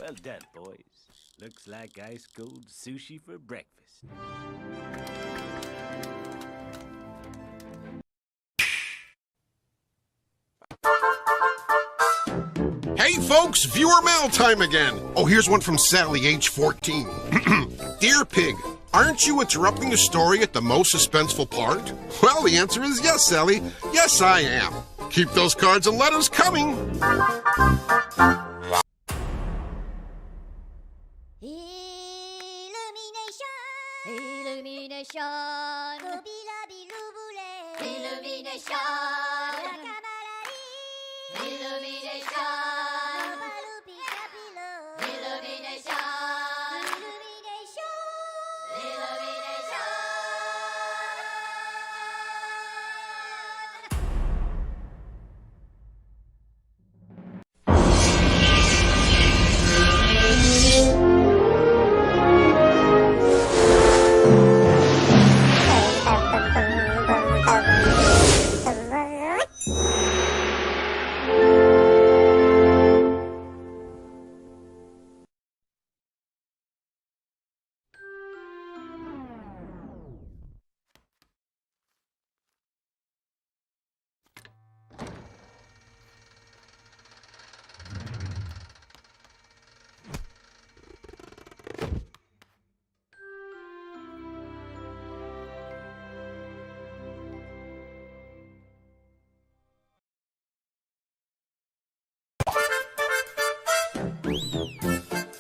Well done, boys. Looks like ice cold sushi for breakfast. Hey folks, viewer mail time again. Oh, here's one from Sally, age 14. Dear Pig, aren't you interrupting the story at the most suspenseful part? Well, the answer is yes, Sally. Yes, I am. Keep those cards and letters coming. Illumination. Illumination.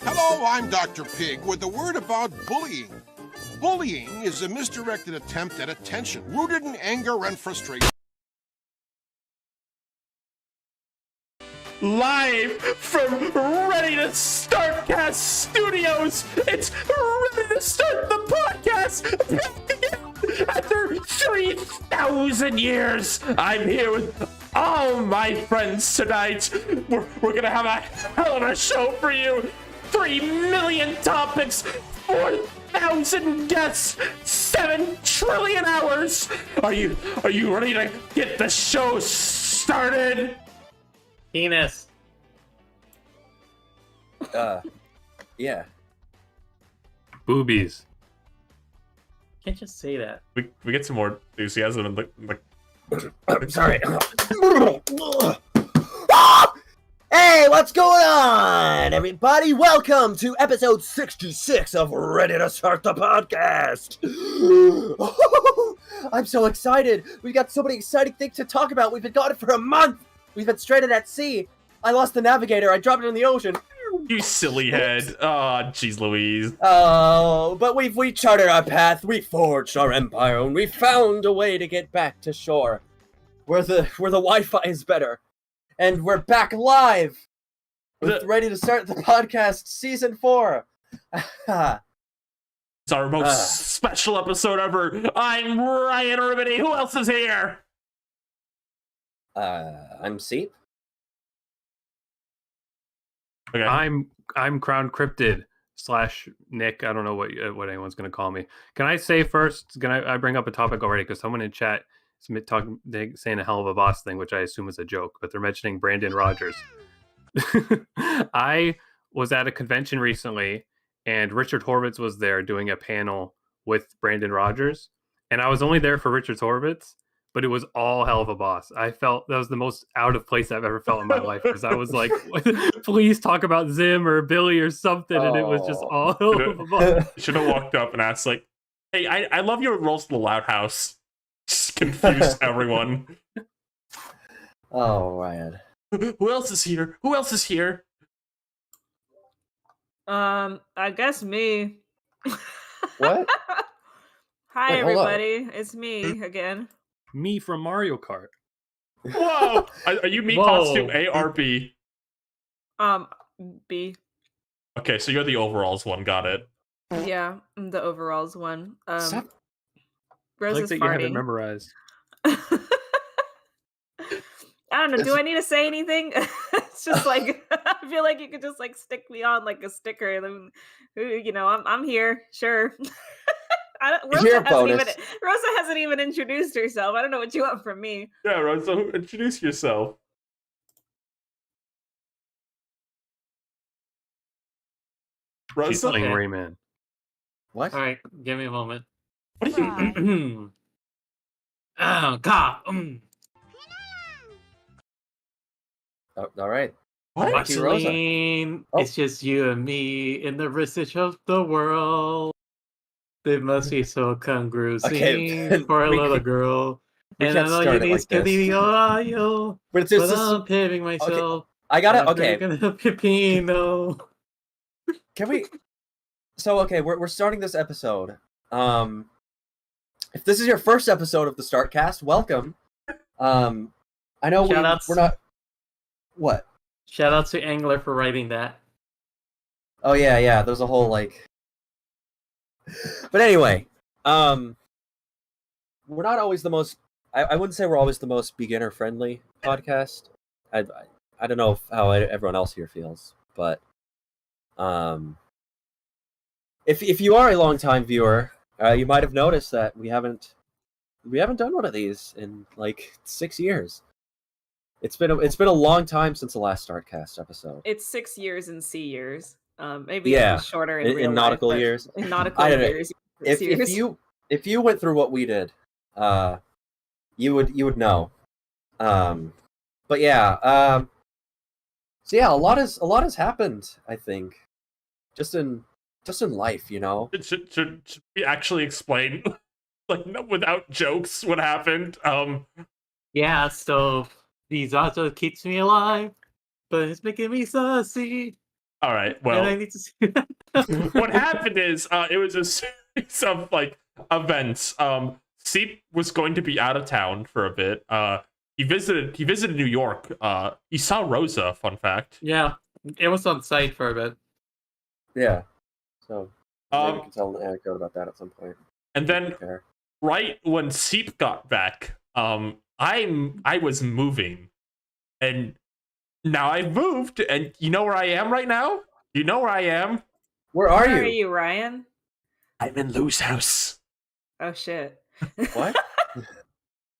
Hello, I'm Dr. Pig with a word about bullying. Bullying is a misdirected attempt at attention, rooted in anger and frustration. Live from Ready to Start Cast Studios, it's Ready to Start the Podcast back again after 3,000 years. I'm here with all my friends tonight. We're gonna have a hell of a show for you. 3 million topics, 4,000 guests, 7 trillion hours. Are you ready to get the show started? Penis. Yeah. Boobies. Can't just say that. We get some more enthusiasm and I'm sorry. Hey, what's going on, everybody? Welcome to episode 66 of Ready to Start the Podcast. I'm so excited. We've got so many exciting things to talk about. We've been gone for a month. We've been stranded at sea. I lost the navigator. I dropped it in the ocean. you silly head. Oh, jeez Louise. Oh, but we charted our path. We forged our empire, and we found a way to get back to shore, where the Wi-Fi is better. And we're back live with Ready to Start the Podcast Season 4. It's our most special episode ever. I'm Ryan Remedy. Who else is here? I'm Seep. Okay. I'm Crown Cryptid / Nick. I don't know what anyone's gonna call me. Can I say first? Can I bring up a topic already? Because someone in chat is saying a hell of a boss thing, which I assume is a joke, but they're mentioning Brandon Rogers. I was at a convention recently, and Richard Horvitz was there doing a panel with Brandon Rogers, and I was only there for Richard Horvitz, but it was all hell of a boss. I felt that was the most out of place I've ever felt in my life, because I was like, please talk about Zim or Billy or something, and it was just all hell of a boss. Should have walked up and asked, like, hey, I love your roles in the Loud House. Just confused everyone. Oh, Ryan. Who else is here? Who else is here? I guess me. What? Hi, Wait, hold on. everybody. It's me again. Me from Mario Kart. Whoa! Are you me Whoa. costume A or B? B. Okay, so you're the overalls one. Got it. Yeah, I'm the overalls one. Stop. I Rose like is that you have it farting. memorized. I don't know. Do I need to say anything? It's just like I feel like you could just like stick me on like a sticker, and then, I'm here. Sure. Rosa hasn't even introduced herself. I don't know what you want from me. Yeah, right. So introduce yourself. She's Rosa, playing Okay. Rayman. What? All right, give me a moment. what are you? Oh, God. Oh, all right. What? Lucky Rosa. Marceline, Oh. it's just you and me in the research of the world. They must be so congruent Okay, for a we little can't- girl. we And I can't know start you it need like to this. be loyal, But it's but just I'm paving myself. I gotta. I'm Okay. gonna Pepino. Can we? So okay, we're starting this episode. If this is your first episode of the Startcast, welcome. I know Shoutouts. we're not. What? Shout out to Angler for writing that. Oh yeah. There's a whole like. But anyway, we're not always the most. I wouldn't say we're always the most beginner friendly podcast. I don't know how everyone else here feels, but if you are a longtime viewer, you might have noticed that we haven't done one of these in like 6 years. It's been a long time since the last Startcast episode. It's 6 years in sea years. Maybe Yeah, it's shorter in, real in life, nautical but years. In nautical I don't know. years. If you went through what we did, you would know. But yeah, so yeah, a lot has happened. I think, just in life, you know. Should we actually explain, like, no, without jokes, what happened? Yeah, so these also keeps me alive, but it's making me saucy. All right. And I Well, need to see what happened is it was of like events. Seep was going to be out of town for a bit. He visited New York. He saw Rosa, fun fact. Yeah, it was on site for a bit. Yeah. So maybe we Um, can tell an anecdote about that at some point. and then Fair. right when Seep got back, I was moving, and now I've moved, and you know where I am right now? You know where I am? Where are Where are you? you, Ryan? I'm in Lou's house. Oh shit. What?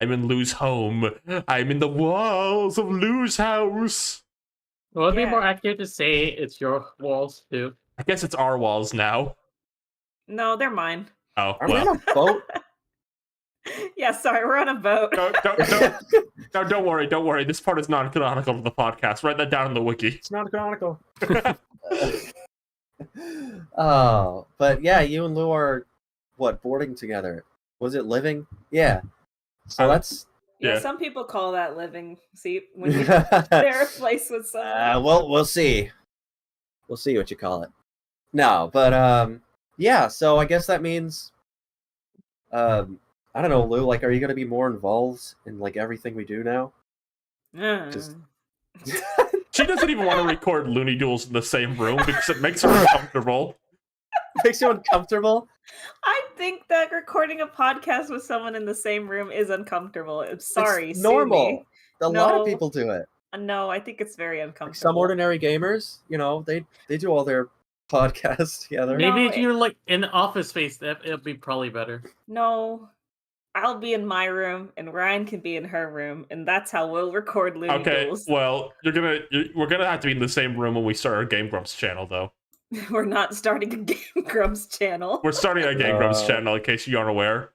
I'm in Lou's home. I'm in the walls of Lou's house. Well, it'd be Yeah. more accurate to say it's your walls too. I guess it's our walls now. No, they're mine. Oh, Are we well. on a boat? Yeah, sorry, we're on a boat. Don't worry. Don't worry. This part is non-canonical to the podcast. Write that down in the wiki. It's not canonical. Oh, but yeah, you and Lou are what, boarding together? Was it living? Yeah. So that's Yeah, Yeah. some people call that living. See, when you share a place with someone. well, we'll see. We'll see what you call it. No, but yeah. So I guess that means, I don't know, Lou. Like, are you gonna be more involved in like everything we do now? just- She doesn't even want to record Looney Duels in the same room because it makes her uncomfortable. Makes you uncomfortable. I think that recording a podcast with someone in the same room is uncomfortable. I'm sorry. It's sue me. normal. A lot of No. people do it. No, I think it's very Like uncomfortable. some ordinary gamers, you know, they do all their podcasts together. No, Maybe if it- you're like in office space, it'll be probably better. No, I'll be in my room, and Ryan can be in her room, and that's how we'll record Looney Okay, Duels. well, we're gonna have to be in the same room when we start our Game Grumps channel, though. We're not starting a Game Grumps channel. We're starting a Game Grumps Uh, channel, in case you aren't aware.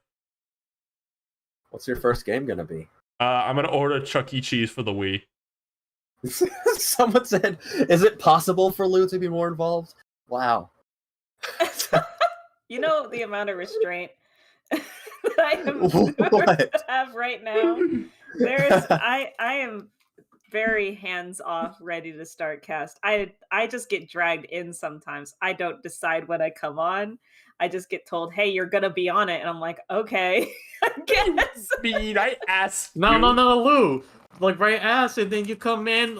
What's your first game gonna be? I'm gonna order Chuck E. Cheese for the Wii. Someone said, "Is it possible for Lou to be more involved?" Wow. You know the amount of restraint that I am What? have right now. I am very hands off, ready to start cast. I just get dragged in sometimes. I don't decide when I come on. I just get told, "Hey, you're gonna be on it," and I'm like, "Okay, I guess." I asked No, you. no, Lou. Like right ass, and then you come in,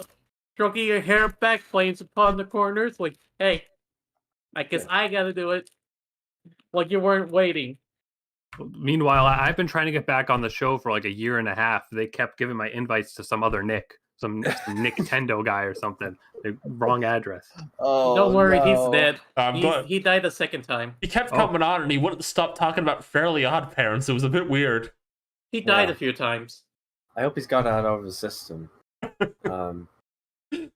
stroking your hair back, planes upon the corners. Like, hey, I guess I gotta do it. Like you weren't waiting. Meanwhile, I've been trying to get back on the show for like a year and a half. They kept giving my invites to some other Nick, some Nintendo guy or something. The wrong address. Oh, Don't worry, no. he's dead. But He died the second time. he kept Oh. coming on, and he wouldn't stop talking about Fairly Odd Parents. It was a bit weird. He died Yeah. a few times. I hope he's got out of his system. But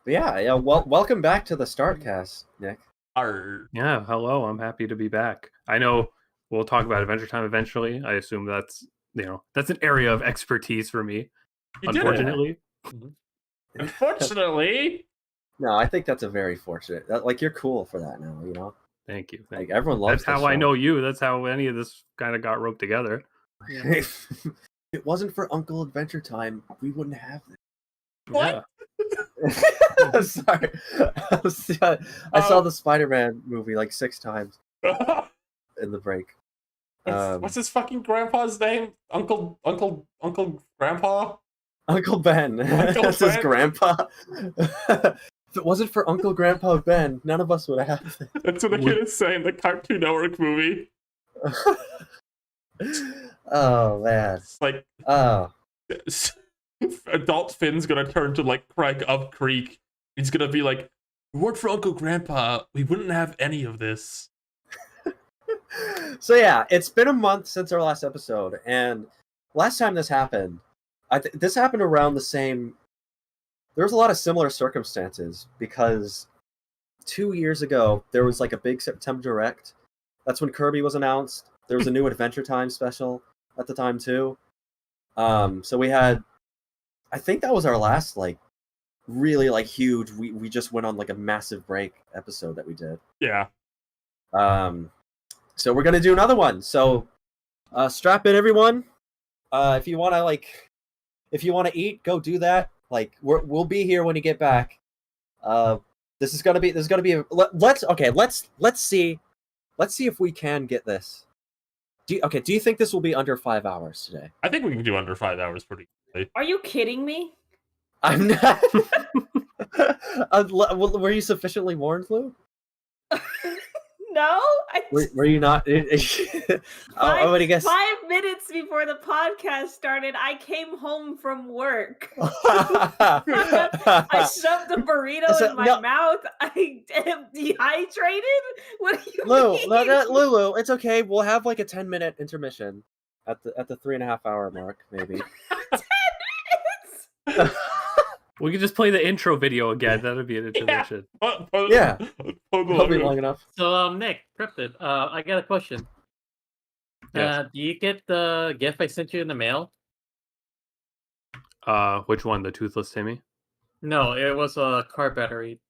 yeah. Welcome back to the Startcast, Nick. Arr. Yeah, hello. I'm happy to be back. I know we'll talk about Adventure Time eventually. I assume that's that's an area of expertise for me. You did it. Unfortunately, Unfortunately. No, I think that's a very fortunate. Like you're cool for that now. You know, thank you. like everyone loves. That's how this I show. know you. That's how any of this kind of got roped together. If it wasn't for Uncle Adventure Time, we wouldn't have What? this. Sorry, I saw Oh. the Spider-Man movie like 6 times in the break. What's his fucking grandpa's name? Uncle Grandpa? Uncle Ben. Uncle That's his Ben? grandpa. If it wasn't for Uncle Grandpa Ben, none of us would have it. That's what the kid is saying, the Cartoon Network movie. Oh man. It's like Oh. adult Finn's gonna turn to like Craig of Creek. He's gonna be like, if it weren't for Uncle Grandpa, we wouldn't have any of this. So yeah, it's been a month since our last episode, and last time this happened, this happened around the same. There was a lot of similar circumstances because 2 years ago there was like a big September Direct. That's when Kirby was announced. There was a new Adventure Time special at the time too. So we had, I think that was our last like really like huge. We just went on like a massive break episode that we did. Yeah. So we're gonna do another one. So strap in, everyone. If you wanna eat, go do that. Like we'll be here when you get back. This is gonna be let's see Let's see if we can get this. Do you think this will be under 5 hours today? I think we can do under 5 hours pretty easily. Are you kidding me? I'm not. Were you sufficiently warned, Lou? No, Were you not? I'm gonna guess. 5 minutes before the podcast started, I came home from work. I shoved a burrito in my mouth. I am dehydrated. What do you mean? Lulu, it's okay. We'll have like a 10-minute intermission at the 3.5 hour mark, maybe. 10 minutes. We could just play the intro video again. That'd be an intermission. Yeah. That'll be long enough. So, Nick, Cryptid, I got a question. Yes. Do you get the gift I sent you in the mail? Which one? The Toothless Timmy? No, it was a car battery.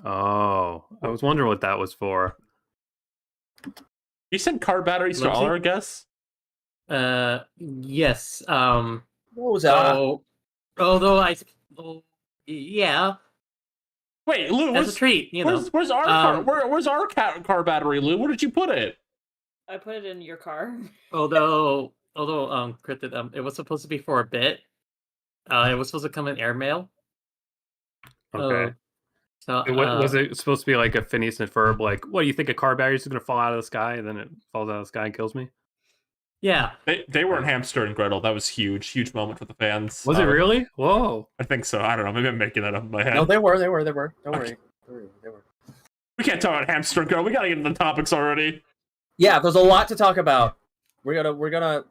Oh, I was wondering what that was for. You sent car batteries to all our guests? Yes. What was that? Yeah. Wait, Lou, As a treat, you know. Where's our where's our car battery, Lou? Where did you put it? I put it in your car. Although, Cryptid, it was supposed to be for a bit. It was supposed to come in airmail. Okay. So was it supposed to be like a Phineas and Ferb? Like, what do you think? A car battery is going to fall out of the sky, and then it falls out of the sky and kills me? Yeah. They were in Hamster and Gretel. That was huge moment for the fans. Was it really? Whoa. I think so. I don't know. Maybe I'm making that up in my head. No, they were. Don't worry. They were. We can't talk about Hamster and Gretel. We gotta get into the topics already. Yeah, there's a lot to talk about. We're gonna.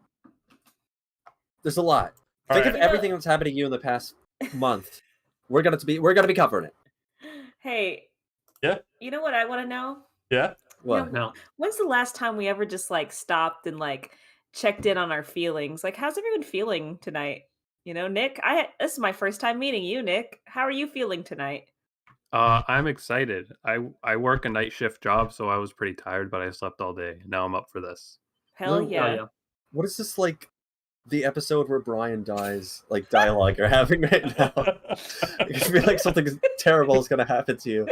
There's a lot. Think of everything that's happened to you in the past month. We're gonna be covering it. Hey. Yeah. You know what I want to know? Yeah. What? No. When's the last time we ever just like stopped and like checked in on our feelings? Like, how's everyone feeling tonight? You know, Nick, this is my first time meeting you, Nick. How are you feeling tonight? I'm excited. I work a night shift job, so I was pretty tired, but I slept all day. Now I'm up for this. Hell Lou, yeah. What is this like? The episode where Brian dies, like dialogue you're having right now. It could be like something terrible is gonna happen to you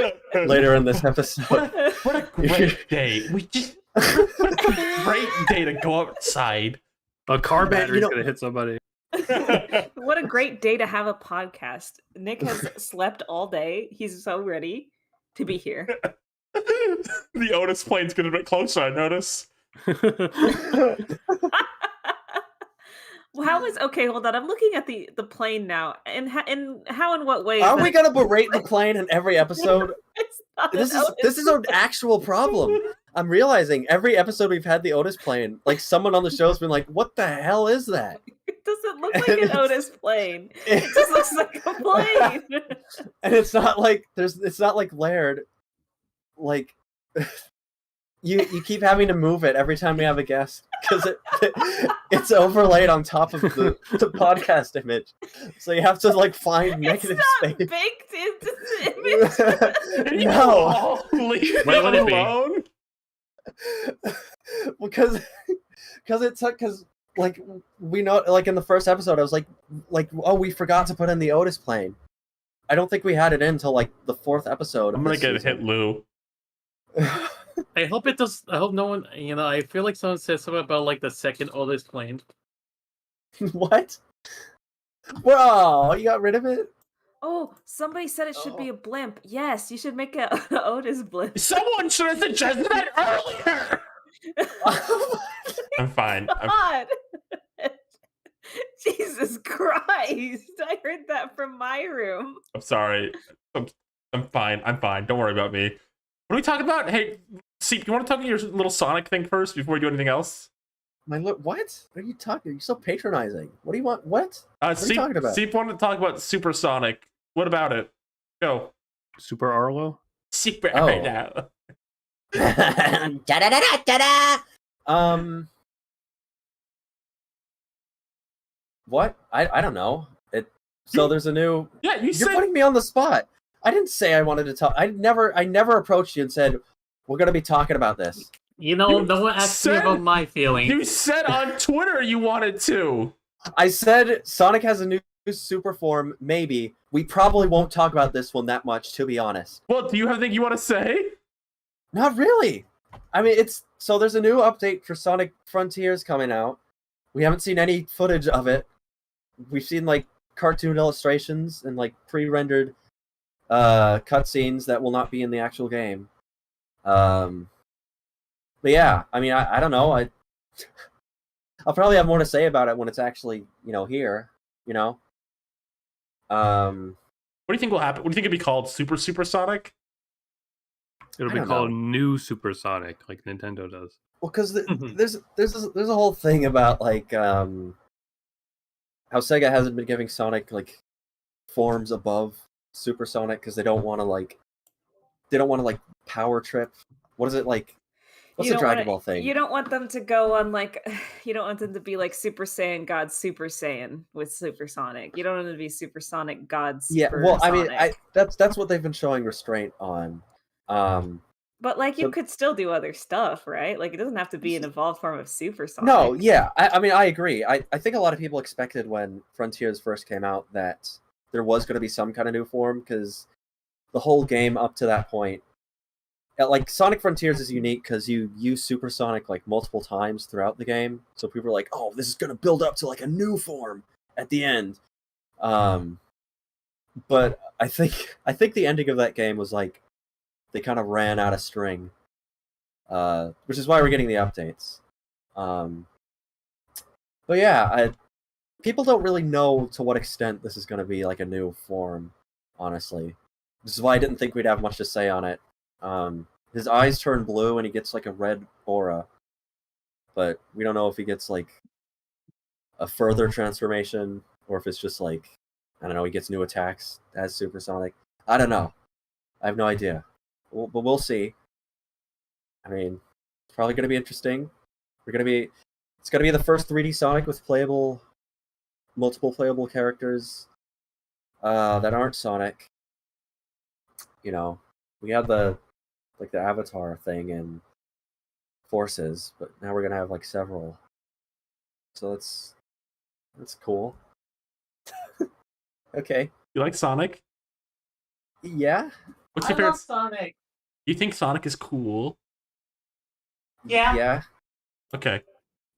later in this episode. What a great day. What a great day to go outside. A car battery's gonna hit somebody. What a great day to have a podcast. Nick has slept all day. He's so ready to be here. The Otis plane's getting a bit closer, I notice. Well, okay, hold on. I'm looking at the plane now. And how in what way? Are we gonna berate the plane in every episode? It's not This is an actual problem. I'm realizing every episode we've had the Otis plane, like someone on the show's been like, "What the hell is that?" It doesn't look like an Otis plane. It just looks like a plane. And it's not like layered. Like you keep having to move it every time we have a guest because it's overlaid on top of the podcast image. So you have to like find negative space. Baked into the image. No. Leave What would it it be? alone. Because like we know, like in the first episode I was like oh, we forgot to put in the Otis plane. I don't think we had it in until like the 4th episode. I'm gonna get hit, Lou. I hope it does. I hope no one. I feel like someone said something about like the second Otis plane. What? Whoa! You got rid of it? Oh, somebody said it should be a blimp. Yes, you should make an Otis blimp. Someone should have suggested that earlier. I'm fine. God. Jesus Christ! I heard that from my room. I'm sorry. I'm fine. Don't worry about me. What are we talking about? Hey, see, you want to talk about your little Sonic thing first before we do anything else? What? What are you talking? You're so patronizing. What do you want? What? What are you talking about? Seep wanted to talk about Super Sonic. What about it? Go. Super Arlo? Super Oh. right now. Da-da-da-da-da-da! What? I don't know. So there's a new. Yeah, you You're said. putting me on the spot. I didn't say I wanted to talk. I never approached you and said we're gonna be talking about this. No one asked me about my feelings. You said on Twitter you wanted to. I said Sonic has a new super form. Maybe we probably won't talk about this one that much, to be honest. Well, do you have anything you want to say? Not really. I mean, there's a new update for Sonic Frontiers coming out. We haven't seen any footage of it. We've seen like cartoon illustrations and like pre-rendered cutscenes that will not be in the actual game. But yeah, I mean, I don't know. I'll probably have more to say about it when it's actually here. What do you think will happen? What do you think it'll be called? Super Sonic? It'll be called New Supersonic, like Nintendo does. Well, because there's a whole thing about like how Sega hasn't been giving Sonic like forms above Supersonic because they don't want to like power trip. What is it like? What's the Dragon Ball thing? You don't want them to go on like you don't want them to be like Super Saiyan God Super Saiyan with Supersonic. You don't want them to be Supersonic God Super well, I Sonic. mean, that's what they've been showing restraint on. But like you could still do other stuff, right? Like it doesn't have to be an evolved form of Supersonic. No, yeah. I mean, I agree. I think a lot of people expected when Frontiers first came out that there was going to be some kind of new form because the whole game up to that point, like Sonic Frontiers is unique because you use Supersonic like multiple times throughout the game. So people are like, "Oh, this is going to build up to like a new form at the end." But I think the ending of that game was like they kind of ran out of string, which is why we're getting the updates. But yeah, people don't really know to what extent this is going to be like a new form, honestly. This is why I didn't think we'd have much to say on it. His eyes turn blue and he gets like a red aura, but we don't know if he gets like a further transformation or if it's just like, I don't know, he gets new attacks as Supersonic. I don't know. I have no idea. But we'll see. I mean, it's probably going to be interesting. It's going to be the first 3D Sonic with multiple playable characters that aren't Sonic. We had the Avatar thing in Forces, but now we're going to have like several. So that's cool. Okay. You like Sonic? Yeah. What's your favorite? love Sonic. You think Sonic is cool? Yeah. Yeah. Okay.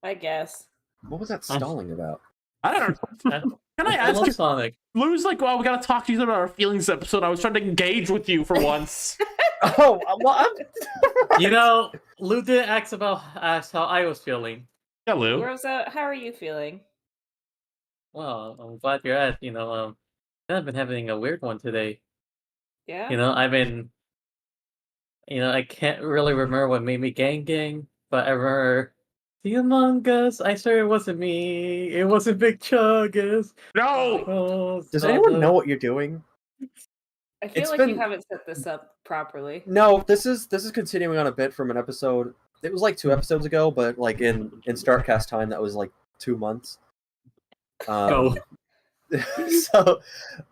I guess. What was that stalling about? I don't know. Can I I ask love you? Sonic. Lou's like, well, we gotta talk to you about our feelings episode. I was trying to engage with you for once. Oh, well, Lou did ask how I was feeling. Yeah, Lou. Rosa, how are you feeling? Well, I'm glad you're at. I've been having a weird one today. Yeah. I've been. I can't really remember what made me gang, but I remember the Among Us. I swear it wasn't me. It wasn't Big Chuggus. No. Oh, Does anyone know what you're doing? I feel It's like been- you haven't set this up properly. No, this is continuing on a bit from an episode. It was like 2 episodes ago, but like in Startcast time, that was like 2 months. Go. So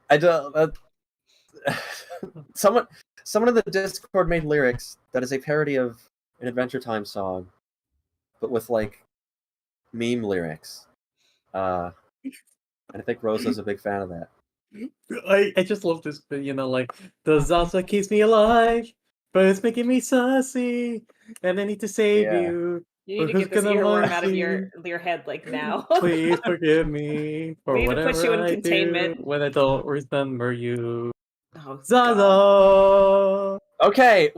I don't. Someone in the Discord made lyrics that is a parody of an Adventure Time song, but with like meme lyrics. And I think Rosa's a big fan of that. I just love this bit, like the Zaza keeps me alive, but it's making me sassy, and I need to save Yeah. you. You need to Who's get this gonna earworm want out of you? your head like now. Please forgive me for We need to whatever put you in I containment. do when I don't remember you. Oh, God. Zaza! Okay,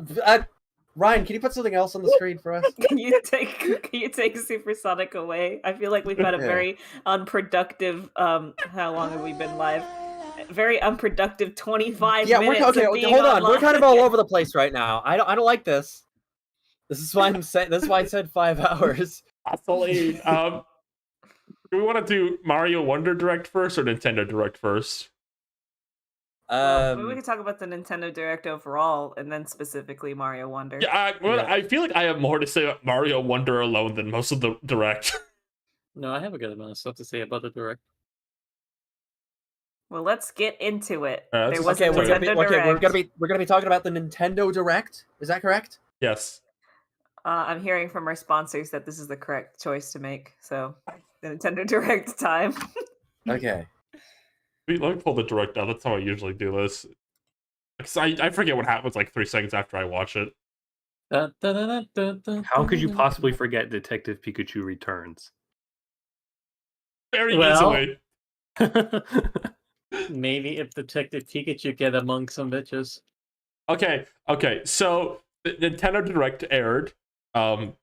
Ryan, can you put something else on the screen for us? Can you take Supersonic away? I feel like we've had a Yeah. very unproductive how long have we been live? Very unproductive 25 Yeah, minutes. okay. of being Hold on, we're online. kind of all over the place right now. I don't like this. This is why I'm saying. This is why I said 5 hours. Absolutely. Do we want to do Mario Wonder Direct first or Nintendo Direct first? Well, maybe we can talk about the Nintendo Direct overall, and then specifically Mario Wonder. Yeah, I feel like I have more to say about Mario Wonder alone than most of the Direct. No, I have a good amount of stuff to say about the Direct. Well, let's get into it. Let's There just- was Okay, a we're Nintendo Direct. gonna be talking about the Nintendo Direct. Is that correct? Yes. I'm hearing from our sponsors that this is the correct choice to make. So, the Nintendo Direct time. Okay. Let me pull the Direct out. That's how I usually do this. Because I forget what happens like 3 seconds after I watch it. How could you possibly forget Detective Pikachu Returns? Very Well- easily. Maybe if Detective Pikachu get among some bitches. Okay. So the Nintendo Direct aired. What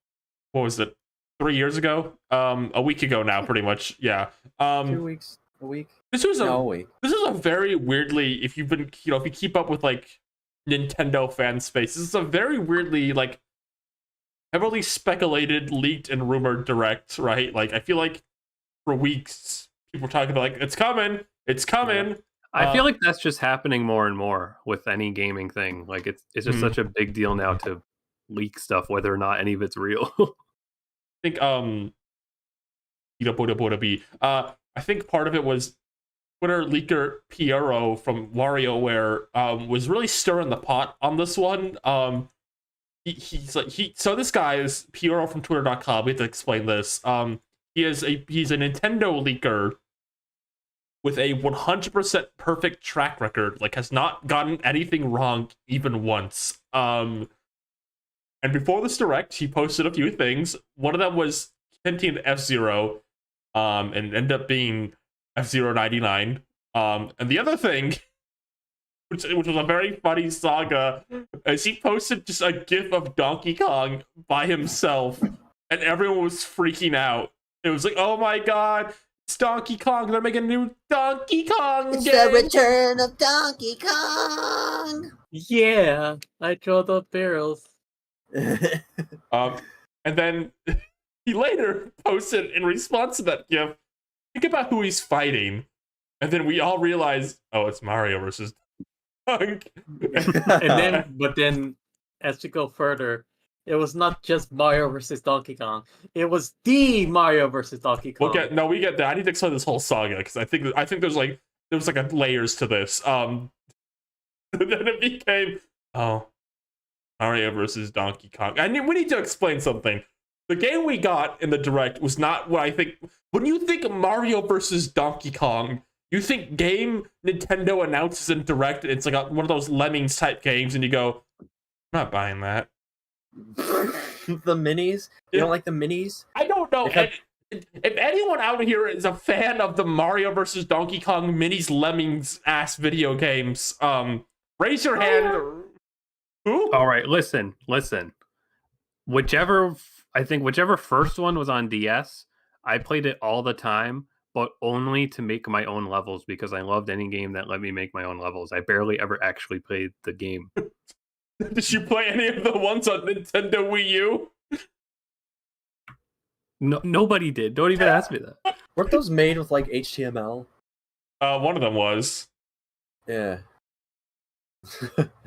was it? 3 years ago? A week ago now, pretty much. Yeah. 2 weeks, a week. This was No, wait. This is a very weirdly, if you've been, if you keep up with like Nintendo fan space, this is a very weirdly like heavily speculated, leaked, and rumored direct, right? Like I feel like for weeks people were talking about like it's coming. I feel like that's just happening more and more with any gaming thing. Like it's just such a big deal now to leak stuff, whether or not any of it's real. I think I think part of it was Twitter leaker Piero from WarioWare was really stirring the pot on this one. So this guy is Piero from Twitter.com. We have to explain this. He's a Nintendo leaker with a 100% perfect track record. Like has not gotten anything wrong even once. And before this direct, he posted a few things. One of them was hinting at F-Zero, and ended up being F-Zero 99. And the other thing, which was a very funny saga, is he posted just a gif of Donkey Kong by himself, and everyone was freaking out. It was like, oh my god, it's Donkey Kong. They're making a new Donkey Kong It's game. the return of Donkey Kong. Yeah, I drilled up barrels. And then he later posted in response to that gif, think about who he's fighting. And then we all realized, oh, it's Mario versus Kong. But then, as we go further, it was not just Mario versus Donkey Kong. It was the Mario versus Donkey Kong. We get that. I need to explain this whole saga because I think there's like a layers to this. Then it became Mario versus Donkey Kong. We need to explain something. The game we got in the direct was not what I think. When you think Mario versus Donkey Kong, you think game Nintendo announces in direct. It's like one of those Lemmings type games, and you go, I'm not buying that. The minis? You don't like the minis? I don't know. If anyone out here is a fan of the Mario versus Donkey Kong minis Lemmings ass video games, raise your hand. Who? All right, listen. Whichever first one was on DS, I played it all the time, but only to make my own levels because I loved any game that let me make my own levels. I barely ever actually played the game. Did you play any of the ones on Nintendo Wii U? No, nobody did. Don't even ask me that. Weren't those made with like HTML? One of them was. Yeah.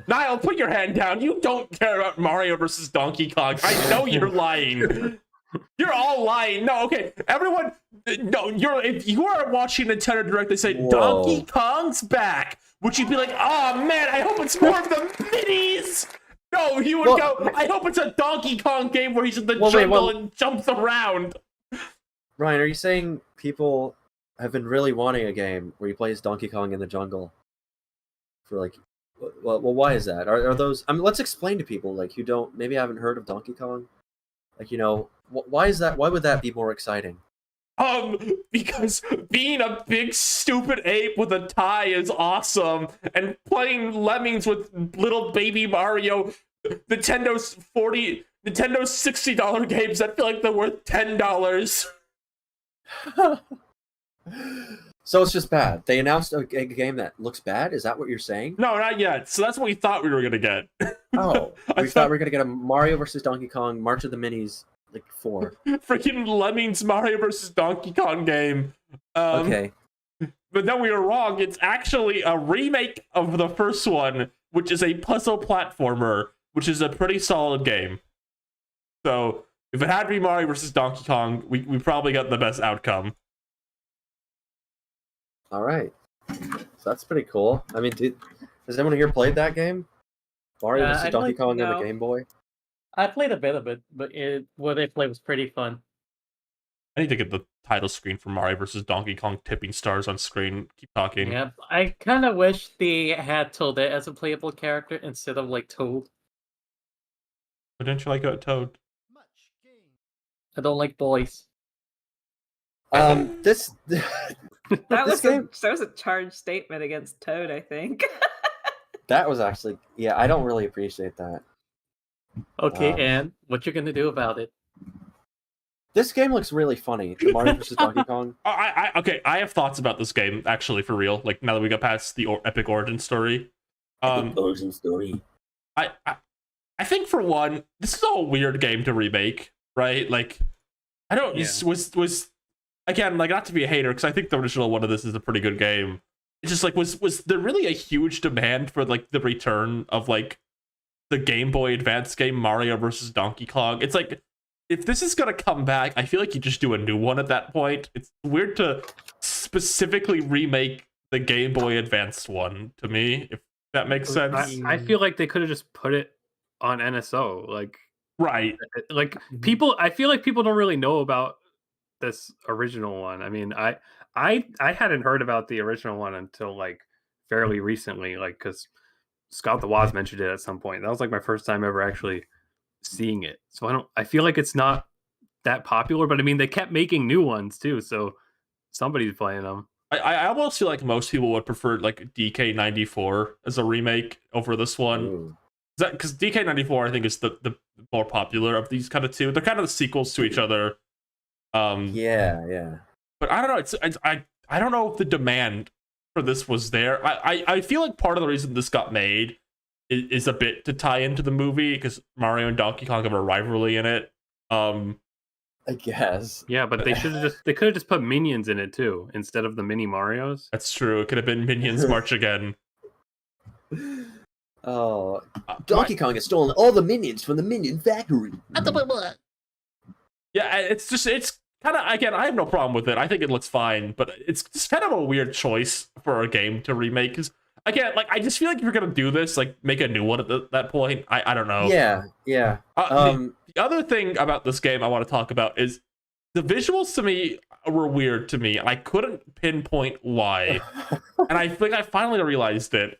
Niall, put your hand down. You don't care about Mario versus Donkey Kong. I know you're lying. You're all lying. No, okay. Everyone, no, if you are watching Nintendo Direct, they say Whoa. Donkey Kong's back. Would you be like, oh man, I hope it's more of the minis? No, you would go, I hope it's a Donkey Kong game where he's in the jungle and jumps around. Ryan, are you saying people have been really wanting a game where he plays Donkey Kong in the jungle? For like, well, why is that? Are those? I mean, let's explain to people like who don't maybe haven't heard of Donkey Kong. Like, you know, why is that? Why would that be more exciting? Because being a big stupid ape with a tie is awesome, and playing Lemmings with little baby Mario, Nintendo's $60 games that feel like they're worth $10. So it's just bad. They announced a game that looks bad. Is that what you're saying? No, not yet. So that's what we thought we were gonna get. Oh, we thought we were gonna get a Mario versus Donkey Kong March of the Minis, like 4. Freaking Lemmings Mario versus Donkey Kong game. Okay. But then we were wrong. It's actually a remake of the first one, which is a puzzle platformer, which is a pretty solid game. So if it had to be Mario versus Donkey Kong, we probably got the best outcome. All right. So that's pretty cool. I mean, has anyone here played that game? Mario versus Donkey Kong on the Game Boy? I played a bit of it, but what I played was pretty fun. I need to get the title screen for Mario versus Donkey Kong tipping stars on screen. Keep talking. Yeah, I kind of wish they had Toadette as a playable character instead of like Toad. What didn't you like about Toad? I don't like boys. This That this was game that was a charged statement against Toad, I think. that was actually I don't really appreciate that. Okay, Um, and what you gonna do about it? This game looks really funny. The Mario vs Donkey Kong. Okay, I have thoughts about this game actually for real. Like now that we got past the epic origin story. Origin story. I think for one, this is all a weird game to remake, right? Like, I don't was again, like, not to be a hater, because I think the original one of this is a pretty good game. It's just like was there really a huge demand for like the return of like the Game Boy Advance game Mario vs Donkey Kong? It's like, if this is gonna come back, I feel like you just do a new one at that point. It's weird to specifically remake the Game Boy Advance one, to me, if that makes sense. I feel like they could have just put it on NSO, like Right. like people. I feel like people don't really know about this original one. I mean, I hadn't heard about the original one until like fairly recently, like because Scott the Woz mentioned it at some point. That was like my first time ever actually seeing it. So I feel like it's not that popular, but I mean they kept making new ones too, so somebody's playing them. I almost feel like most people would prefer like DK94 as a remake over this one. Ooh. Because DK94 I think is the more popular of these kind of two. They're kind of the sequels to each other. Yeah. But I don't know. I don't know if the demand for this was there. I feel like part of the reason this got made is a bit to tie into the movie, because Mario and Donkey Kong have a rivalry in it. I guess. Yeah, but they could have just put minions in it too instead of the mini Marios. That's true. It could have been Minions March again. Oh, Donkey Kong has stolen all the minions from the Minion Factory. Yeah, it's kind of, again, I have no problem with it. I think it looks fine, but it's just kind of a weird choice for a game to remake. Because again, like, I just feel like if you're gonna do this, like, make a new one at that point. I don't know. Yeah. The other thing about this game I want to talk about is the visuals to me were weird to me, and I couldn't pinpoint why. And I think I finally realized it.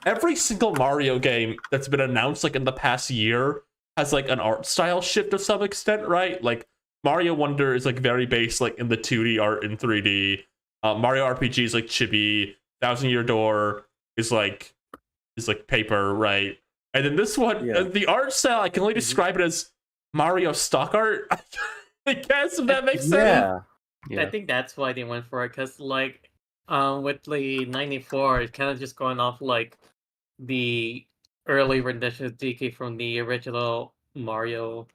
Every single Mario game that's been announced like in the past year has like an art style shift to some extent, right? Like Mario Wonder is like very based like in the 2D art in 3D. Mario RPG is like chibi. Thousand Year Door is like paper, right? And then this one, the art style, I can only describe it as Mario stock art. I guess, if that makes sense. I think that's why they went for it, because like with the 94, it's kind of just going off like the early rendition of DK from the original Mario,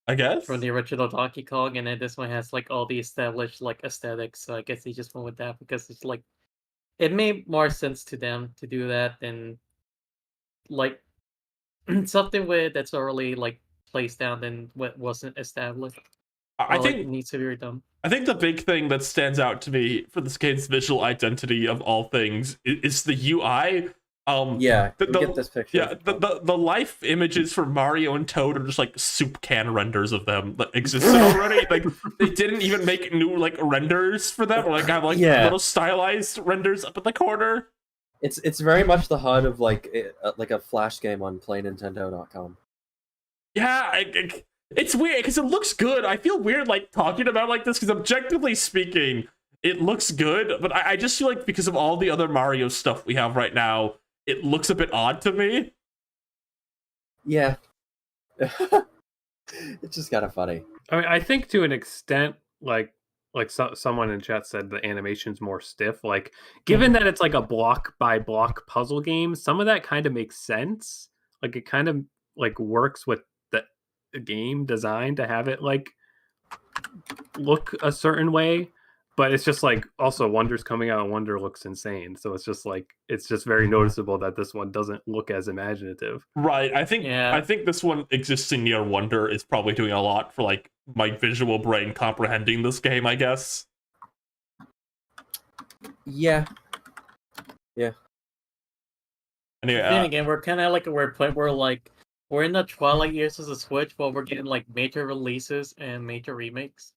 I guess, from the original Donkey Kong, and then this one has like all the established like aesthetics. So I guess they just went with that because it's like it made more sense to them to do that than like something with that's already like placed down than what wasn't established. I think it needs to be redone. I think the big thing that stands out to me for this game's visual identity of all things is the UI. Get this picture. Yeah, the life images for Mario and Toad are just like soup can renders of them that existed already. Like they didn't even make new like renders for them, or like have like little stylized renders up in the corner. It's very much the HUD of like a Flash game on PlayNintendo.com. Yeah, it's weird because it looks good. I feel weird like talking about it like this because objectively speaking, it looks good. But I just feel like because of all the other Mario stuff we have right now, it looks a bit odd to me. Yeah. It's just kind of funny. I mean, I think to an extent, like someone in chat said, the animation's more stiff. Like, given that it's like a block by block puzzle game, some of that kind of makes sense. Like, it kind of like works with the game design to have it like look a certain way. But it's just like also Wonder's coming out and Wonder looks insane. So it's just like it's just very noticeable that this one doesn't look as imaginative. Right. I think this one existing near Wonder is probably doing a lot for like my visual brain comprehending this game, I guess. Yeah. Anyway, then again, we're kind of like a weird point where like we're in the twilight years of the Switch, while we're getting like major releases and major remakes.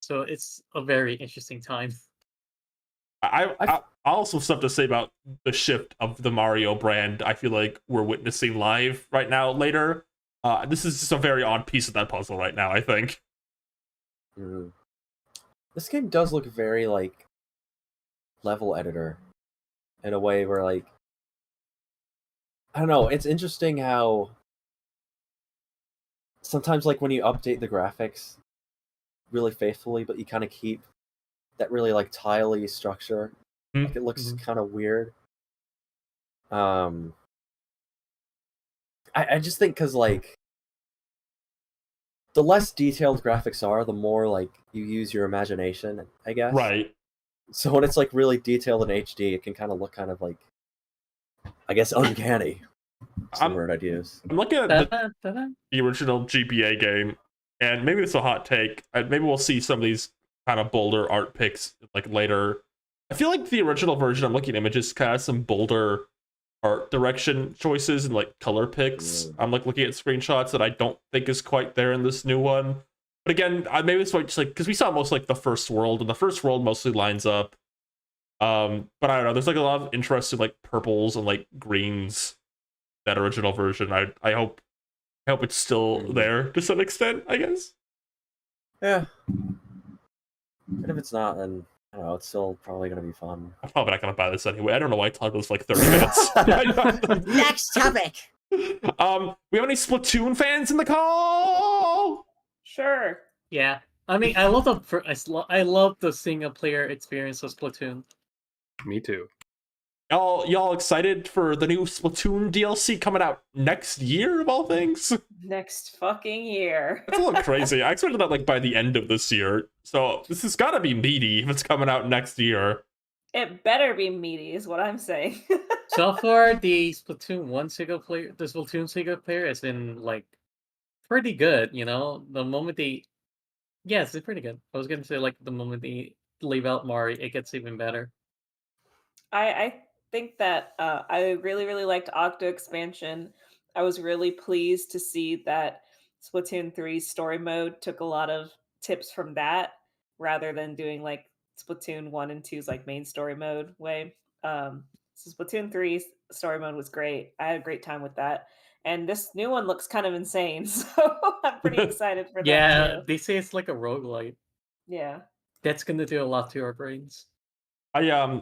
So it's a very interesting time. I also stuff to say about the shift of the Mario brand. I feel like we're witnessing live right now. Later, this is just a very odd piece of that puzzle right now. I think. This game does look very like level editor in a way where like I don't know. It's interesting how sometimes like when you update the graphics really faithfully, but you kind of keep that really like tile-y structure. Like it looks kind of weird. I just think because like the less detailed graphics are, the more like you use your imagination, I guess. Right. So when it's like really detailed in HD, it can kind of look kind of like, I guess, uncanny. Some word I'd use. I'm looking at the original GBA game, and maybe it's a hot take. Maybe we'll see some of these kind of bolder art picks like later. I feel like the original version, I'm looking at images, kind of some bolder art direction choices and like color picks. I'm like looking at screenshots that I don't think is quite there in this new one. But again, maybe it's just like because we saw most like the first world, and the first world mostly lines up. But I don't know. There's like a lot of interest in like purples and like greens. That original version. I hope it's still there to some extent. I guess. Yeah. And if it's not, then I don't know. It's still probably gonna be fun. I'm probably not gonna buy this anyway. I don't know why I talked this like 30 minutes. Next topic. We have any Splatoon fans in the call? Sure. Yeah, I mean, I love the single player experience of Splatoon. Me too. Y'all excited for the new Splatoon DLC coming out next year of all things? Next fucking year. That's a little crazy. I expected that like by the end of this year. So this has got to be meaty if it's coming out next year. It better be meaty, is what I'm saying. So far, the Splatoon single player has been like pretty good. You know, the moment yes, it's pretty good. I was gonna say like the moment they leave out Mari, it gets even better. I think that I really, really liked Octo Expansion. I was really pleased to see that Splatoon 3's story mode took a lot of tips from that rather than doing like Splatoon 1 and 2's like main story mode way. So Splatoon 3's story mode was great. I had a great time with that. And this new one looks kind of insane, so I'm pretty excited for that. Yeah, too. they say it's like a roguelite. Yeah. That's gonna do a lot to our brains. Yeah,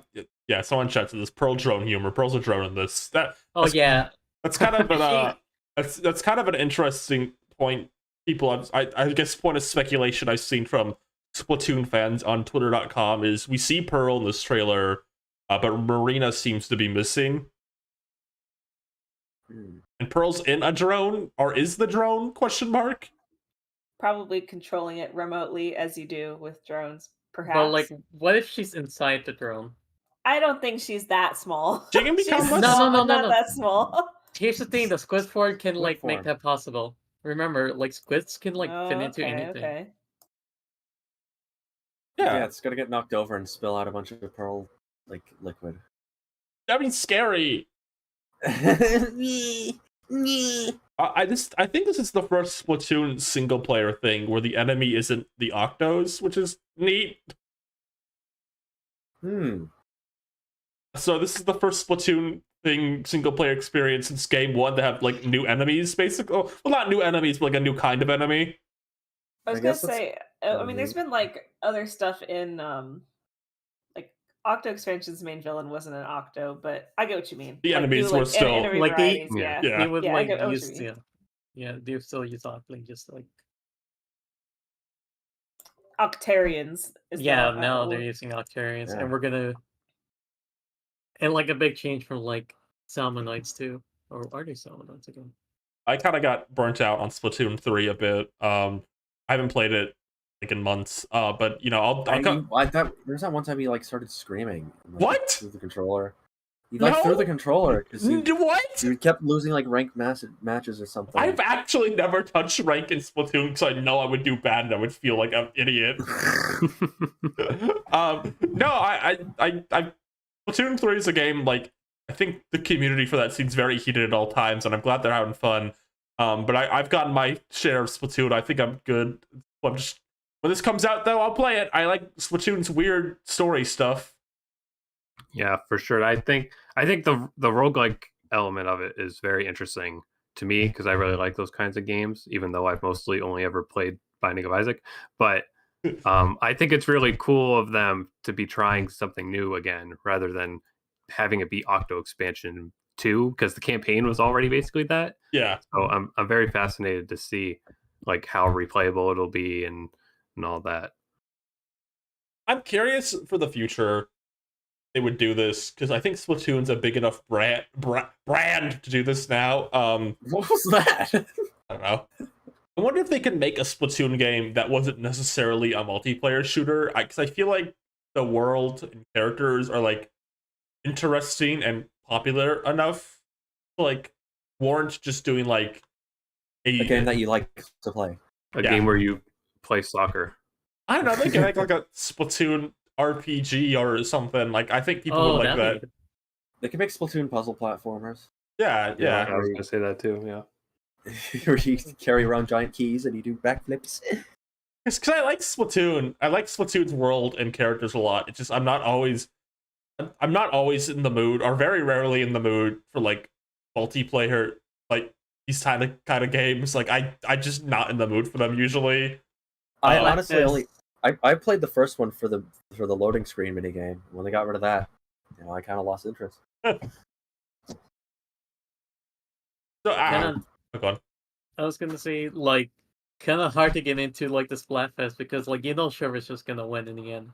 someone chat to this Pearl drone humor. Pearl's a drone in this. That's kind of an that's kind of an interesting point. People, I guess, point of speculation I've seen from Splatoon fans on Twitter.com is we see Pearl in this trailer, but Marina seems to be missing. And Pearl's in a drone, or is the drone? Question mark. Probably controlling it remotely as you do with drones, perhaps. But like, what if she's inside the drone? I don't think she's that small. She can become She's less- No. not that small. Here's the thing: the squid form can Squid like make form. that possible. Remember, like squids can like fit into anything. Okay. Yeah, it's gonna get knocked over and spill out a bunch of pearl like liquid. I mean, scary. I think this is the first Splatoon single player thing where the enemy isn't the Octos, which is neat. So this is the first Splatoon thing single player experience since game one to have like new enemies, basically. Well, not new enemies, but like a new kind of enemy. I was I gonna guess that's say, I mean, there's been like other stuff in like Octo Expansion's main villain wasn't an Octo, but I get what you mean. The Like, enemies do, were like, still- enemy Like, they- varieties, yeah. Yeah. They would Yeah, I like get what you use mean. they still use Octling just like Octarians. Is yeah. the, Now they're using Octarians, Yeah. and we're gonna and like a big change from like Salmonites too, or are they Salmonites again? I kind of got burnt out on Splatoon 3 a bit. I haven't played it like in months. But you know, I thought there's that one time he like started screaming. Like, What? Through the controller. He like No. threw the controller because What? you kept losing like ranked matches or something. I've actually never touched rank in Splatoon because I know I would do bad and I would feel like an idiot. No, I Splatoon 3 is a game like I think the community for that seems very heated at all times, and I'm glad they're having fun. But I've gotten my share of Splatoon. I think I'm good. I'm just when this comes out though, I'll play it. I like Splatoon's weird story stuff. Yeah, for sure. I think the roguelike element of it is very interesting to me because I really like those kinds of games, even though I've mostly only ever played Binding of Isaac. But I think it's really cool of them to be trying something new again rather than having it be Octo Expansion 2 because the campaign was already basically that. Yeah. So I'm very fascinated to see like how replayable it'll be and all that. I'm curious for the future they would do this because I think Splatoon's a big enough brand to do this now. What was that? I don't know. I wonder if they could make a Splatoon game that wasn't necessarily a multiplayer shooter. Because I feel like the world and characters are like interesting and popular enough to like warrant just doing like A game that you like to play. A game where you play soccer. I don't know. They can make like a Splatoon RPG or something. Like I think people would like that. They can make Splatoon puzzle platformers. Yeah. I was gonna say that too. Yeah. Where you carry around giant keys and you do backflips. Because I like Splatoon. I like Splatoon's world and characters a lot. It's just I'm not always in the mood, or very rarely in the mood for like multiplayer, like these kind of games. Like I just not in the mood for them usually. I honestly I played the first one for the loading screen minigame. When they got rid of that, I kind of lost interest. So go on. I was gonna say, like, kind of hard to get into like the Splatfest because like you know Trevor's just gonna win in the end.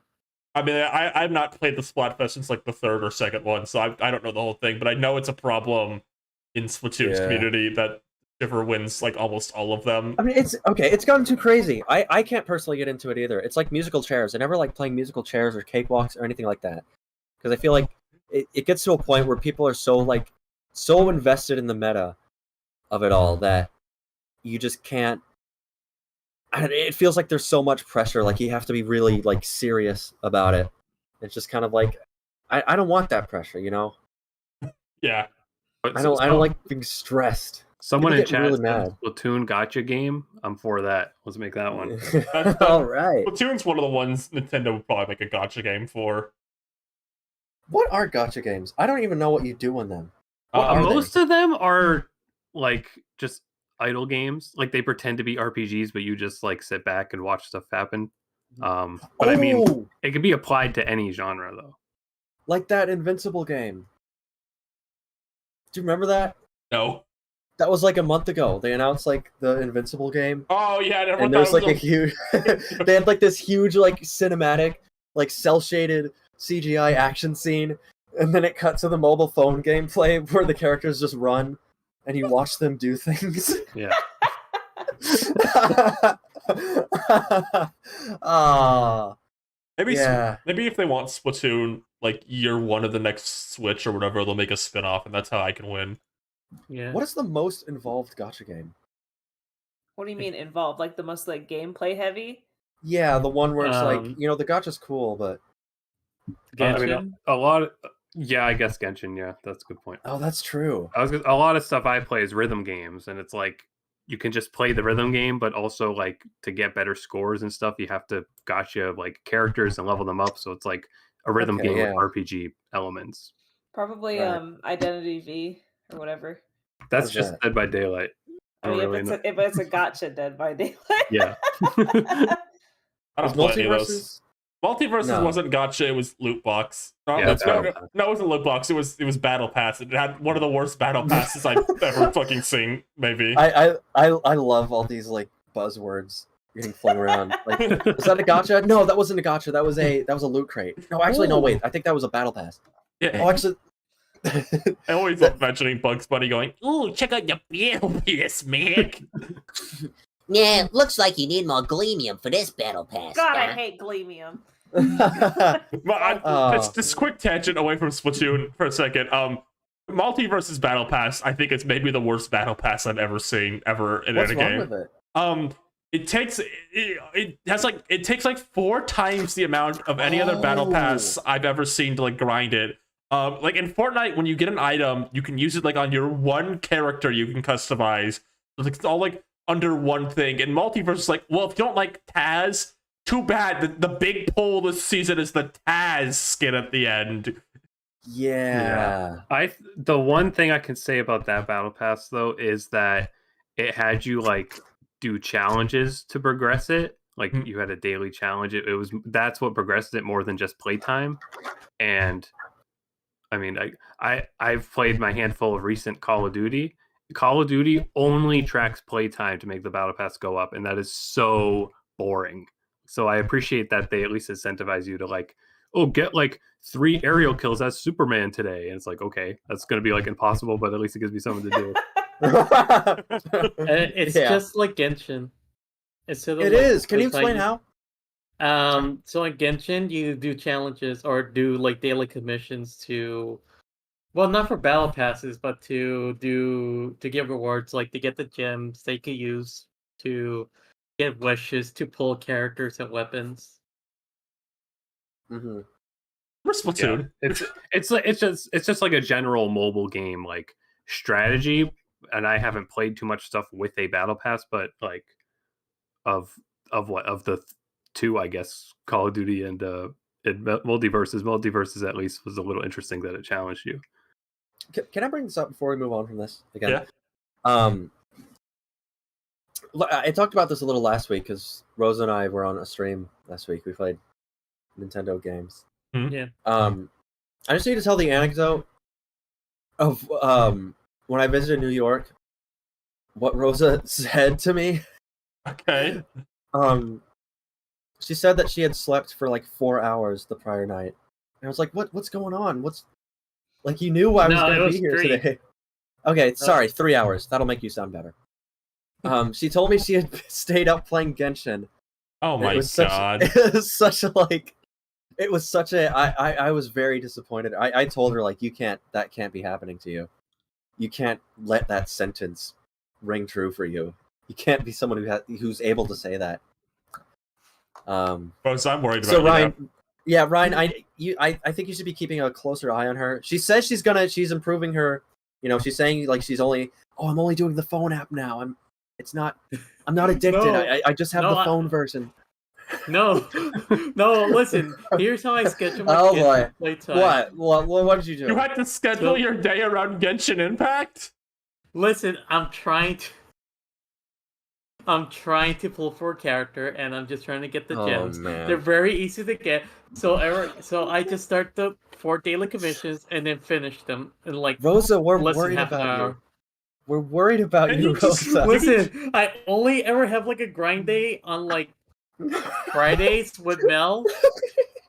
I mean, I've not played the Splatfest since like the third or second one, so I don't know the whole thing, but I know it's a problem in Splatoon's community that Shiver wins like almost all of them. I mean, it's gotten too crazy. I can't personally get into it either. It's like musical chairs. I never like playing musical chairs or cakewalks or anything like that because I feel like it gets to a point where people are so invested in the meta of it all that you just can't. It feels like there's so much pressure. Like you have to be really like serious about it. It's just kind of like I don't want that pressure, Yeah. But I don't like being stressed. Someone in chat really said mad. Splatoon gotcha game. I'm for that. Let's make that one. All right. Splatoon's one of the ones Nintendo would probably make a gotcha game for. What are gotcha games? I don't even know what you do in them. Most of them are like just idle games. Like they pretend to be RPGs, but you just like sit back and watch stuff happen. But I mean, it can be applied to any genre though. Like that Invincible game. Do you remember that? No. That was like a month ago. They announced like the Invincible game. Oh yeah, and there's like a huge. They had like this huge like cinematic, like cell shaded CGI action scene, and then it cut to the mobile phone gameplay where the characters just run, and you watch them do things. Yeah. Maybe if they want Splatoon like year one of the next Switch or whatever, they'll make a spin-off, and that's how I can win. Yeah. What is the most involved gotcha game? What do you mean involved? Like the most like gameplay heavy? Yeah, the one where it's like the gotcha's cool, but I mean, a lot of I guess Genshin. Yeah, that's a good point. Oh, that's true. A lot of stuff I play is rhythm games, and it's like you can just play the rhythm game, but also like to get better scores and stuff, you have to gotcha like characters and level them up. So it's like a rhythm game with RPG elements. Probably Identity V or whatever. That's just Dead by Daylight. If it's a gotcha Dead by Daylight. Yeah. I don't play any of those. Multiverses wasn't gotcha, it was loot box. No, it wasn't loot box, it was battle pass. It had one of the worst battle passes I've ever fucking seen, maybe. I love all these like buzzwords getting flung around. Like, was that a gotcha? No, that wasn't a gotcha. That was a loot crate. No, actually, no, wait. I think that was a battle pass. Yeah. Oh, actually. I always love mentioning Bugs Bunny going, "Ooh, check out your battle pass, man." Yeah, looks like you need more Gleamium for this battle pass. God, I hate Gleamium. It's this quick tangent away from Splatoon for a second. Multiverse's battle pass, I think it's maybe the worst battle pass I've ever seen in any game. What's wrong with it? It takes like 4 times the amount of any other battle pass I've ever seen to like grind it. Like in Fortnite, when you get an item, you can use it like on your one character you can customize. It's all like under one thing. And Multiverse is like, well, if you don't like Taz, too bad. The big pull this season is the Taz skin at the end. Yeah. The one thing I can say about that battle pass though is that it had you like do challenges to progress it. Like you had a daily challenge. That's what progressed it more than just playtime. And I mean, I've played my handful of recent Call of Duty. Call of Duty only tracks playtime to make the battle pass go up, and that is so boring. So I appreciate that they at least incentivize you to like, oh, get like 3 aerial kills as Superman today. And it's like, okay, that's going to be like impossible, but at least it gives me something to do. It's just like Genshin. It is. Can you explain how? So in Genshin, you do challenges or do like daily commissions to, well, not for battle passes, but to give rewards, like to get the gems they could use to get wishes to pull characters and weapons. Mm-hmm. We're Splatoon. Yeah. It's just like a general mobile game like strategy, and I haven't played too much stuff with a battle pass, but like of the two, I guess, Call of Duty and Multiverses at least was a little interesting that it challenged you. Can I bring this up before we move on from this again? Yeah. I talked about this a little last week because Rosa and I were on a stream last week. We played Nintendo games. Yeah. I just need to tell the anecdote of when I visited New York, what Rosa said to me. Okay. She said that she had slept for like 4 hours the prior night. And I was like, what's going on? What's like you knew I was gonna be here today. Okay, sorry, 3 hours. That'll make you sound better. She told me she had stayed up playing Genshin. Oh my god. It was such a I was very disappointed. I told her like that can't be happening to you. You can't let that sentence ring true for you. You can't be someone who's able to say that. Bros, I'm worried about so you Ryan, now. yeah, Ryan, I think you should be keeping a closer eye on her. She says she's improving her. You know, she's saying like I'm only doing the phone app now. I'm not addicted. No. I just have the phone version. No, listen. Here's how I schedule my boy. playtime. What did you do? You had to schedule your day around Genshin Impact? Listen, I'm trying to pull for a character, and I'm just trying to get the gems. Man. They're very easy to get. So I just start the 4 daily commissions and then finish them in like Rosa, we're less than worried half an about hour. you. We're worried about you, Rosa. Listen, I only ever have like a grind day on like Fridays with Mel,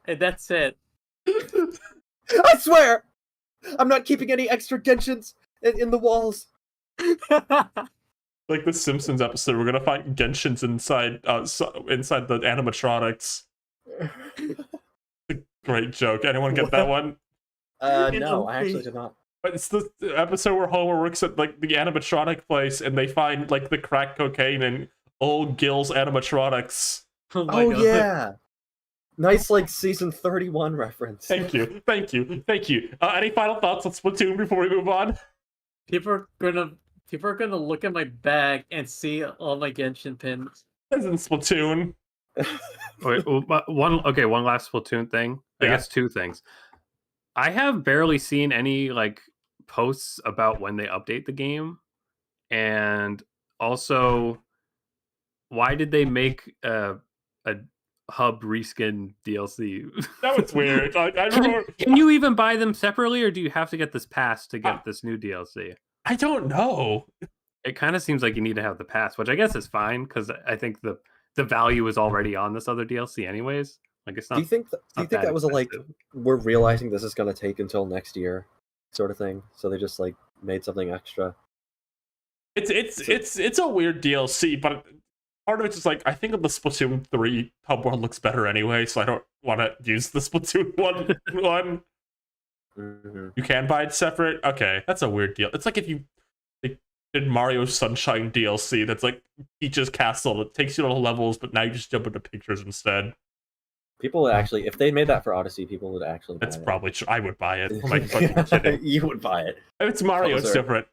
and that's it. I swear, I'm not keeping any extra Genshins in the walls. Like the Simpsons episode, we're gonna find Genshins inside the animatronics. Great joke. Anyone get that one? No, I actually did not. But it's the episode where Homer works at like the animatronic place, and they find like the crack cocaine in old Gil's animatronics. Oh my God. Yeah, nice like season 31 reference. Thank you. Any final thoughts on Splatoon before we move on? People are gonna look at my bag and see all my Genshin pins. As in Splatoon. Wait, one last Splatoon thing. I guess 2 things. I have barely seen any like posts about when they update the game, and also why did they make a hub reskin DLC? That was weird. I remember. Can you even buy them separately, or do you have to get this pass to get this new DLC? I don't know. It kind of seems like you need to have the pass, which I guess is fine because I think the value is already on this other DLC anyways. Like it's not. Do you think that was like we're realizing this is going to take until next year, sort of thing? So they just like made something extra. It's a weird DLC, but part of it's just like I think of the Splatoon 3 hub world looks better anyway, so I don't want to use the Splatoon 1. Mm-hmm. You can buy it separate. Okay, that's a weird deal. It's like if you did Mario Sunshine DLC. That's like Peach's Castle. It takes you to levels, but now you just jump into pictures instead. People would actually, if they made that for Odyssey, people would actually buy That's it. probably true. I would buy it. I'm like fucking kidding. You would buy it. If it's Mario, it's different.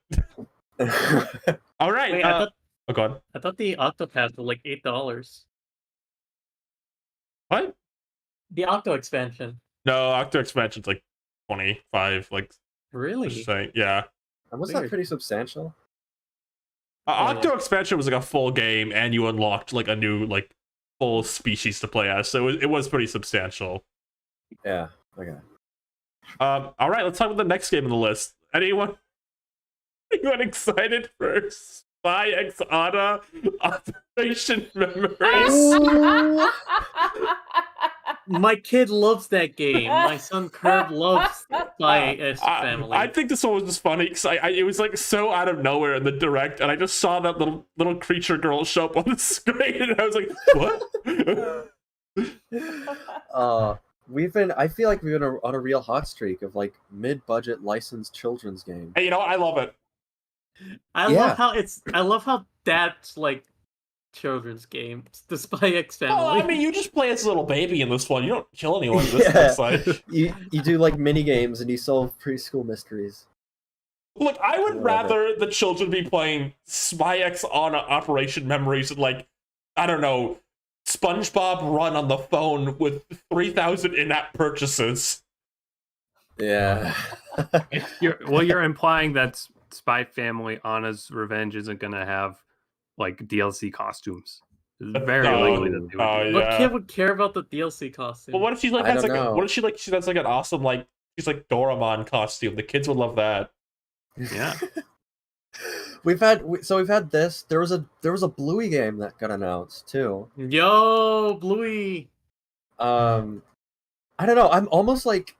All right. Wait, oh, God. I thought the Octopath was like $8. What? The Octo expansion. No, Octo expansion's like 25, like Really? percent. Yeah. And was that Weird. pretty substantial? Octo Expansion was like a full game, and you unlocked like a new like full species to play as, so it was pretty substantial. Yeah. Okay. All right, let's talk about the next game on the list. Anyone excited for Spy X Ana Operation Memories? My kid loves that game. My son Curb loves Spy X Family. I think this one was just funny because it was like so out of nowhere in the direct, and I just saw that little creature girl show up on the screen, and I was like, "What?" I feel like we've been on a real hot streak of like mid-budget licensed children's games. Hey, you know what? I love it. I love how that's like children's game. The Spy X Family. Oh, I mean, you just play as a little baby in this one. You don't kill anyone. This looks like. you do like mini games and you solve preschool mysteries. Look, I would rather the children be playing Spy X Ana Operation Memories and like, I don't know, SpongeBob Run on the phone with 3,000 in-app purchases. Yeah. You're implying that Spy Family Anna's Revenge isn't gonna have like DLC costumes. It's very likely that they would. do. What kid would care about the DLC costume? Well, what if she like I has don't like know. what if she has like an awesome like she's like Doraemon costume? The kids would love that. Yeah. we've had this. There was a Bluey game that got announced too. Yo, Bluey. I don't know. I'm almost like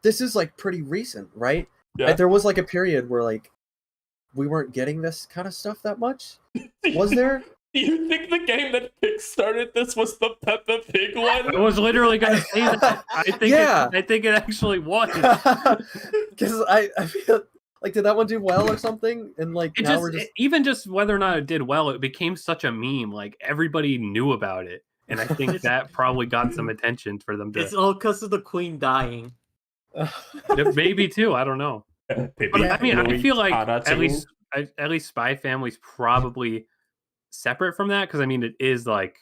this is like pretty recent, right? Yeah. There was like a period where like we weren't getting this kind of stuff that much. Was there? Do you think the game that kickstarted this was the Peppa Pig one? I was literally gonna say that. I think it actually was. Because I feel like, did that one do well or something? And like It now just, we're just even just whether or not it did well, it became such a meme. Like everybody knew about it, and I think that probably got some attention for them to. It's all because of the Queen dying. Maybe too. I don't know. But I mean, I feel like at least Spy Family's probably separate from that because I mean, it is like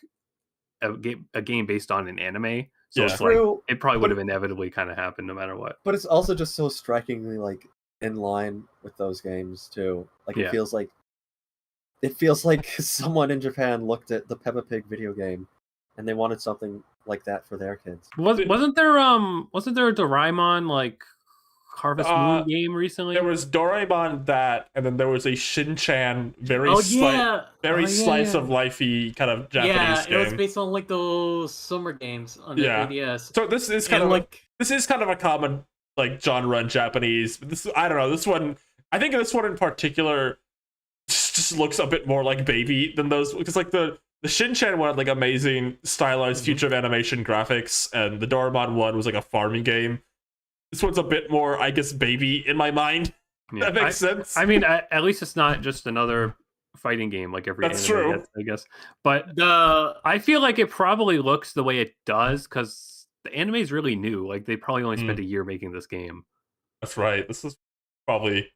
a game based on an anime, so it's like it probably would have inevitably kind of happened no matter what. But it's also just so strikingly like in line with those games too. Like it feels like someone in Japan looked at the Peppa Pig video game and they wanted something like that for their kids. Wasn't there a Doraemon like Harvest Moon game recently? There was Doraemon that, and then there was a Shin-Chan very slice of lifey kind of Japanese game. Yeah, it was based on like those summer games on the 3DS. So this is kind of a common like genre in Japanese. But this, I don't know, this one, I think this one in particular just looks a bit more like baby than those, because like the Shin-Chan one had like amazing stylized future of animation graphics, and the Doraemon one was like a farming game. This one's a bit more, I guess, baby in my mind. Yeah, that makes sense. I mean, at least it's not just another fighting game like every That's anime true. gets, I guess. But I feel like it probably looks the way it does because the anime is really new. Like they probably only spent a year making this game. That's right. This is probably.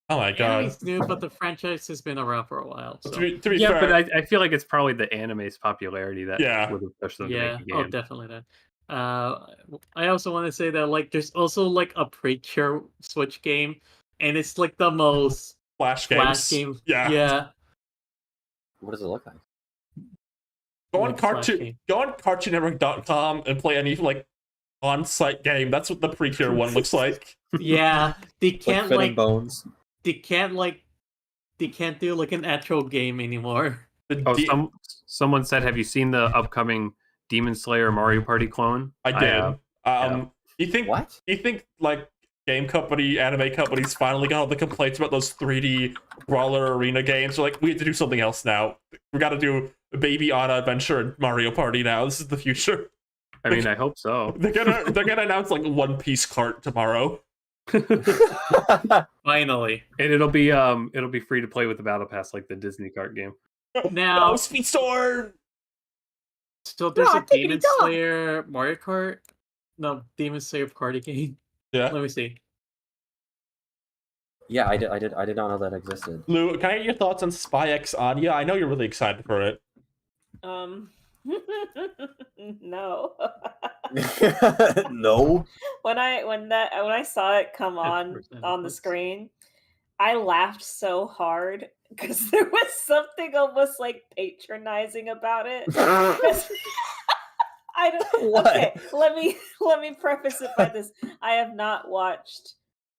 Oh my god. Anime's new, but the franchise has been around for a while. So. To be Yeah, fair, but I feel like it's probably the anime's popularity that would have pushed them to make a game. Oh, definitely that. I also want to say that like there's also like a Precure Switch game, and it's like the most Flash game. Yeah. What does it look like? Go on CartoonNetwork.com and play any like on-site game. That's what the Precure one looks like. Yeah, they can't like bones. They can't do like an actual game anymore. Someone said, "Have you seen the upcoming Demon Slayer Mario Party clone?" I did. You think what? You think like game company, anime companies finally got all the complaints about those 3D brawler arena games? They're like, we have to do something else now. We got to do Baby Ana Adventure and Mario Party now. This is the future. I mean, I hope so. They're gonna announce like One Piece cart tomorrow. Finally, and it'll be free to play with the battle pass like the Disney card game. Now, Speedstorm. So there's a Demon Slayer Mario Kart. No, Demon Slayer party game. Yeah. Let me see. Yeah, I did not know that existed. Lou, can I get your thoughts on Spy X Anya? I know you're really excited for it. No. No. when I saw it come on 50% on the Netflix. screen, I laughed so hard because there was something almost like patronizing about it. 'Cause I don't. What? Okay, let me preface it by this: I have not watched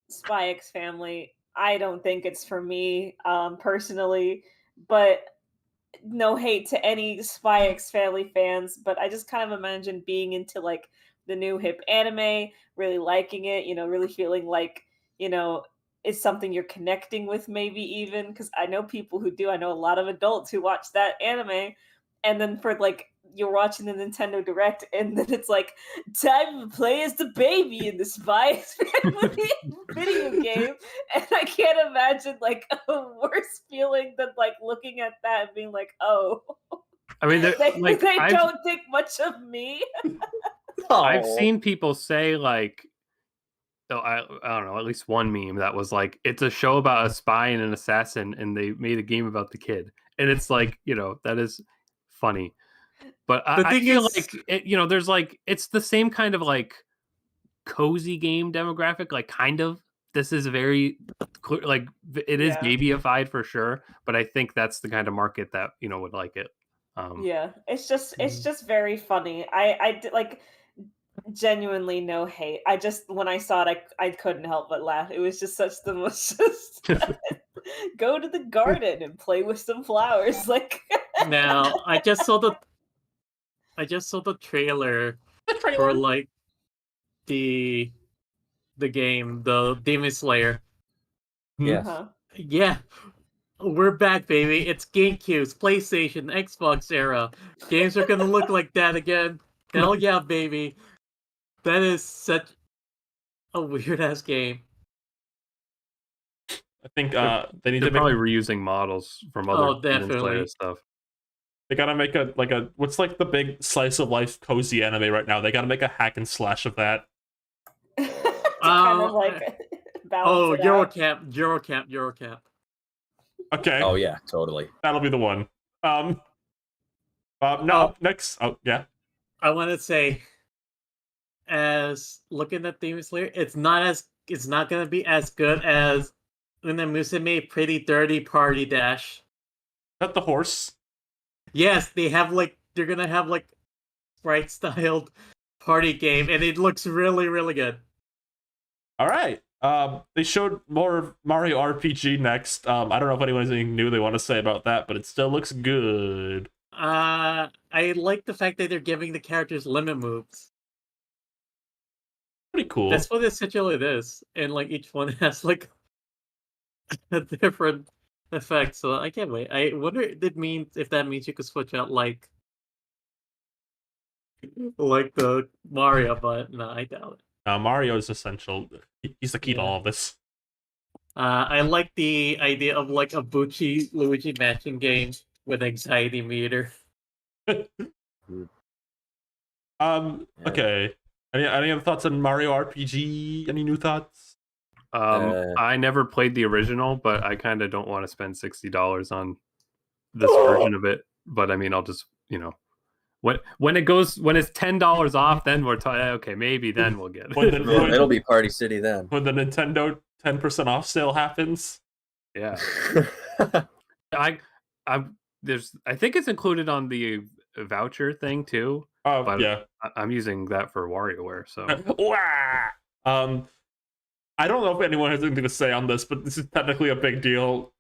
Spy X Family. I don't think it's for me, personally. But no hate to any Spy X Family fans, but I just kind of imagine being into like the new hip anime, really liking it, really feeling like, it's something you're connecting with, maybe even because I know people who do. I know a lot of adults who watch that anime, and then for like you're watching the Nintendo Direct, and then it's like time to play as the baby in the Spy X Family video game, and I can't imagine like a worse feeling than like looking at that and being like, oh, I mean, they don't think much of me. I've Oh. seen people say like, so I don't know, at least one meme that was like, it's a show about a spy and an assassin, and they made a game about the kid, and it's like, that is funny. But The I thing feel is- like there's like, it's the same kind of like cozy game demographic, like kind of. This is very clear, like it is Yeah. babyified for sure, but I think that's the kind of market that would like it. Yeah, it's just very funny. I did, like, genuinely no hate. I just when I saw it, I couldn't help but laugh. It was just such the most just go to the garden and play with some flowers. Like, Now, I just saw the trailer for like the game, the Demon Slayer. Yes. huh. Yeah, we're back, baby. It's GameCube, PlayStation, Xbox era. Games are gonna look like that again. Hell yeah, baby. That is such a weird ass game. I think they need They're to make probably reusing models from other Demon Slayer definitely. stuff. They gotta make a what's like the big slice of life cozy anime right now. They gotta make a hack and slash of that. To kind of Oh, like Oh, balance it out. Eurocap. Okay, Oh yeah, totally. that'll be the one. No, next. Oh yeah. I want to say, as looking at Demon Slayer, it's not gonna be as good as Una Musume Pretty Dirty Party Dash. Is that the horse? Yes, they're gonna have like sprite styled party game, and it looks really, really good. All right. They showed more of Mario RPG next. I don't know if anyone has anything new they want to say about that, but it still looks good. I like the fact that they're giving the characters limit moves. Pretty cool. That's what essentially it is, and like each one has like a different effect. So I can't wait. I wonder if that means you could switch out like the Mario, but no, I doubt it. Mario is essential. He's the key to Yeah. all of this. I like the idea of like a Bucci Luigi matching game with anxiety meter. Okay. Any other thoughts on Mario RPG? Any new thoughts? I never played the original, but I kind of don't want to spend $60 on this version of it. But I mean, I'll just when it's $10 off, then we're talking. Okay, maybe then we'll get it. Well, it'll be Party City then. When the Nintendo 10% off sale happens. Yeah, I think it's included on the voucher thing too. Oh But yeah. I'm using that for WarioWare, so Wah! I don't know if anyone has anything to say on this, but this is technically a big deal.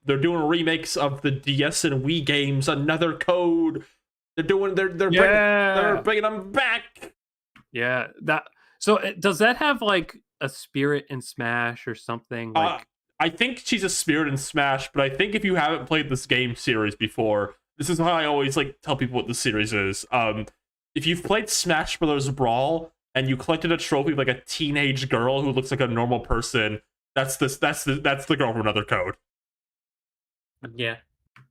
They're doing remakes of the DS and Wii games. Another code. They're bringing them back. yeah. Does that have like a Spirit in Smash or something? Like, I think she's a Spirit in Smash, but I think if you haven't played this game series before, this is how I always like tell people what the series is. If you've played Smash Brothers Brawl and you collected a trophy of like a teenage girl who looks like a normal person, that's the girl from Another Code. Yeah.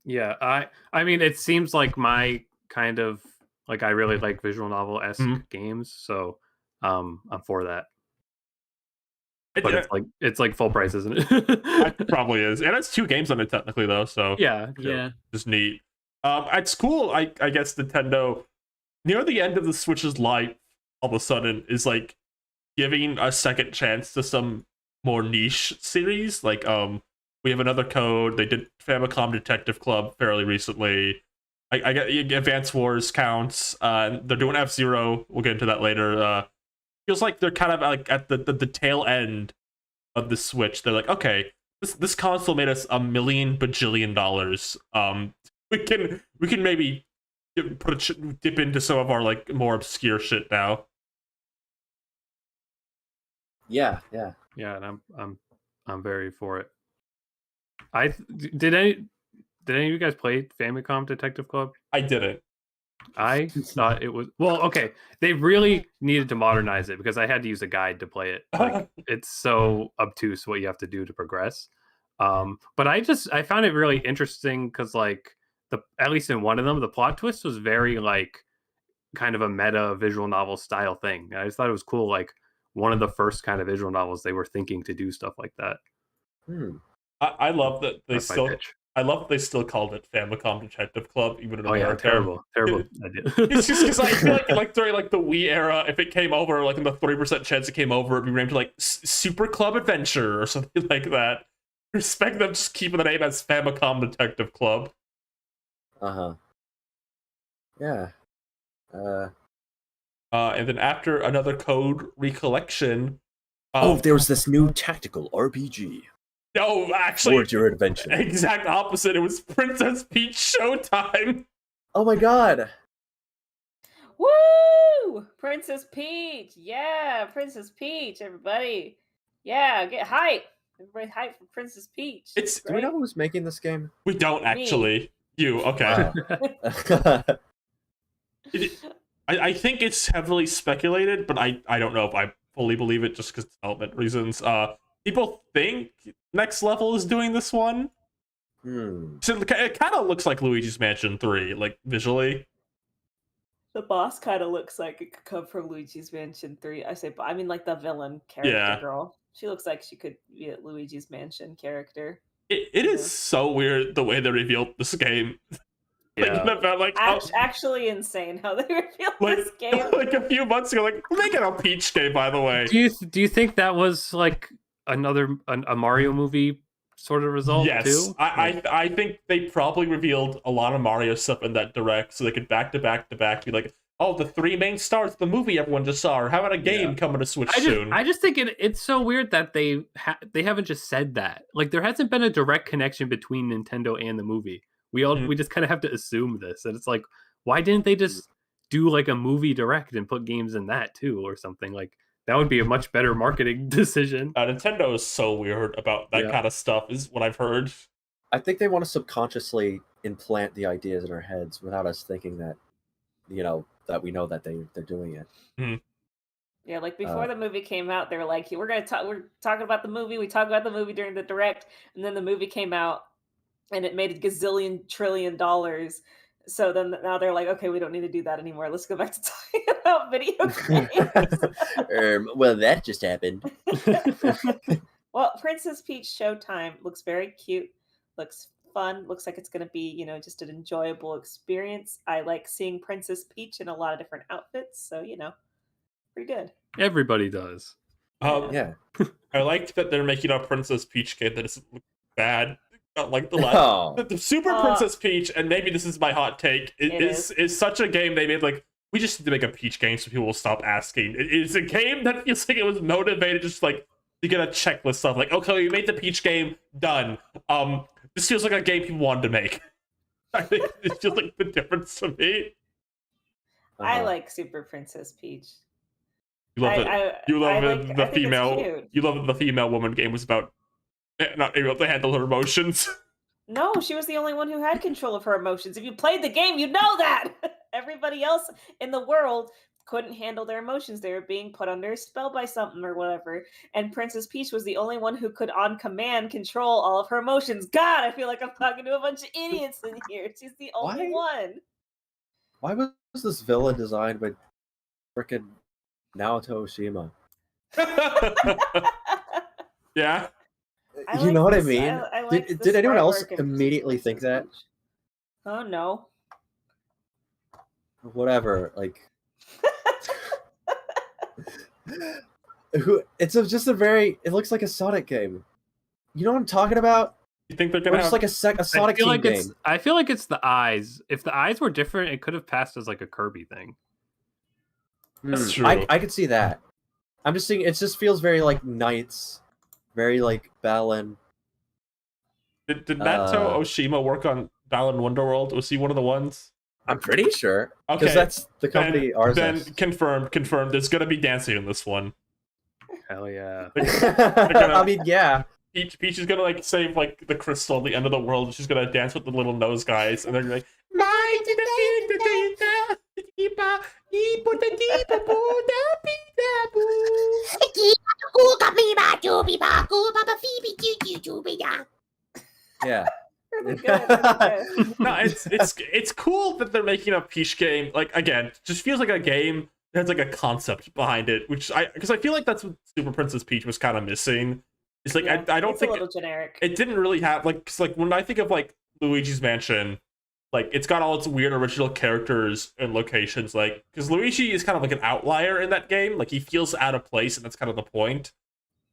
yeah. I mean, it seems like my kind of like I really like visual novel-esque games, so I'm for that. But it's like full price, isn't it? It probably is, and it's 2 games on it technically though. So yeah. just neat. It's cool. I guess Nintendo near the end of the Switch's life, all of a sudden is like giving a second chance to some more niche series. Like we have another code. They did Famicom Detective Club fairly recently. I get Advance Wars counts. They're doing F-Zero. We'll get into that later. Feels like they're kind of like at the tail end of the Switch. They're like, okay, this console made us $1 million bajillion. We can maybe dip into some of our like more obscure shit now. Yeah. Yeah, and I'm very for it. Did any of you guys play Famicom Detective Club? I didn't. I thought it was okay. They really needed to modernize it because I had to use a guide to play it. Like it's so obtuse what you have to do to progress. But I found it really interesting because like at least in one of them, the plot twist was very like kind of a meta visual novel style thing. I just thought it was cool. Like one of the first kind of visual novels they were thinking to do stuff like that. I love that they That's my pitch. I love that they still called it Famicom Detective Club, even in America. Terrible idea. It's just because I feel like during like the Wii era, if it came over, like in the 30% chance it came over, it'd be named to like Super Club Adventure or something like that. Respect them just keeping the name as Famicom Detective Club. Yeah. And then after another code recollection. There was this new tactical RPG. No, actually, Towards your adventure. Exact opposite. It was Princess Peach Showtime. Oh my god. Woo! Princess Peach. Yeah, Princess Peach, everybody. Yeah, get hype. Everybody hype for Princess Peach. Do we know who's making this game? We don't actually. You, okay. I think it's heavily speculated, but I don't know if I fully believe it just because development reasons. People think Next Level is doing this one. So it kind of looks like Luigi's Mansion 3, like visually. The boss kind of looks like it could come from Luigi's Mansion 3. I mean like the villain character girl. She looks like she could be a Luigi's Mansion character. It is so weird the way they revealed this game. Actually insane how they revealed this game. Like a few months ago, like we're making a Peach game, by the way. Do you think that was like a Mario movie sort of result too? I think they probably revealed a lot of Mario stuff in that direct, so they could back to back be like, oh, the three main stars of the movie everyone just saw, or how about a game coming to Switch soon? I just think it's so weird that they haven't just said that. Like there hasn't been a direct connection between Nintendo and the movie. We just kind of have to assume this, and it's like, why didn't they just do like a movie direct and put games in that too, or something? Like that would be a much better marketing decision. Nintendo is so weird about that kind of stuff, is what I've heard. I think they want to subconsciously implant the ideas in our heads without us thinking that, that we know that they're doing it. Mm-hmm. Yeah, like before the movie came out, they were like, we're talking about the movie. We talked about the movie during the direct, and then the movie came out, and it made a gazillion trillion dollars. So then now they're like, okay, we don't need to do that anymore. Let's go back to talking about video games. Well, that just happened. Well, Princess Peach Showtime looks very cute. Looks fun. Looks like it's going to be, just an enjoyable experience. I like seeing Princess Peach in a lot of different outfits. So, pretty good. Everybody does. Yeah. I liked that they're making a Princess Peach game that doesn't look bad. Not like the last. The Super Princess Peach, and maybe this is my hot take, is such a game they made like, we just need to make a Peach game so people will stop asking. It's a game that feels like it was motivated just like to get a checklist of like, okay, we made the Peach game, done. This feels like a game people wanted to make. I think it's just like the difference to me. I like Super Princess Peach. You love it. You love it. The female. You love the female woman game was about not able to handle her emotions. No, she was the only one who had control of her emotions. If you played the game, you'd know that. Everybody else in the world couldn't handle their emotions. They were being put under a spell by something or whatever. And Princess Peach was the only one who could, on command, control all of her emotions. God, I feel like I'm talking to a bunch of idiots in here. She's the only one. Why was this villain designed by frickin' Naoto Oshima? Yeah. You know what I mean? Did anyone else immediately think that? Oh, no. Whatever, like... Just a very. It looks like a Sonic game. You know what I'm talking about? You think they're Or gonna just have like a Sonic team game. I feel like it's the eyes. If the eyes were different, it could have passed as like a Kirby thing. That's Hmm. true. I could see that. I'm just saying, it just feels very like Knights, very like Balan. Did Nato Oshima work on Balan Wonderworld? Was he one of the ones? I'm pretty sure. Because Okay, that's the company ours. Then confirmed. There's gonna be dancing in this one. Hell yeah. I mean, yeah. Peach is gonna like save like the crystal at the end of the world. She's gonna dance with the little nose guys, and they're like, Yeah. Really good, really good. no, it's cool that they're making a Peach game. Like again, just feels like a game that has like a concept behind it, because I feel like that's what Super Princess Peach was kind of missing. It's like Yeah, I don't it's think a little generic. it didn't really have like, 'cause, like when I think of like Luigi's Mansion, like it's got all its weird original characters and locations, like because Luigi is kind of like an outlier in that game, like he feels out of place, and that's kind of the point.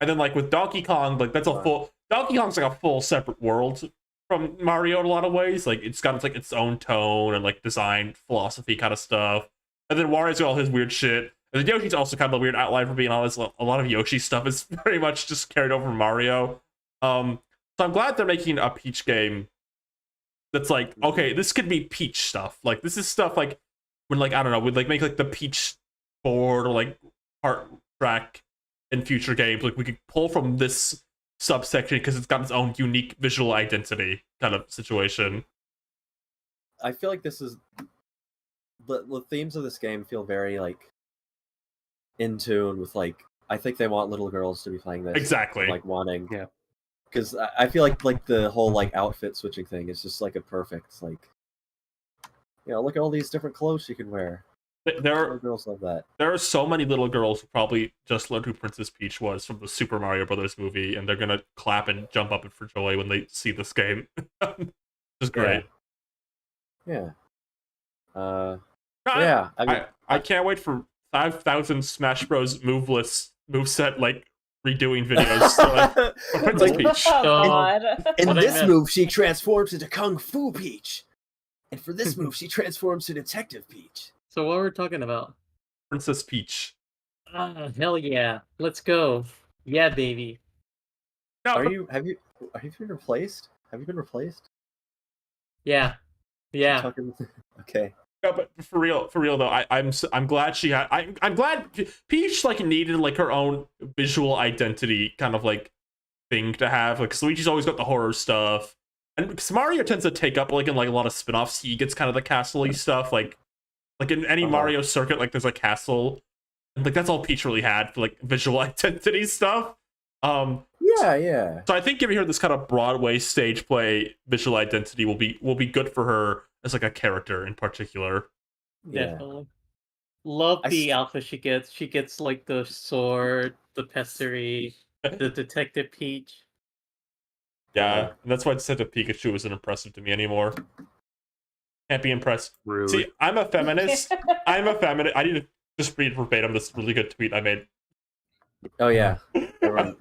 And then like with Donkey Kong, like that's a full Donkey Kong's like a full separate world from Mario in a lot of ways. Like it's got like its own tone and like design philosophy kind of stuff. And then Wario's got all his weird shit. And then Yoshi's also kind of a weird outlier for being honest. A lot of Yoshi stuff is very much just carried over from Mario. So I'm glad they're making a Peach game that's like, okay, this could be Peach stuff. Like this is stuff like when like I don't know, we'd like make like the Peach board or like art track in future games. Like we could pull from this subsection because it's got its own unique visual identity kind of situation. I feel like this is the themes of this game feel very like in tune with like I think they want little girls to be playing this. Exactly. Like wanting. Yeah. Because I feel like the whole like outfit switching thing is just like a perfect like. You know, look at all these different clothes you can wear. Little girls love that. There are so many little girls who probably just learned who Princess Peach was from the Super Mario Brothers movie, and they're gonna clap and jump up for joy when they see this game. Just great. Yeah. I- Yeah. I mean, I can't wait for 5,000 Smash Bros. Moveset like redoing videos. So, like, for Princess Peach. Oh, God. in What I this meant- move, she transforms into Kung Fu Peach, and for this move, she transforms to Detective Peach. So what we're talking about? Princess Peach. Hell yeah. Let's go. Yeah, baby. No, Are but- you? Have you been replaced? Have you been replaced? Yeah. Yeah. Talking- Okay. No, but for real though, I'm glad she had. I'm glad Peach like needed like her own visual identity kind of like thing to have. Like 'cause Luigi's always got the horror stuff, and because Mario tends to take up like in like a lot of spin-offs, he gets kind of the castle-y stuff. Like in any Mario circuit, like there's a castle, and like that's all Peach really had for like visual identity stuff. Yeah. So I think giving her this kind of Broadway stage play visual identity will be good for her as like a character in particular. Yeah. Definitely. Love I the s- outfit she gets. She gets like the sword, the pessary, the Detective Peach. Yeah, and that's why Detective Pikachu isn't impressive to me anymore. Can't be impressed. Rude. See, I'm a feminist. I need to just read verbatim this really good tweet I made. Oh yeah. Everyone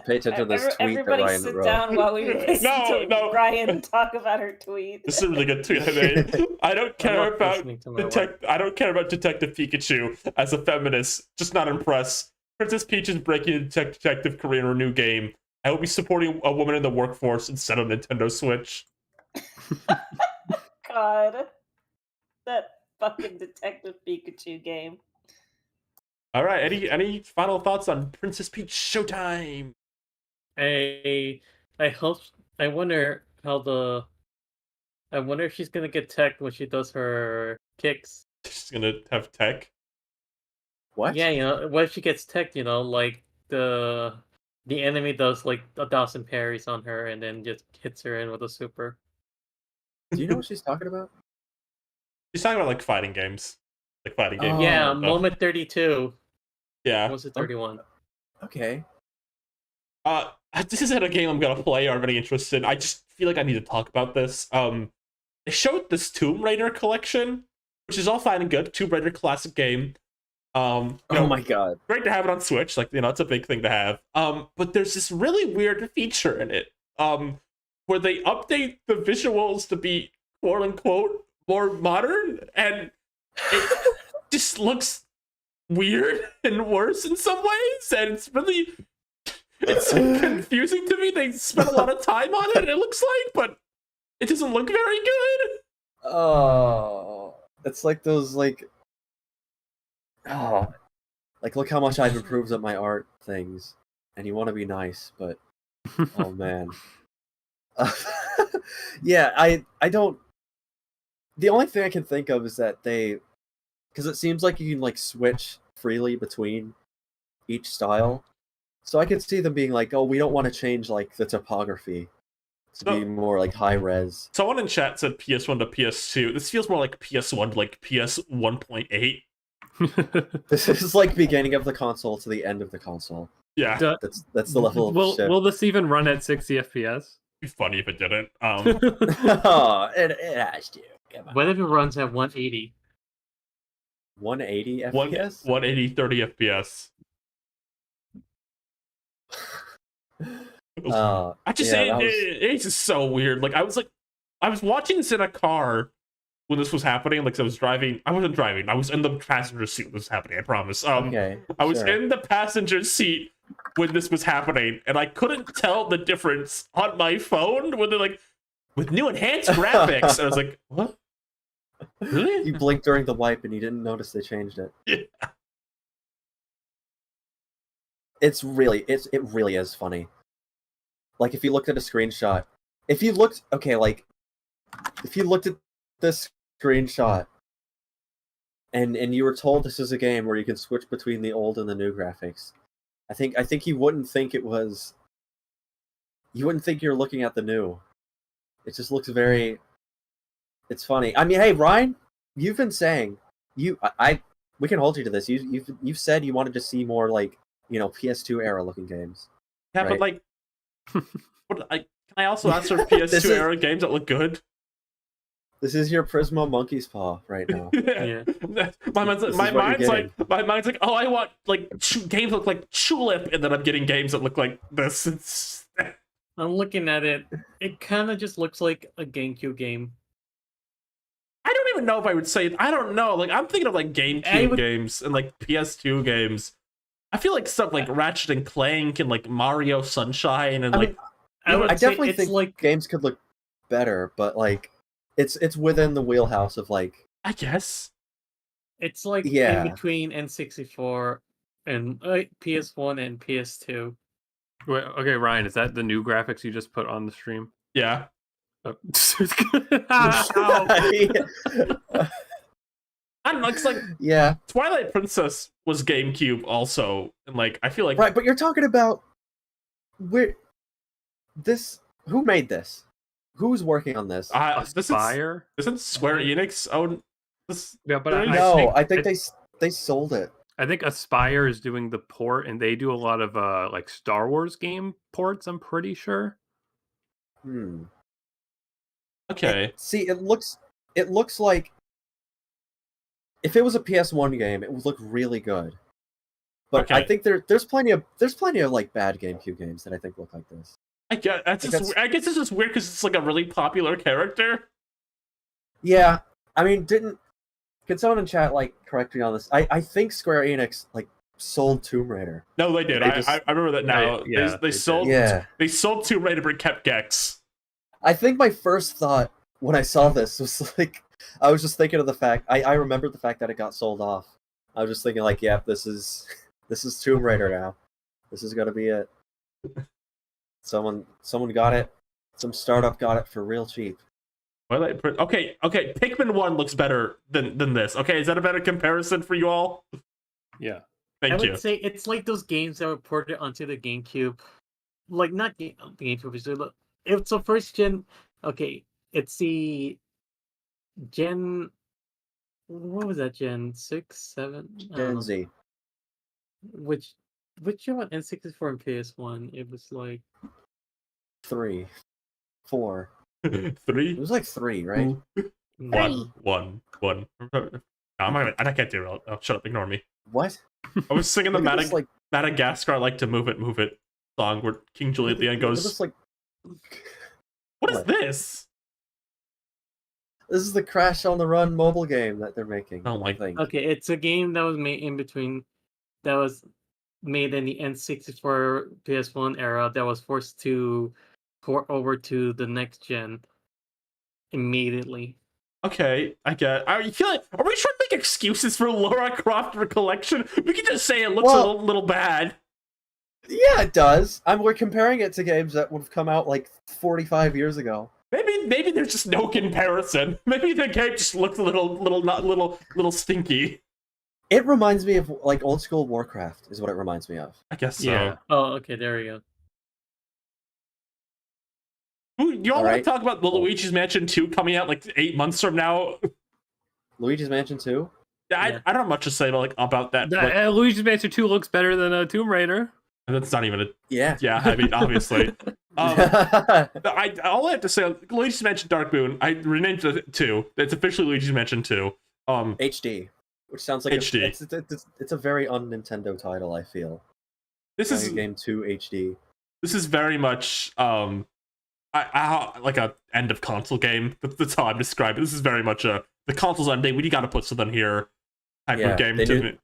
pay attention to this tweet that Everybody Ryan sit wrote. down while we listen No. to Ryan talk about her tweet. This is a really good tweet I made. I don't I'm care not about listening to my wife. I don't care about Detective Pikachu as a feminist. Just not impressed. Princess Peach is breaking into detective career in her new game. I will be supporting a woman in the workforce instead of Nintendo Switch. God. That fucking Detective Pikachu game. All right, any final thoughts on Princess Peach Showtime? I wonder if she's gonna get teched when she does her kicks. She's gonna have tech. What? Yeah, what if she gets teched, like the enemy does like 1,000 parries on her and then just hits her in with a super. Do you know what she's talking about? She's talking about like fighting games, Oh, Yeah, stuff. moment 32. Yeah. Was it 31? Okay. This isn't a game I'm gonna play or have any interest in. I just feel like I need to talk about this. They showed this Tomb Raider collection, which is all fine and good. Tomb Raider classic game. Oh my god. Great to have it on Switch. Like, it's a big thing to have. But there's this really weird feature in it, where they update the visuals to be quote unquote more modern, and it just looks weird and worse in some ways, and it's confusing to me. They spent a lot of time on it looks like, but it doesn't look very good. Oh, it's like those like look how much I've improved at my art things, and you want to be nice, but oh man. Yeah, I don't. The only thing I can think of is that because it seems like you can like switch freely between each style, so I could see them being like, oh, we don't want to change like the topography to be more like high res. Someone in chat said PS1 to PS2. This feels more like PS1 to like PS 1.8. This is like beginning of the console to the end of the console. Yeah, that's the level of shit. Will this even run at 60 FPS? It'd be funny if it didn't. Oh, it has to. Come on. What if it runs at 180? 180 FPS? 180, 30 FPS. I just say it's just so weird. Like I was watching this in a car when this was happening. Like I was driving. I wasn't driving. I was in the passenger seat when this was happening. I promise. Okay. I was in the passenger seat when this was happening, and I couldn't tell the difference on my phone when they're like with new enhanced graphics. And I was like, what? Really? You blinked during the wipe and you didn't notice they changed it. Yeah. It really is funny. Like if you looked at a screenshot, if you looked at this screenshot and you were told this is a game where you can switch between the old and the new graphics, I think you wouldn't think you're looking at the new. It just looks very. It's funny. I mean, hey Ryan, you've been saying we can hold you to this. You've said you wanted to see more like PS2 era looking games. Yeah, right? but like, can I also answer PS2 era games that look good? This is your Prisma Monkey's Paw right now. Yeah. My mind's like, oh, I want like games that look like Tulip, and then I'm getting games that look like this. I'm looking at it. It kind of just looks like a GameCube game. I don't even know if I would say it. I don't know. Like I'm thinking of like GameCube games and like PS2 games. I feel like stuff like Ratchet and Clank and like Mario Sunshine and I definitely think like games could look better, but like it's within the wheelhouse of like I guess it's like in between N64 and PS1 and PS2. Wait, okay, Ryan, is that the new graphics you just put on the stream? Yeah. Oh. I don't know. It's like Twilight Princess was GameCube also, and like I feel like right, but you're talking about who made this? Who's working on this? Aspire? Isn't Square Enix own this? Yeah, but I think they sold it. I think Aspire is doing the port, and they do a lot of like Star Wars game ports. I'm pretty sure. Okay. It looks like if it was a PS1 game, it would look really good. But I think there's plenty of like bad GameCube games that I think look like this. I guess it's just weird because it's like a really popular character. Yeah, I mean, can someone in chat like correct me on this? I think Square Enix like sold Tomb Raider. No, they did. I remember that now. Yeah, they sold Tomb Raider but kept Gex. I think my first thought when I saw this was like, I was just thinking of the fact I remembered the fact that it got sold off. I was just thinking like, yeah, this is Tomb Raider now. This is gonna be it. Someone got it. Some startup got it for real cheap. Okay. Pikmin 1 looks better than this. Okay, is that a better comparison for you all? Yeah. Thank you. I would say it's like those games that were ported onto the GameCube. Like not the GameCube. It's a first gen. Okay, it's the Gen. What was that? Gen 6, 7? Gen Z. Which year on N64 and PS1? It was like 3, 4, 3. It was like 3, right? One. No, I'm not gonna, I can't do it. Oh, shut up, ignore me. What? I was singing the Look at this, like, Madagascar I Like to Move It song where King Juliet at the end look at goes, this, like, what is what? this? This is the Crash on the Run mobile game that they're making. Oh my- I think. Okay, it's a game that was made in between, that was made in the N64 PS1 era that was forced to port over to the next gen immediately. Okay, I get. Are we trying to make excuses for Lara Croft Collection? We can just say it looks Well- a little bad. Yeah, it does. We're comparing it to games that would have come out like 45 years ago. Maybe there's just no comparison. Maybe the game just looks a little stinky. It reminds me of like old school Warcraft, is what it reminds me of. I guess so. Yeah. Oh, okay, there we go. Ooh, y'all want Alright. to talk about the Luigi's Mansion 2 coming out like 8 months from now? Luigi's Mansion 2? I don't have much to say about that. but Luigi's Mansion 2 looks better than Tomb Raider. that's not even a. Yeah. Yeah, I mean, obviously. All I have to say, Luigi's Mansion Dark Moon, I renamed it 2. It's officially Luigi's Mansion 2. HD, which sounds like HD. it's a very un-Nintendo title, I feel. This is Mario Game 2 HD. This is very much like a end of console game. That's how I'm describing it. This is very much the console's ending. We gotta put something here type Yeah, of game they to knew-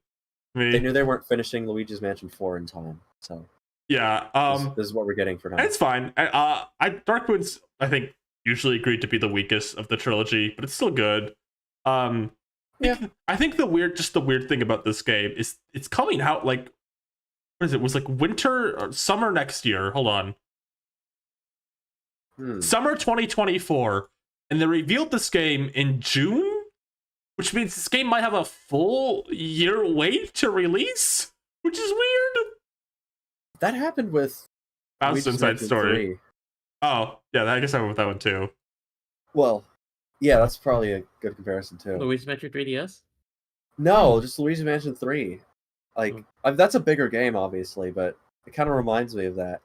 me. They knew they weren't finishing Luigi's Mansion 4 in time, so Yeah. this is what we're getting for now. It's fine. Dark Moon's, I think, usually agreed to be the weakest of the trilogy, but it's still good. I think the weird thing about this game is it's coming out like, what is it? It was like winter or summer next year. Hold on. Summer 2024, and they revealed this game in June, which means this game might have a full year wait to release, which is weird. That happened with Bowser's Luigi's Inside Mansion Story. 3. Oh, yeah, I guess I went with that one too. Well, yeah, that's probably a good comparison too. Luigi's Mansion 3DS? No, just Luigi's Mansion 3. Like, that's a bigger game, obviously, but it kind of reminds me of that.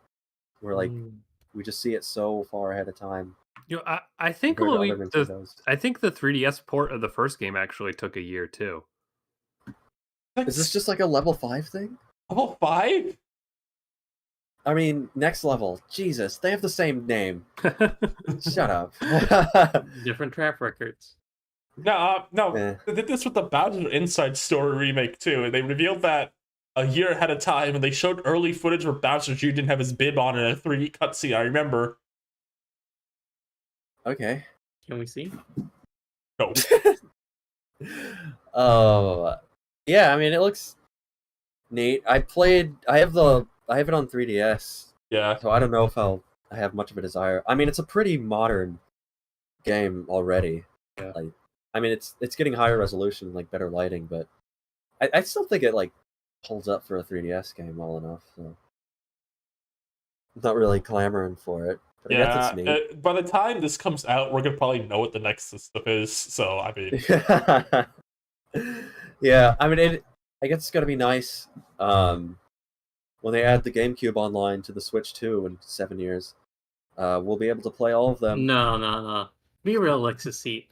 Where, like, we just see it so far ahead of time. You know, I think compared to other the Nintendos. 3DS port of the first game actually took a year too. Is this just like a level 5 thing? Level 5? I mean, Next Level. Jesus, they have the same name. Shut up. Different track records. No, Eh. they did this with the Bowser Inside Story remake too, and they revealed that a year ahead of time, and they showed early footage where Bowser Jr. didn't have his bib on in a 3D cutscene. I remember. Okay. Can we see? No. Oh, yeah. I mean, it looks neat. I have it on 3DS, Yeah. so I don't know if I have much of a desire. I mean, it's a pretty modern game already. Yeah. Like, I mean, it's getting higher resolution, like better lighting, but I still think it like holds up for a 3DS game well enough. So I'm not really clamoring for it. But I guess it's neat. By the time this comes out, we're gonna probably know what the next system is. So I mean, Yeah, I mean, I guess it's gonna be nice when they add the GameCube online to the Switch 2 in 7 years. We'll be able to play all of them No. Be real, Lexus Seat.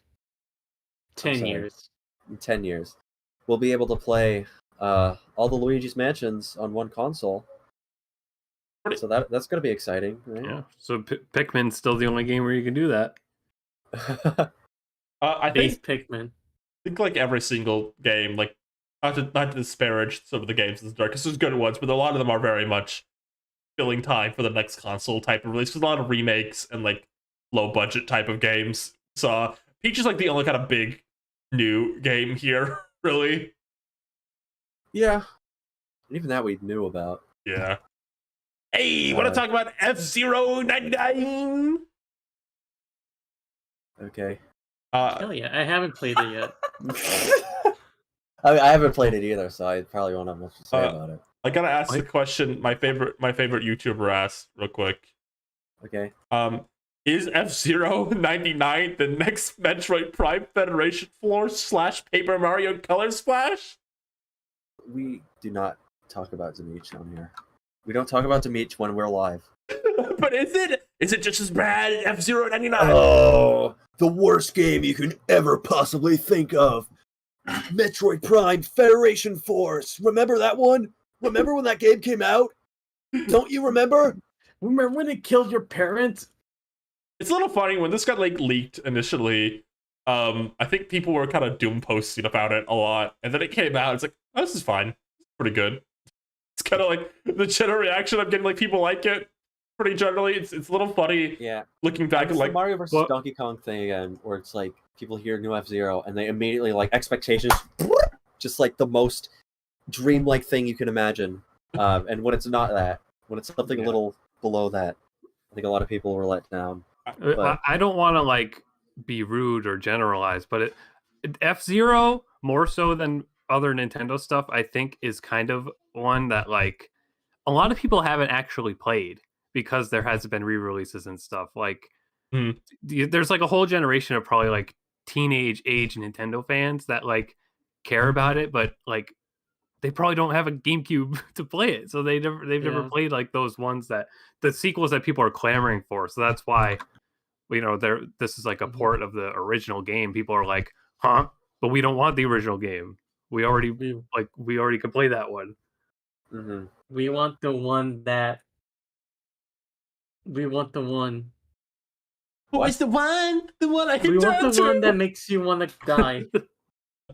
10 sorry. years. in 10 years. We'll be able to play all the Luigi's Mansions on one console. So that's gonna be exciting, right? Yeah. So Pikmin's still the only game where you can do that. I Base think Pikmin. like every single game, like not to disparage some of the games in the dark, because there's good ones, but a lot of them are very much filling time for the next console type of release. There's a lot of remakes and like low budget type of games. So Peach is like the only kind of big new game here, really. Yeah. Even that we knew about. Yeah. Hey, want to talk about F-Zero 99? Okay. Hell yeah, I haven't played it yet. I haven't played it either, so I probably won't have much to say about it. I gotta ask the question my favorite YouTuber asked real quick. Okay. Is F-Zero 99 the next Metroid Prime Federation floor / Paper Mario Color Splash? We do not talk about Dimitri on here. We don't talk about Dimitri when we're live. But is it just as bad as F-Zero 99? Oh, the worst game you can ever possibly think of. Metroid Prime Federation Force. Remember that one? Remember when that game came out? Don't you remember? Remember when it killed your parents? It's a little funny when this got like leaked initially. I think people were kind of doom posting about it a lot, and then it came out. It's like, oh, this is fine, it's pretty good. It's kind of like the general reaction I'm getting. Like people like it pretty generally. It's a little funny. Yeah. Looking back It's at the like Mario versus Donkey Kong thing again, where it's like people hear new F-Zero and they immediately like expectations, just like the most dreamlike thing you can imagine. And when it's not that, when it's something a little below that, I think a lot of people were let down. But- I don't want to like be rude or generalize, but F-Zero more so than other Nintendo stuff, I think is kind of one that like a lot of people haven't actually played because there hasn't been re-releases and stuff. Like there's like a whole generation of probably like teenage age Nintendo fans that like care about it, but like they probably don't have a GameCube to play it, so they've never played like those ones that the sequels that people are clamoring for. So that's why this is like a port of the original game. People are like, huh? But we don't want the original game. We already can play that one. Mm-hmm. We want the one that. We want the one. Who is the one? The one I can We want turn the to? one that makes you want to die.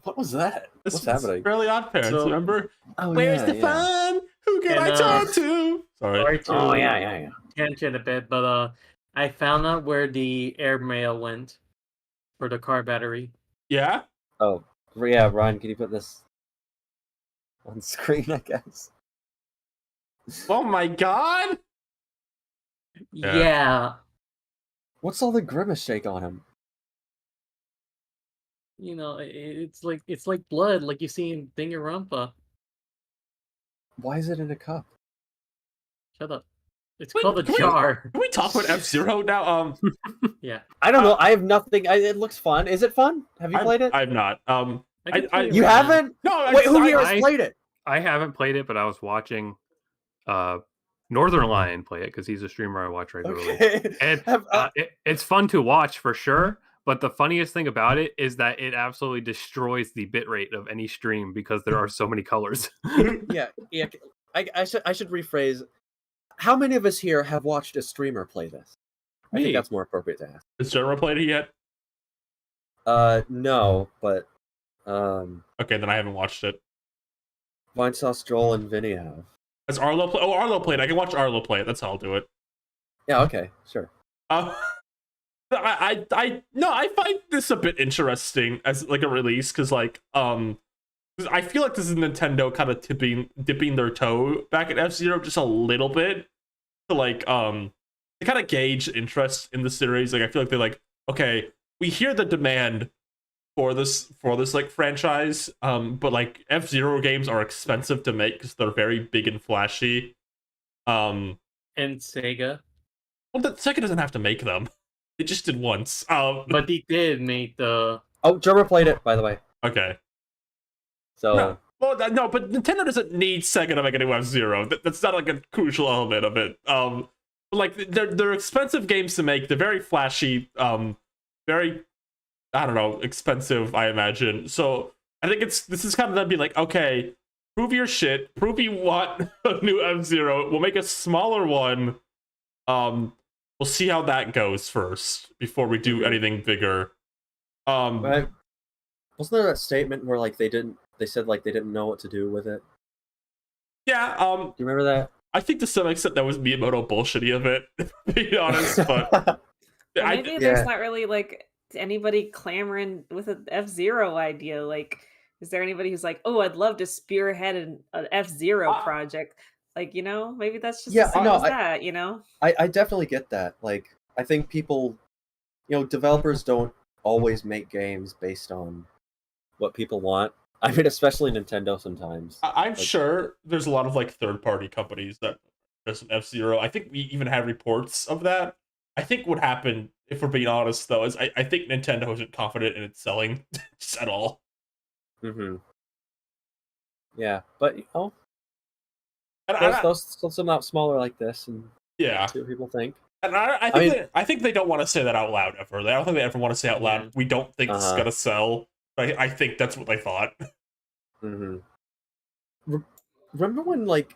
What was that? This What's was happening? Fairly Odd Parents, So- remember? Oh, Where's yeah, the yeah. fun? Who can And, I turn to? Sorry. Sorry to Oh yeah. tangent a bit, but I found out where the airmail went for the car battery. Yeah? Oh yeah, Ryan, can you put this on screen? I guess. Oh my god! Yeah. Yeah. What's all the grimace shake on him? You know, it's like blood, like you see in Danganronpa. Why is it in a cup? Shut up. It's Wait, called a can we- jar. Can we talk about F-Zero now? Yeah. I don't know. I have nothing. It looks fun. Is it fun? Have you played it? I've not. I can play it You right now. haven't? No, Wait, who here I- has played it? I haven't played it, but I was watching Northern Lion play it because he's a streamer I watch regularly. Okay. And Have- it's fun to watch for sure. But the funniest thing about it is that it absolutely destroys the bitrate of any stream because there are so many colors. yeah. I should rephrase. How many of us here have watched a streamer play this? I Me. think that's more appropriate to ask. Has General played it yet? No, but Okay, then I haven't watched it. Vine Sauce, Joel, and Vinny have. Has Arlo played? Oh, Arlo played. I can watch Arlo play it. That's how I'll do it. Yeah. Okay. Sure. I find this a bit interesting as like a release because like 'cause I feel like this is Nintendo kind of dipping their toe back at F-Zero just a little bit to like to kind of gauge interest in the series. Like I feel like they're like, okay, we hear the demand for this like franchise, but like F-Zero games are expensive to make because they're very big and flashy. And Sega. Well, Sega doesn't have to make them. They just did once. But they did make the. Oh, Drummer played it, by the way. Okay. So No. Well, no, but Nintendo doesn't need Sega to make a new F-Zero. That's not like a crucial element of it. But like they're expensive games to make. They're very flashy. Very, I don't know, expensive. I imagine. So I think this is kind of them being like, okay, prove your shit. Prove you want a new F-Zero. We'll make a smaller one. We'll see how that goes first before we do anything bigger. Right. Wasn't there that statement where like they said like they didn't know what to do with it? Yeah. Do you remember that? I think to some extent that was Miyamoto bullshitty of it, to be honest. But Well, I, maybe Yeah. there's not really like anybody clamoring with an F-Zero idea. Like, is there anybody who's like, oh, I'd love to spearhead an F-Zero project? Like, maybe that's just Yeah, as simple no, as that, I definitely get that. Like, I think people, developers don't always make games based on what people want. I mean, especially Nintendo sometimes. I'm sure there's a lot of like third-party companies that there's an F-Zero. I think we even have reports of that. I think what happened, if we're being honest, though, is I think Nintendo isn't confident in its selling just at all. Mm-hmm. Yeah, but And those still come out smaller like this, and yeah, see what people think. and I think I think they don't want to say that out loud ever. I don't think they ever want to say out loud, we don't think this is Uh-huh. gonna sell. I think that's what they thought. Mm-hmm. Remember when like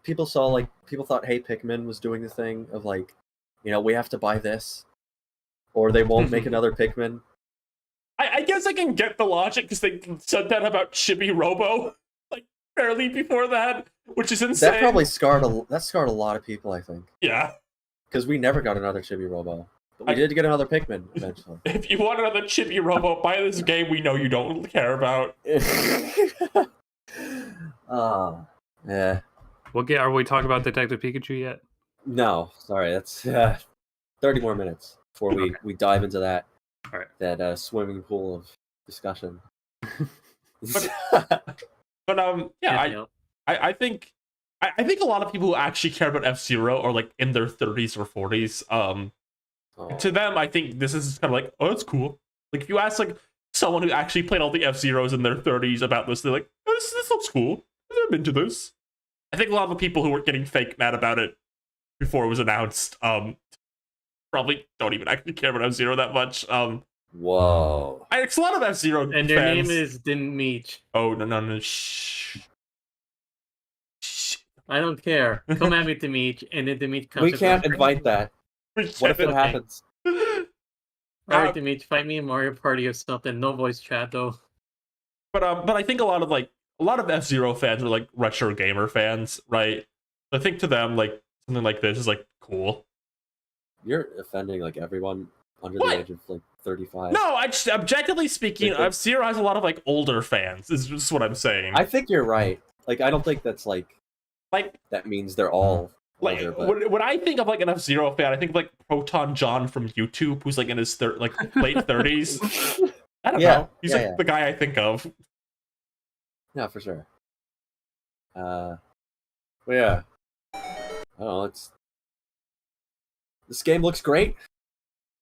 people thought Hey Pikmin was doing the thing of like, we have to buy this, or they won't make another Pikmin. I guess I can get the logic because they said that about Chibi Robo like barely before that, which is insane. That probably scarred a lot of people, I think. Yeah. Because we never got another Chibi Robo. But we did get another Pikmin eventually. If you want another Chibi Robo, buy this game we know you don't care about. Yeah. Are we talking about Detective Pikachu yet? No, sorry. That's 30 more minutes before we dive into that. All right. That swimming pool of discussion. But yeah, I think a lot of people who actually care about F-Zero are like in their 30s or 40s. To them, I think this is kind of like, oh, it's cool. Like if you ask like someone who actually played all the F-Zeros in their 30s about this, they're like, oh, this looks cool. I'm into this. I think a lot of the people who were getting fake mad about it before it was announced, probably don't even actually care about F-Zero that much. Whoa. It's a lot of F-Zero and their name is Didn't Meech. Oh, no. Shh. I don't care. Come at me, Demeech, and then Demeech comes. We can't invite that. What if it happens? Alright, Demeech, fight me in Mario Party or something. No voice chat though. But I think a lot of F-Zero fans are like retro gamer fans, right? I think to them, like something like this is like cool. You're offending like everyone under the age of like 35. No, objectively speaking, F-Zero has a lot of like older fans. Is just what I'm saying. I think you're right. Like I don't think that's like that means they're all like older, when I think of like an F-Zero fan, I think of like Proton John from YouTube, who's like in his late 30s. I don't know. He's the guy I think of. Yeah, for sure. But yeah. I don't know, this game looks great.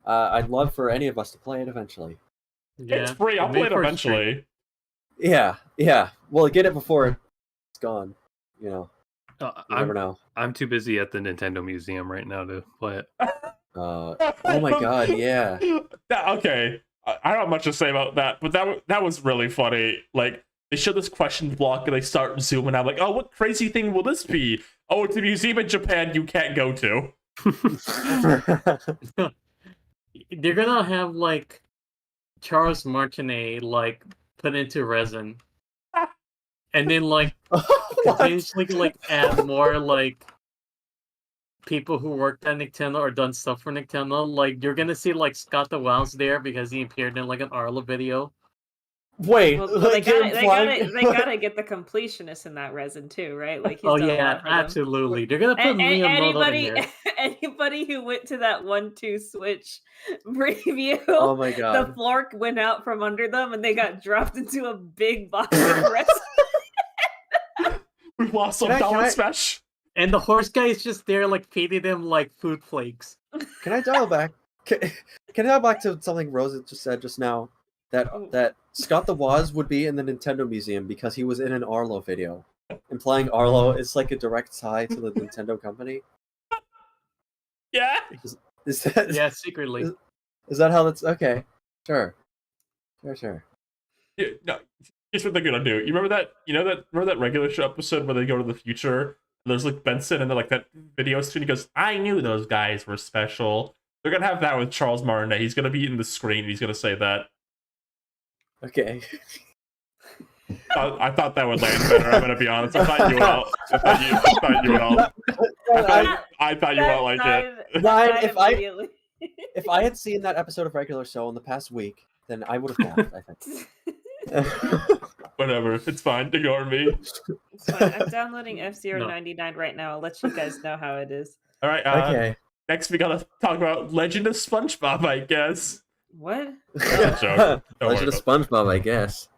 I'd love for any of us to play it eventually. Yeah, it's free. I'll play it eventually. Yeah. Well, get it before it's gone. You never know. I'm too busy at the Nintendo Museum right now to play it. Oh my god, yeah. Okay, I don't have much to say about that, but that was really funny. Like they show this question block and they start zooming out. Like, oh, what crazy thing will this be? Oh, it's a museum in Japan you can't go to. They're gonna have like Charles Martinet like put into resin, and then like potentially like add more like people who worked at Nintendo or done stuff for Nintendo. Like you're gonna see like Scott the Wows there because he appeared in like an Arlo video. Wait, well, they gotta get the completionist in that resin too, right? Like, oh yeah, absolutely. They're gonna put Miyamoto in there. Anybody who went to that 1-2 Switch preview, oh my god, the floor went out from under them and they got dropped into a big box of resin. We lost some Dollar Smash. And the horse guy is just there, like feeding them like food flakes. Can I dial back? Can I dial back to something Rosa just said just now? That Scott the Woz would be in the Nintendo Museum because he was in an Arlo video. Implying Arlo is like a direct tie to the Nintendo company. Yeah. Is that? Yeah, secretly. Is that how that's okay? Sure. Yeah, no. Here's what they're gonna do. You remember that? Remember that regular show episode where they go to the future? There's like Benson and they're like that video screen. He goes, "I knew those guys were special." They're gonna have that with Charles Martinet. He's gonna be in the screen. And he's gonna say that. Okay. I thought that would land better. I'm gonna be honest. I thought you would all. I thought you would all like it. Ryan, if I had seen that episode of Regular Show in the past week, then I would have laughed, I think. Whatever, it's fine. Ignore me. It's fine. I'm downloading F-Zero 99 right now. I'll let you guys know how it is. All right. Okay. Next, we gotta talk about Legend of SpongeBob, I guess. What? Joke. Legend of SpongeBob, I guess.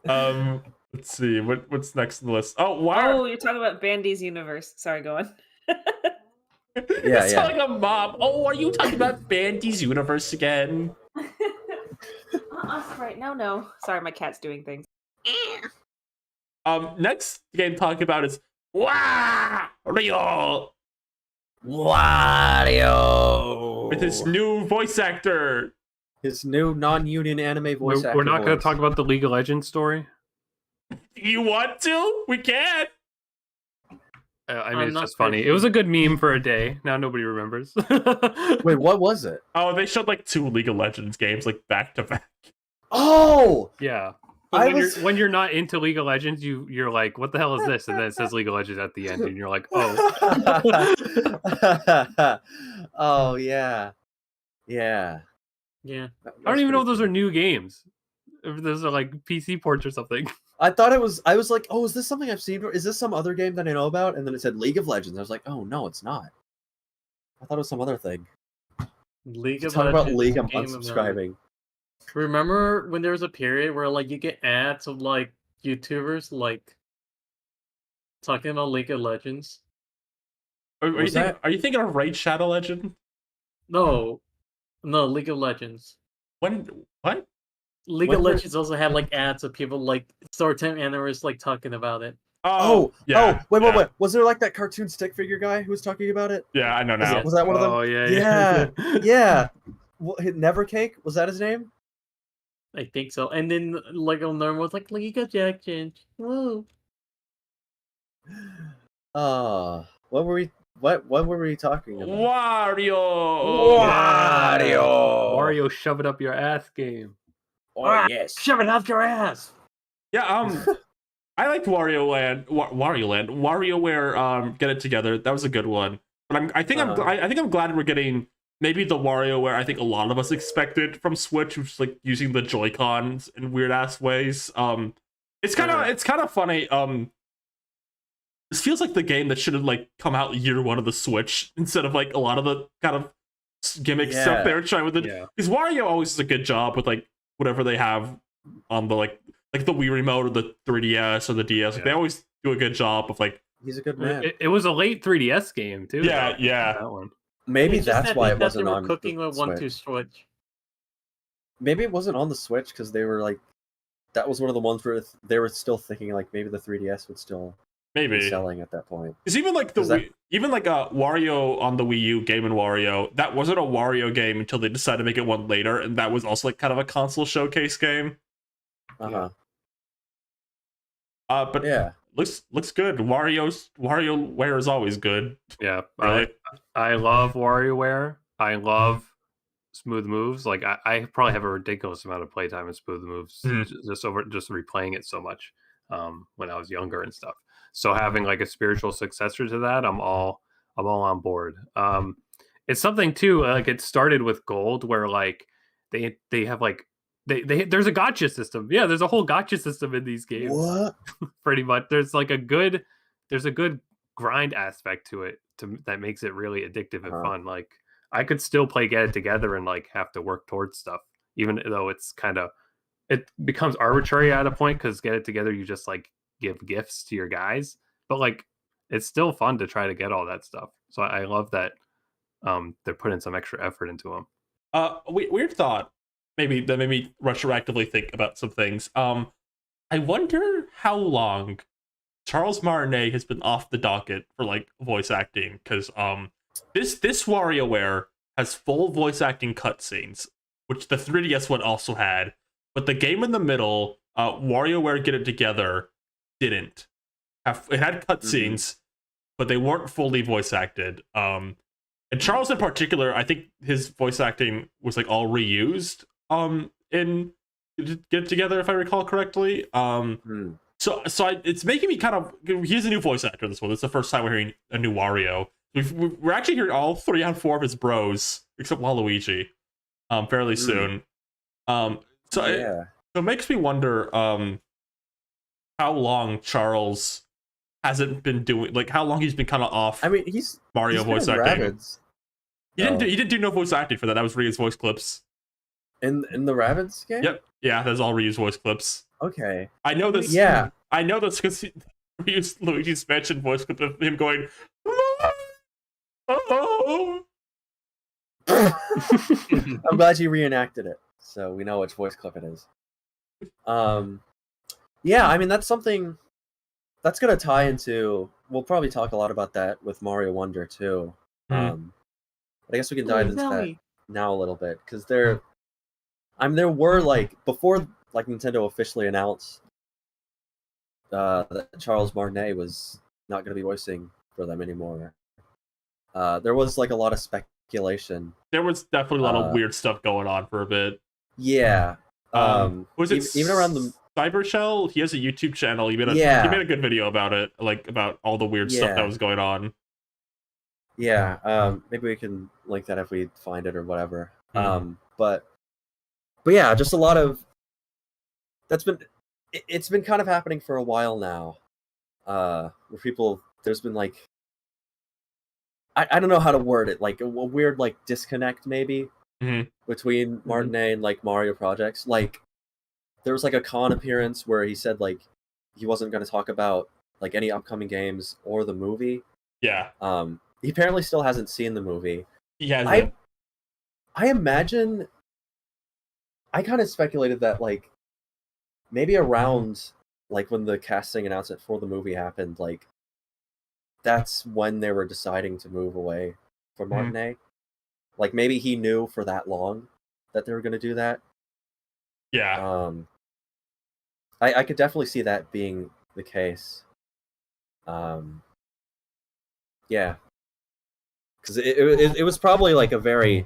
Let's see. What's next on the list? Oh, you're talking about Bandy's universe. Sorry, go on. It's like a mob. Oh, are you talking about Bandy's universe again? Right, no. Sorry, my cat's doing things. Next game to talk about is Wario. Wario With his new voice actor. His new non-union anime voice actor. We're not going to voice. talk about the League of Legends story. You want to? We can. I I'm mean, it's not just funny. ready. It was a good meme for a day. Now nobody remembers. Wait, what was it? Oh, they showed like 2 League of Legends games like back to back. Oh, Yeah. But when you're not into League of Legends, you're like, what the hell is this? And then it says League of Legends at the end, and you're like, oh. Oh yeah, yeah. Yeah. I don't even know if those are new games. If those are like PC ports or something. I thought it was. I was like, oh, is this something I've seen? Or is this some other game that I know about? And then it said League of Legends. I was like, oh no, it's not. I thought it was some other thing. League of Talk Legends. about League. I'm Game of unsubscribing. Remember when there was a period where like you get ads of like YouTubers like talking about League of Legends? Are you Was thinking, that- are you thinking of Raid Shadow Legend? No, League of Legends. When what? League When of were- Legends also had like ads of people like Storytime animators like talking about it. Oh, yeah. wait. yeah. Was there like that cartoon stick figure guy who was talking about it? Yeah, I know now. Was that one of them? Oh, yeah. Yeah, yeah. Nevercake, was that his name? I think so. And then Lego Norm was like League of Legends. Woo. What were we talking about? Wario. Wario shove it up your ass game. Oh, yes. Shove it up your ass. Yeah, I liked Wario Land. WarioWare. Get it together. That was a good one. But I think I'm glad we're getting maybe the WarioWare. I think a lot of us expected from Switch, which is like using the Joy-Cons in weird ass ways. It's kind of funny. This feels like the game that should have like come out year one of the Switch instead of like a lot of the kind of gimmick stuff they were trying with it. Because Wario always does a good job with like whatever they have on the like the Wii remote or the 3DS or the DS. Like, they always do a good job of like. He's a good man. It was a late 3DS game too. Yeah, yeah. That one. Maybe It's just that's that why they it thought wasn't they were on cooking the with one Switch. to Switch. Maybe it wasn't on the Switch because they were like, that was one of the ones where they were still thinking like maybe the 3DS would still be Maybe. selling at that point. It's even like even like a Wario on the Wii U, Game and Wario. That wasn't a Wario game until they decided to make it one later, and that was also like kind of a console showcase game. Uh-huh. But Yeah. looks good. WarioWare is always good. Yeah, Really? I love WarioWare. I love Smooth Moves. Like I probably have a ridiculous amount of playtime in Smooth Moves just replaying it so much when I was younger and stuff. So having like a spiritual successor to that, I'm all on board. It's something too. Like it started with Gold, where like they have like there's a gotcha system. Yeah, there's a whole gotcha system in these games. What? Pretty much, there's a good grind aspect to it that makes it really addictive and fun. Like I could still play Get It Together and like have to work towards stuff, even though it's it becomes arbitrary at a point because Get It Together you just like give gifts to your guys, but like it's still fun to try to get all that stuff. So I love that they're putting some extra effort into them. Weird thought. Maybe that made me retroactively think about some things. I wonder how long Charles Martinet has been off the docket for like voice acting, because this WarioWare has full voice acting cutscenes, which the 3DS one also had, but the game in the middle, WarioWare Get It Together, didn't have. It had cutscenes, but they weren't fully voice acted. And Charles in particular, I think his voice acting was like all reused in Get It Together, if I recall correctly. So it's making me kind of. He's a new voice actor in this one. It's the first time we're hearing a new Wario. We're actually hearing all 3 out of 4 of his bros, except Waluigi, fairly soon. So it makes me wonder how long Charles hasn't been doing, like how long he's been kind of off. I mean, he's Mario been voice in acting. Rabbids. He didn't do no voice acting for that. That was reused voice clips. In the Rabbids game? Yep. Yeah, that's all reused voice clips. Okay. I know this. Yeah. I know this because we used Luigi's mentioned voice clip of him going, "Oh." I'm glad you reenacted it, so we know which voice clip it is. Yeah, I mean that's something that's gonna tie into. We'll probably talk a lot about that with Mario Wonder too. But I guess we can dive into that now a little bit because I mean, there were like before like Nintendo officially announced that Charles Martinet was not going to be voicing for them anymore. There was like a lot of speculation. There was definitely a lot of weird stuff going on for a bit. Yeah. Was it even around the Cybershell? He has a YouTube channel. He made a good video about it, like about all the weird stuff that was going on. Yeah. Maybe we can link that if we find it or whatever. But yeah, just a lot of it's been kind of happening for a while now. Where there's been like I don't know how to word it, like a weird like disconnect maybe between Martinet and like Mario projects. Like there was like a con appearance where he said like he wasn't going to talk about like any upcoming games or the movie. Yeah. He apparently still hasn't seen the movie. He hasn't. I imagine. I kind of speculated that like maybe around like when the casting announcement for the movie happened, like that's when they were deciding to move away from Martinet. Like maybe he knew for that long that they were going to do that. Yeah. I could definitely see that being the case. Yeah. Because it was probably like a very.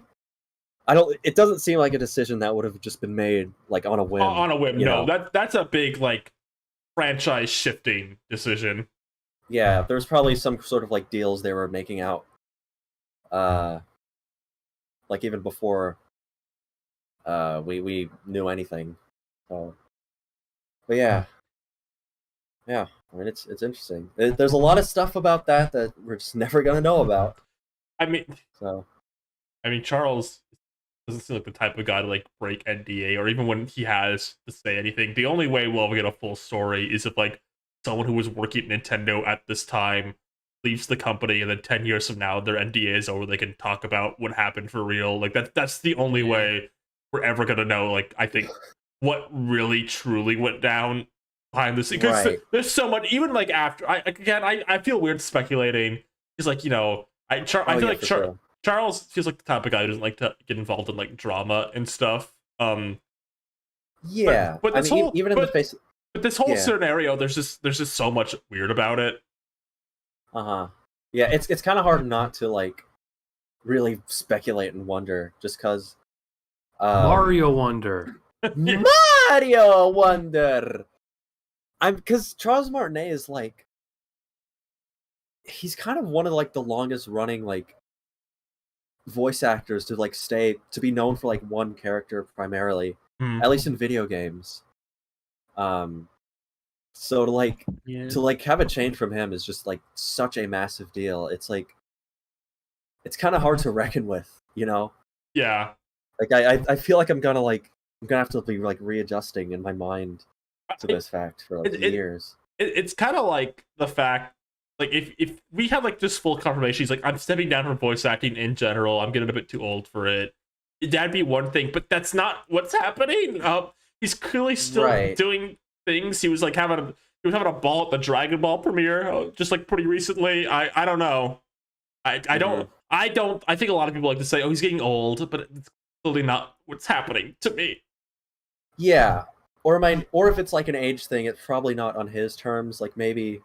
It doesn't seem like a decision that would have just been made like on a whim. On a whim, no. That's a big like franchise shifting decision. Yeah, there's probably some sort of like deals they were making out. Like even before we knew anything. So but yeah. I mean it's interesting. There's a lot of stuff about that we're just never gonna know about. I mean Charles doesn't seem like the type of guy to like break NDA, or even when he has to say anything. The only way we'll ever get a full story is if like someone who was working at Nintendo at this time leaves the company, and then 10 years from now their NDA is over, they can talk about what happened for real. Like that's the only way we're ever gonna know, like I think, what really truly went down behind the scenes. Because there's so much, even like after I feel weird speculating. He's like, I feel like Charles feels like the type of guy who doesn't like to get involved in like drama and stuff. Yeah, but this in the face. But this whole scenario, there's just so much weird about it. Yeah, it's kind of hard not to like really speculate and wonder, just because. Mario Wonder. Mario Wonder. Because Charles Martinet is like, he's kind of one of like the longest running like voice actors to like to be known for like one character primarily, at least in video games. So to like have a change from him is just like such a massive deal. It's like it's kind of hard to reckon with, Yeah. Like I feel like I'm gonna have to be like readjusting in my mind to this fact for like years. It's kind of like the fact, like if we had like just full confirmation, he's like, I'm stepping down from voice acting in general. I'm getting a bit too old for it. That'd be one thing, but that's not what's happening. He's clearly still doing things. He was like having a ball at the Dragon Ball premiere just like pretty recently. I don't know. I think a lot of people like to say, oh, he's getting old, but it's clearly not what's happening to me. Yeah. Or if it's like an age thing, it's probably not on his terms. Like maybe,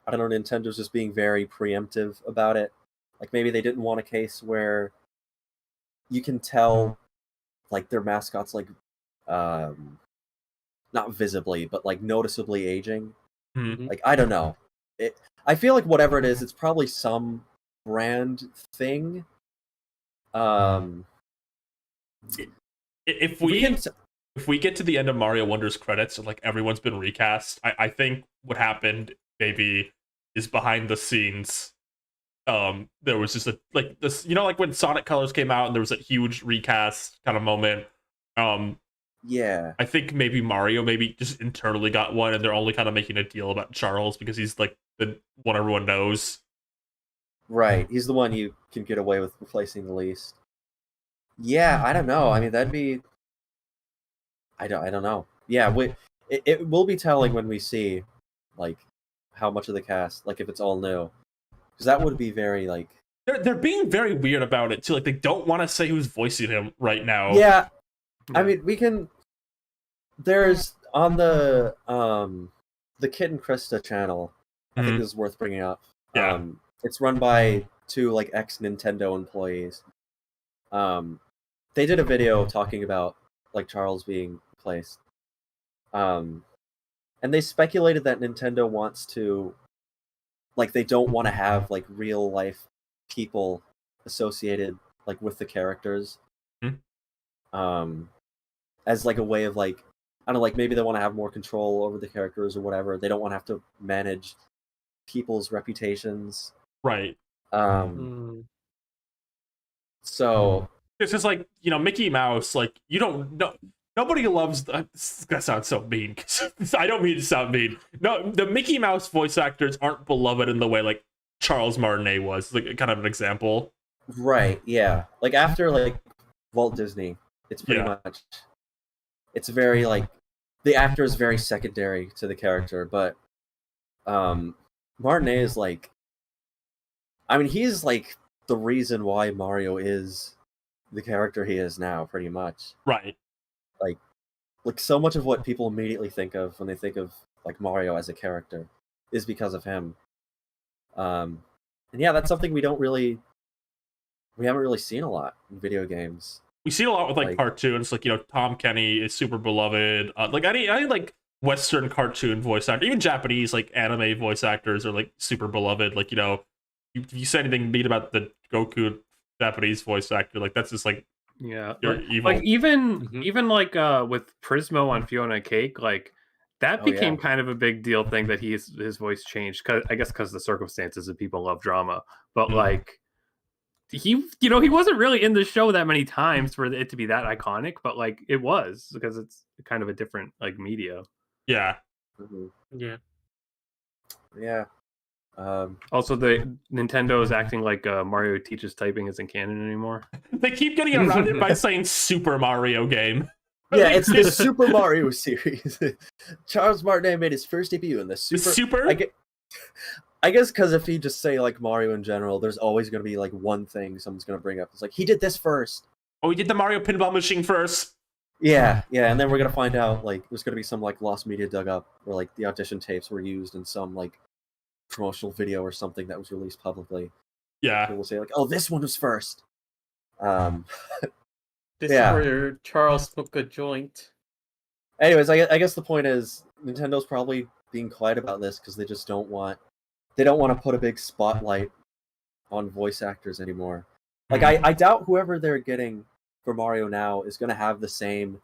I don't know, Nintendo's just being very preemptive about it. Like maybe they didn't want a case where you can tell like their mascot's like not visibly, but like noticeably aging. Like I don't know. I feel like whatever it is, it's probably some brand thing. If we get to the end of Mario Wonder's credits and like everyone's been recast, I think what happened maybe is behind the scenes. There was just like when Sonic Colors came out and there was a huge recast kind of moment. Yeah, I think maybe Mario just internally got one, and they're only kind of making a deal about Charles because he's like the one everyone knows. Right, he's the one you can get away with replacing the least. Yeah, I don't know. I mean, that'd be. I don't know. Yeah, it will be telling when we see, like, how much of the cast, like, if it's all new, because that would be very like. They're being very weird about it too. Like, they don't want to say who's voicing him right now. Yeah, I mean, we can. There's on the Kit and Krista channel. I think this is worth bringing up. Yeah. It's run by two like ex Nintendo employees. They did a video talking about like Charles being replaced. And they speculated that Nintendo wants to, like, they don't want to have like real life people associated like with the characters. As like a way of like, I don't know, like maybe they want to have more control over the characters or whatever. They don't want to have to manage people's reputations. Right. So It's just like, you know, Mickey Mouse, like, you don't know. Nobody loves. That sounds so mean. I don't mean to sound mean. No, the Mickey Mouse voice actors aren't beloved in the way like Charles Martinet was. Like, kind of an example. right, yeah. Like after like Walt Disney, it's pretty much, it's very like, the actor is very secondary to the character, but Martinet is like, I mean, he's like the reason why Mario is the character he is now, pretty much. Right. Like so much of what people immediately think of when they think of like Mario as a character is because of him. And yeah, that's something we haven't really seen a lot in video games. We see it a lot with like cartoons, like, you know, Tom Kenny is super beloved. Like any like Western cartoon voice actor, even Japanese like anime voice actors are like super beloved. Like, you know, if you say anything mean about the Goku Japanese voice actor, like that's just like, yeah, you're evil. like even like with Prismo on Fiona Cake, like that became kind of a big deal thing that his voice changed, because I guess because the circumstances of people love drama, but like he wasn't really in the show that many times for it to be that iconic, but like it was, because it's kind of a different like media. Yeah. Yeah. Also, the Nintendo is acting like Mario Teaches Typing isn't canon anymore. They keep getting around it by saying Super Mario game. Yeah, it's the Super Mario series. Charles Martinet made his first debut in the Super. I guess because if you just say like Mario in general, there's always going to be like one thing someone's going to bring up. It's like, he did this first. Oh, he did the Mario pinball machine first. Yeah, and then we're going to find out like there's going to be some like lost media dug up where like the audition tapes were used in some like promotional video or something that was released publicly. Yeah. People will say like, oh, this one was first. This is where Charles smoked a joint. Anyways, I guess the point is Nintendo's probably being quiet about this because they just don't want to put a big spotlight on voice actors anymore. Like I doubt whoever they're getting for Mario now is going to have the same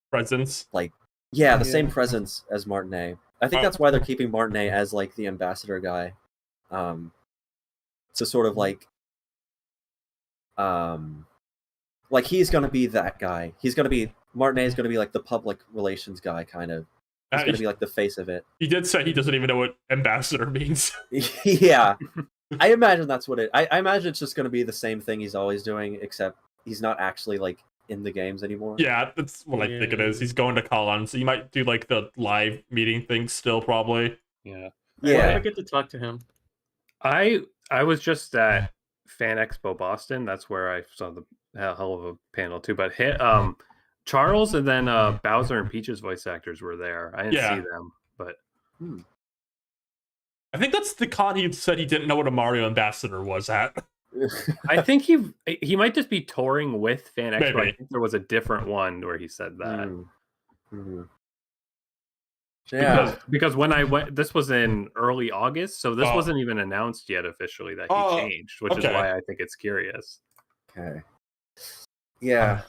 presence. Like the same presence as Martinet. I think that's why they're keeping Martinet as like the ambassador guy. So sort of like he's gonna be that guy. Martinet is gonna be like the public relations guy, kind of. He's gonna be like the face of it. He did say he doesn't even know what ambassador means. Yeah. I imagine that's what I imagine it's just gonna be the same thing he's always doing, except he's not actually like in the games anymore. Yeah, that's what I think it is. He's going to call on, so you might do like the live meeting thing still, probably. Yeah. I get to talk to him. I was just at Fan Expo Boston. That's where I saw the hell of a panel too. But Charles and then Bowser and Peach's voice actors were there. I didn't see them, but I think that's the con he said he didn't know what a Mario ambassador was at. I think he might just be touring with Fan Expo. Maybe. I think there was a different one where he said that. Yeah. Because when I went, this was in early August, so this wasn't even announced yet officially that he changed, which is why I think it's curious. Okay. Yeah.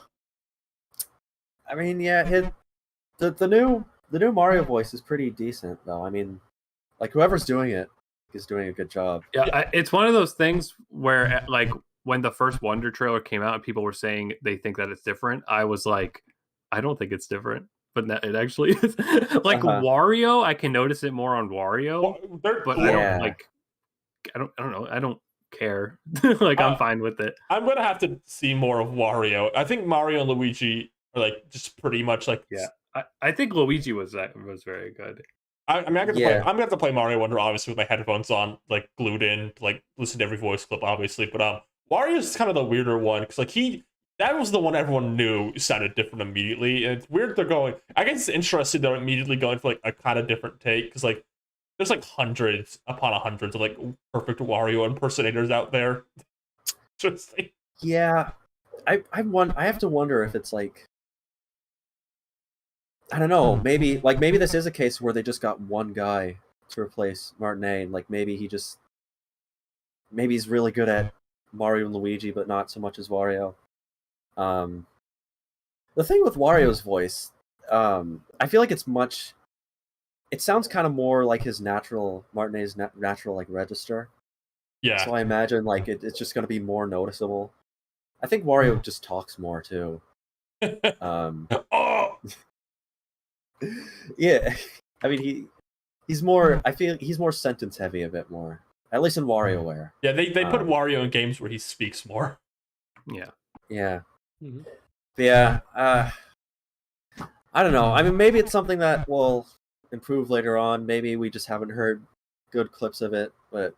I mean, yeah, the new Mario voice is pretty decent, though. I mean, like whoever's doing it is doing a good job. Yeah, it's one of those things where, like, when the first Wonder trailer came out and people were saying they think that it's different, I was like, I don't think it's different, but it actually is. Like Wario, I can notice it more on Wario, but I don't like. I don't know. I don't care. Like I'm fine with it. I'm gonna have to see more of Wario. I think Mario and Luigi are like just pretty much like. Yeah, I think Luigi was very good. I mean, I'm gonna have to play Mario Wonder obviously with my headphones on, like glued in, to, like listen to every voice clip, obviously. But Wario's kind of the weirder one because like he that was the one everyone knew sounded different immediately. And it's weird they're going. I guess it's interesting they're immediately going for like a kind of different take because like there's like hundreds upon hundreds of like perfect Wario impersonators out there. Just like, Yeah, I have to wonder if it's like, I don't know, maybe this is a case where they just got one guy to replace Martinet, and like maybe he's really good at Mario and Luigi, but not so much as Wario. The thing with Wario's voice, I feel like it sounds kind of more like his Martinet's natural like register. yeah. So I imagine like it's just going to be more noticeable. I think Wario just talks more too. Oh, Yeah, I mean he's more. I feel he's more sentence heavy a bit more, at least in WarioWare. yeah. They put Wario in games where he speaks more. Yeah. Yeah, Mhm. yeah. I don't know. I mean, maybe it's something that will improve later on. Maybe we just haven't heard good clips of it, but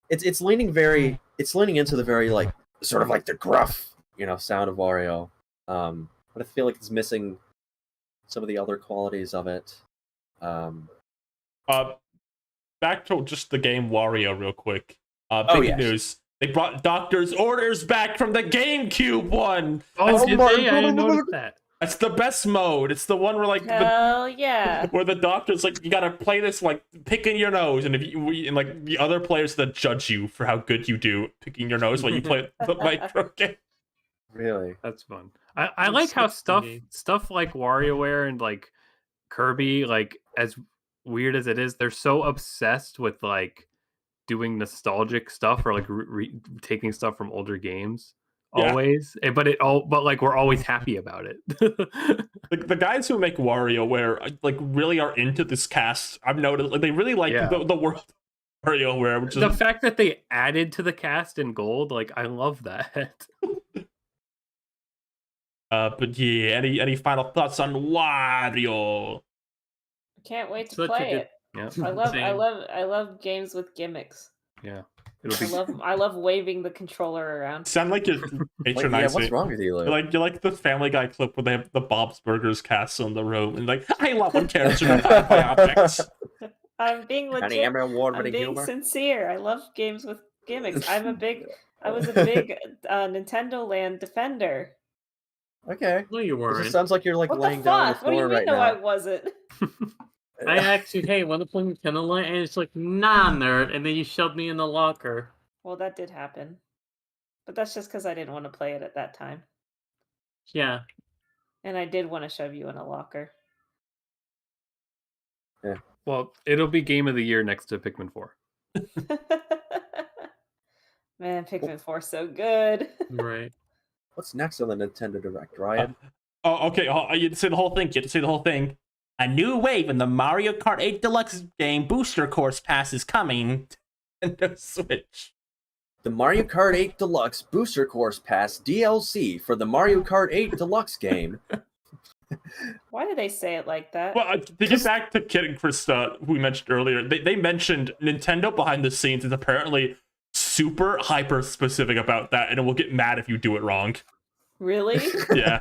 it's leaning into the very like sort of like the gruff, sound of Wario. But I feel like it's missing some of the other qualities of it. Back to just the game Wario real quick. Oh, Big yes. news. They brought Doctor's Orders back from the GameCube one. Oh, did my they? I didn't God. notice that. That's the best mode. It's the one where like Hell yeah. where the doctor's like, you gotta play this like picking your nose, and and like the other players that judge you for how good you do picking your nose while you play the micro game. Really? That's fun. I like how Switch stuff like WarioWare and like Kirby, like as weird as it is, they're so obsessed with like doing nostalgic stuff or like taking stuff from older games. Yeah. Always, but like we're always happy about it. Like the guys who make WarioWare like really are into this cast. I've noticed like they really like Yeah. the world of WarioWare, which is The fact that they added to the cast in gold, like I love that. but yeah, any final thoughts on Wario? Can't wait to Such a play good- it. Yeah, I love games with gimmicks. Yeah, it'll be. I love waving the controller around. Sound like you're Like, yeah, patronizing. what's wrong with you, Lou? You're like the Family Guy clip where they have the Bob's Burgers castle in the room, and like I love when characters are attacked by objects. I'm being Honey, legit. I'm I'm award-winning being humor. sincere. I love games with gimmicks. I was a big Nintendo Land defender. Okay. No, you It weren't. just sounds like you're like What laying the down on the fuck? What do you floor mean? right No, now. I wasn't. I actually, hey, want to play Nintendo Land? And it's like, nah, nerd. And then you shoved me in the locker. Well, that did happen, but that's just because I didn't want to play it at that time, Yeah. and I did want to shove you in a locker. Well, it'll be game of the year next to Pikmin 4. Man, Pikmin 4 so good. Right. What's next on the Nintendo Direct, Ryan? Oh, okay. You had to say the whole thing. You had to say the whole thing. A new wave in the Mario Kart 8 Deluxe game booster course pass is coming to Nintendo Switch. The Mario Kart 8 Deluxe Booster Course Pass DLC for the Mario Kart 8 Deluxe game. Why do they say it like that? Well, to get back to Kid and Krista, who we mentioned earlier, they mentioned Nintendo behind the scenes is apparently super hyper specific about that, and it will get mad if you do it wrong. Really? Yeah.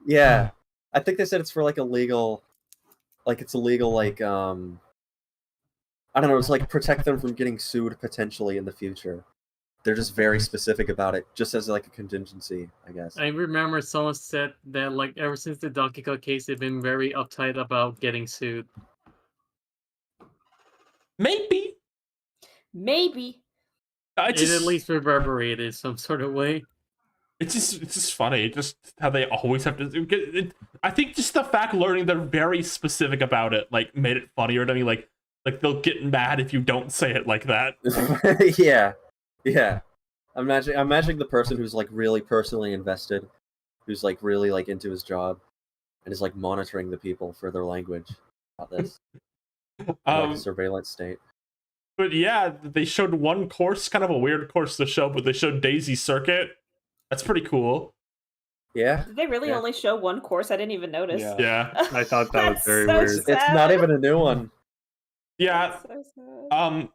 Yeah. I think they said it's for like a legal, like it's illegal, like, I don't know, it's like protect them from getting sued potentially in the future. They're just very specific about it, just as like a contingency, I guess. I remember someone said that, like, ever since the Donkey Kong case, they've been very uptight about getting sued. Maybe. Maybe. It's It just, at least reverberated some sort of way. it's just funny. Just how they always have to. I think just the fact learning they're very specific about it, like, made it funnier to me. Like they'll get mad if you don't say it like that. Yeah. Yeah. I'm imagining the person who's like really personally invested, who's like really like into his job, and is like monitoring the people for their language about this. Like a surveillance state. But yeah, they showed one course, kind of a weird course to show, but they showed Daisy Circuit. That's pretty cool. Yeah. Did they really Yeah. only show one course? I didn't even notice. Yeah. Yeah. I thought that was That's very so weird. sad. It's not even a new one. Yeah. That's so sad.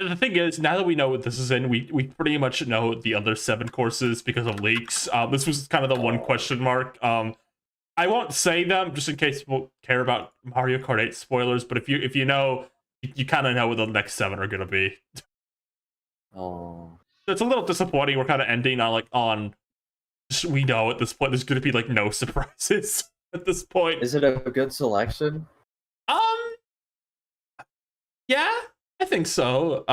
the thing is, now that we know what this is in, we pretty much know the other 7 courses because of leaks. This was kind of the one question mark. I won't say them just in case people care about Mario Kart 8 spoilers, but if you know, you kind of know what the next 7 are gonna be. Oh, It's a little disappointing. We're kind of ending on we know at this point there's gonna be like no surprises at this point. is it a good selection? Yeah, I think so.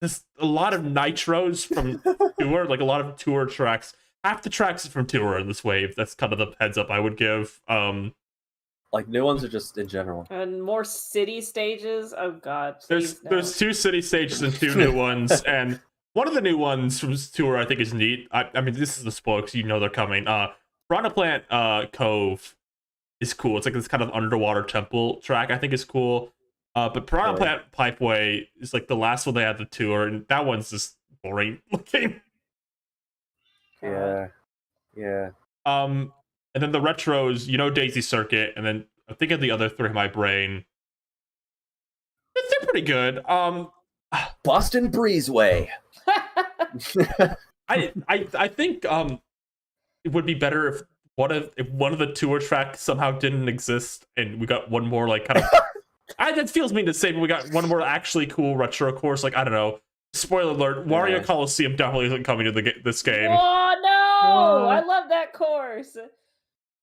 There's a lot of nitros from Tour, like a lot of Tour tracks. Half the tracks from Tour in this wave. That's kind of the heads up I would give. Like new ones or just in general? And more city stages. Oh God. There's please, no. there's 2 city stages and 2 new ones, and one of the new ones from Tour I think is neat. I mean, this is the spoil because you know they're coming. Piranha Plant Cove is cool. It's like this kind of underwater temple track. I think is cool. But Piranha Plant Pipeway is like the last one they had the Tour, and that one's just boring looking. Yeah. And then the retros, you know, Daisy Circuit, and then I'm thinking the other 3 in my brain. They're pretty good. Boston Breezeway. I think it would be better if one of the Tour tracks somehow didn't exist, and we got one more like kind of. That feels mean to say, but we got one more actually cool retro course. Like I don't know. Spoiler alert: Wario Coliseum definitely isn't coming to this game. Oh no! I love that course.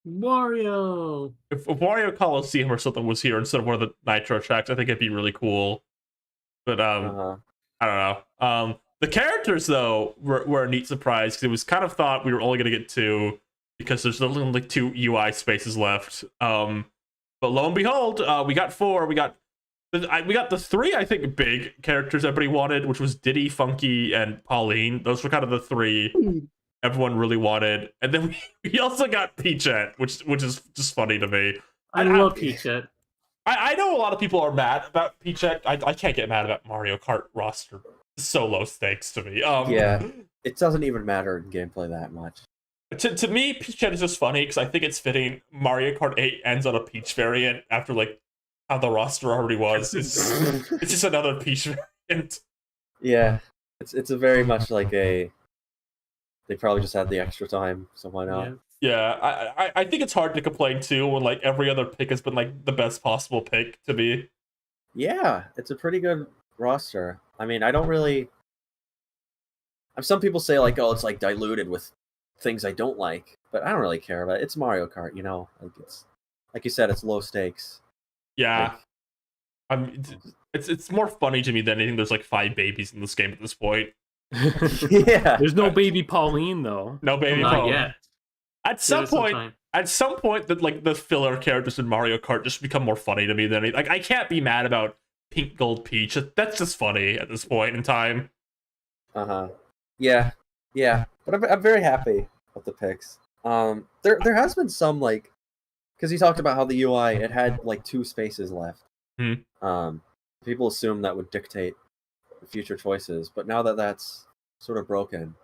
Wario. If Wario Coliseum or something was here instead of one of the Nitro tracks, I think it'd be really cool. But I don't know. The characters though were a neat surprise because it was kind of thought we were only going to get 2 because there's only like 2 UI spaces left. But lo and behold, we got 4. We got the 3 I think big characters everybody wanted, which was Diddy, Funky, and Pauline. Those were kind of the 3 everyone really wanted. And then we also got Peachette, which is just funny to me. I love Peachette. I know a lot of people are mad about Peachette. I can't get mad about Mario Kart roster. It's so low stakes to me. Yeah, it doesn't even matter in gameplay that much. To me, Peachette is just funny because I think it's fitting. Mario Kart 8 ends on a Peach variant after like how the roster already was. It's just another Peach variant. Yeah, it's a very much like a. They probably just had the extra time, so why not? Yeah, I think it's hard to complain too when like every other pick has been like the best possible pick to me. Yeah, it's a pretty good roster. I mean, I don't really. Some people say like, oh, it's like diluted with things I don't like, but I don't really care about it. It's Mario Kart, you know. Like it's like you said, it's low stakes. Yeah, it's more funny to me than anything. There's like 5 babies in this game at this point. Yeah, There's no baby Pauline though. No baby Not Pauline. yet. At some point, that like the filler characters in Mario Kart just become more funny to me than like I can't be mad about Pink Gold Peach. That's just funny at this point in time. Yeah. But I'm very happy with the picks. There has been some like, because you talked about how the UI it had like 2 spaces left. People assume that would dictate the future choices, but now that that's sort of broken,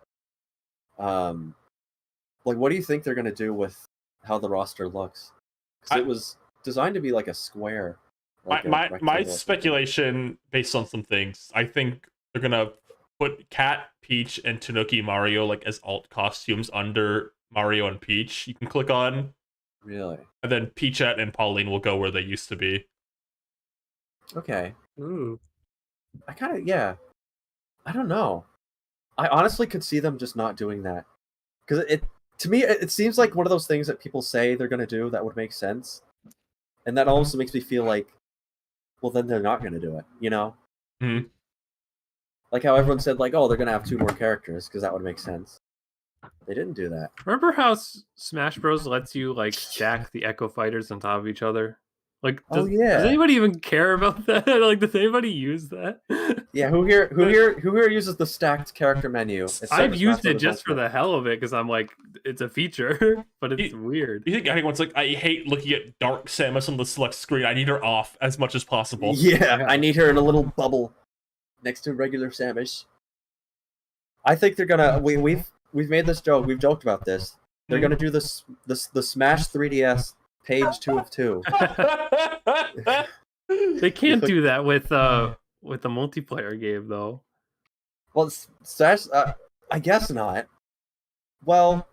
like what do you think they're gonna do with how the roster looks? 'Cause it was designed to be like a square. Like my speculation based on some things, I think they're gonna put Cat, Peach, and Tanuki Mario like as alt costumes under Mario and Peach. You can click on. Really? And then Peachette and Pauline will go where they used to be. Okay. Ooh. I kind of I don't know. I honestly could see them just not doing that because to me it seems like one of those things that people say they're gonna do that would make sense, and that also makes me feel like, well, then they're not gonna do it. You know? Mm-hmm. Like how everyone said, like, oh, they're gonna have 2 more characters because that would make sense. They didn't do that. Remember how Smash Bros lets you like stack the Echo Fighters on top of each other? Like, does anybody even care about that? Like, does anybody use that? Yeah, who here uses the stacked character menu? I've used it just for the hell of it because I'm like, it's a feature, but it's weird. You think anyone's like, I hate looking at Dark Samus on the select screen. I need her off as much as possible. Yeah, I need her in a little bubble next to regular Samus. I think they're gonna. We've made this joke. We've joked about this. They're gonna do the Smash 3DS page 2 of 2. They can't do that with with the multiplayer game though. Well, I guess not. Well,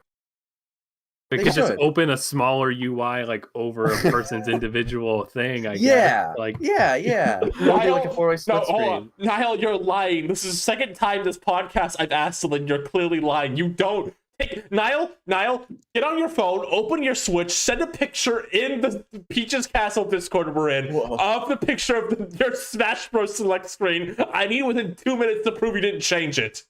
They They could just should. open a smaller UI like over a person's individual thing. I yeah, guess. Like yeah. It'll be like a Niall, four-way no, split hold screen. on. Niall, you're lying. This is the second time this podcast I've asked someone. You're clearly lying. You don't. Hey, Niall, get on your phone, open your Switch, send a picture in the Peach's Castle Discord we're in Whoa. of the picture of your Smash Bros. Select screen. I need within 2 minutes to prove you didn't change it.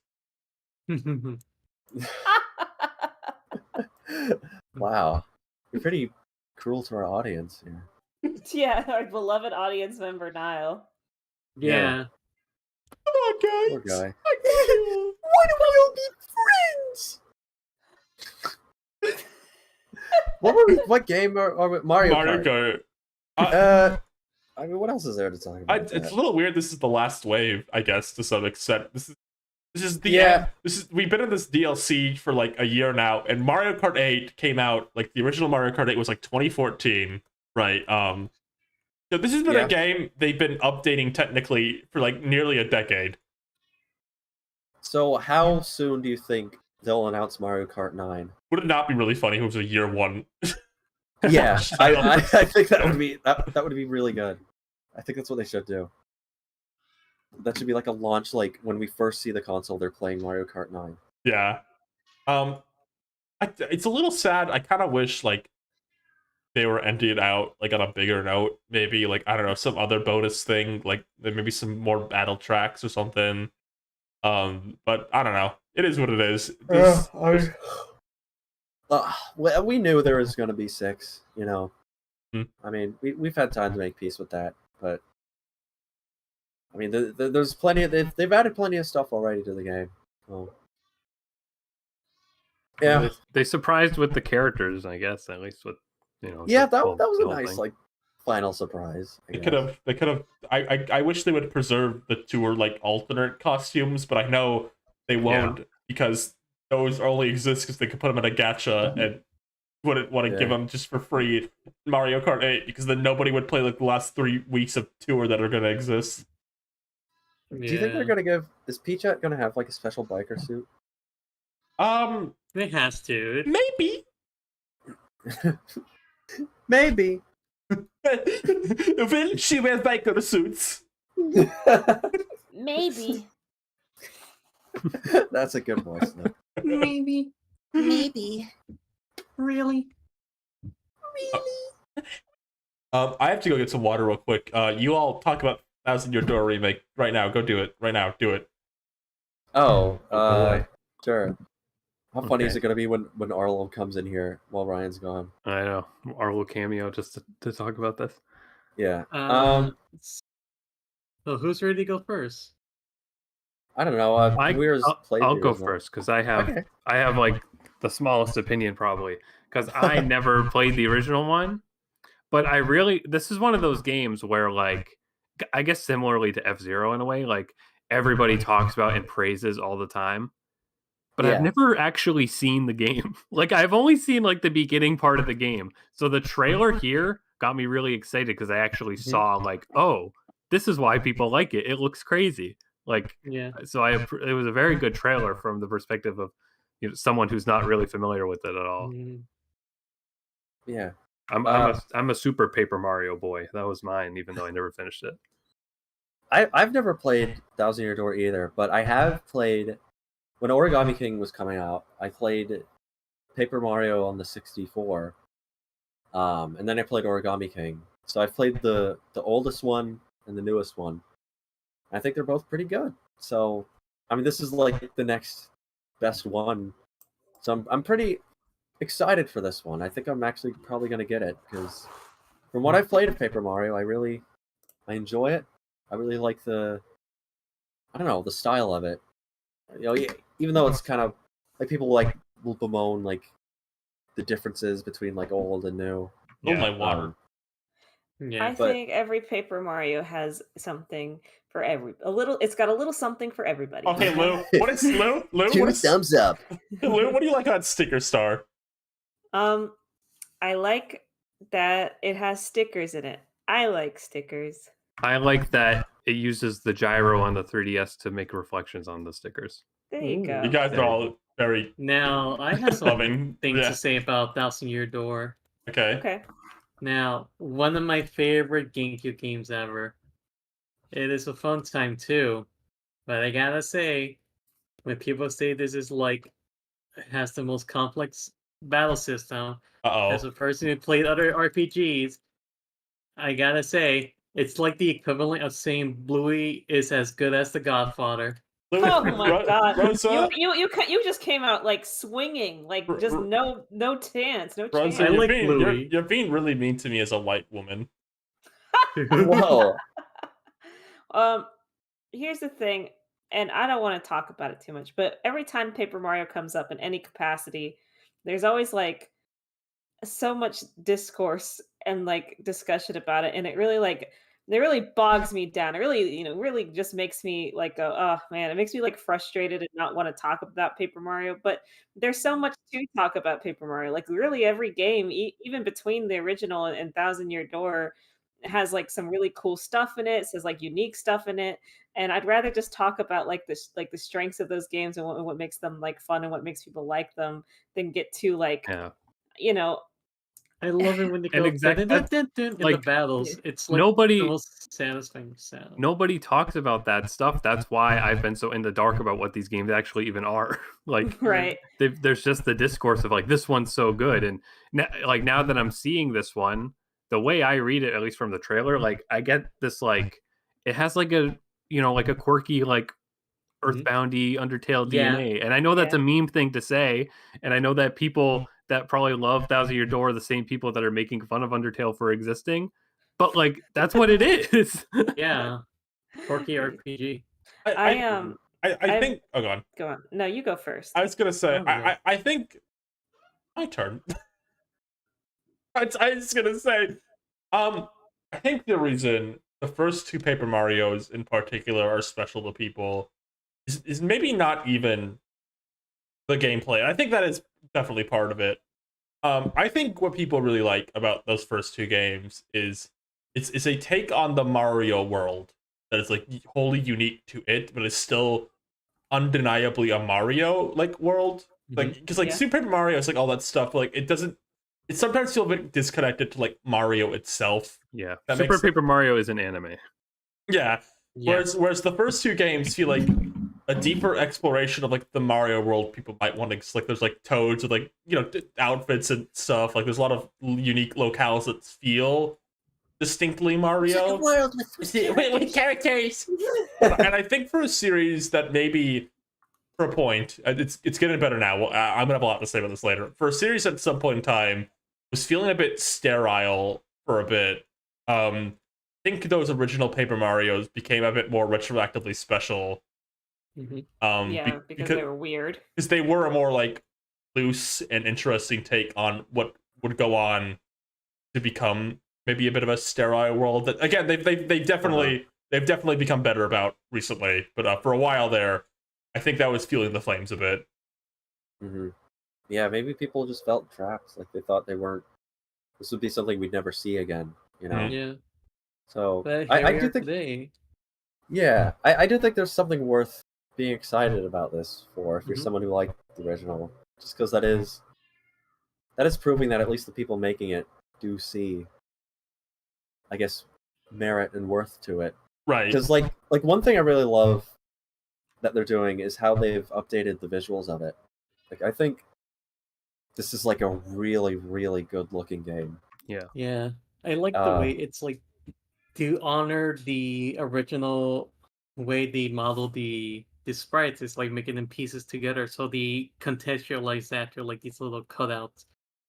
Wow, you're pretty cruel to our audience here. Yeah, our beloved audience member Niall. Yeah. Come on, guys. Poor guy. I love you. Why do we all be friends? What game are Mario Kart? Kart. I mean, what else is there to talk about? It's a little weird. This is the last wave, I guess, to some extent. This is the Yeah. end. We've been in this DLC for like a year now, and Mario Kart 8 came out, like the original Mario Kart 8 was like 2014, right? So this has been Yeah. a game they've been updating technically for like nearly a decade. So how soon do you think they'll announce Mario Kart 9? Would it not be really funny if it was a year one? Yeah, I I think that would be really good. I think that's what they should do. That should be like a launch, like when we first see the console, they're playing Mario Kart 9. Yeah. It's a little sad. I kind of wish like they were ending it out like on a bigger note. Maybe like, I don't know, some other bonus thing, like maybe some more battle tracks or something. But I don't know. It is what it is. We knew there was going to be 6. You know, Hmm. I mean, we've had time to make peace with that, but I mean, there's plenty of they've added plenty of stuff already to the game. So. Yeah, They surprised with the characters, I guess. At least with yeah, the that whole- was the a whole nice thing. like final surprise. I They guess. could have. I wish they would preserve the tour like alternate costumes, but I know they won't because those only exist because they could put them in a gacha and wouldn't want to give Yeah. them just for free in Mario Kart 8 because then nobody would play like the last 3 weeks of tour that are going to exist. Do you think they're gonna give? Is Peachette gonna have like a special biker suit? It has to. Maybe. Maybe. Will she wear biker suits? Maybe. That's a good voice. Though. Maybe. Maybe. Really? I have to go get some water real quick. You all talk about Thousand Year Door remake right now. Go do it right now. Do it. Oh, boy. sure. How funny is Okay. it gonna be when Arlo comes in here while Ryan's gone? I know. Arlo cameo just to talk about this. Yeah. So who's ready to go first? I don't know. Weir's played I'll the go original. first because I have Okay. like the smallest opinion probably because I never played the original one, but this is one of those games where like I guess similarly to F-Zero in a way, like everybody talks about and praises all the time. But Yeah. I've never actually seen the game. Like I've only seen like the beginning part of the game. So the trailer here got me really excited because I actually saw like, oh, this is why people like it. It looks crazy. Like Yeah. so it was a very good trailer from the perspective of someone who's not really familiar with it at all. Mhm. Yeah. I'm a super Paper Mario boy. That was mine, even though I never finished it. I've never played Thousand Year Door either, but I have played when Origami King was coming out. I played Paper Mario on the 64, and then I played Origami King. So I've played the oldest one and the newest one. I think they're both pretty good. So I mean, this is like the next best one. So I'm pretty excited for this one. I think I'm actually probably going to get it because from what I've played of Paper Mario, I enjoy it. I really like the style of it. Even though it's kind of like people will bemoan like the differences between like old and new. Oh my water. Yeah. but- think every Paper Mario has something for it's got a little something for everybody. Okay, Lou. What is Lou? Lou, Two what is, thumbs up. Lou, what do you like on Sticker Star? I like that it has stickers in it. I like stickers. I like that it uses the gyro on the 3DS to make reflections on the stickers. There you Ooh. go. You guys There are you all very Now, I have some loving. things Yeah. to say about Thousand Year Door. Okay. Okay. Now, one of my favorite GameCube games ever. It is a fun time too, but I gotta say, when people say this is like has the most complex battle system, as Uh a person who played other RPGs, I gotta say it's like the equivalent of saying Bluey is as good as The Godfather. oh. Oh my god. Rosa, You just came out like swinging, like just R- no chance, no Rosa, chance. I like you're, Bluey. you're being really mean to me as a white woman. Whoa. Here's the thing, and I don't want to talk about it too much, but every time Paper Mario comes up in any capacity, there's always like so much discourse and like discussion about it, and it really bogs me down. It really, really just makes me like go, oh man, it makes me like frustrated and not want to talk about Paper Mario. But there's so much to talk about Paper Mario. Like really every game, even between the original and Thousand Year Door, has like some really cool stuff in it. Says like unique stuff in it, and I'd rather just talk about like this, like the strengths of those games and what makes them like fun and what makes people like them, than get too like Yeah. you know I love it when they And go exact- dun, dun, dun, dun, in the like, battles. It's like nobody- the most satisfying sound. Nobody talks about that stuff. That's why I've been so in the dark about what these games actually even are. Like, right. there's just the discourse of like, this one's so good, and now that I'm seeing this one, the way I read it, at least from the trailer, like I get this like it has like a like a quirky like Earthboundy Undertale Yeah. DNA, and I know that's a meme thing to say, and I know that people that probably love Thousand Year Door are the same people that are making fun of Undertale for existing, but like that's what it is. Yeah, quirky RPG. I think. Oh, go on. Go on. No, you go first. I was gonna say. Oh, yeah. I think. My turn. I was gonna say. I think the reason the first two Paper Marios in particular are special to people is maybe not even the gameplay. I think that is definitely part of it. I think what people really like about those first two games is it's a take on the Mario world that is like wholly unique to it, but it's still undeniably a Mario like world. Like because like Yeah. Super Paper Mario is like all that stuff. Like it sometimes feel a bit disconnected to like Mario itself. Yeah, That Super makes- Paper Mario is an anime. Yeah. Yeah. Whereas the first two games feel like a deeper exploration of like the Mario world people might want to like. There's like Toads with like outfits and stuff. Like there's a lot of unique locales that feel distinctly It's like a Mario. world with characters. And I think for a series that maybe, for a point, it's getting better now. Well, I'm gonna have a lot to say about this later. For a series that at some point in time was feeling a bit sterile for a bit, I think those original Paper Marios became a bit more retroactively special. Yeah, because they were weird. Because they were a more like loose and interesting take on what would go on to become maybe a bit of a sterile world. That again, they've definitely become better about recently. But for a while there, I think that was fueling the flames a bit. Hmm. Yeah, maybe people just felt trapped. Like they thought they weren't. This would be something we'd never see again. You know. Yeah, So but I here we do are think. today. Yeah, I do think there's something worth being excited about this for if you're Mhm. someone who liked the original. Just because that is proving that at least the people making it do see, I guess, merit and worth to it. Right. Because like one thing I really love that they're doing is how they've updated the visuals of it. Like I think this is like a really, really good looking game. Yeah, I like the way it's like to honor the original way they modeled the sprites. It's like making them pieces together, so they contextualize that to like these little cutouts.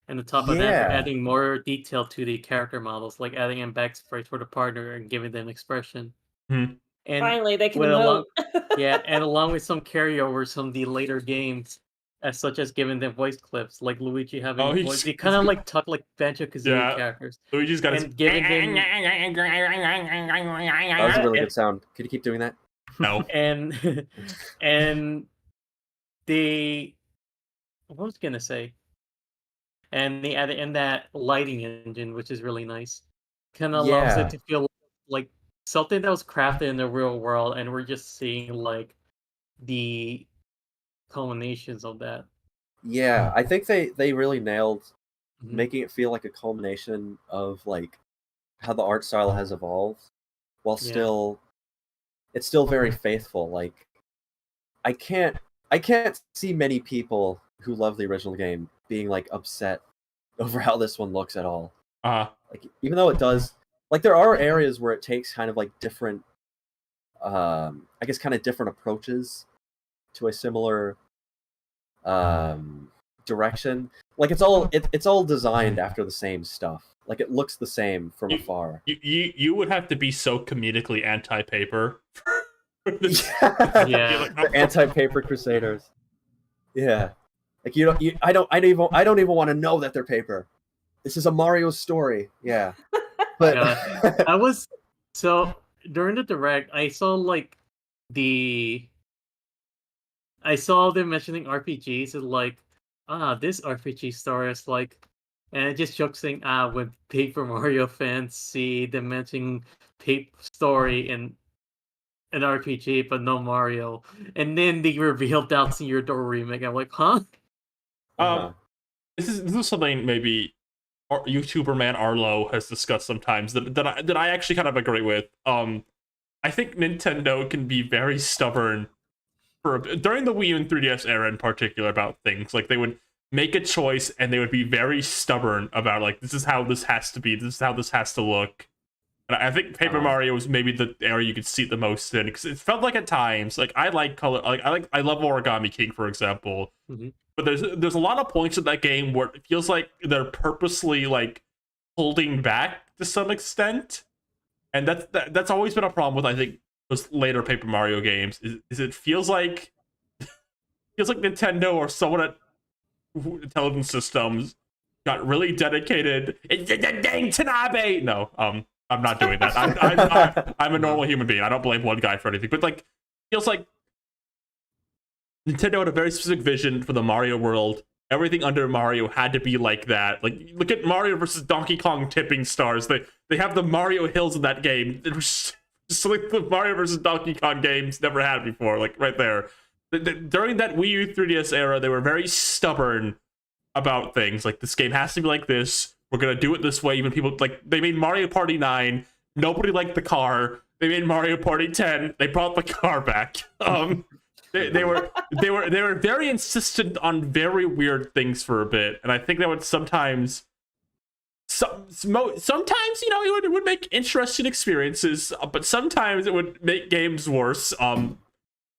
And on top of that, they're Yeah. adding more detail to the character models, like adding in back sprites for the partner and giving them expression. Hmm. And Finally, they can well, emote. yeah, and along with some carryovers from the later games, as such as giving them voice clips, like Luigi having Oh, a he's- voice. They kind of like talk like Banjo-Kazooie Yeah. characters. Luigi's got his. And giving them That was a really good sound. Could you keep doing that? No. and and the what was I gonna say? And they added in that lighting engine, which is really nice. Kind of allows Yeah. it to feel like something that was crafted in the real world, and we're just seeing like the culminations of that. Yeah, I think they really nailed Mhm. making it feel like a culmination of like how the art style has evolved, while Yeah. it's still very faithful. Like I can't see many people who love the original game being like upset over how this one looks at all. Like even though it does, like there are areas where it takes kind of like different, I guess kind of different approaches to a similar direction. Like it's all designed after the same stuff. Like it looks the same from afar. You would have to be so comedically anti-paper. Yeah. The anti-paper crusaders. Yeah. Like I don't even want to know that they're paper. This is a Mario story. Yeah. But Yeah. I was so during the direct, I saw like I saw them mentioning RPGs and like, this RPG story is like, and it just jokes saying, when Paper Mario fans see them mentioning Paper story in an RPG but no Mario, and then they revealed Down Your Door remake. I'm like, huh? This is something maybe YouTuber man Arlo has discussed sometimes that I actually kind of agree with. I think Nintendo can be very stubborn during the Wii U and 3DS era in particular about things. Like they would make a choice and they would be very stubborn about like, this is how this has to be, this is how this has to look. And I think Paper Mario was maybe the area you could see it the most in, because it felt like at times, like I like color, like I love Origami King, for example. Mm-hmm. But there's a lot of points in that game where it feels like they're purposely like holding back to some extent, and that's always been a problem with, I think, those later Paper Mario games. Is it feels like Nintendo or someone at Intelligent Systems got really dedicated. Dang Tanabe! No, I'm not doing that. I'm a normal human being. I don't blame one guy for anything. But like, feels like Nintendo had a very specific vision for the Mario world. Everything under Mario had to be like that. Like, look at Mario versus Donkey Kong Tipping Stars. They have the Mario Hills in that game. It was just like the Mario versus Donkey Kong games never had before. Like right there. During that Wii U 3DS era, they were very stubborn about things. Like, this game has to be like this. We're gonna do it this way. Even people like, they made Mario Party 9. Nobody liked the car. They made Mario Party 10. They brought the car back. They were very insistent on very weird things for a bit, and I think that would sometimes, you know, it would make interesting experiences, but sometimes it would make games worse.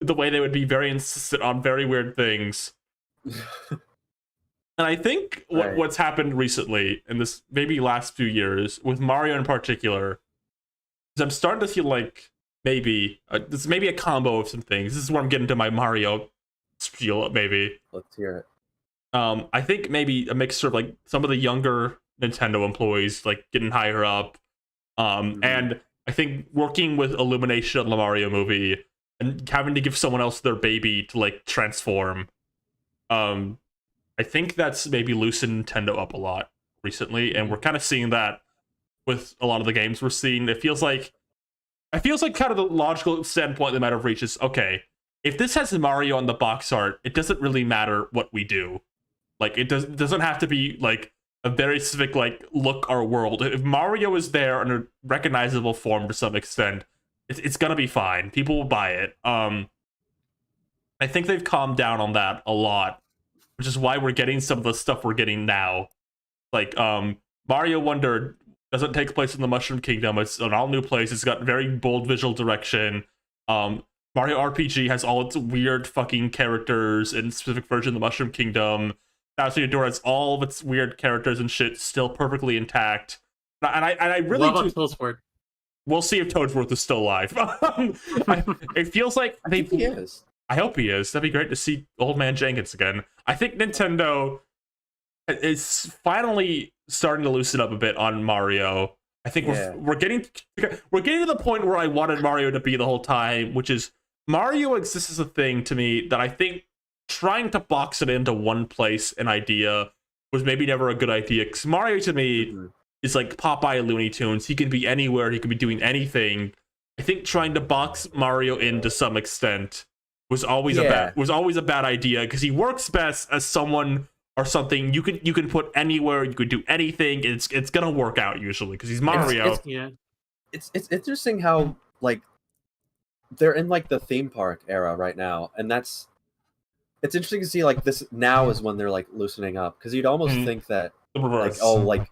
The way they would be very insistent on very weird things. And I think what's happened recently, in this maybe last few years, with Mario in particular, is I'm starting to feel like maybe this may be a combo of some things. This is where I'm getting to my Mario spiel, maybe. Let's hear it. I think maybe a mixture of like some of the younger Nintendo employees, like getting higher up, and I think working with Illumination on the Mario movie and having to give someone else their baby to like transform. I think that's maybe loosened Nintendo up a lot recently, and we're kind of seeing that with a lot of the games we're seeing. It feels like kind of the logical standpoint the matter of reach is, okay, if this has Mario on the box art, it doesn't really matter what we do. Like, it doesn't have to be like a very specific like look or world. If Mario is there in a recognizable form to some extent, it's gonna be fine. People will buy it. I think they've calmed down on that a lot, which is why we're getting some of the stuff we're getting now. Like, Mario Wonder doesn't take place in the Mushroom Kingdom. It's an all-new place. It's got very bold visual direction. Mario RPG has all its weird fucking characters in specific version of the Mushroom Kingdom. Bowser Door has all of its weird characters and shit still perfectly intact. And I really What about Toadsworth? We'll see if Toadsworth is still alive. It feels like I think he is. I hope he is. That'd be great to see Old Man Jenkins again. I think Nintendo is finally starting to loosen up a bit on Mario. I think we're getting to the point where I wanted Mario to be the whole time, which is Mario exists as a thing to me that I think trying to box it into one place, an idea, was maybe never a good idea. Because Mario to me is like Popeye Looney Tunes. He can be anywhere. He can be doing anything. I think trying to box Mario in to some extent was always Yeah. a bad idea, because he works best as someone or something you can put anywhere, you could do anything, it's gonna work out usually because he's Mario. Yeah. It's interesting how like they're in like the theme park era right now, and it's interesting to see like this now is when they're like loosening up, because you'd almost think that The like reverse.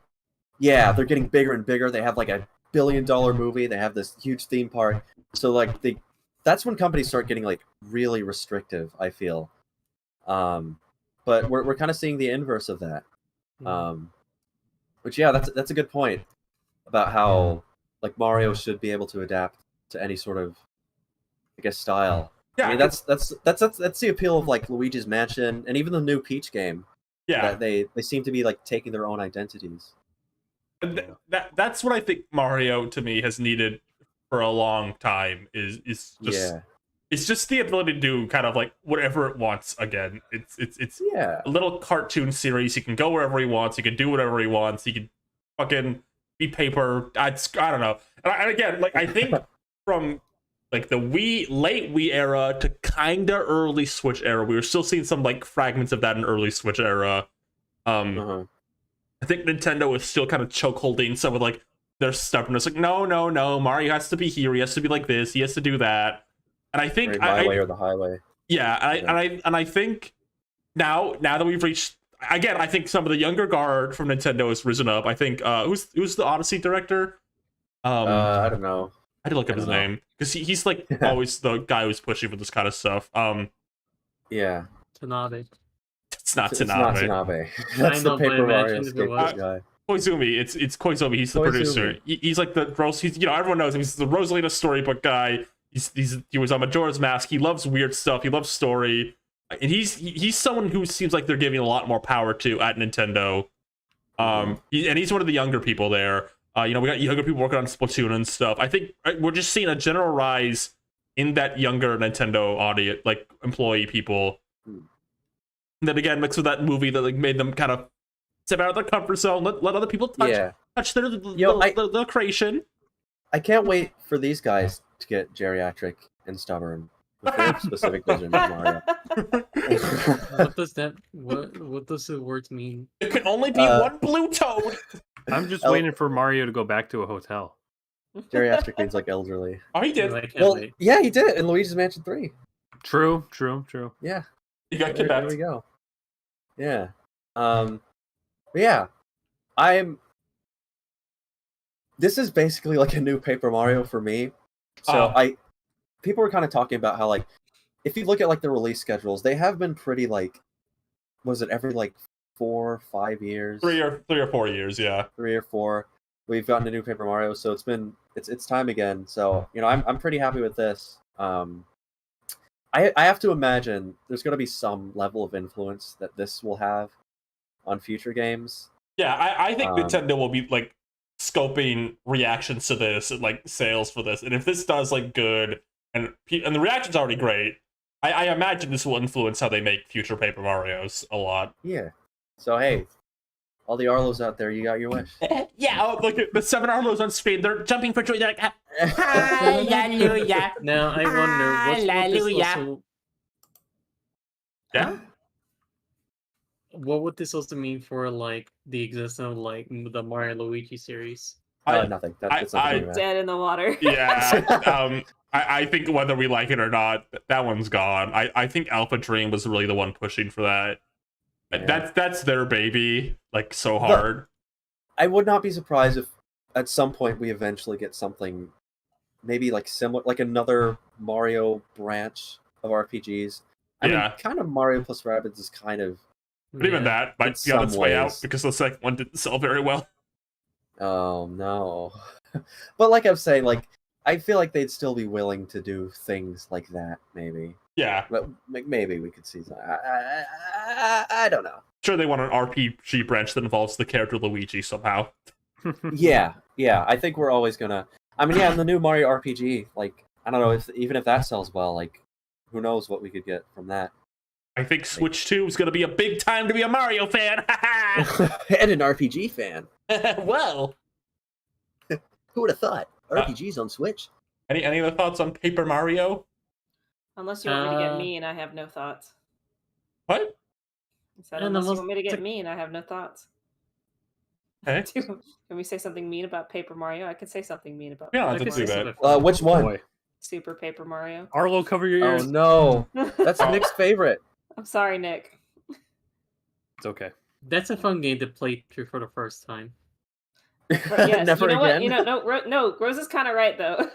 yeah, they're getting bigger and bigger. They have like a $1 billion movie. They have this huge theme park. So like that's when companies start getting like really restrictive, I feel. But we're kind of seeing the inverse of that. Which yeah, that's a good point about how like Mario should be able to adapt to any sort of, I guess, style. Yeah, I mean that's the appeal of like Luigi's Mansion and even the new Peach game. yeah. That they seem to be like taking their own identities. That's what I think Mario to me has needed for a long time is just Yeah. it's just the ability to do kind of like whatever it wants again. It's Yeah. a little cartoon series. He can go wherever he wants. He can do whatever he wants. He can fucking be paper. I don't know. And again, like I think from like the late Wii era to kinda early Switch era, we were still seeing some like fragments of that in early Switch era. Uh-huh. I think Nintendo is still kind of chokeholding some of like their stubbornness. Like, no, Mario has to be here. He has to be like this. He has to do that. And I think My way or the highway. yeah, and I think now that we've reached again, I think some of the younger guard from Nintendo has risen up. I think who's the Odyssey director? I don't know. I had to look up I his don't know. name because he's like always the guy who's pushing for this kind of stuff. Yeah. Tanabe. It's not It's not Tanabe. Tanabe. That's the know, but I Paper Mario imagined if it skateboard was. guy. Koizumi, it's Koizumi. He's the Koizumi. producer. He's like the he's everyone knows him. He's the Rosalina storybook guy. He was on Majora's Mask. He loves weird stuff. He loves story, and he's someone who seems like they're giving a lot more power to at Nintendo. And he's one of the younger people there. We got younger people working on Splatoon and stuff. I think we're just seeing a general rise in that younger Nintendo audience, like employee people. And then again, mixed with that movie that like made them kind of step out of their comfort zone, let other people touch their little creation. I can't wait for these guys to get geriatric and stubborn with their specific vision of Mario. What does the word mean? It can only be one blue toad. I'm just waiting for Mario to go back to a hotel. Geriatric means like elderly. Oh, he did. I can't Well, wait. yeah, he did it in Luigi's Mansion 3. True. Yeah. He got There kidnapped. we go. Yeah. But yeah. This is basically like a new Paper Mario for me. So people were kind of talking about how like if you look at like the release schedules, they have been pretty like was it every like 4 or 5 years? 3 or 4 years, yeah. 3 or 4. We've gotten a new Paper Mario, so it's time again. So, I'm pretty happy with this. I have to imagine there's going to be some level of influence that this will have on future games. Yeah, I think Nintendo will be like scoping reactions to this and like sales for this, and if this does like good and the reaction's already great, I imagine this will influence how they make future Paper Marios a lot. Yeah. So hey, all the Arlos out there, you got your wish. Yeah, look at the 7 Arlos on screen. They're jumping for joy. They're like, hallelujah. Now I wonder Hallelujah. Yeah. what would this also mean for like the existence of like the Mario Luigi series? Nothing. That's nothing about. Dead in the water. Yeah. I think whether we like it or not, that one's gone. I think Alpha Dream was really the one pushing for that. Yeah. That's their baby, like so hard. I would not be surprised if at some point we eventually get something maybe like similar, like another Mario branch of RPGs. I mean, kind of Mario plus Rabbids is kind of. But even that might be on its way out because the second one didn't sell very well. Oh no! But like I'm saying, like I feel like they'd still be willing to do things like that. Maybe. Yeah. But maybe we could see that. I don't know. Sure, they want an RPG branch that involves the character Luigi somehow. Yeah. I think we're always gonna. I mean, yeah, in the new Mario RPG, like I don't know even if that sells well, like who knows what we could get from that. I think Switch 2 is going to be a big time to be a Mario fan. And an RPG fan. Well, Who would have thought? RPGs on Switch? Any other thoughts on Paper Mario? Unless you want me to get mean, I have no thoughts. What? I said, Yeah, no, unless you let's- want me to get mean, I have no thoughts. Okay. Can we say something mean about Paper Mario? I could say something mean about Yeah, I let's could do say that. something. Which one? Boy. Super Paper Mario. Arlo, cover your Oh ears. no, that's Oh. Nick's favorite. I'm sorry, Nick. It's okay. That's a fun game to play through for the first time. But yes, Never you know again. what? No, Rose is kind of right though.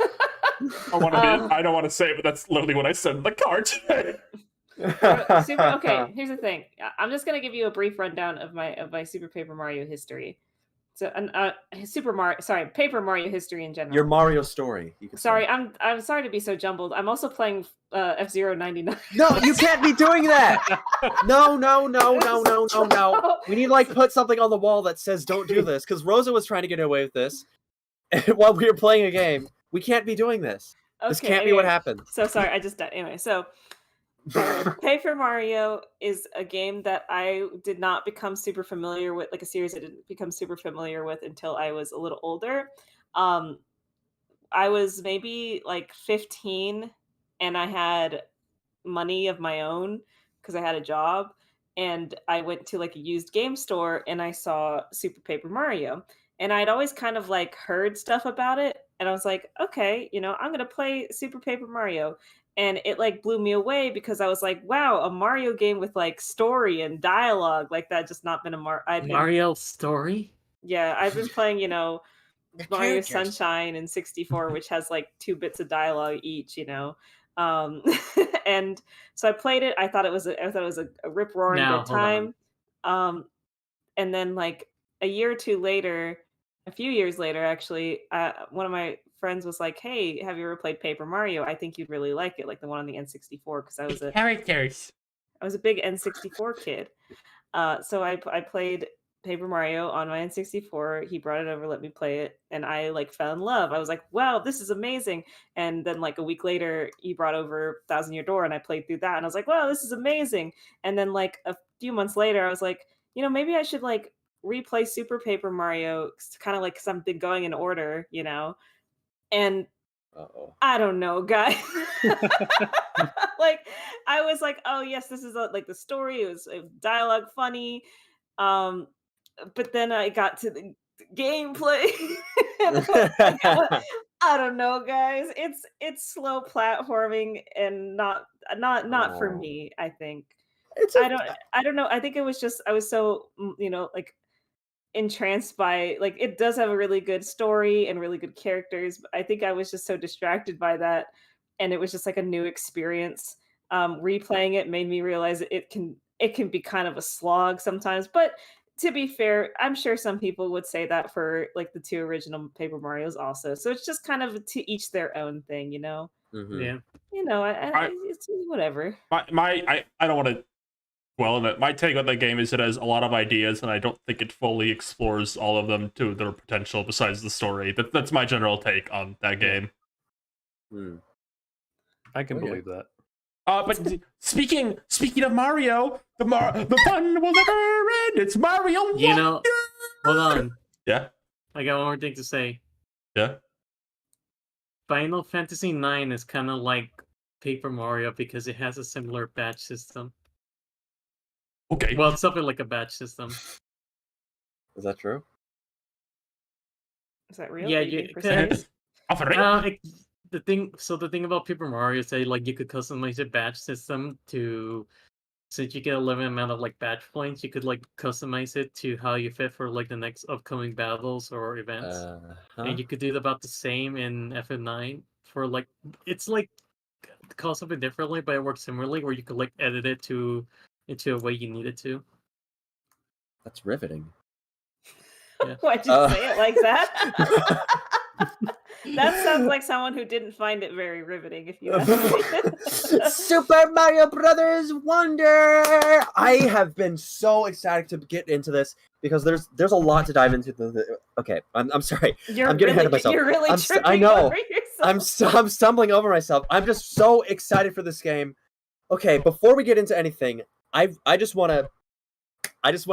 I don't want to say it, but that's literally what I said in the card today. Okay, here's the thing. I'm just gonna give you a brief rundown of my Super Paper Mario history. So, Paper Mario history in general. Your Mario story. You could say. Sorry, I'm sorry to be so jumbled. I'm also playing F-Zero 99. No, you can't be doing that. No. We need to like put something on the wall that says "Don't do this," because Rosa was trying to get away with this while we were playing a game. We can't be doing this. This can't be what happens. So sorry, I just died. Anyway, so Paper Mario is a game that I did not become super familiar with, like a series I didn't become super familiar with until I was a little older. I was maybe like 15 and I had money of my own because I had a job, and I went to like a used game store and I saw Super Paper Mario. And I'd always kind of like heard stuff about it, and I was like, okay, I'm gonna play Super Paper Mario. And it like blew me away because I was like, wow, a Mario game with like story and dialogue like that. Just not been a Mario story? Yeah, I've been playing, The Mario characters. Sunshine in 64, which has like 2 bits of dialogue each, and so I played it. I thought it was a rip roaring Now, good hold on. time. And then like a year or two later, a few years later, actually, one of my friends was like, "Hey, have you ever played Paper Mario? I think you'd really like it, like the one on the N64." Because I was a big N64 kid. So I played Paper Mario on my N64. He brought it over, let me play it, and I like fell in love. I was like, "Wow, this is amazing!" And then like a week later, he brought over Thousand Year Door, and I played through that, and I was like, "Wow, this is amazing!" And then like a few months later, I was like, maybe I should like replay Super Paper Mario, kind of like because I've been going in order, and Uh-oh. I don't know, guys. Like, I was like, oh yes, this is like the story. It was dialogue funny, but then I got to the gameplay. And I was like, I don't know, guys. It's slow platforming and not for Oh. me. I think I I don't know. I think it was just I was so like entranced by, like, it does have a really good story and really good characters, but I think I was just so distracted by that, and it was just like a new experience. Replaying it made me realize it can be kind of a slog sometimes, but to be fair, I'm sure some people would say that for like the 2 original Paper Marios also. So it's just kind of to each their own thing, Mhm. Yeah. It's whatever. I don't want to dwell on it. My take on the game is it has a lot of ideas, and I don't think it fully explores all of them to their potential besides the story. That's my general take on that game. Hmm. I can Okay. believe that. But speaking of Mario, the fun will never end. It's Mario. Hold on. Yeah. I got one more thing to say. Yeah. Final Fantasy IX is kind of like Paper Mario because it has a similar batch system. Okay. Well, it's something like a batch system. Is that true? Is that real? Yeah, Are you being you- precise? The thing about Paper Mario is that like you could customize your batch system to, since you get a limited amount of like batch points, you could like customize it to how you fit for like the next upcoming battles or events. And you could do about the same in FF9 for like it's like called something differently, but it works similarly where you could like edit it into a way you need it to. That's riveting. Why'd you say it like that? That sounds like someone who didn't find it very riveting, if you ask me. Super Mario Brothers Wonder! I have been so excited to get into this because there's a lot to dive into. Okay, I'm sorry. I'm getting ahead of myself. You're really tripping I know. over yourself. I'm stumbling over myself. I'm just so excited for this game. Okay, before we get into anything, I just want to address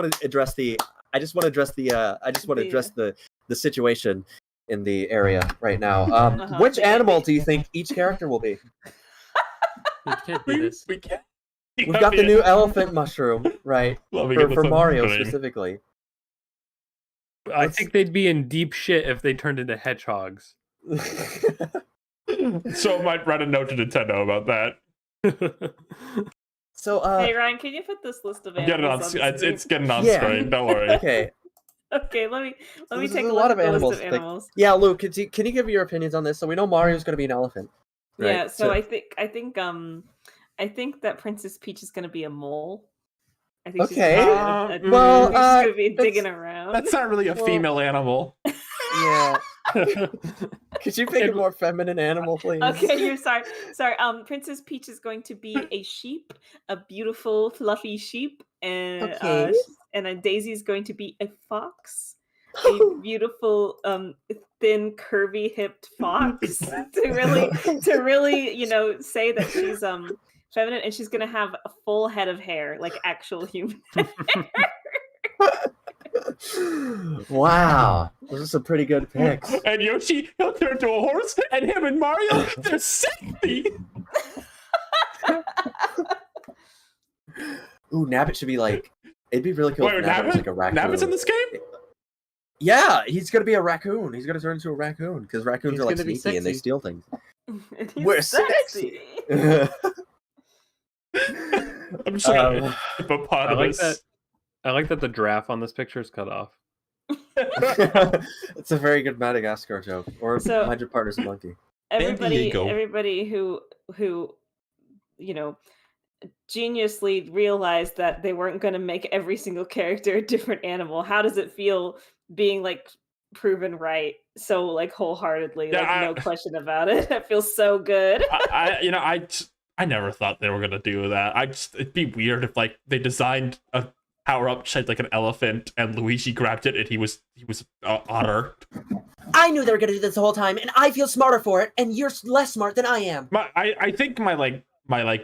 the situation. in the area right now. Which Uh-huh. animal do you think each character will be? We can't do this. We can't. We've got the new elephant mushroom, right? Let me get For this Mario opening. specifically. I think they'd be in deep shit if they turned into hedgehogs. So I might write a note to Nintendo about that. So, Hey Ryan, can you put this list of I'm getting animals on. on the screen? It's getting on Yeah. screen. Don't worry. okay. Okay, let me There's take a a lot look of at the animals, list of like- animals. Yeah, Luke, can you give your opinions on this? So we know Mario's going to be an elephant. Right? Yeah, so I think that Princess Peach is gonna be a mole. I think Okay. she's gonna be, well, she's gonna be that's- digging around. That's not really a Well- female animal. yeah. Could you pick a more feminine animal, please? Okay, you're sorry. Sorry. Princess Peach is going to be a sheep, a beautiful, fluffy sheep, and Okay. and then Daisy is going to be a fox, a beautiful, thin, curvy hipped fox. to really, say that she's feminine, and she's gonna have a full head of hair, like actual human. Wow, those are some pretty good picks. And Yoshi, he'll turn into a horse, and him and Mario, they're safety. Ooh, Nabbit should be like. It'd be really cool Wait, if Nabbit was like a raccoon. Nabbit's in this game? Yeah, he's gonna be a raccoon. He's gonna turn into a raccoon because raccoons He's are like gonna be sneaky and they sexy. steal things. And he's We're sexy. I'm just gonna Um, hippopotamus. I like that the giraffe on this picture is cut off. It's a very good Madagascar joke. Or So- Mind Your Partner's a Monkey. Diego. Everybody who geniusly realized that they weren't going to make every single character a different animal. How does it feel being like proven right so like wholeheartedly? Yeah, Like no question about it. It feels so good. I never thought they were gonna do that. It'd be weird if like they designed a power-up shaped like an elephant and Luigi grabbed it and he was otter. I knew they were going to do this the whole time, and I feel smarter for it, and you're less smart than I am. I think my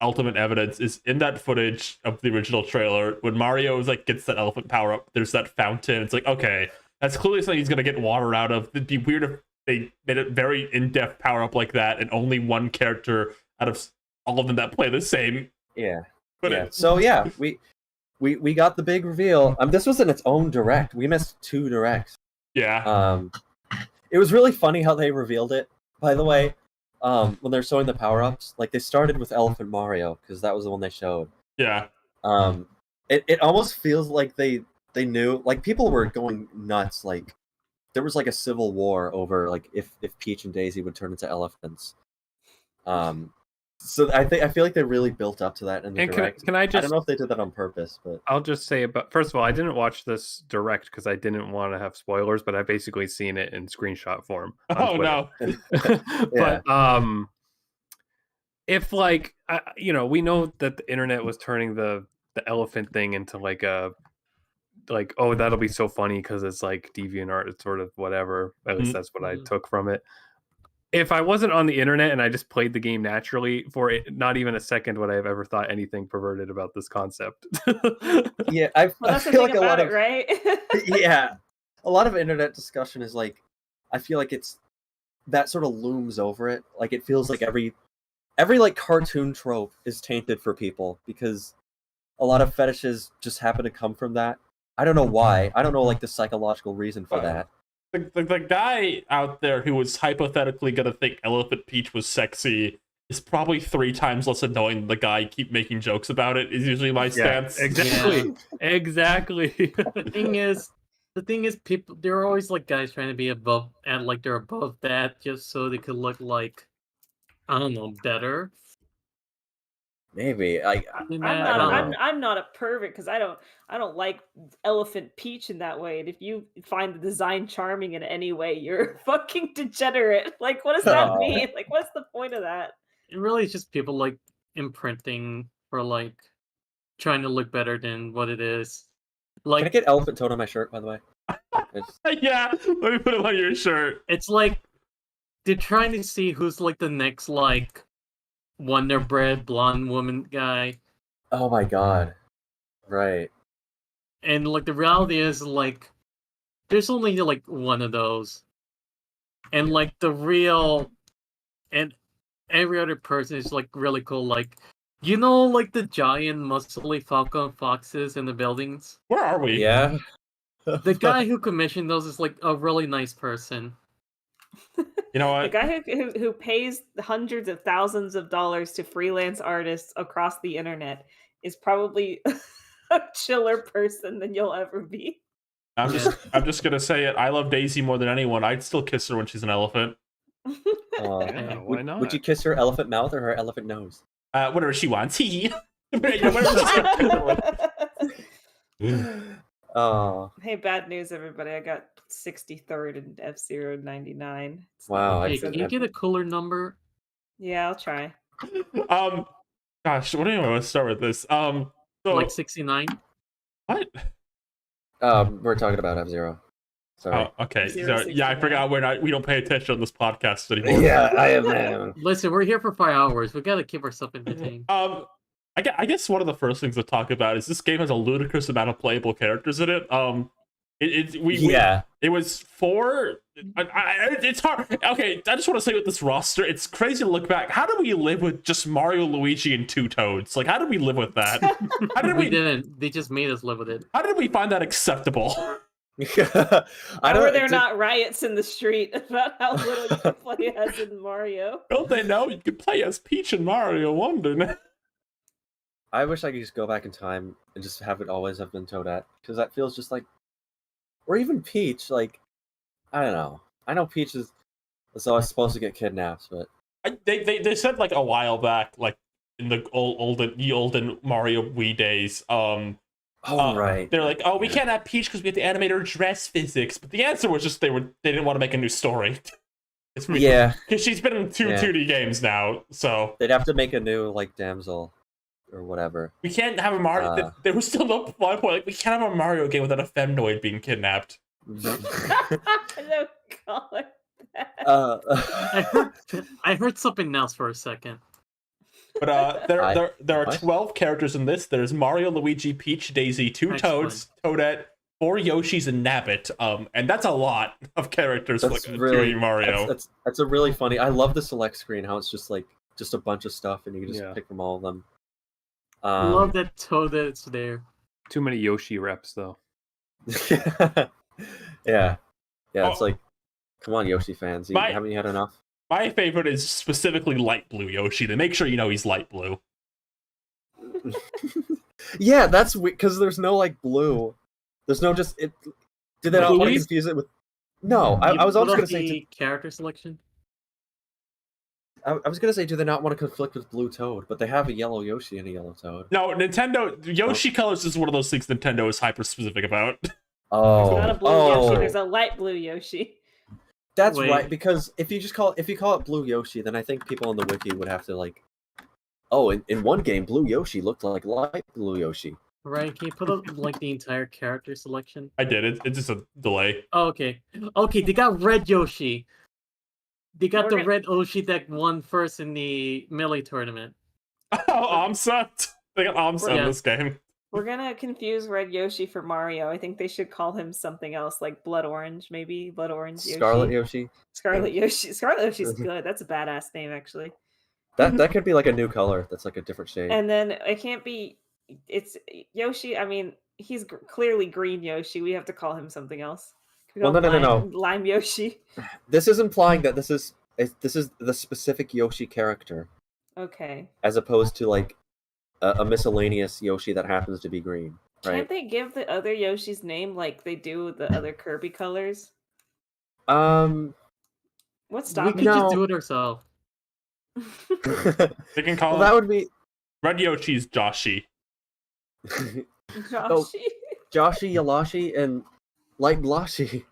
ultimate evidence is in that footage of the original trailer when Mario gets that elephant power up. There's that fountain. It's like, okay, that's clearly something he's gonna get water out of. It'd be weird if they made it very in-depth power up like that, and only one character out of all of them that play the same. Yeah. But Yeah. So yeah, we got the big reveal. This was in its own direct. We missed 2 directs. yeah, It was really funny how they revealed it. By the way, when they're showing the power-ups, like they started with Elephant Mario because that was the one they showed. yeah. It almost feels like they knew, like people were going nuts. Like there was like a civil war over like if Peach and Daisy would turn into elephants. So I feel like they really built up to that in the And direct. can I I just don't know if they did that on purpose, but I'll just say about first of all, I didn't watch this direct because I didn't want to have spoilers, but I've basically seen it in screenshot form. on Oh Twitter. no. But if we know that the internet was turning the elephant thing into like a oh, that'll be so funny because it's like DeviantArt, it's sort of whatever. At least that's what I took from it. If I wasn't on the internet and I just played the game naturally, for it, not even a second would I have ever thought anything perverted about this concept. yeah, I Well, that's the feel thing like a lot about of it, right? yeah, a lot of internet discussion is like, I feel like it's that sort of looms over it. Like it feels like every like cartoon trope is tainted for people because a lot of fetishes just happen to come from that. I don't know why. I don't know like the psychological reason for that. The guy out there who was hypothetically gonna think Elephant Peach was sexy is probably 3 times less annoying than the guy keep making jokes about it. Is usually my stance. Exactly. Exactly. The thing is, people, there are always like guys trying to be above, and like they're above that just so they could look like, I don't know, better. Maybe I mean, I don't know. I'm not a pervert because I don't like Elephant Peach in that way. And if you find the design charming in any way, you're a fucking degenerate. Like, what does that Aw. mean? Like, what's the point of that? It really is just people like imprinting for like trying to look better than what it is. Can I Like get elephant tone on my shirt, by the way? It's- Yeah, let me put it on your shirt. it's like they're trying to see who's like the next like Wonder Bread blonde woman guy. oh my god! Right. And like the reality is like there's only like one of those. and like the real, and every other person is like really cool. Like, you know, like the giant muscly Falcon foxes in the buildings. Where are we? Yeah. The guy who commissioned those is like a really nice person. You know The what? guy who pays hundreds of thousands of dollars to freelance artists across the internet is probably a chiller person than you'll ever be. I'm just gonna say it. I love Daisy more than anyone. I'd still kiss her when she's an elephant. Yeah, why not? Would you kiss her elephant mouth or her elephant nose? Whatever she wants. Whatever Oh, Hey, bad news, everybody. I got 63rd in F-Zero 99. wow. Hey, can you get a cooler number? Yeah, I'll try. Gosh, what do you want to start with this? So Like 69? what? We're talking about F-Zero. Sorry. Oh, okay. Zero So, yeah, I 69. forgot we don't pay attention on this podcast anymore. Yeah, I am. Listen, we're here for 5 hours. We gotta keep ourselves entertained. I guess one of the first things to talk about is this game has a ludicrous amount of playable characters in it. It was 4. It's hard. Okay, I just want to say with this roster, it's crazy to look back. How do we live with just Mario, Luigi, and 2 Toads? Like, how did we live with that? How did We didn't. They just made us live with it. How did we find that acceptable? I Or don't. there it's not riots in the street about how little you can play as in Mario? Don't they know you could play as Peach and Mario Wonder? I wish I could just go back in time and just have it always have been Toadette, because that feels just like, or even Peach. Like, I don't know. I know Peach is always supposed to get kidnapped, but They said like a while back, like in the olden Mario Wii days, right. they're like, oh, we can't have Peach because we have to animate her dress physics. But the answer was just they didn't want to make a new story. It's Yeah, because she's been in 2D games now, so they'd have to make a new like damsel or whatever. we can't have a Mario. There was still no point. Like we can't have a Mario game without a femnoid being kidnapped. Don't call it that. I heard something else for a second. But there are What? 12 characters in this. There's Mario, Luigi, Peach, Daisy, 2 Excellent. Toads, Toadette, 4 Yoshis, and Nabbit. And that's a lot of characters for That's like, really doing Mario. That's a really funny. I love the select screen. How it's just like a bunch of stuff, and you can just Yeah. pick from all of them. Love that Toadette's there. Too many Yoshi reps though. Yeah, it's Oh. like, come on, Yoshi fans, haven't you had enough? My favorite is specifically light blue Yoshi. They make sure you know he's light blue. Yeah, that's because there's no like blue. There's no just it. Did they not want to Please? confuse it with? No, I was Put almost up gonna say. the character selection. I was gonna say, do they not want to conflict with Blue Toad? But they have a yellow Yoshi and a yellow Toad. No, Nintendo Yoshi colors is one of those things Nintendo is hyper specific about. Oh, It's not a blue Yoshi, there's a light blue Yoshi. That's Wait. right. Because if you call it Blue Yoshi, then I think people on the wiki would have to like, oh, in one game, Blue Yoshi looked like light Blue Yoshi. Right? Can you put up like the entire character selection? I did. It's just a delay. Oh, okay. Okay, they got Red Yoshi. They got We're the gonna- Red Yoshi that won first in the Melee tournament. Oh, Amsa. They got Amsa in Yeah. this game. We're gonna confuse Red Yoshi for Mario. I think they should call him something else, like Blood Orange, maybe? Blood Orange Yoshi. Scarlet Yoshi. Scarlet Yoshi. Scarlet Yoshi's good. That's a badass name, actually. That could be like a new color. That's like a different shade. And then it can't be. It's Yoshi. I mean, he's clearly Green Yoshi. We have to call him something else. Can we Well, call him no. Lime Yoshi. This is implying that this is the specific Yoshi character, Okay. as opposed to like a miscellaneous Yoshi that happens to be green, right? Can't they give the other Yoshi's name like they do with the other Kirby colors? What's We stopping could No. just do it ourselves. They can call Well, that him would be Red Yoshi's Joshi. Yoshi. Joshi, Yalashi, and Light Blashi.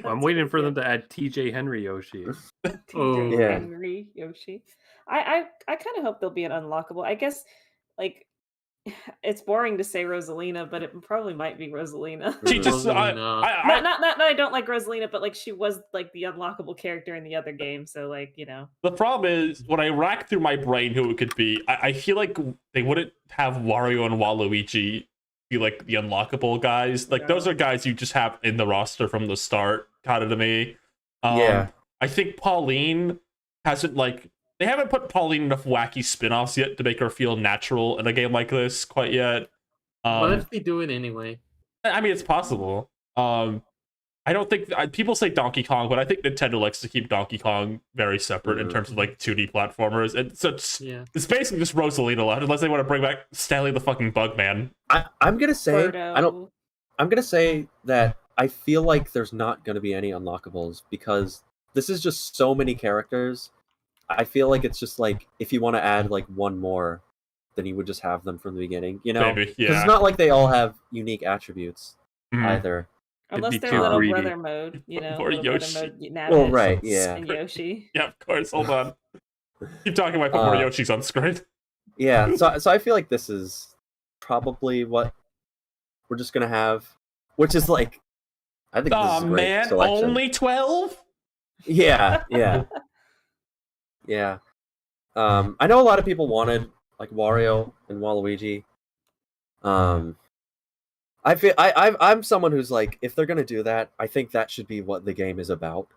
I'm waiting for them to add TJ Henry Yoshi. Oh. TJ Yeah. Henry Yoshi. I kind of hope there'll be an unlockable. I guess like it's boring to say Rosalina, but it probably might be Rosalina. She just, Rosalina. Not I don't like Rosalina, but like she was like the unlockable character in the other game, so like, you know. The problem is, when I rack through my brain who it could be, I feel like they wouldn't have Wario and Waluigi be like the unlockable guys. Like, those are guys you just have in the roster from the start, kind of to me. Yeah. I think Pauline hasn't like they haven't put Pauline enough wacky spin-offs yet to make her feel natural in a game like this quite yet. What if they do it anyway? I mean, it's possible. I don't think people say Donkey Kong, but I think Nintendo likes to keep Donkey Kong very separate in terms of like 2D platformers. And so it's basically just Rosalina left, unless they want to bring back Stanley the fucking Bugman. I'm gonna say Birdo. I'm gonna say that I feel like there's not gonna be any unlockables because this is just so many characters. I feel like it's just like if you want to add like one more, then you would just have them from the beginning. You know, Maybe, yeah. It's not like they all have unique attributes Mhm. either. Unless be they're too little greedy. brother mode, you know, Or little Yoshi. brother mode, Nabbit Well, right, yeah. and Yoshi. Yeah, of course. Hold on. Keep talking about more Yoshi's on screen. Yeah, so I feel like this is probably what we're just gonna have, which is like, I think this Aw, is a great man, selection. only 12? Yeah. Yeah. I know a lot of people wanted like Wario and Waluigi. I feel I'm someone who's like, if they're gonna do that, I think that should be what the game is about.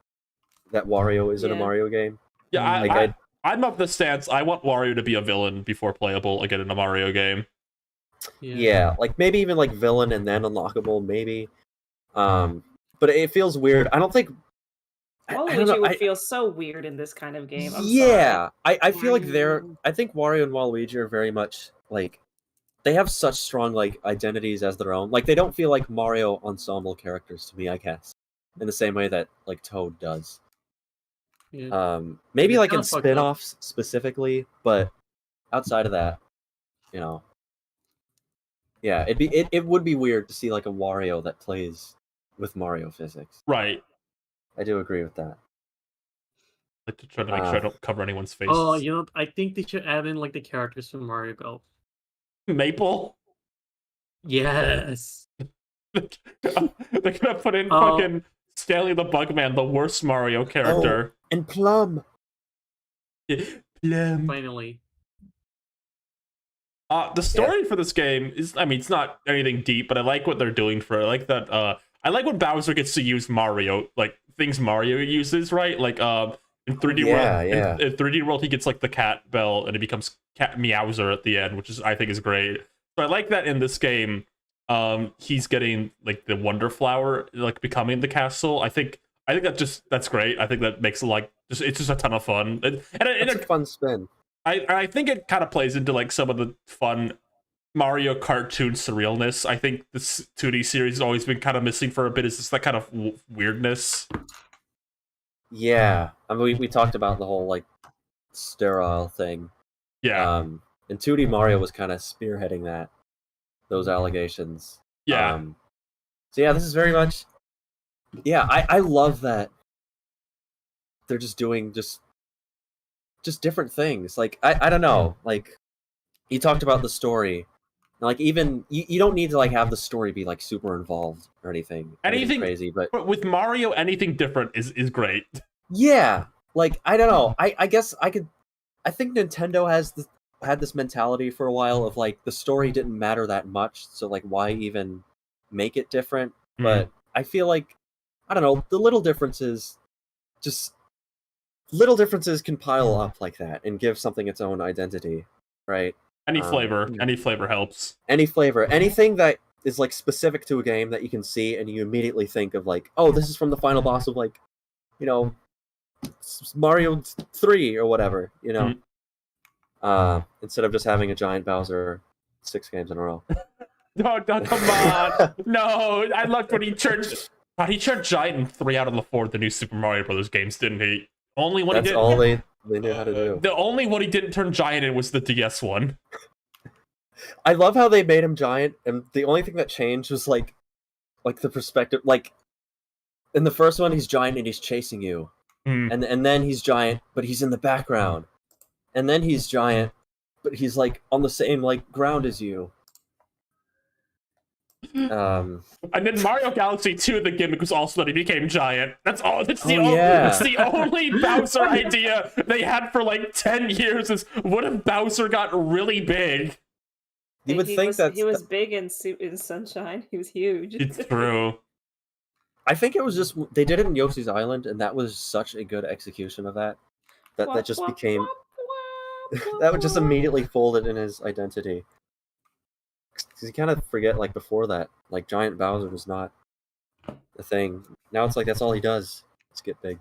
That Wario is in a Yeah. Mario game. Yeah, I'm of the stance. I want Wario to be a villain before playable again in a Mario game. Yeah, like maybe even like villain and then unlockable, maybe. But it feels weird. I don't think. I don't Waluigi know, would feel so weird in this kind of game. I'm sorry. yeah, I feel like I think Wario and Waluigi are very much like they have such strong like identities as their own. Like they don't feel like Mario ensemble characters to me, I guess, in the same way that like Toad does. Yeah. Maybe It's like in kinda fucked up. spin-offs specifically, but outside of that, you know, yeah, it would be weird to see like a Wario that plays with Mario physics. Right. I do agree with that. Like to try to make sure I don't cover anyone's face. Oh, you know, I think they should add in like the characters from Mario Golf. Maple? Yes. They're gonna put in Oh. fucking Stanley the Bugman, the worst Mario character. And Plum. Plum. Finally. The story for this game is, I mean, it's not anything deep, but I like what they're doing for it. I like that, I like when Bowser gets to use Mario, like, things Mario uses, right? Like, in 3D World, in 3D World, he gets, like, the cat bell, and it becomes Cat Meowser at the end, which is, I think, is great. So I like that in this game, he's getting, like, the Wonder Flower, like, becoming the castle. I think that's great. I think that makes it, like, it's just a ton of fun. And It's a fun spin. I think it kind of plays into like some of the fun Mario cartoon surrealness. I think this 2D series has always been kind of missing for a bit. Is just that kind of weirdness. Yeah, I mean, we talked about the whole like sterile thing. Yeah. And 2D Mario was kind of spearheading those allegations. Yeah. So yeah, this is very much. Yeah, I love that. They're just doing just different things. Like I don't know. Like you talked about the story. Like even you don't need to like have the story be like super involved or anything Anything crazy, but with Mario, anything different is great. yeah, like I don't know. I guess I think Nintendo had this mentality for a while of like the story didn't matter that much, so like why even make it different? But I feel like I don't know, the little differences can pile up like that and give something its own identity, right? Any flavor helps. Any flavor, anything that is like specific to a game that you can see and you immediately think of like, oh, this is from the final boss of like, you know, Mario 3 or whatever, you know. Instead of just having a giant Bowser 6 games in a row. No, come on. No, I loved when he turned giant in 3 out of the 4 of the new Super Mario Brothers games, didn't he? Only one he did. That's all they knew how to do. The only one he didn't turn giant in was the DS one. I love how they made him giant, and the only thing that changed was like the perspective. Like in the first one, he's giant and he's chasing you, and then he's giant, but he's in the background, and then he's giant, but he's like on the same like ground as you. And then Mario Galaxy 2, the gimmick was also that he became giant. That's all. That's the only Bowser idea they had for like 10 years. Is what if Bowser got really big? You would think that he was big in Sunshine. He was huge. It's true. I think it was just they did it in Yoshi's Island, and that was such a good execution of that. That just became that would just immediately folded in his identity. Because you kind of forget, like before that, like Giant Bowser was not a thing. Now it's like that's all he does. Let's get big.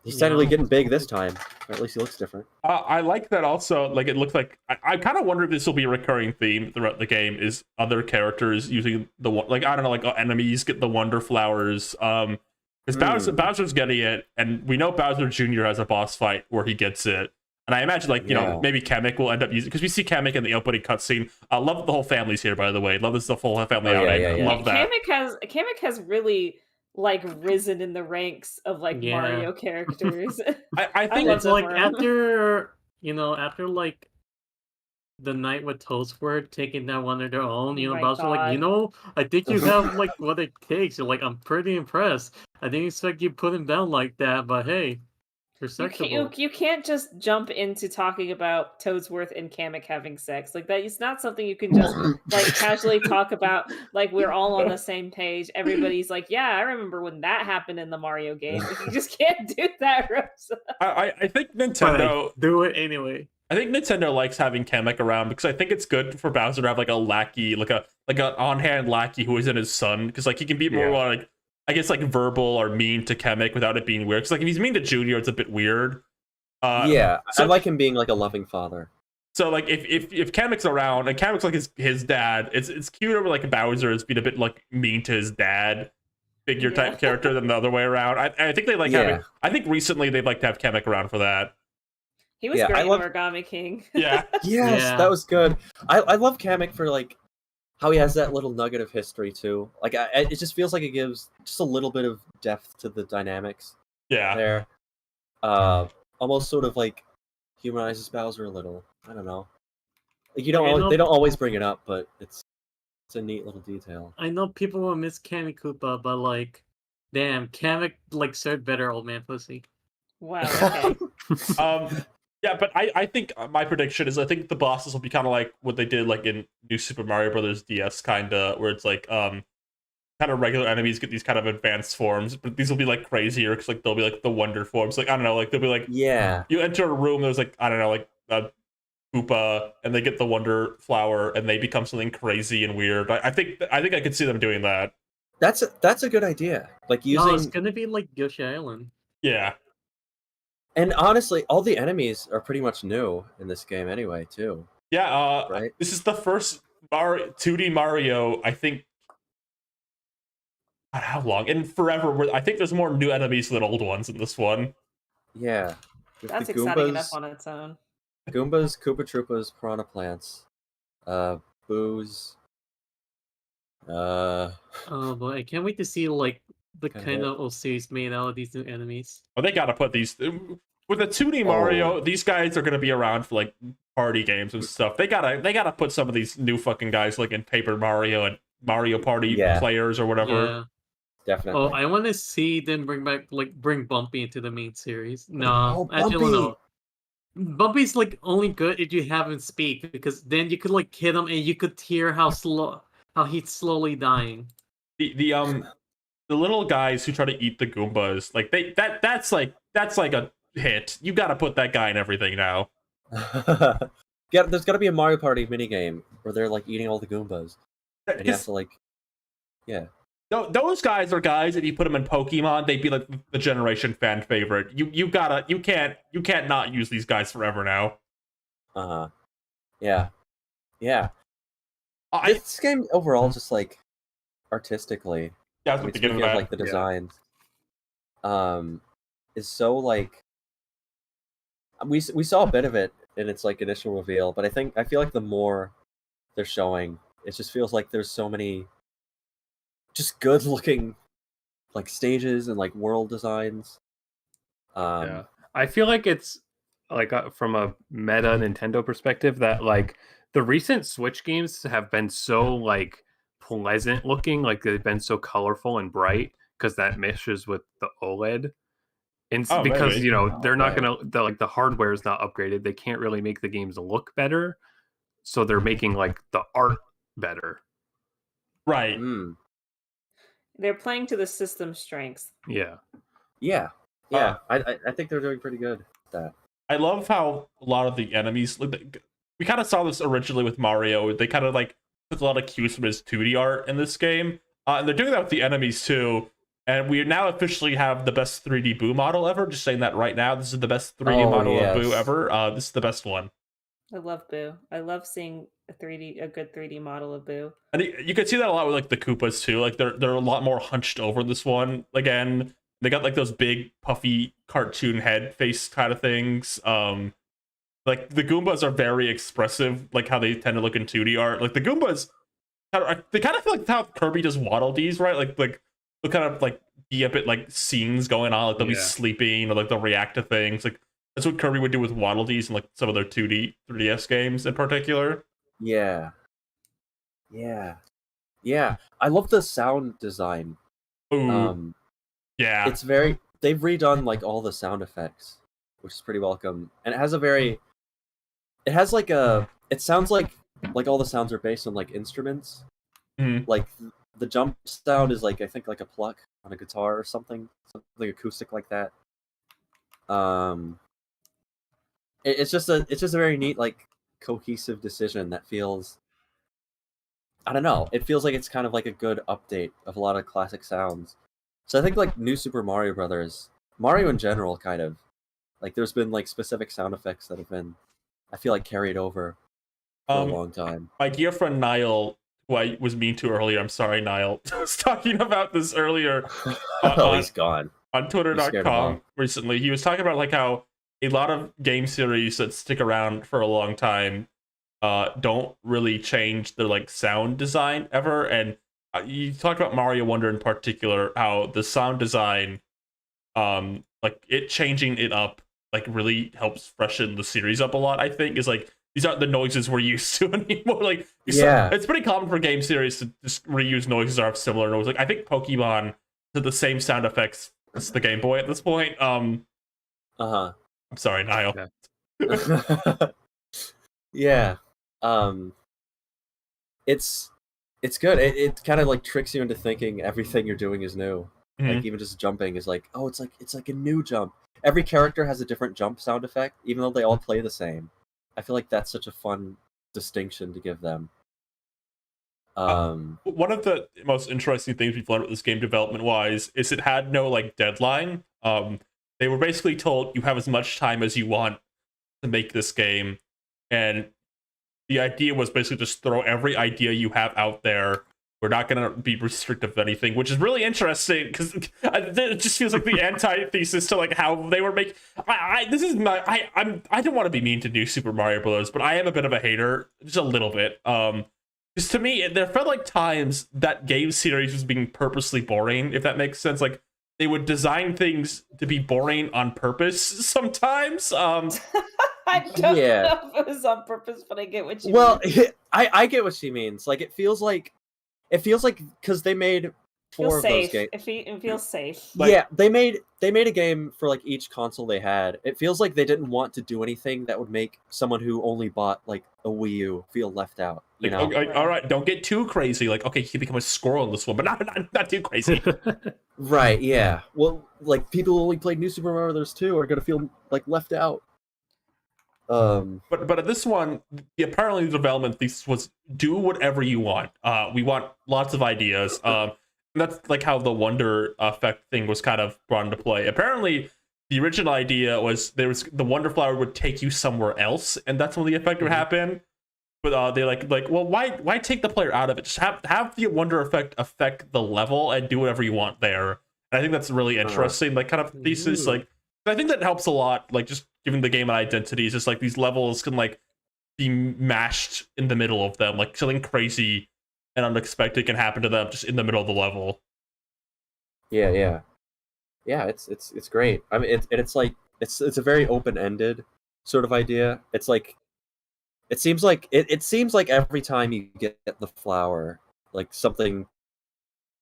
He's technically getting big this time, or at least he looks different. I like that also. Like, it looks like I kind of wonder if this will be a recurring theme throughout the game. Is other characters using the like I don't know, like enemies get the Wonder Flowers. Because Bowser's getting it, and we know Bowser Jr. has a boss fight where he gets it. And I imagine, like, you know, maybe Kamek will end up using, because we see Kamek in the opening cutscene. I love the whole family's here, by the way. Love this the full family outing. Love that. Kamek has really like risen in the ranks of like Mario characters. I think it's like after like the night with Toadsword taking down one of their own, Bowser like, I think you have like what it takes. You're like, I'm pretty impressed. I didn't expect you put him down like that, but hey. You can't just jump into talking about Toadsworth and Kamek having sex like that. It's not something you can just like casually talk about. Like we're all on the same page. Everybody's like, "Yeah, I remember when that happened in the Mario game." Like, you just can't do that, Rosa. I think Nintendo do it anyway. I think Nintendo likes having Kamek around because I think it's good for Bowser to have like a lackey, like an on-hand lackey who isn't his son, because like he can be more like, I guess, like verbal or mean to Kamek without it being weird. Because like if he's mean to Junior, it's a bit weird. I like him being like a loving father. So like if Kamek's around and Kamek's like his dad, it's cuter when like Bowser is being a bit like mean to his dad figure type character than the other way around. I think they like having. I think recently they'd like to have Kamek around for that. He was great in Origami King. That was good. I love Kamek for like how he has that little nugget of history too. Like it just feels like it gives just a little bit of depth to the dynamics. There, almost sort of like humanizes Bowser a little. I don't know. Like they don't always bring it up, but it's a neat little detail. I know people will miss Kamek Koopa, but like, damn, Kamek like served better old man pussy. Wow. Okay. Yeah, but I think my prediction is I think the bosses will be kind of like what they did like in New Super Mario Brothers DS, kind of, where it's like kind of regular enemies get these kind of advanced forms, but these will be like crazier because like they'll be like the wonder forms. Like I don't know, like they'll be like you enter a room, there's like I don't know, like a Koopa, and they get the Wonder Flower, and they become something crazy and weird. I think I could see them doing that. That's a good idea. Like using it's gonna be like Yoshi Island. Yeah. And honestly, all the enemies are pretty much new in this game anyway, too. Yeah, right? This is the first 2D Mario, I think. God, how long? In forever. I think there's more new enemies than old ones in this one. Yeah. With that's exciting enough on its own. Goombas, Koopa Troopas, Piranha Plants, Boos. Oh boy, I can't wait to see like the kind of OCs made out of these new enemies. Oh, they gotta put these with the 2D Mario. These guys are gonna be around for like party games and stuff. They gotta put some of these new fucking guys like in Paper Mario and Mario Party players or whatever. Yeah. Definitely. Oh, I want to see them bring Bumpy into the main series. No, actually no. Bumpy's like only good if you have him speak, because then you could like hit him and you could hear how he's slowly dying. The little guys who try to eat the Goombas, like that's like a hit. You got to put that guy in everything now. There's got to be a Mario Party minigame where they're like eating all the Goombas, and you have to like, Those guys are guys. If you put them in Pokemon, they'd be like the generation fan favorite. You can't not use these guys forever now. Yeah. This game overall, just like artistically. Yeah, speaking of like the designs, is so like we saw a bit of it in its like initial reveal, but I feel like the more they're showing, it just feels like there's so many just good looking like stages and like world designs. I feel like it's like from a meta Nintendo perspective that like the recent Switch games have been so like pleasant looking, like they've been so colorful and bright because that meshes with the OLED, and because maybe. They're not gonna the hardware is not upgraded, they can't really make the games look better, so they're making like the art better, right? They're playing to the system's strengths. Yeah. Yeah, yeah. I think they're doing pretty good at that. I love how a lot of the enemies. We kind of saw this originally with Mario. They kind of like took a lot of cues from his 2D art in this game, and they're doing that with the enemies too. And we now officially have the best 3D Boo model ever. Just saying that right now. This is the best 3D model of Boo ever. This is the best one. I love Boo. I love seeing a good 3D model of Boo. And you can see that a lot with like the Koopas too. Like they're a lot more hunched over this one. Again, they got like those big puffy cartoon head face kind of things. Like the Goombas are very expressive, like how they tend to look in 2D art. Like the Goombas, they kind of feel like how Kirby does Waddle Dees, right? Like they'll kind of like be a bit like scenes going on. Like they'll be sleeping or like they'll react to things. Like that's what Kirby would do with Waddle Dees and like some of their 3DS games in particular. Yeah. I love the sound design. Ooh. Yeah. It's they've redone like all the sound effects, which is pretty welcome. And it has it sounds like all the sounds are based on like instruments. Mm-hmm. Like the jump sound is like I think like a pluck on a guitar or something acoustic like that. It's just a very neat like cohesive decision that feels, I don't know, it feels like it's kind of like a good update of a lot of classic sounds. So I think like New Super Mario Brothers, Mario in general, kind of like there's been like specific sound effects that have been, I feel like, carried over for a long time. My dear friend Niall, who I was mean to earlier, I'm sorry, Niall, was talking about this earlier. He's gone. On Twitter.com recently. He was talking about like how a lot of game series that stick around for a long time don't really change their like sound design ever. And you talked about Mario Wonder in particular, how the sound design, like it changing it up, like really helps freshen the series up a lot. I think is like these aren't the noises we're used to anymore. Like it's pretty common for game series to just reuse noises or have similar noises. Like I think Pokemon did the same sound effects as the Game Boy at this point. I'm sorry, Niall. Yeah. It's good. It kind of like tricks you into thinking everything you're doing is new. Mm-hmm. Like even just jumping is like, oh, it's like a new jump. Every character has a different jump sound effect, even though they all play the same. I feel like that's such a fun distinction to give them. One of the most interesting things we've learned with this game development wise is it had no like deadline. They were basically told you have as much time as you want to make this game, and the idea was basically just throw every idea you have out there. We're not going to be restrictive of anything, which is really interesting because it just feels like the antithesis to like how they were making. I don't want to be mean to New Super Mario Bros., but I am a bit of a hater, just a little bit. Because to me, there felt like times that game series was being purposely boring, if that makes sense. Like they would design things to be boring on purpose sometimes. I don't know if it was on purpose, but I get what you mean. Well, I get what she means. Like it feels like because they made four of those games. It feels safe. Like, yeah, they made a game for like each console they had. It feels like they didn't want to do anything that would make someone who only bought like a Wii U feel left out. You know? Okay, all right, don't get too crazy. Like, okay, you can become a squirrel in this one, but not too crazy. Right? Yeah. Well, like people who only played New Super Mario Bros. 2 are gonna feel like left out. But at this one, apparently the development thesis was do whatever you want. We want lots of ideas. And that's like how the Wonder Effect thing was kind of brought into play. Apparently, the original idea was the Wonder Flower would take you somewhere else, and that's when the effect would happen. But they like, well, why take the player out of it? Just have the Wonder Effect affect the level and do whatever you want there. And I think that's really interesting, like kind of thesis. Like I think that helps a lot. Like just giving the game an identity is just like these levels can like be mashed in the middle of them, like something crazy and unexpected can happen to them just in the middle of the level. Yeah. It's great. I mean, it's like it's a very open-ended sort of idea. It's like it seems like every time you get the flower, like something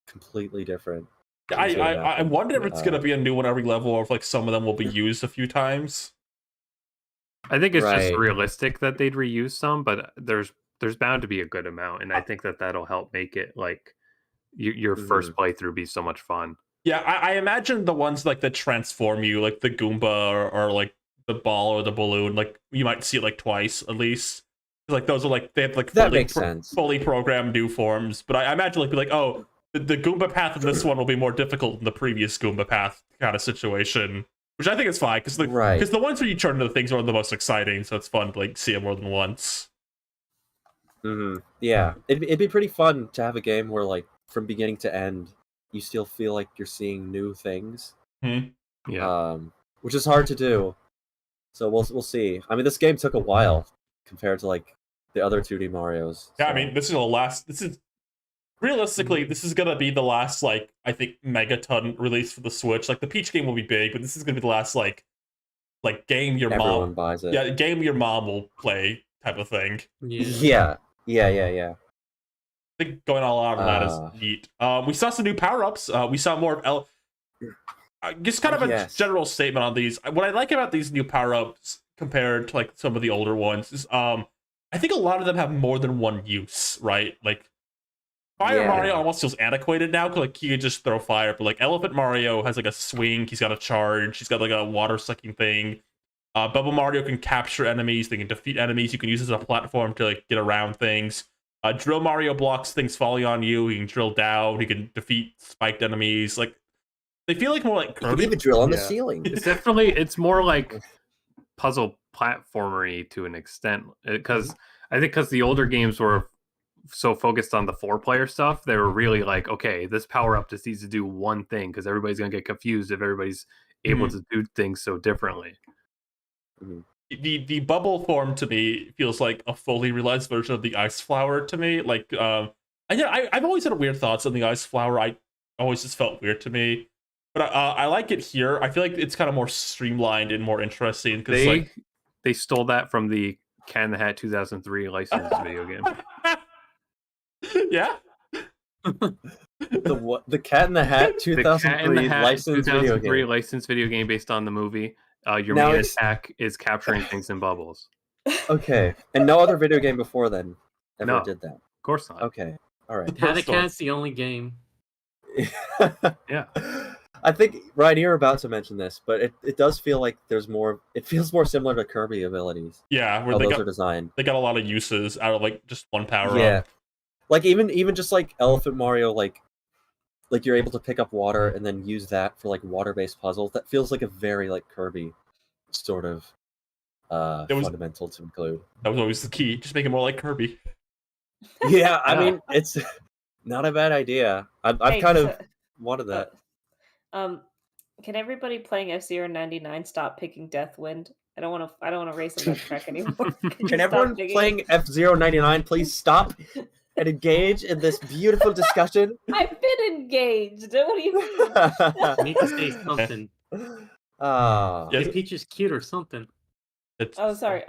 completely different. I wonder if it's gonna be a new one every level, or if like some of them will be used a few times. I think it's just realistic that they'd reuse some, but there's bound to be a good amount, and I think that'll help make it like your first playthrough be so much fun. Yeah, I imagine the ones like that transform you, like the Goomba or like the ball or the balloon, like you might see it like twice at least. Like those are like they have like That makes sense. fully programmed new forms. But I imagine like be like, oh, the Goomba path in this one will be more difficult than the previous Goomba path kind of situation, which I think is fine because the ones where you turn into the things are the most exciting, so it's fun to like see them more than once. Yeah, it'd be pretty fun to have a game where like from beginning to end you still feel like you're seeing new things. Yeah, which is hard to do. So we'll see. I mean, this game took a while compared to like the other 2D Marios. Yeah, so. I mean, this is realistically, this is gonna be the last like I think megaton release for the Switch. Like the Peach game will be big, but this is gonna be the last like game your Everyone mom buys it. Yeah, game your mom will play type of thing. Yeah. I think going all out on that is neat. We saw some new power-ups. We saw more of just kind of a general statement on these. What I like about these new power-ups compared to like some of the older ones is I think a lot of them have more than one use, right? Like Fire Mario almost feels antiquated now because like you can just throw fire, but like Elephant Mario has like a swing, he's got a charge, he's got like a water sucking thing. Bubble Mario can capture enemies, they can defeat enemies, you can use it as a platform to like get around things. Drill Mario blocks things falling on you. He can drill down. He can defeat spiked enemies. Like they feel like more like Kirby. You can even drill on the ceiling. It's more like puzzle platformery to an extent. Because the older games were so focused on the 4-player stuff, they were really like, okay, this power up just needs to do one thing because everybody's gonna get confused if everybody's able to do things so differently. The bubble form to me feels like a fully realized version of the ice flower to me. Like, I've always had weird thoughts on the ice flower. I always just felt weird to me, but I like it here. I feel like it's kind of more streamlined and more interesting because they stole that from the Cat in the Hat 2003 licensed video game. Yeah. The Cat in the Hat 2003 licensed video game based on the movie. Your main attack is capturing things in bubbles. Okay, and no other video game before then ever did that. Of course not. Okay, all right. Cat in the Cat's the only game. Yeah. I think Ryan, you're about to mention this, but it does feel like there's more. It feels more similar to Kirby abilities. Yeah, where those are designed. They got a lot of uses out of like just one power up. Like even just like Elephant Mario, like you're able to pick up water and then use that for like water-based puzzles. That feels like a very like Kirby sort of fundamental to include. That was always the key. Just make it more like Kirby. Yeah, I mean it's not a bad idea. I've kind of wanted that. Can everybody playing F-Zero 99 stop picking Deathwind? I don't want to race on that track anymore. Can everyone playing F-Zero 99 please stop and engage in this beautiful discussion? I've been engaged. What do you mean? Need to say something. If Peach is cute or something. Sorry.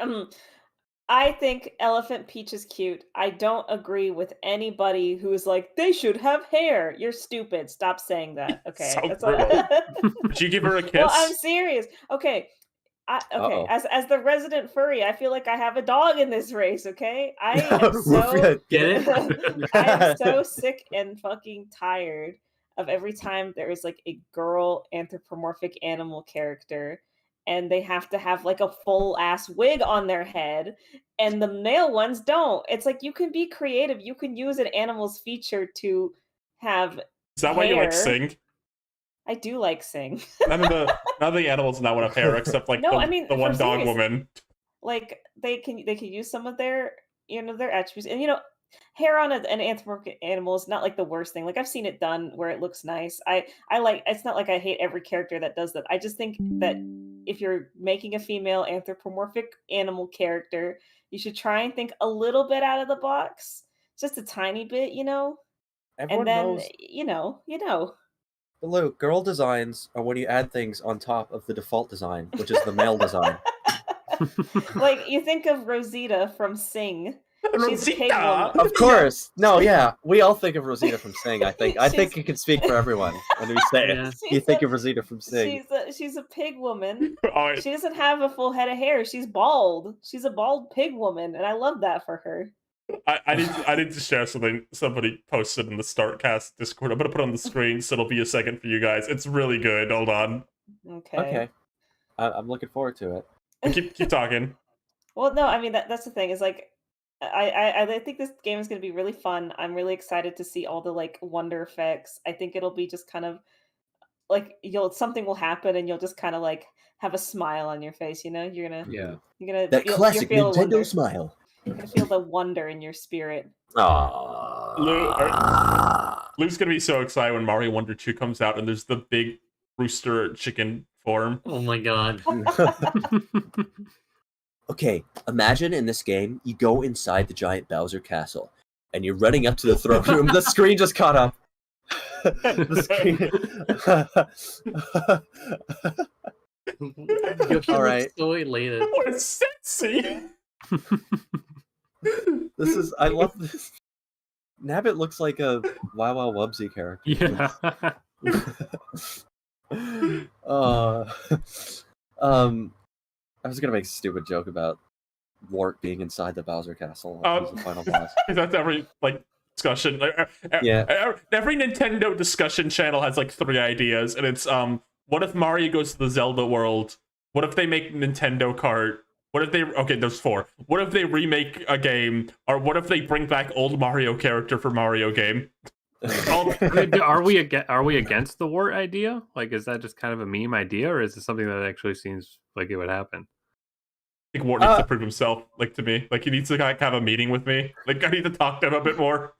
I think Elephant Peach is cute. I don't agree with anybody who's like, they should have hair. You're stupid. Stop saying that. Okay. That's all. Did you give her a kiss? Well, I'm serious. Okay. As the resident furry, I feel like I have a dog in this race, okay? I am so I am so sick and fucking tired of every time there is like a girl anthropomorphic animal character and they have to have like a full ass wig on their head and the male ones don't. It's like you can be creative. You can use an animal's feature to have Is that why you like Sing? I do like Sing. None of the animals now have hair except like the one dog woman. Like they can use some of their their attributes, and hair on an anthropomorphic animal is not like the worst thing. Like I've seen it done where it looks nice. I like. It's not like I hate every character that does that. I just think that if you're making a female anthropomorphic animal character, you should try and think a little bit out of the box, just a tiny bit, Everyone and then knows. But look, girl designs are when you add things on top of the default design, which is the male design. Like you think of Rosita from Sing. She's a pig woman. Of course. No, yeah. We all think of Rosita from Sing, I think. I think you can speak for everyone when we say it. You think of Rosita from Sing. She's a pig woman. She doesn't have a full head of hair. She's bald. She's a bald pig woman, and I love that for her. I need to share something somebody posted in the Startcast Discord. I'm gonna put it on the screen, so it'll be a second for you guys. It's really good. Hold on. Okay. I'm looking forward to it. Keep talking. Well, no, I mean that's the thing is like I think this game is going to be really fun. I'm really excited to see all the like wonder effects. I think it'll be just kind of like something will happen and you'll just kind of like have a smile on your face. You know, you're gonna That feel, classic feel Nintendo wonder. smile. You're gonna feel the wonder in your spirit. Lou's gonna be so excited when Mario Wonder 2 comes out and there's the big rooster chicken form. Oh my god. Okay, imagine in this game, you go inside the giant Bowser castle, and you're running up to the throne room. The screen just caught up. The screen. Yoshi All looks right. so elated. What sexy! I love this. Nabbit looks like a Wow Wow Wubsy character. Yeah. I was gonna make a stupid joke about Wart being inside the Bowser castle as the final boss. That's every like discussion. Every Nintendo discussion channel has like 3 ideas, and it's what if Mario goes to the Zelda world? What if they make Nintendo Kart? What if they there's 4. What if they remake a game? Or what if they bring back old Mario character for Mario game? I mean, are we against the wart idea? Like, is that just kind of a meme idea, or is it something that actually seems like it would happen? I think Wart needs to prove himself, like to me. Like he needs to have a meeting with me. Like I need to talk to him a bit more.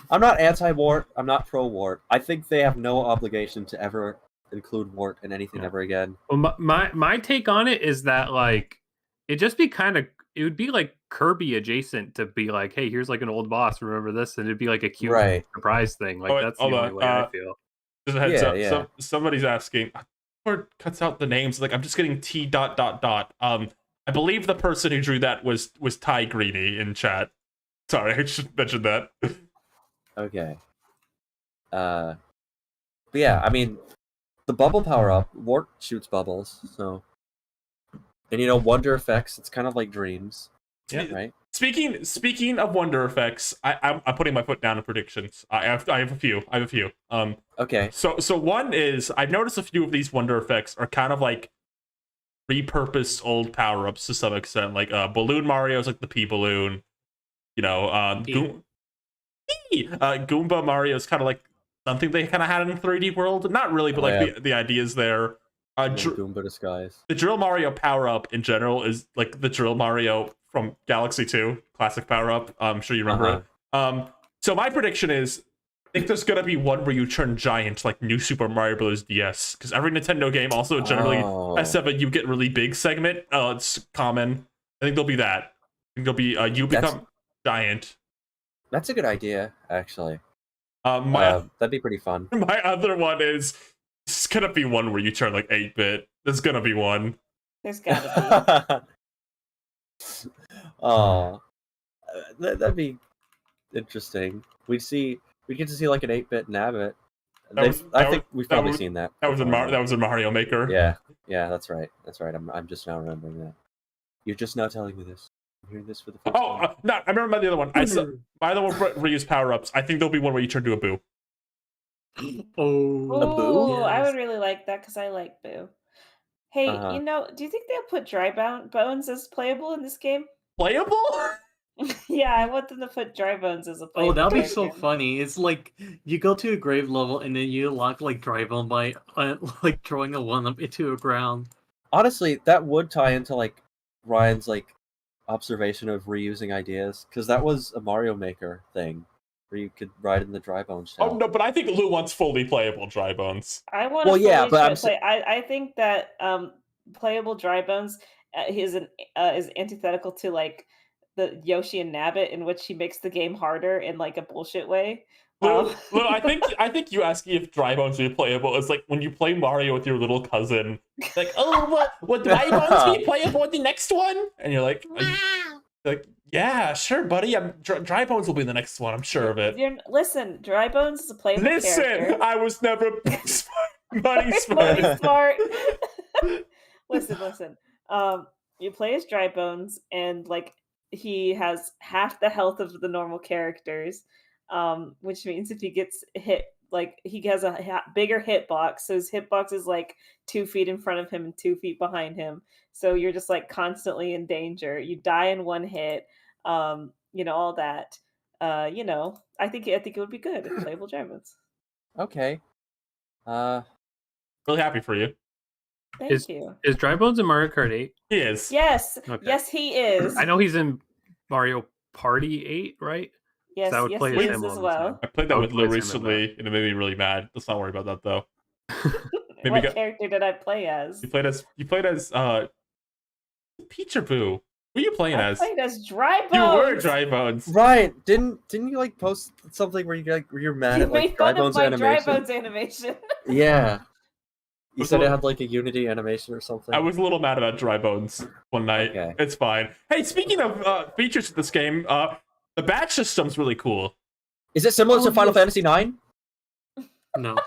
I'm not anti-Wart. I'm not pro-Wart. I think they have no obligation to ever include Wart in anything ever again. Well, my take on it is that like it would be like Kirby adjacent to be like, hey, here's like an old boss. Remember this? And it'd be like a cute surprise thing. Like that's the only way I feel. Just a heads up. So, somebody's asking. Wart cuts out the names. Like I'm just getting T ... I believe the person who drew that was Ty Greeny in chat. Sorry, I should mention that. Okay. But yeah, I mean, the bubble power up, Wart shoots bubbles, so. And wonder effects, it's kind of like dreams. Yeah, right. Speaking of wonder effects, I'm putting my foot down in predictions. I have a few. Okay. So one is I've noticed a few of these wonder effects are kind of like repurposed old power-ups to some extent. Like Balloon Mario is like the P balloon. Goomba Mario is kind of like something they kind of had in 3D World. Not really, but the idea's there. Goomba disguise. The Drill Mario power-up in general is like the Drill Mario from Galaxy 2 classic power-up. I'm sure you remember it. So my prediction is I think there's gonna be one where you turn giant, like New Super Mario Bros. DS, because every Nintendo game also generally has a you get really big segment. It's common. I think there'll be that. I think there'll be you become giant. That's a good idea, actually. That'd be pretty fun. My other one is it's gonna be one where you turn like 8-bit. There's gonna be one. There's gotta be. Oh, that'd be interesting. We get to see like an 8-bit Nabbit. I think we've probably seen that. That was in Mario Maker. Yeah, that's right. I'm just now remembering that. You're just now telling me this. I'm hearing this for the first time. No, I remember the other one. My other one reuse power-ups. I think there'll be one where you turn to a Boo. Oh, a Boo? Yes. I would really like that because I like Boo. Hey, do you think they'll put Dry Bones as playable in this game? Playable? Yeah, I want them to put Dry Bones as a playable. Oh, that'd be so funny. It's like you go to a grave level and then you unlock like Dry Bone by like throwing a 1-up into a ground. Honestly, that would tie into like Ryan's like observation of reusing ideas, because that was a Mario Maker thing where you could ride in the Dry Bones shell. Oh no, but I think Lou wants fully playable Dry Bones. I want. I think that playable Dry Bones is antithetical to like the Yoshi and Nabbit, in which he makes the game harder in like a bullshit way. Lou, I think you asking if Dry Bones be playable is like when you play Mario with your little cousin. Like, oh, would Dry Bones be playable in the next one? And you're like, yeah, sure, buddy. Dry Bones will be the next one. I'm sure of it. Listen, Dry Bones is a playable character. I was never money smart. Listen. You play as Dry Bones, and like he has half the health of the normal characters, which means if he gets hit, like he has a bigger hitbox, so his hitbox is like 2 feet in front of him and 2 feet behind him. So you're just like constantly in danger. You die in one hit, all that. I think it would be good if playable dry bones. Okay. Really happy for you. Thank you. Is Dry Bones in Mario Kart 8? He is. Yes, Okay. yes, he is. I know he's in Mario Party 8, right? Yes, I would yes, play he as is him as all the well. time. I played that I with would Lou play Sam in recently, and it made me really mad. Let's not worry about that though. Maybe What go- character did I play as? You played as Peach or Boo? Who are you playing I as? played as Dry Bones. You were Dry Bones. Right. Didn't you like post something where you're mad You at like made Dry fun of Bones my animation? Dry Bones animation. Yeah. You Was said a it little- had like a Unity animation or something. I was a little mad about Dry Bones one night. Okay. It's fine. Hey, speaking of features of this game, the badge system's really cool. Is it similar to Final Fantasy IX? No.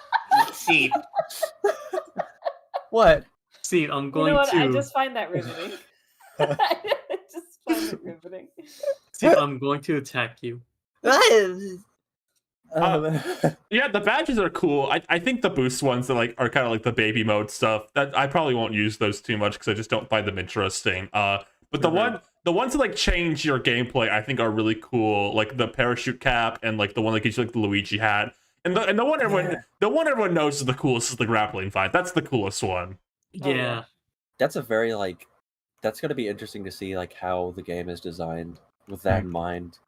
See, What? see, I'm You going know what? to. I just find that riveting. I just find it riveting. See, I'm going to attack you. Yeah, the badges are cool. I think the boost ones that are kind of like the baby mode stuff. That I probably won't use those too much because I just don't find them interesting. But the ones that change your gameplay, I think are really cool. Like the parachute cap and like the one that gives you like the Luigi hat. And the one everyone knows is the coolest is the grappling fight. That's the coolest one. Oh, Yeah. That's a very that's gonna be interesting to see how the game is designed with that in mind.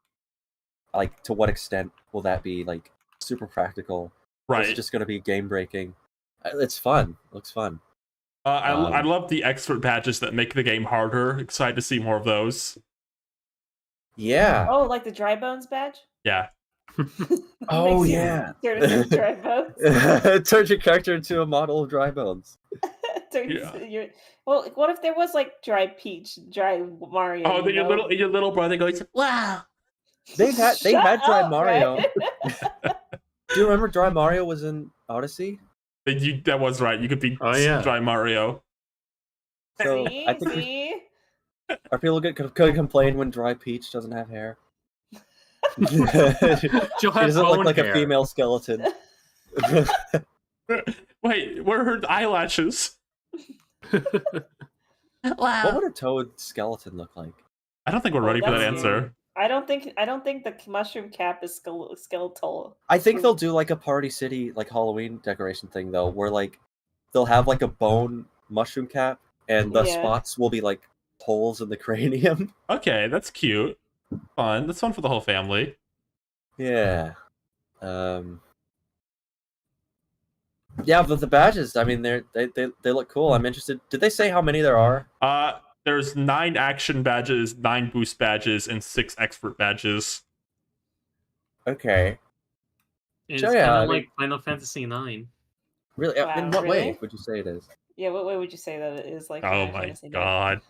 Like, to what extent will that be super practical? Or is it Right. just gonna be game breaking? It's fun. Looks fun. I love the expert badges that make the game harder. Excited to see more of those. Yeah. Oh, like the Dry Bones badge? Yeah. Oh, Makes you yeah. Turn into Dry Bones. Turns your character into a model of Dry Bones. Well, what if there was Dry Peach, Dry Mario? Oh, then your little brother goes, wow. They had Shut Dry up, Mario. Ryan. Do you remember Dry Mario was in Odyssey? That was right. You could be Oh, yeah. Dry Mario. So See, I think see? are people could complain when Dry Peach doesn't have hair? She She'll have doesn't look bone like hair. a female skeleton. Wait, where are her eyelashes? What would a toad skeleton look like? I don't think we're ready for that that's- answer. I don't think the mushroom cap is skeletal. I think they'll do a Party City Halloween decoration thing though, where they'll have a bone mushroom cap, and the Yeah. spots will be holes in the cranium. Okay, that's cute. Fun. That's fun for the whole family. Yeah. Yeah, but the badges, I mean, they look cool. I'm interested. Did they say how many there are? There's 9 action badges, 9 boost badges, and 6 expert badges. Okay. It's Sure, yeah, kind I of mean- like Final Fantasy IX. Really? Wow, In what way really? would you say it is? Yeah, what way would you say that it is like? Oh Final my Fantasy IX? god.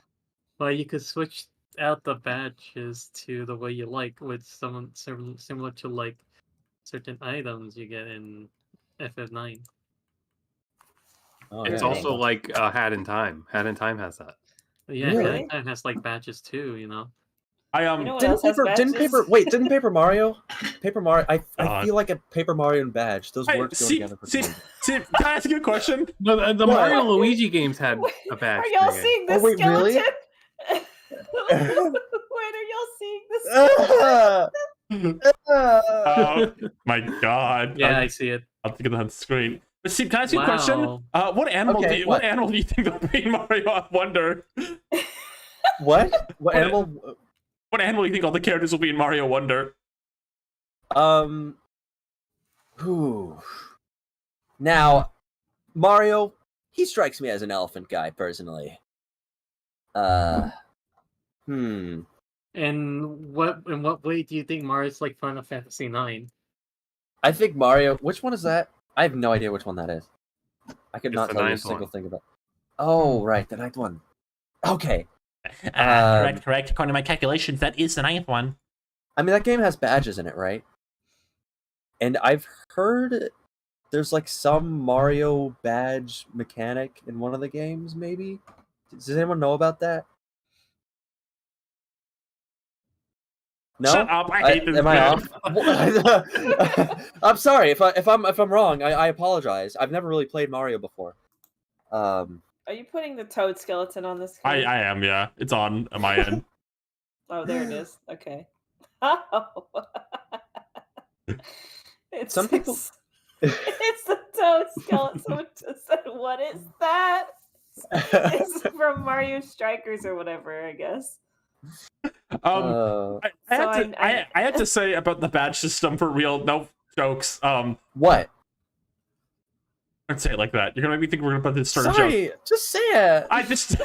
But you could switch out the badges to the way you like with someone similar to certain items you get in FF9. Oh, It's yeah. also like Hat in Time. Hat in Time has that. But yeah, Really? that has badges too, you know. I You know what else has Didn't badges? Paper Mario? Paper Mario. I God. feel like a Paper Mario and badge. Those Hey, words go together for see, me. can I ask you a question? No, the What? Mario and Luigi games had a badge. Are y'all thing. seeing this Oh, wait, really? skeleton? Wait, are y'all seeing this? Oh my god. Yeah, I see it. I'll think of that on the screen. But Steve, can I ask you a question? Wow. What animal Okay, what animal do you think will be in Mario Wonder? What? What animal? What animal do you think all the characters will be in Mario Wonder? Whew. Now, Mario, he strikes me as an elephant guy, personally. And in what way do you think Mario's like Final Fantasy IX? I think Mario. Which one is that? I have no idea which one that is. I could It's not the tell you a ninth single one. thing about. Oh, right, the ninth one. Okay. Correct. According to my calculations, that is the 9th one. I mean, that game has badges in it, right? And I've heard there's some Mario badge mechanic in one of the games, maybe? Does anyone know about that? No, Shut up! I hate this. Am I bit. off? I'm sorry if I'm wrong. I apologize. I've never really played Mario before. Are you putting the toad skeleton on this? I am. Yeah, it's on my end. Oh, there it is. Okay. Oh. It's Some people- it's the toad skeleton. Someone just said, "What is that?" It's from Mario Strikers or whatever, I guess. I had to say about the badge system for real. No jokes. What? Don't say it like that. You're gonna make me think we're gonna put this sort of joke. Sorry, just say it. I just.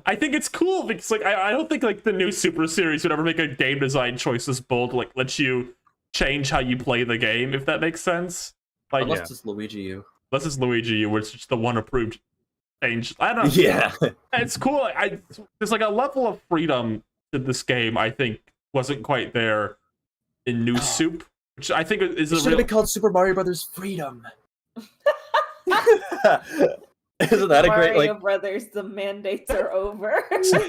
I think it's cool because like I don't think like the new Super Series would ever make a game design choice this bold, like let you change how you play the game, if that makes sense. Like Unless it's Luigi U. Unless it's Luigi U, which is the one approved change. I don't know. Yeah. It's cool. There's like a level of freedom to this game I think wasn't quite there in New Soup, which I think is It a should real. have been called Super Mario Brothers Freedom. Isn't that a great Mario like? Brothers, the mandates are over.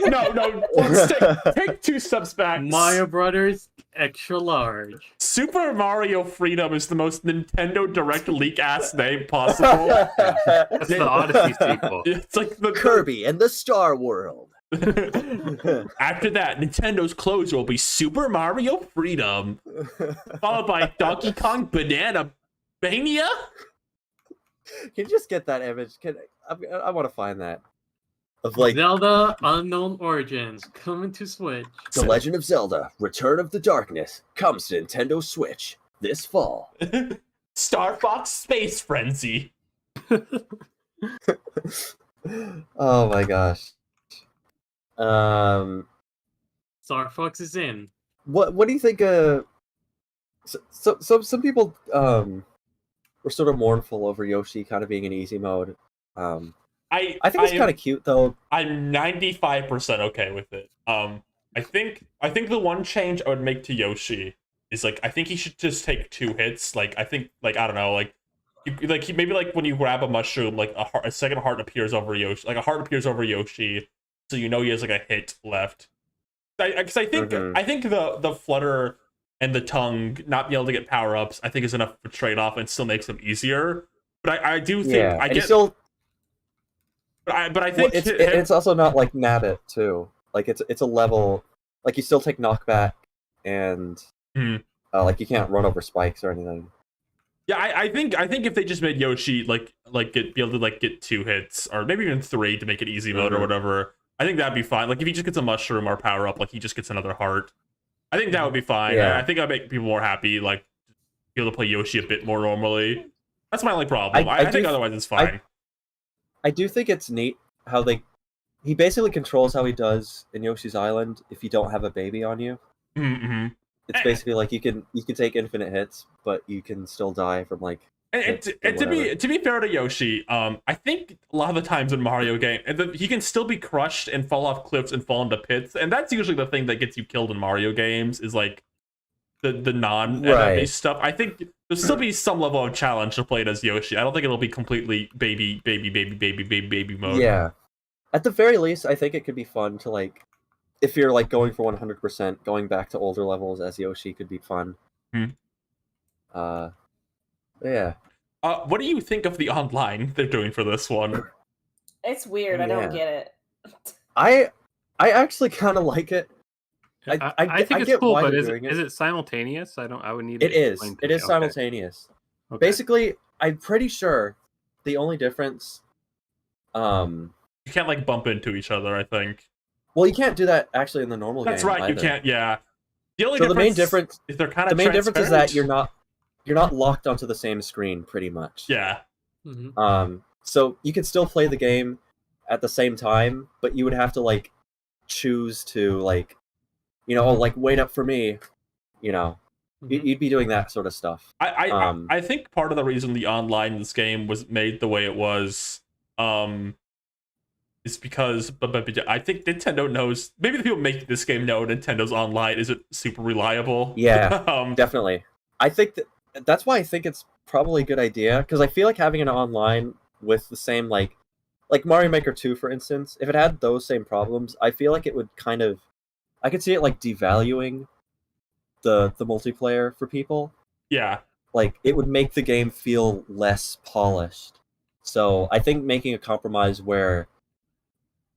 No. Let's take 2 steps back. Mario Brothers extra large. Super Mario Freedom is the most Nintendo Direct leak ass name possible. That's the Odyssey sequel. It's like the Kirby and the Star World. After that, Nintendo's closure will be Super Mario Freedom, followed by Donkey Kong Banana Mania. Can you just get that image? I want to find that of like Zelda Unknown Origins coming to Switch. The Legend of Zelda: Return of the Darkness comes to Nintendo Switch this fall. Star Fox Space Frenzy. Oh my gosh. Star Fox is in. What do you think? So some people were sort of mournful over Yoshi kind of being in easy mode. I think it's kind of cute though. I'm 95% okay with it. I think the one change I would make to Yoshi is like I think he should just take 2 hits. Like I think like I don't know like. Maybe like when you grab a mushroom, like a second heart appears over Yoshi. Like a heart appears over Yoshi, so you know he has like a hit left. Because I think the flutter and the tongue not being able to get power ups, I think is enough for trade off and still makes them easier. But I do think I get. But I think it's also not like Nabbit too. Like it's a level like you still take knockback and like you can't run over spikes or anything. Yeah, I think if they just made Yoshi be able to like get 2 hits or maybe even 3 to make it easy mode or whatever, I think that'd be fine. Like if he just gets a mushroom or power up, like he just gets another heart, I think that would be fine. Yeah. I think I'd make people more happy, like be able to play Yoshi a bit more normally. That's my only problem. I think otherwise it's fine. I do think it's neat how he basically controls how he does in Yoshi's Island if you don't have a baby on you. Mm-hmm. It's basically like you can take infinite hits, but you can still die from like. And to be fair to Yoshi, I think a lot of the times in Mario game, he can still be crushed and fall off cliffs and fall into pits, and that's usually the thing that gets you killed in Mario games is like the non-enemy stuff. I think there'll still be some level of challenge to play it as Yoshi. I don't think it'll be completely baby mode. Yeah, at the very least, I think it could be fun to like. If you're like going for 100%, going back to older levels as Yoshi could be fun. Yeah. What do you think of the online they're doing for this one? It's weird. I don't get it. I actually kind of like it. I think it's cool, but is it simultaneous? I would need. It is. It is simultaneous. Okay. Basically, I'm pretty sure the only difference. You can't like bump into each other. I think. Well, you can't do that actually in the normal game. That's right. Either. You can't. Yeah. The main difference is they're kind of. The main difference is that you're not locked onto the same screen, pretty much. Yeah. Mm-hmm. So you could still play the game at the same time, but you would have to like choose to like, like wait up for me, You'd be doing that sort of stuff. I think part of the reason the online in this game was made the way it was, is because I think Nintendo knows. Maybe the people making this game know Nintendo's online isn't super reliable. Yeah, definitely. I think that's why I think it's probably a good idea because I feel like having an online with the same like like Mario Maker 2, for instance, if it had those same problems, I feel like it would kind of, I could see it like devaluing the multiplayer for people. Yeah. Like it would make the game feel less polished. So I think making a compromise where,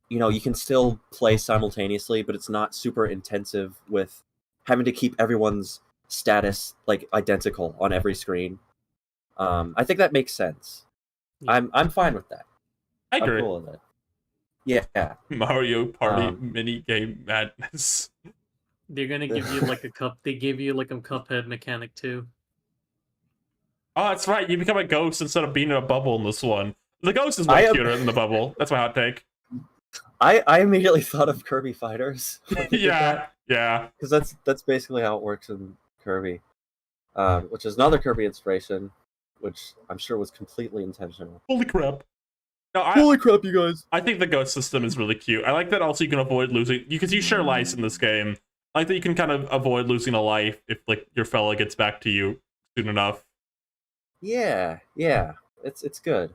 you know, you can still play simultaneously, but it's not super intensive with having to keep everyone's status like identical on every screen. I think that makes sense. Yeah. I'm fine with that. I I'm agree. cool with it. Yeah. Mario Party mini game madness. They're gonna give you like a cup. They give you like a Cuphead mechanic too. Oh, that's right. You become a ghost instead of being in a bubble in this one. The ghost is way cuter than the bubble. That's my hot take. I immediately thought of Kirby Fighters. Yeah. Because that's basically how it works in Kirby, which is another Kirby inspiration, which I'm sure was completely intentional. Holy crap. No, Holy crap, you guys! I think the ghost system is really cute. I like that also you can avoid losing, because you share lives in this game. I like that you can kind of avoid losing a life if like your fella gets back to you soon enough. Yeah, it's good.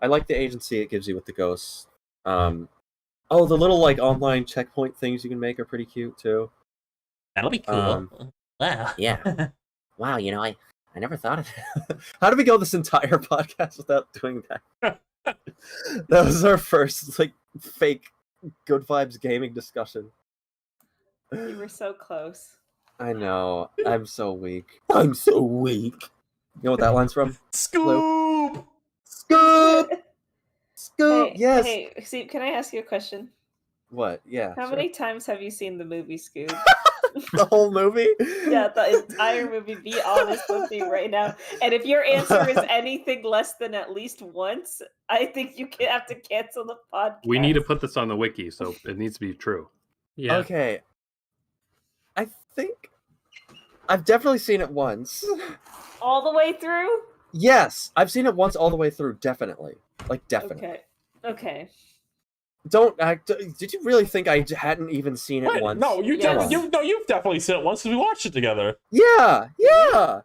I like the agency it gives you with the ghosts. The little like online checkpoint things you can make are pretty cute too. That'll be cool. Wow. Yeah. Wow, you know, I never thought of it. How did we go this entire podcast without doing that? That was our first like fake good vibes gaming discussion. You were so close. I know. I'm so weak. I'm so weak. You know what that line's from? Scoop! Scoop! Scoop! Hey, Yes! Hey, Steve, can I ask you a question? What? Yeah. How sure. many times have you seen the movie Scoob? The whole movie? Yeah, the entire movie. Be honest with me right now. And if your answer is anything less than at least once, I think you have to cancel the podcast. We need to put this on the wiki, so it needs to be true. Yeah. Okay. I think I've definitely seen it once. all the way through. Yes, I've seen it once all the way through. Definitely, like definitely. Okay. Don't act. Did you really think I hadn't even seen it What? once? No, you've Yes. definitely seen it once because we watched it together. Yeah. I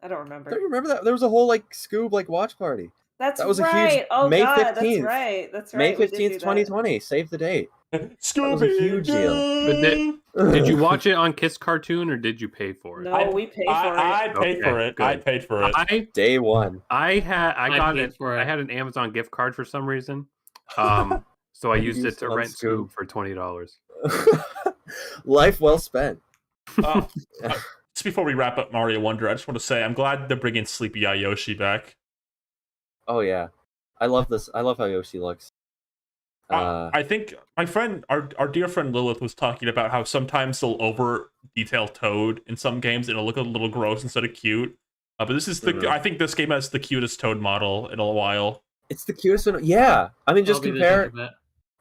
don't remember. Don't you remember that? There was a whole like Scoob like watch party. That's That was right. a huge Oh May God, 15th. That's right. May we did do 15th, that. 2020. Save the date. Scooby was a huge deal. But did you watch it on Kiss Cartoon or did you pay for it? No, we paid for I paid for it. good. I paid for it. Day one. I got paid it. for it. I had an Amazon gift card for some reason. So I used it to on rent Scoob. Scoob for $20. Life well spent. Just before we wrap up Mario Wonder, I just want to say I'm glad they're bringing Sleepy Eye Yoshi back. Oh yeah, I love this. I love how Yoshi looks. I think my friend, our dear friend Lilith, was talking about how sometimes they'll over detail Toad in some games and it'll look a little gross instead of cute. But this is I think this game has the cutest Toad model in a while. It's the cutest one. Yeah, I mean, just I'll be the compare. judge of that.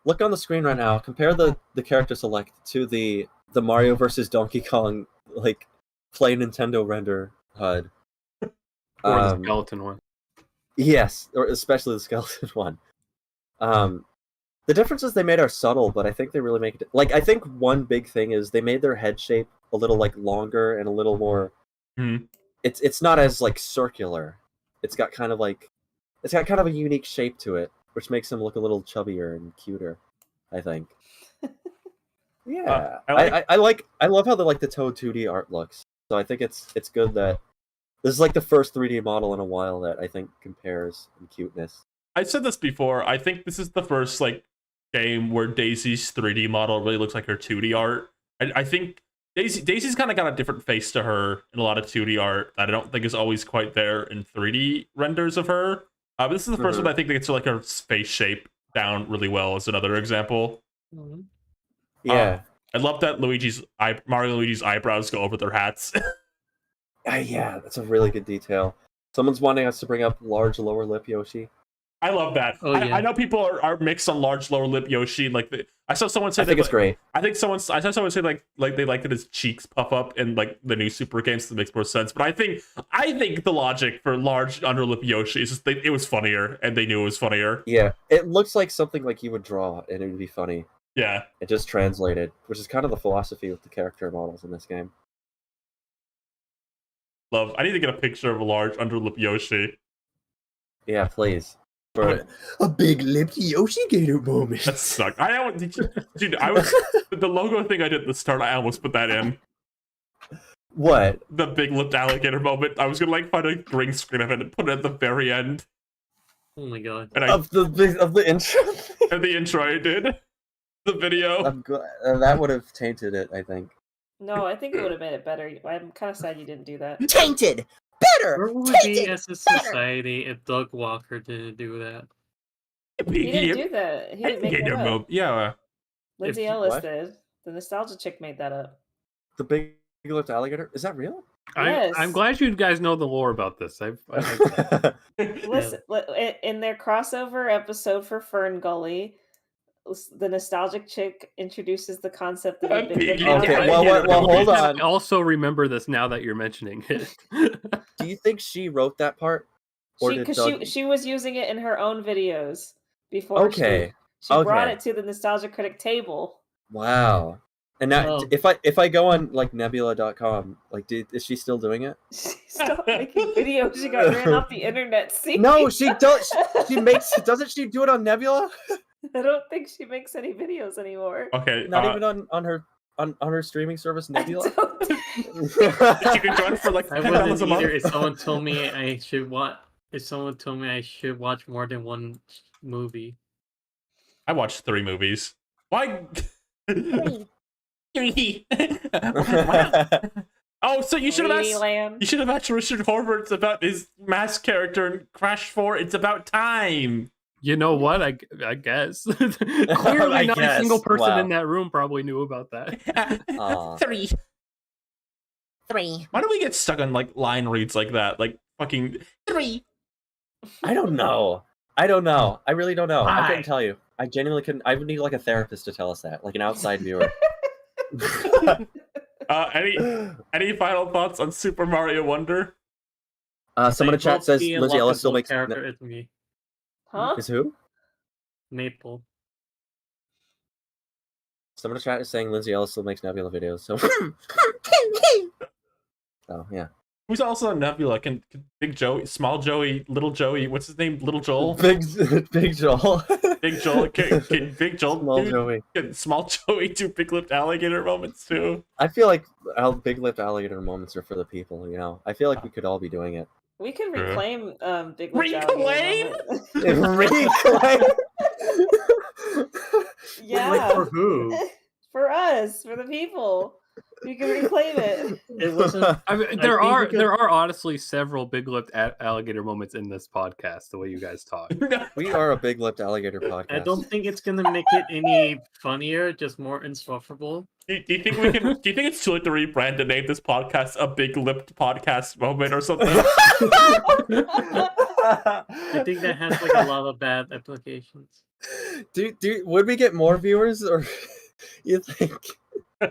Look on the screen right now. Compare the character select to the Mario versus Donkey Kong like play Nintendo render HUD. Or the skeleton one. Yes, or especially the skeleton one. The differences they made are subtle, but I think they really make it. Like, I think one big thing is they made their head shape a little like longer and a little more. It's not as like circular. It's got kind of a unique shape to it, which makes him look a little chubbier and cuter, I think. Yeah, I love how the Toad 2D art looks. So I think it's good that this is like the first 3D model in a while that I think compares in cuteness. I said this before. I think this is the first like game where Daisy's 3D model really looks like her 2D art. I think Daisy's kind of got a different face to her in a lot of 2D art that I don't think is always quite there in 3D renders of her. But this is the first one I think that gets like her face shape down really well. As another example. Yeah, I love that Mario and Luigi's eyebrows go over their hats. yeah, that's a really good detail. Someone's wanting us to bring up large lower lip Yoshi. I love that. Oh, yeah. I know people are mixed on large lower lip Yoshi. Like I saw someone say I think it's great. I saw someone say like they like that his cheeks puff up in like the new Super games. That makes more sense. But I think the logic for large underlip Yoshi is just it was funnier, and they knew it was funnier. Yeah, it looks like something like you would draw, and it would be funny. Yeah, It just translated, which is kind of the philosophy with the character models in this game. love. I need to get a picture of a large underlip Yoshi. Yeah, please. for a big-lipped Yoshi Gator moment. That sucked. I don't. Dude, I was the logo thing I did at the start. I almost put that in. What? The big lipped alligator moment. I was gonna like find a green screen of it and put it at the very end. Oh my god. And Of the intro? and the intro I did. The video. That would have tainted it, I think. No, I think it would have made it better. I'm kind of sad you didn't do that. Tainted! Better! Where would we be as a society if Doug Walker didn't do that? He didn't do that. He didn't make that alligator up. moment. Yeah. Lindsay If- Ellis what? did. The nostalgia chick made that up. The big-lipped alligator? Is that real? Yes. I'm glad you guys know the lore about this. Listen, in their crossover episode for Fern Gully, the nostalgic chick introduces the concept of a big Okay, lipped Okay, alligator. well, hold I on. also remember this now that you're mentioning it. Do you think she wrote that part? Or did Because Doug... she was using it in her own videos before. Okay. She brought okay. it to the nostalgia critic table. Wow. And now, Oh. if I go on like Nebula.com, like, is she still doing it? She stopped making videos. She got ran off the internet. See? No, she does. She makes. Doesn't she do it on Nebula? I don't think she makes any videos anymore. Okay. Not even on her streaming service I Nebula. don't think- you can join for like I $10 wouldn't a month. either if someone told me I should watch. If someone told me I should watch more than one movie. I watched 3 movies. Why? Oh, so you should have asked. Land. You should have asked Richard Horvitz about his mask character in Crash 4. It's about time. You know what? I guess. Clearly, I not a guess. single person Wow. in that room probably knew about that. Aw. 3. Why do we get stuck on like line reads like that? Like fucking 3. I don't know. I really don't know. I Why? couldn't tell you. I genuinely couldn't. I would need like a therapist to tell us that, like an outside viewer. Any final thoughts on Super Mario Wonder? Someone in chat says Maple Lindsay Ellis still unlockable makes. character is me. Huh? Is who? Maple. Someone in chat is saying Lindsay Ellis still makes Nebula videos. So. Oh yeah. Who's also on Nebula? Can Big Joey, Small Joey, Little Joey? What's his name? Little Joel. Big Joel. Big Joel. Can Big Joel? Small do- Joey. Can Small Joey do big lipped alligator moments too? I feel like how big-lipped alligator moments are for the people. You know. I feel like we could all be doing it. We can Sure. reclaim Big Reclaim? Reclaim. Yeah. Like for who? For us, for the people. We can reclaim it. It wasn't. I mean, I there think are because- there are honestly several big-lipped alligator moments in this podcast. The way you guys talk. We are a big-lipped alligator podcast. I don't think it's gonna make it any funnier, just more insufferable. Do you think we can? Do you think it's too late to rebrand and name this podcast a big lipped podcast moment or something? I think that has like a lot of bad applications. Would we get more viewers, or you think?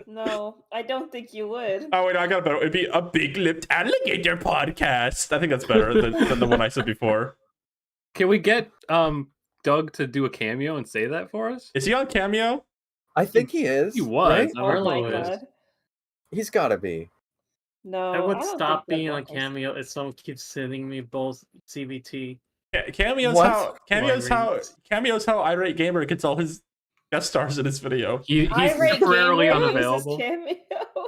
No, I don't think you would. Oh wait, I got better. It'd be a big lipped alligator podcast. I think that's better than the one I said before. Can we get Doug to do a cameo and say that for us? Is he on Cameo? I think he is. He was. right? Oh my Arlo is. god. He's got to be. No. I would don't stop think being that on matters. Cameo if someone keeps sending me both CBT. Cameo's What? Cameo's how Irate Gamer gets all his guest stars in his video. He's Irate temporarily Gamer uses unavailable. Cameo.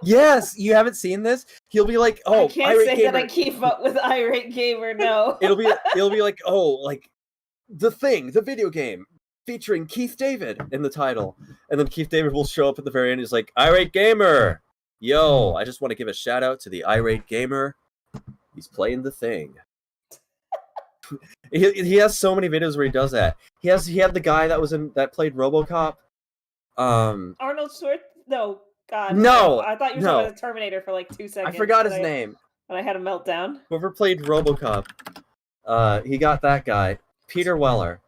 Yes, you haven't seen this. He'll be like, "Oh, I can't Irate say Gamer." that I keep up with Irate Gamer. No. It'll be like, "Oh, like The Thing, the video game featuring Keith David in the title," and then Keith David will show up at the very end. He's like, "Irate Gamer, yo, I just want to give a shout out to the Irate Gamer. He's playing The Thing." He has so many videos where he does that. He had the guy that played RoboCop. Arnold Schwarzenegger. No. God. No, I thought you were no. talking about the Terminator for like 2 seconds. I forgot his and name. And I had a meltdown. Whoever played RoboCop, he got that guy, Peter Weller.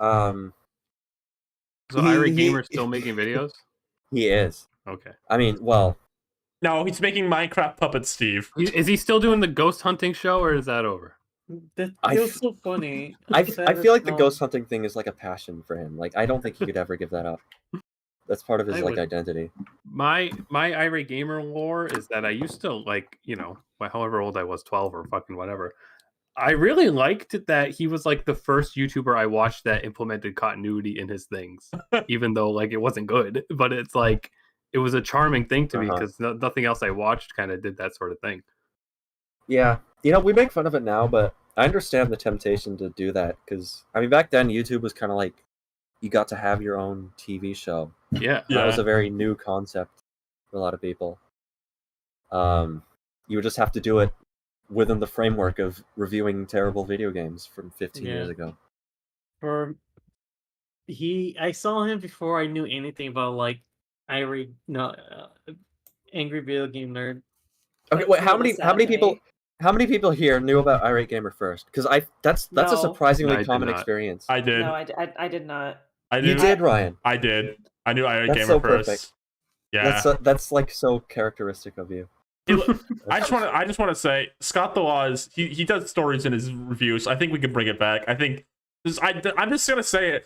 So He- Irate he- Gamer's still making videos? He is. Okay. I mean, well, No, he's making Minecraft puppets, Steve. Is he still doing the ghost hunting show, or is that over? That I feels f- so funny. I Sad feel like as the ghost hunting thing is like a passion for him. Like, I don't think he could ever give that up. That's part of his I like would. identity. My Irate Gamer lore is that I used to, like, you know, however old I was, 12 or fucking whatever, I really liked that he was like the first YouTuber I watched that implemented continuity in his things, even though like it wasn't good. But it's like it was a charming thing to me because nothing else I watched kind of did that sort of thing. Yeah, we make fun of it now, but I understand the temptation to do that because I mean, back then YouTube was kind of like you got to have your own TV show. Yeah, that was a very new concept for a lot of people. You would just have to do it within the framework of reviewing terrible video games from 15 years ago. I saw him before I knew anything about like Angry Video Game Nerd. Okay, wait, how many people here knew about Irate Gamer first? Because that's a surprisingly common experience. I did. No, I did not. You did, Ryan. I did. I knew Irate Gamer so first. Perfect. Yeah, that's like so characteristic of you. I just want to say Scott the Laws. He does stories in his reviews. I think we can bring it back. I think I'm just gonna say it.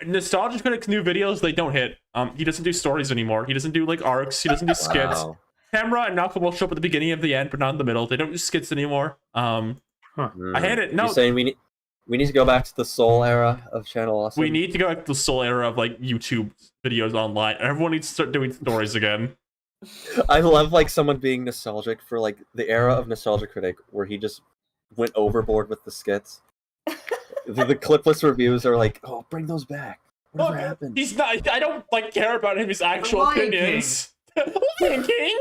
Nostalgia Critic's new videos, they don't hit. He doesn't do stories anymore. He doesn't do like arcs. He doesn't do skits. Wow. Tamra and Malcolm will show up at the beginning of the end, but not in the middle. They don't do skits anymore. I hate it. No, you're saying we need to go back to the Soul era of Channel Awesome. We need to go back to the Soul era of like YouTube videos online. Everyone needs to start doing stories again. I love like someone being nostalgic for like the era of Nostalgia Critic where he just went overboard with the skits. the clipless reviews are like, oh, bring those back. Whatever happened? He's not. I don't like care about his actual opinions. Lion King.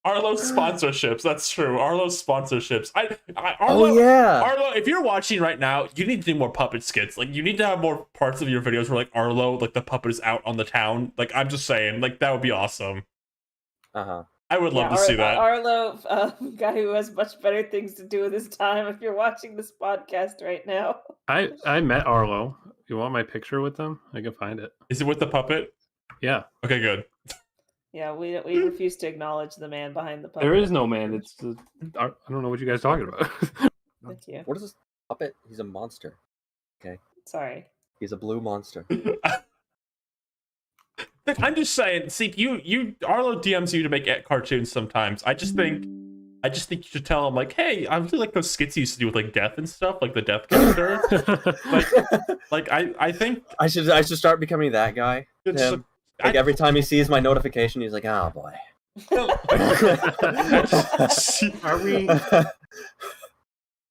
Arlo's sponsorships. That's true. Arlo's sponsorships. Arlo, Arlo, if you're watching right now, you need to do more puppet skits. Like, you need to have more parts of your videos where, like, Arlo, like, the puppet is out on the town. Like, I'm just saying, like, that would be awesome. I would love to see that. Arlo, guy who has much better things to do with his time. If you're watching this podcast right now, I met Arlo. You want my picture with them? I can find it. Is it with the puppet? Yeah. Okay, good. Yeah, we refuse to acknowledge the man behind the puppet. There is no man. It's I don't know what you guys are talking about. Thank you. What is this puppet? He's a monster. Okay. Sorry. He's a blue monster. I'm just saying. See, you Arlo DMs you to make cartoons sometimes. I just think you should tell him like, hey, I really like those skits you used to do with like Death and stuff, like the Death character. I think I should start becoming that guy. Like every time he sees my notification, he's like, "Oh boy."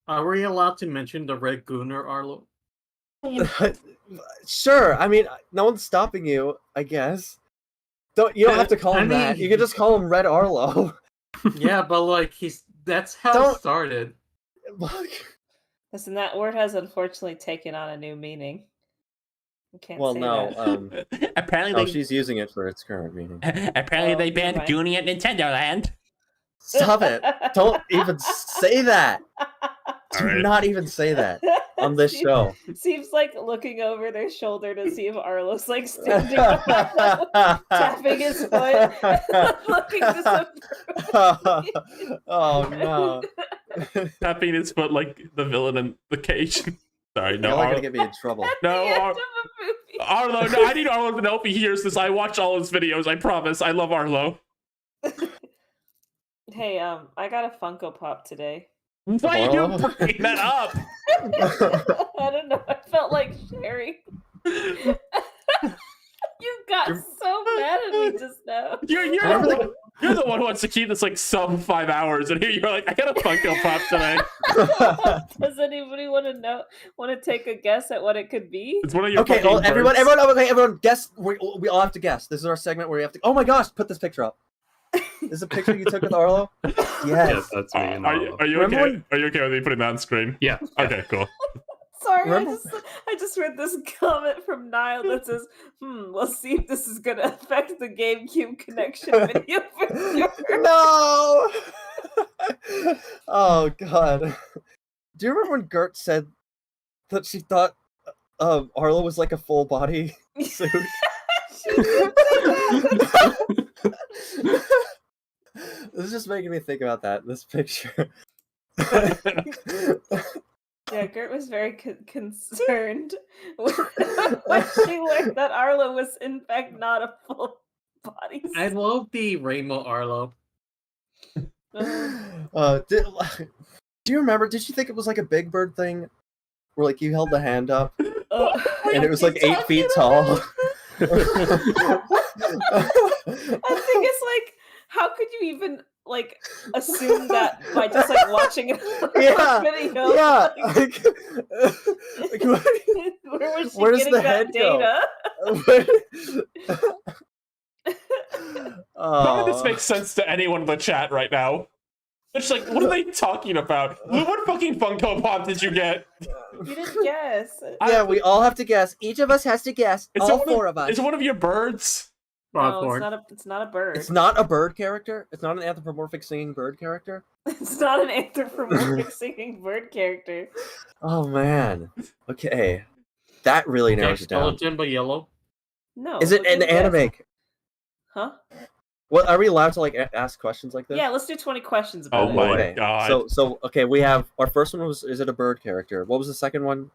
Are we allowed to mention the Red Gunner, Arlo? Sure. I mean, no one's stopping you. I guess. You don't have to call him that. You can just call him Red Arlo. Yeah, but like that's how it started. Listen, that word has unfortunately taken on a new meaning. Well, no. Apparently, she's using it for its current meaning. Apparently, they banned Goonie at Nintendo Land. Stop it! Don't even say that. Do not even say that on this show. Seems like looking over their shoulder to see if Arlo's like standing up, tapping his foot, looking disapproval. Oh no! Tapping his foot like the villain in the cage. Sorry, no. You're gonna get me in trouble. No, Arlo. No, I need Arlo to know if he hears this. I watch all his videos. I promise. I love Arlo. Hey, I got a Funko Pop today. Why are you bringing that up? I don't know. I felt like sharing. You got so mad at me just now. You're the one who wants to keep this like sub 5 hours, and here you're like, I got a Funko Pop today. Does anybody want to take a guess at what it could be? It's one of your okay. Well, everyone, guess. We all have to guess. This is our segment where we have to. Oh my gosh! Put this picture up. This is a picture you took with Arlo. Yes, that's me. And Arlo. Are you okay? Are you okay with me putting that on screen? Yeah. Okay. Cool. Sorry, I just read this comment from Niall that says, let's see if this is gonna affect the GameCube connection video for sure. No! Oh god. Do you remember when Gert said that she thought Arlo was like a full body suit? This is just making me think about that, this picture. Yeah, Gert was very concerned when she learned that Arlo was in fact not a full body suit. I love the Rainbow Arlo. Do you remember? Did you think it was like a Big Bird thing, where like you held the hand up and it was like 8 feet tall? I think it's like, how could you even like assume that by just like watching a video? Yeah. Like, where was she Where does getting the that head data? None of this makes sense to anyone in the chat right now. It's like, what are they talking about? What fucking Funko Pop did you get? You didn't guess. Yeah, we all have to guess. Each of us has to guess. It's all one 4 of us. Is it one of your birds? No, it's not a bird. It's not a bird character? It's not an anthropomorphic singing bird character? It's not an anthropomorphic singing bird character. Oh, man. Okay. That really narrows it down. Skeleton, but yellow. No. Is it an anime? Huh? What, are we allowed to like ask questions like this? Yeah, let's do 20 questions about it. Oh my Okay. god. So okay, we have our first one was, is it a bird character? What was the second one?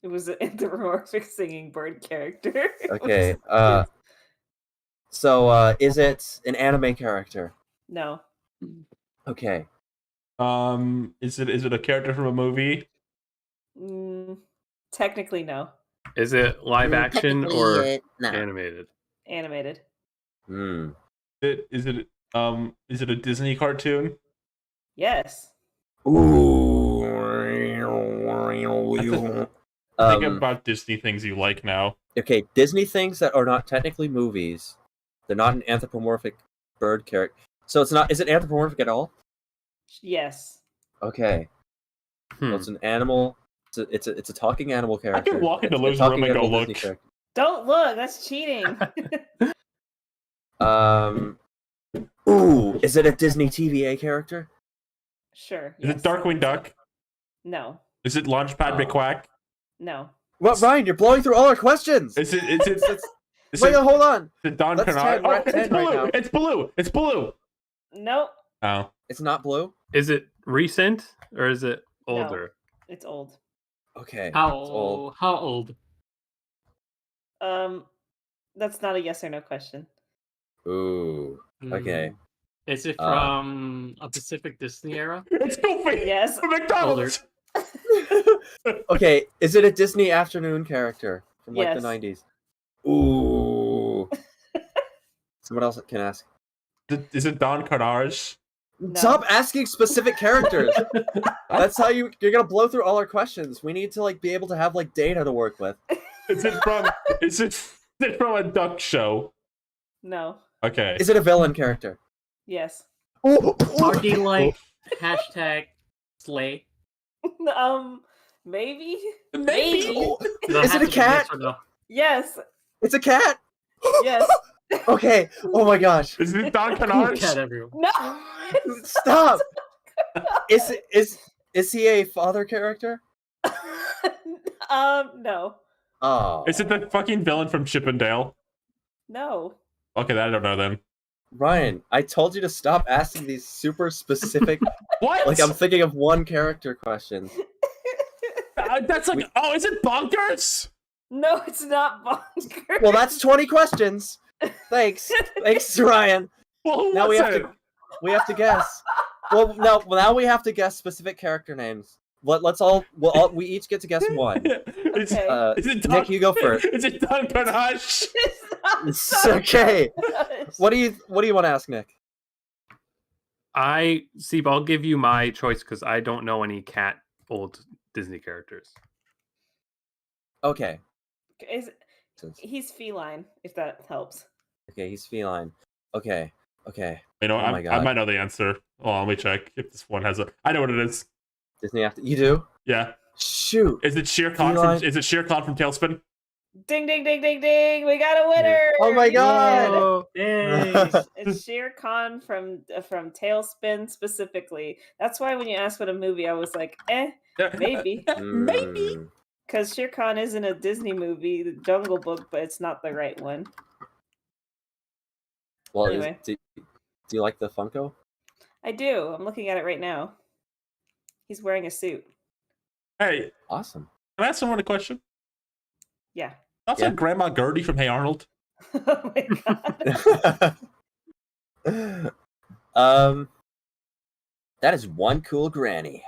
It was an anthropomorphic singing bird character. Okay. Is it an anime character? No. Okay. Is it a character from a movie? Technically, no. Is it live action or animated? Animated. Is it a Disney cartoon? Yes. Ooh. Think about Disney things you like now. Okay, Disney things that are not technically movies. They're not an anthropomorphic bird character. So it's not. Is it anthropomorphic at all? Yes. Okay. Well, it's an animal. It's a talking animal character. I can walk into It's Lou's a room talking and go animal look. Disney character. Don't look. That's cheating. Ooh, is it a Disney TVA character? Sure. Is it Darkwing Duck? No. Is it Launchpad McQuack? No. What, Ryan? You're blowing through all our questions. Is it? Wait, hold on. Is it Don That's Bernard? 10. We're at it's 10 right blue. now. It's blue. It's blue. Nope. Oh. It's not blue? Is it recent or is it older? No, it's old. Okay. How it's old. How old? That's not a yes or no question. Ooh. Okay. Is it from a Pacific Disney era? It's Goofy. Yes. From McDonald's. Okay, is it a Disney afternoon character from like Yes. the 90s? Ooh. Someone else can ask. Is it Don Carnage? No. Stop asking specific characters. That's how you're gonna blow through all our questions. We need to like be able to have like data to work with. Is it from? is it from a duck show? No. Okay. Is it a villain character? Yes. Are they like hashtag slay? Maybe. Maybe. Is it a cat? Yes. It's a cat. Yes. Okay. Oh my gosh. Is it Don Carnage? Cat everyone. No. Stop. Is he a father character? No. Oh. Is it the fucking villain from Chip and Dale? No. Okay, I don't know then. Ryan, I told you to stop asking these super specific. What? Like I'm thinking of one character questions. That's like. Oh, is it Bonkers? No, it's not Bonkers. Well, that's 20 questions. Thanks, Ryan. Well, who Now was we have to guess. Well, now we have to guess specific character names. We each get to guess one. Is it Don, Nick, you go first. Is it Don Carnage? It's okay. What do you want to ask, Nick? I'll give you my choice because I don't know any old Disney characters. Okay. He's feline, if that helps. Okay, he's feline. Okay. You know, Oh my I God. might know the answer. Hold on, let me check if this one has a. I know what it is. Disney after you do? Yeah. Shoot. Is it Shere Khan? Is it Shere Khan from Tailspin? Ding, ding, ding, ding, ding. We got a winner. Oh my God. Oh, yay. It's Shere Khan from Tailspin specifically. That's why when you asked what a movie, I was like, maybe. Maybe. Because Shere Khan isn't a Disney movie, the Jungle Book, but it's not the right one. Well, Anyway. do you like the Funko? I do. I'm looking at it right now. He's wearing a suit. Hey, Awesome. can I ask someone a question? Yeah. That's Yeah. like Grandma Gertie from Hey Arnold. Oh my god. That is one cool granny.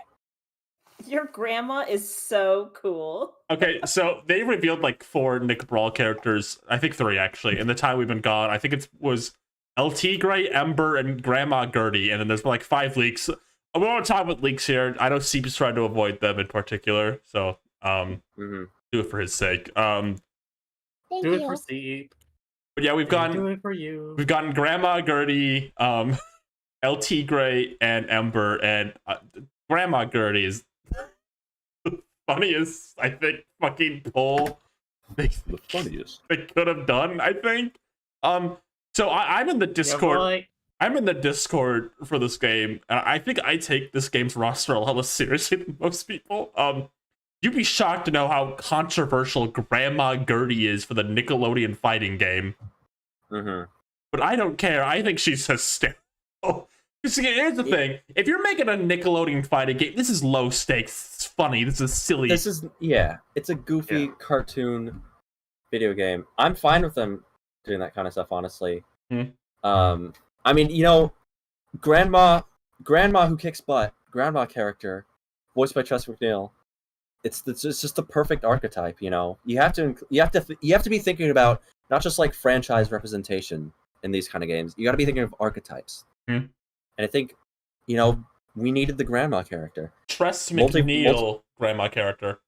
Your grandma is so cool. Okay, so they revealed like 4 Nick Brawl characters. I think 3 actually. In the time we've been gone, I think it was LT Gray, Ember, and Grandma Gertie. And then there's been like 5 leaks. We won't talk about leaks here. I know Seep's trying to avoid them in particular. So do it for his sake. Do it for Seep. But yeah, Do it for you. we've gotten Grandma Gertie, LT Gray, and Ember, and Grandma Gertie is the funniest, I think, fucking pull The funniest. they could have done, I think. So I'm in the Discord. Yeah, boy. I'm in the Discord for this game, and I think I take this game's roster a lot less seriously than most people. You'd be shocked to know how controversial Grandma Gertie is for the Nickelodeon fighting game. But I don't care. I think she's hysterical. See, here's the thing. If you're making a Nickelodeon fighting game, this is low stakes. It's funny. This is silly. This is, it's a goofy cartoon video game. I'm fine with them doing that kind of stuff, honestly. I mean, you know, Grandma who kicks butt, Grandma character, voiced by Tress MacNeille. It's just the perfect archetype, you know. You have to be thinking about not just like franchise representation in these kind of games. You got to be thinking of archetypes. And I think, you know, we needed the Grandma character. Tress MacNeille Grandma character.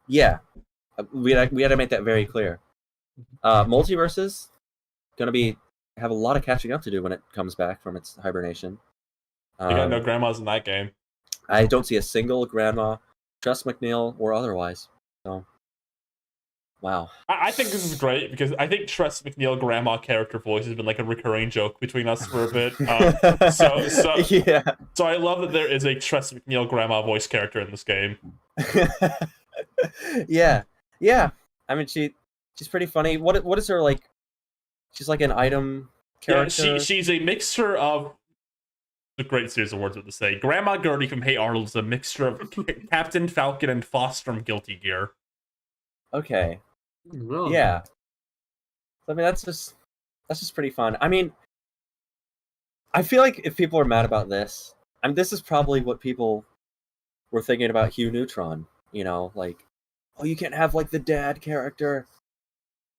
Yeah, we had to make that very clear. Multiverses gonna have a lot of catching up to do when it comes back from its hibernation. You got no grandmas in that game. I don't see a single Grandma, Tress MacNeille or otherwise. So, wow. I think this is great because I think Tress MacNeille Grandma character voice has been like a recurring joke between us for a bit. So I love that there is a Tress MacNeille Grandma voice character in this game. yeah. I mean, she's pretty funny. What is her like? She's like an item character. Yeah, she's a mixture of a great series of words what to say. Grandma Gertie from Hey Arnold is a mixture of Captain Falcon and Foss from Guilty Gear. Okay. Really? Yeah. I mean, that's just pretty fun. I mean, I feel like if people are mad about this, this is probably what people were thinking about Hugh Neutron. You know, like, oh, you can't have like the dad character.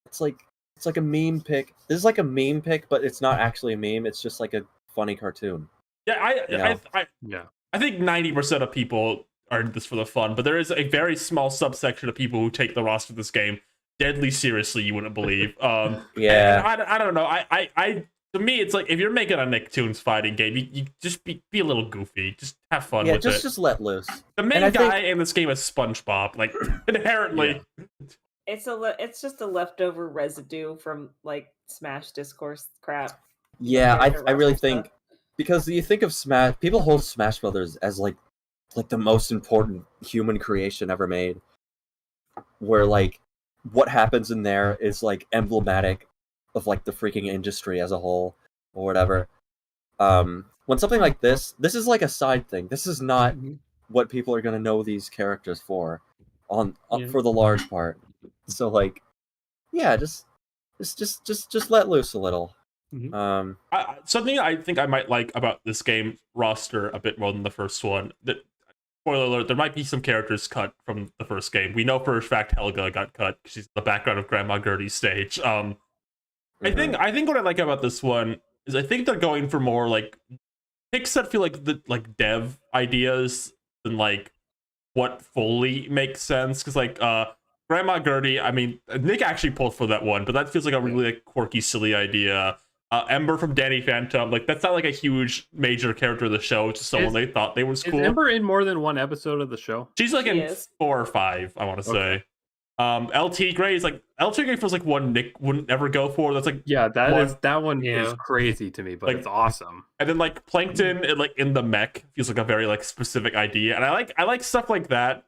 It's like a meme pick. This is like a meme pick, but it's not actually a meme. It's just like a funny cartoon. Yeah, I think 90% of people are in this for the fun, but there is a very small subsection of people who take the roster of this game deadly seriously. You wouldn't believe. Yeah. I don't know. I to me, it's like if you're making a Nicktoons fighting game, you just be a little goofy. Just have fun with it. Just let loose. The main guy in this game is SpongeBob, like inherently. Yeah. It's just a leftover residue from like Smash discourse crap. Yeah, I really think because you think of Smash, people hold Smash Brothers as like the most important human creation ever made. Where like what happens in there is like emblematic of like the freaking industry as a whole or whatever. When something like this is like a side thing. This is not what people are gonna know these characters for for the large part. So like, yeah, just let loose a little. Something I think I might like about this game roster a bit more than the first one. That spoiler alert, there might be some characters cut from the first game. We know for a fact Helga got cut because she's the background of Grandma Gertie's stage. I think what I like about this one is I think they're going for more like picks that feel like the dev ideas than like what fully makes sense. Because like Grandma Gertie, I mean, Nick actually pulled for that one, but that feels like a really like quirky, silly idea. Ember from Danny Phantom, like that's not like a huge major character of the show. It's just someone they thought they was cool. Is Ember in more than one episode of the show? She's like in 4 or 5, I want to say. LT Gray is like LT Gray feels like one Nick wouldn't ever go for. That's like that one is crazy to me, but like, it's awesome. And then like Plankton, like in the mech feels like a very like specific idea, and I like stuff like that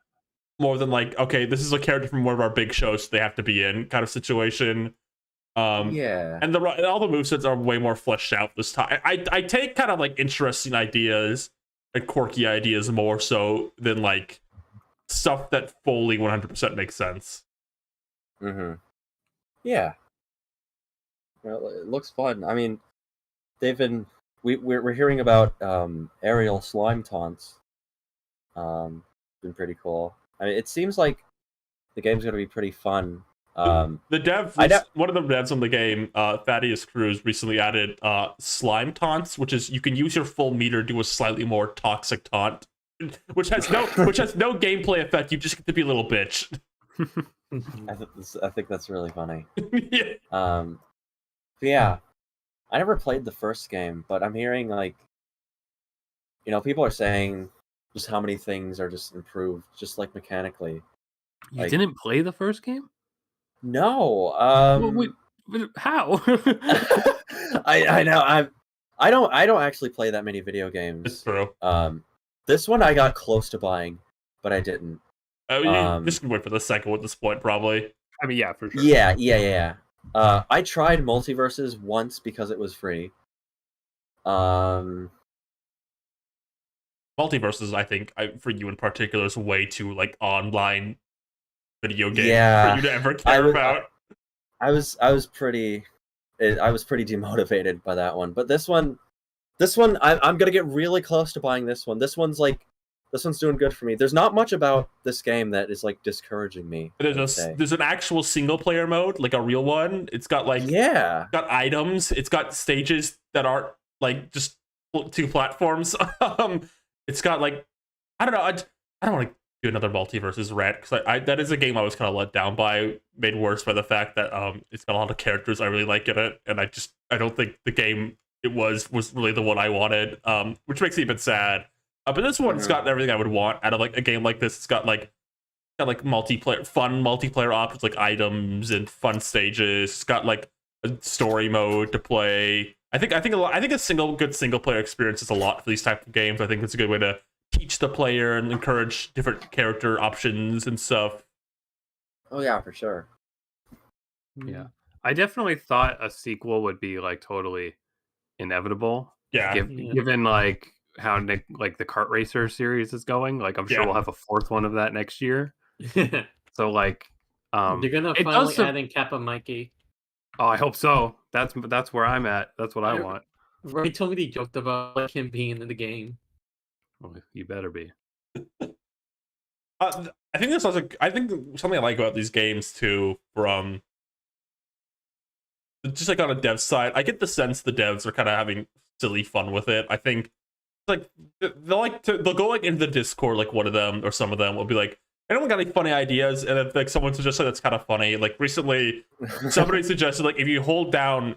more than like, okay, this is a character from one of our big shows they have to be in kind of situation. And all the movesets are way more fleshed out this time. I take kind of like interesting ideas and quirky ideas more so than like stuff that fully 100% makes sense. Yeah. Well, it looks fun. I mean, they've been we're hearing about aerial slime taunts. Been pretty cool. I mean, it seems like the game's gonna be pretty fun. The dev, one of the devs on the game, Thaddeus Cruz, recently added slime taunts, which is you can use your full meter to do a slightly more toxic taunt, which has no gameplay effect. You just get to be a little bitch. I think that's really funny. Yeah. But yeah, I never played the first game, but I'm hearing like, people are saying just how many things are just improved, just like mechanically. You didn't play the first game? No. How? I know. I don't actually play that many video games. It's true. This one I got close to buying, but I didn't. Oh, you just wait for the second one at this point, probably. I mean, yeah, for sure. Yeah. I tried Multiverses once because it was free. Multiverses, I think, for you in particular, is way too like online video game for you to ever care about. I was pretty demotivated by that one, but this one, I'm gonna get really close to buying this one. This one's doing good for me. There's not much about this game that is like discouraging me. There's an actual single player mode, like a real one. It's got it's got items. It's got stages that aren't like just 2 platforms. It's got like I don't know. I don't want to do another Multiverses rant because that is a game I was kind of let down by, made worse by the fact that it's got a lot of characters I really like in it, and I don't think the game it was really the one I wanted, which makes me a bit sad. But this one's got everything I would want out of like a game like this. It's got like fun multiplayer options like items and fun stages. It's got like a story mode to play. I think a good single player experience is a lot for these type of games. I think it's a good way to teach the player and encourage different character options and stuff. Oh yeah, for sure. Yeah, I definitely thought a sequel would be like totally inevitable. Yeah, given like how the kart racer series is going. Like I'm sure we'll have a 4th one of that next year. So like, you're gonna finally adding Kappa Mikey. Oh, I hope so. That's where I'm at. That's what I want. Roy told me he joked about like him being in the game. Well, you better be. I think something I like about these games too, from just like on a dev side, I get the sense the devs are kind of having silly fun with it. I think like they'll go like into the Discord, like one of them or some of them will be like, anyone got any funny ideas? And if like someone suggests that's kind of funny, like recently somebody suggested like if you hold down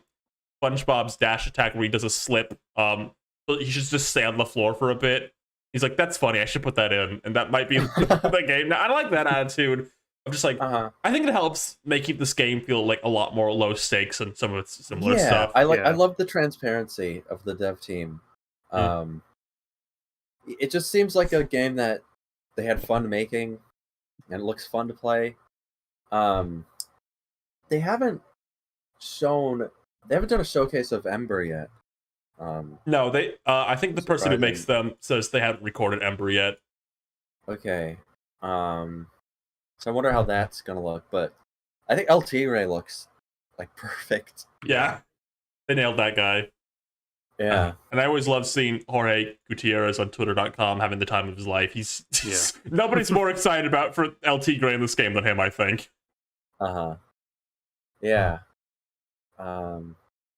SpongeBob's dash attack where he does a slip, he should just stay on the floor for a bit. He's like, that's funny, I should put that in, and that might be the game. Now I like that attitude. I'm just like, I think it helps keep this game feel like a lot more low stakes and some of its similar stuff. I love the transparency of the dev team. It just seems like a game that they had fun making, and it looks fun to play. They haven't done a showcase of Ember yet. No, they. I think the person who makes them says they haven't recorded Ember yet. Okay. So I wonder how that's gonna look, but I think LT Ray looks like perfect. Yeah, they nailed that guy. Yeah, and I always love seeing Jorge Gutierrez on Twitter.com having the time of his life. He's nobody's more excited about for LT Gray in this game than him, I think. Yeah.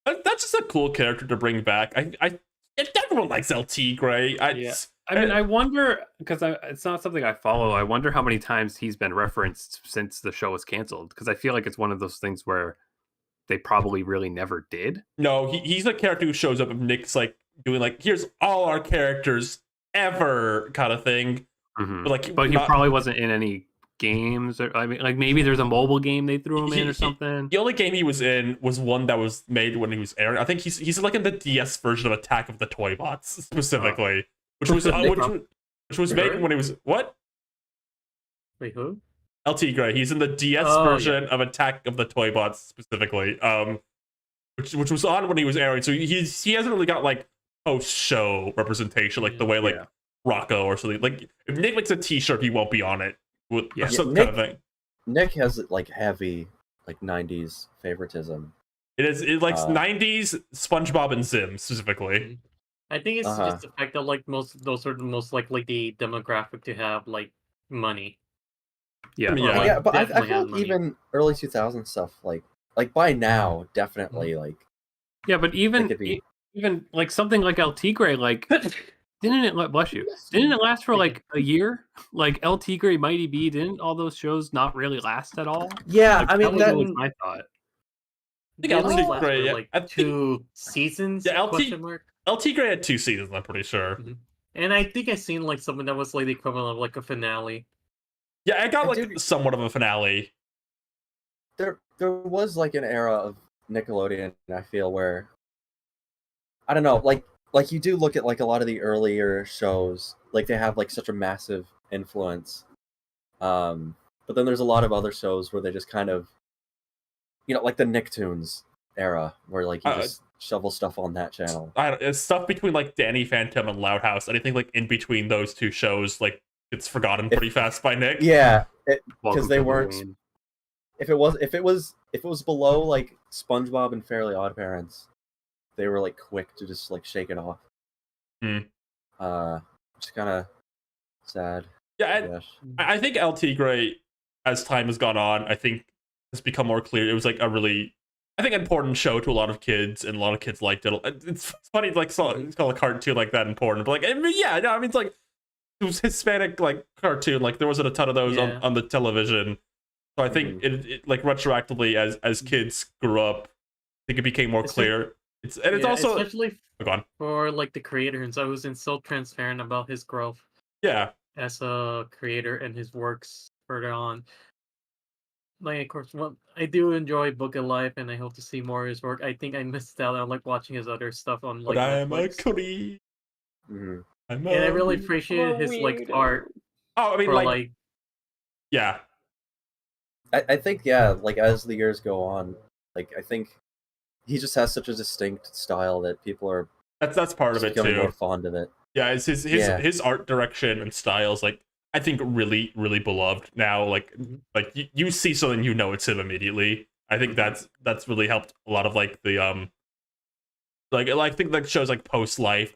That's just a cool character to bring back. Everyone likes LT Gray. I wonder, because it's not something I follow. I wonder how many times he's been referenced since the show was canceled. Because I feel like it's one of those things where they probably really never did. No, he's a character who shows up if Nick's like doing like, here's all our characters ever kind of thing. Mm-hmm. But he probably wasn't in any games, or I mean, like maybe there's a mobile game they threw him in or something. The only game he was in was one that was made when he was airing. I think he's like in the DS version of Attack of the Toy Bots specifically, which was made when he was what? Wait, who? LT Gray. He's in the DS version of Attack of the Toy Bots specifically, which was on when he was airing. So he hasn't really got like post show representation like the way like Rocco or something. Like if Nick makes a T-shirt, he won't be on it. Some kind of thing. Nick has like heavy like 90s favoritism. It likes 90s SpongeBob and Zim specifically. I think it's just the fact that like most of those are the most likely the demographic to have like money. Yeah, But I feel like even early 2000s stuff, like by now, definitely like. Yeah, but even like something like El Tigre, like didn't it? Bless you. Didn't it last for like a year? Like El Tigre, Mighty B, didn't all those shows not really last at all? Yeah, like, I mean that was my thought. I think El Tigre, like 2 seasons. Yeah, El Tigre had 2 seasons. I'm pretty sure. And I think I seen like something that was like the equivalent of like a finale. Yeah, I got like somewhat of a finale. There was like an era of Nickelodeon, I feel, where I don't know, like you do look at like a lot of the earlier shows, like they have like such a massive influence. But then there's a lot of other shows where they just kind of, like the Nicktoons era, where like you just shovel stuff on that channel. It's stuff between like Danny Phantom and Loud House. Anything like in between those 2 shows, like it's forgotten pretty fast by Nick. Yeah, because they weren't. If it was below like SpongeBob and Fairly Odd Parents, they were like quick to just like shake it off. Which is kind of sad. Yeah, I think El Tigre, as time has gone on, I think has become more clear. It was like a really, I think, important show to a lot of kids, and a lot of kids liked it. It's funny, like it's called a cartoon like that important, but like, I mean, yeah, no, I mean, it's like it was Hispanic like cartoon. Like there wasn't a ton of those on the television. So I think it like retroactively as kids grew up, I think it became more clear. It's also especially for like the creator, and so I was so transparent about his growth. Yeah, as a creator and his works further on. Like, of course, I do enjoy Book of Life, and I hope to see more of his work. I think I missed out on like watching his other stuff on like. But I am Netflix. a queen. And I really appreciate his like art. Oh, I mean, like yeah. I think like as the years go on, like I think he just has such a distinct style that people are that's part of it too. More fond of it. Yeah, it's his art direction and styles, like I think really beloved now. Like you see something, it's him immediately. I think that's really helped a lot of like the like I think like shows like Post Life.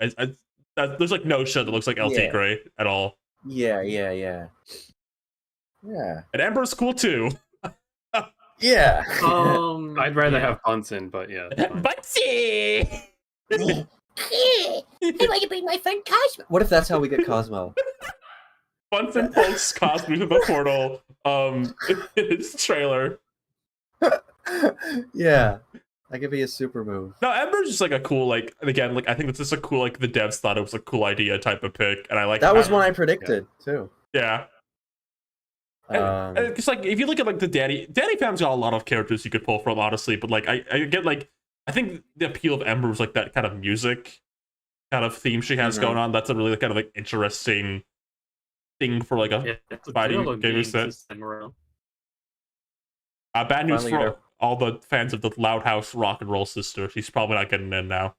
There's like no show that looks like El Tigre at all. Yeah. And Ember's cool too. Yeah. I'd rather have Bunsen, but yeah. Bunsen! I want to bring my friend Cosmo. What if that's how we get Cosmo? Bunsen pokes Cosmo to the portal in his trailer. Yeah. That could be a super move. No, Ember's just like a cool, like, again, like I think it's just a cool, like the devs thought it was a cool idea type of pick, and I like that was one I predicted too. Yeah. And it's like if you look at like the Danny Pham's got a lot of characters you could pull from, honestly, but like I get like I think the appeal of Ember was like that kind of music kind of theme she has going on. That's a really kind of like interesting thing for like a fighting game set. Bad news for all the fans of the Loud House Rock and Roll Sister. She's probably not getting in now.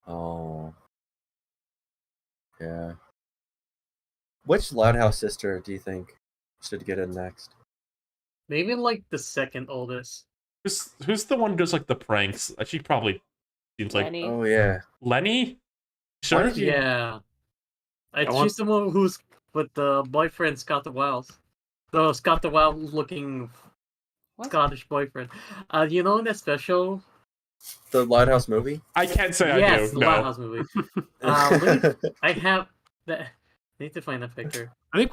Oh. Yeah. Which Loud House sister do you think should get in next? Maybe like the second oldest. Who's the one who does like the pranks? She probably seems like Lenny. Oh yeah, Lenny. Sure. Yeah. She's the one who's with the boyfriend Scott the Wild. So Scott the Wild looking Scottish boyfriend. You know that special? The Loud House movie? I can't say I do. The No. Loud House movie. I have that. I need to find that picture. I think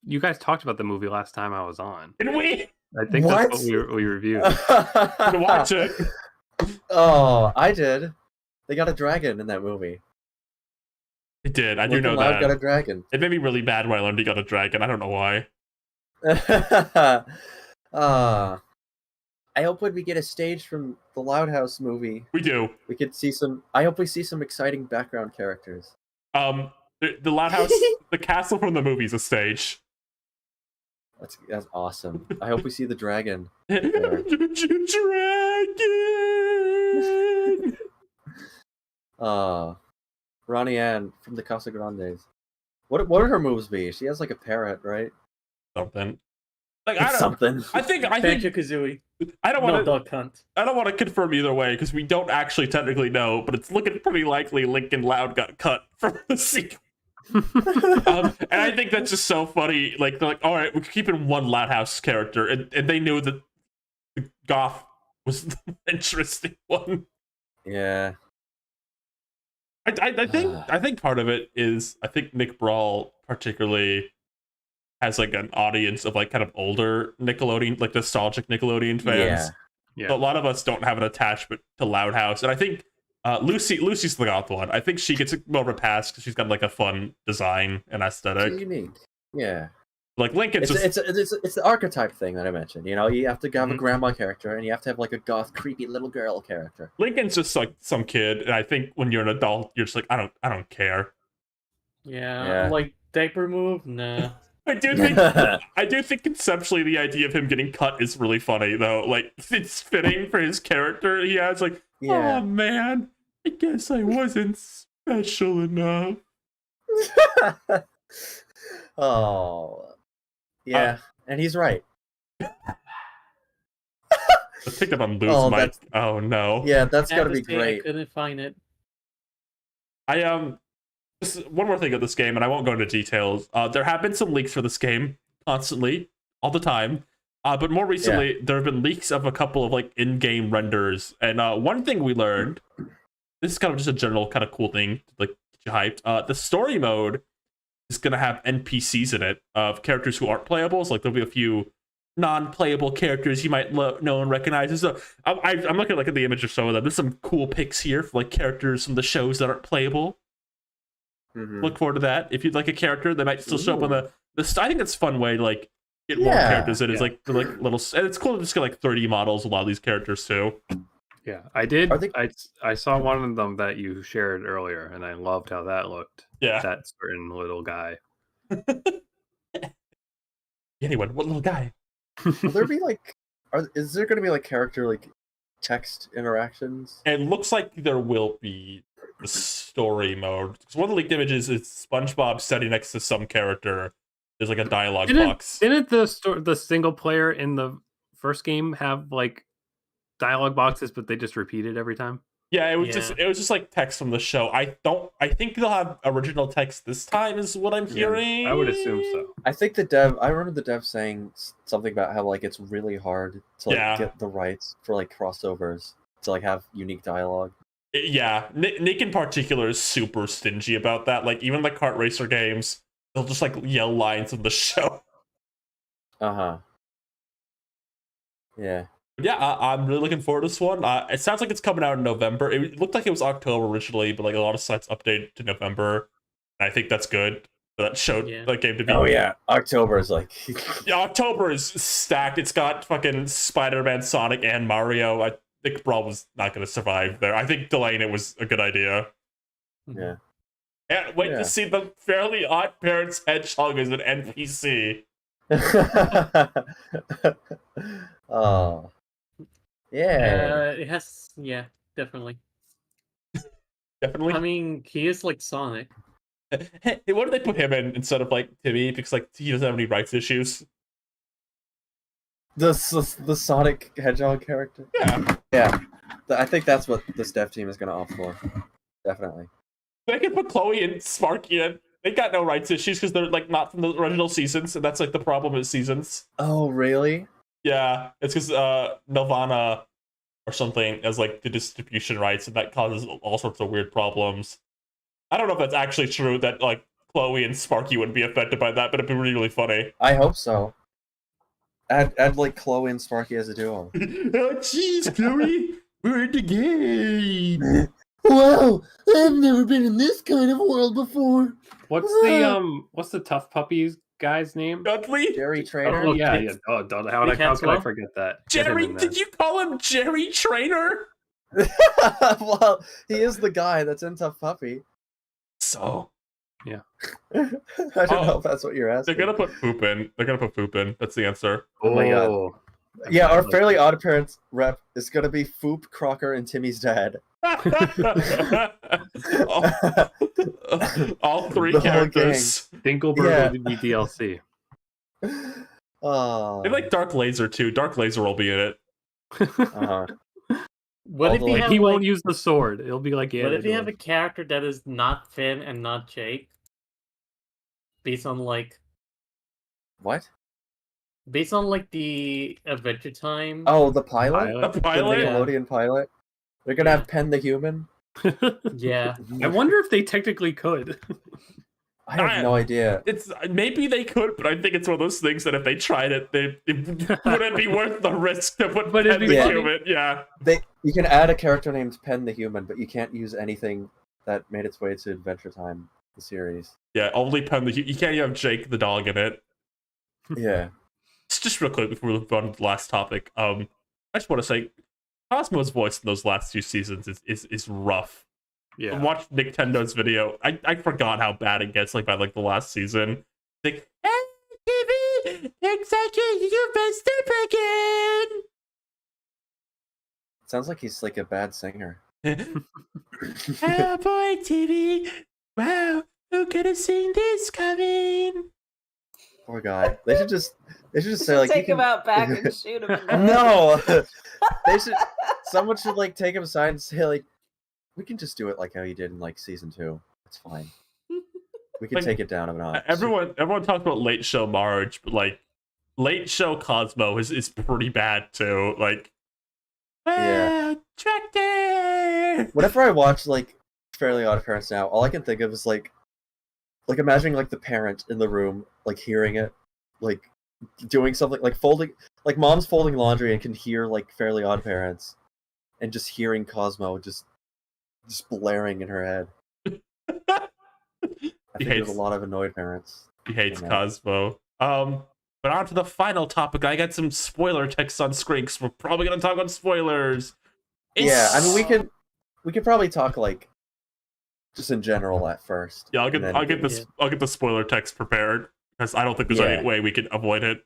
you guys talked about the movie last time I was on. Did we? I think that's what we reviewed. To watch it. Oh, I did. They got a dragon in that movie. It did. I do know Loud that. got a dragon. It made me really bad when I learned he got a dragon. I don't know why. I hope when we get a stage from the Loud House movie, we do. We could see some. I hope we see some exciting background characters. The Loud House, the castle from the movie is a stage. That's awesome. I hope we see the dragon. Dragon. Ronnie Ann from the Casa Grandes. What would her moves be? She has like a parrot, right? Something. Like something. I think Banjo-Kazooie. I don't No want to. Duck Hunt. I don't want to confirm either way because we don't actually technically know, but it's looking pretty likely Lincoln Loud got cut from the sequel. And I think that's just so funny. Like they're like, all right, we're keeping one Loud House character, and they knew that the Goth was the interesting one. Yeah. I think part of it is I think Nick Brawl particularly has like an audience of like kind of older Nickelodeon, like nostalgic Nickelodeon fans. Yeah. But a lot of us don't have an attachment to Loud House, and I think Lucy's the Goth one. I think she gets more of a pass because she's got like a fun design and aesthetic. It's unique. Yeah. Like Lincoln's It's the archetype thing that I mentioned. You know, you have to have Mm-hmm. a grandma character, and you have to have like a goth, creepy little girl character. Lincoln's just like some kid, and I think when you're an adult, you're just like, I don't care. Yeah. Like diaper move? Nah. I do think conceptually the idea of him getting cut is really funny though. Like it's fitting for his character he has. Like, oh man, I guess I wasn't special enough. Oh. Yeah, and he's right. I picked up on Lou's mic. that's- Oh no. Yeah, that's I gotta have be to say, I great. couldn't find it. One more thing of this game, and I won't go into details. There have been some leaks for this game constantly, all the time. But more recently, there have been leaks of a couple of like in-game renders. And one thing we learned, this is kind of just a general kind of cool thing, like get you hyped. The story mode is gonna have NPCs in it of characters who aren't playable. So like there'll be a few non-playable characters you might know and recognize. So I'm looking like at the image of some of them. There's some cool pics here for like characters from the shows that aren't playable. Mhm. Look forward to that. If you'd like a character, they might still show up on the. I think it's a fun way to like get more characters in. It's like they're like little, and it's cool to just get like 3D models of a lot of these characters too. Yeah, I did. Are they- I saw one of them that you shared earlier, and I loved how that looked. Yeah. That certain little guy. Anyway, what little guy? Will there be like, is there going to be like character like text interactions? It looks like there will be the story mode. Because one of the leaked images is SpongeBob standing next to some character. There's like a dialogue box. Didn't the single player in the first game have like dialogue boxes, but they just repeat it every time? Yeah, it was just like text from the show. I think they'll have original text this time, is what I'm hearing. I would assume so. I think I remember the dev saying something about how like it's really hard to like get the rights for like crossovers to like have unique dialogue. Yeah, Nick in particular is super stingy about that. Like even like kart racer games, they'll just like yell lines of the show. Uh-huh. Yeah. Yeah, I'm really looking forward to this one. It sounds like it's coming out in November. It looked like it was October originally, but like a lot of sites updated to November. And I think that's good. That showed that game to be. Oh yeah, October is like. Yeah, October is stacked. It's got fucking Spider-Man, Sonic, and Mario. I think Brawl was not going to survive there. I think delaying it was a good idea. Yeah. And wait to see the Fairly Odd Parents Hedgehog as an NPC. Oh. Yeah. It has, definitely. Definitely. I mean, he is like Sonic. Hey, what did they put him in instead of like Timmy? Because like he doesn't have any rights issues. The Sonic Hedgehog character? Yeah. Yeah. I think that's what this dev team is going to opt for. Definitely. They can put Chloe and Sparky in. They got no rights issues because they're like not from the original seasons, and that's like the problem with seasons. Oh, really? Yeah, it's because Nelvana or something has like the distribution rights, and that causes all sorts of weird problems. I don't know if that's actually true that like Chloe and Sparky wouldn't be affected by that, but it'd be really, really funny. I hope so. Add like Chloe and Sparky as a duo. Oh jeez, Chloe, we're in the game. Wow, I've never been in this kind of world before. What's the Tough Puppies guy's name? Dudley? Jerry Trainer? Oh, yeah. Oh, how could I forget that? Jerry, did you call him Jerry Trainer? Well, he is the guy that's in Tough Puppy. So, yeah. I don't know if that's what you're asking. They're gonna put Foop in. They're gonna put Foop in. That's the answer. Oh my god. Yeah, our Fairly Odd Parents rep is gonna be Foop, Crocker, and Timmy's dad. all three The whole characters. Dinkelberg will be DLC. Oh. They like Dark Laser too. Dark Laser will be in it. Uh-huh. What if you Like, have, he like, won't use the sword. It'll be like what if you have a Ganondorf. character that is not Finn and not Jake? Based on like What? the Adventure Time. Oh, the pilot? Pilot? The The pilot? Nickelodeon pilot? They're gonna have Penn the Human? Yeah. I wonder if they technically could. I have no idea. It's maybe they could, but I think it's one of those things that if they tried it, it wouldn't be worth the risk to put But it'd Penn be the funny. Human. Yeah. You can add a character named Penn the Human, but you can't use anything that made its way to Adventure Time, the series. Yeah, only Penn the Human. You can't even have Jake the dog in it. Yeah. Just real quick before we move on to the last topic. I just want to say, Cosmo's voice in those last two seasons is rough. Yeah. Watch Nintendo's video. I forgot how bad it gets like by like the last season. Like, hey, TV, exactly, you messed up again. Sounds like he's like a bad singer. Oh boy, TV. Wow, who could have seen this coming? Poor guy. They should just say like take him out back and shoot him. in the head. No. Someone should like take him aside and say like, we can just do it like how he did in like season 2. It's fine. We can Like, take it down a notch. Everyone talks about late show Marge, but like late show Cosmo is pretty bad too. Like, Yeah. Tractor. Whenever I watch like Fairly Odd Parents now, all I can think of is like imagining like the parent in the room, like hearing it, like doing something like folding, like mom's folding laundry and can hear like Fairly Odd Parents, and just hearing Cosmo just blaring in her head. I think there's a lot of annoyed parents. He hates Yeah. Cosmo. But on to the final topic. I got some spoiler text on screen, so we're probably gonna talk about spoilers. Yeah, I mean we could probably talk like just in general at first. Yeah, and then- I'll get the spoiler text prepared because I don't think there's any way we can avoid it.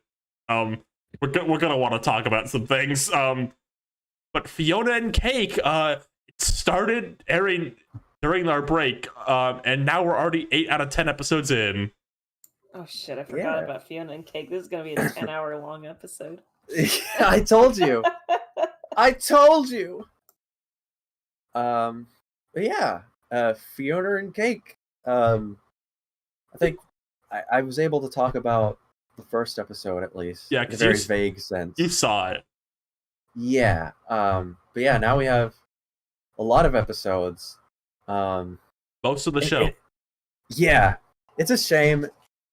We're gonna want to talk about some things. But Fiona and Cake it started airing during our break, and now we're already 8 out of 10 episodes in. Oh shit! I forgot Yeah. about Fiona and Cake. This is gonna be a 10-hour long episode. I told you. I told you. But yeah, Fiona and Cake. I think I was able to talk about the first episode at least. Yeah, in a 'cause very vague sense. You saw it. Yeah. But yeah, now we have a lot of episodes. Most of the show. Yeah, it's a shame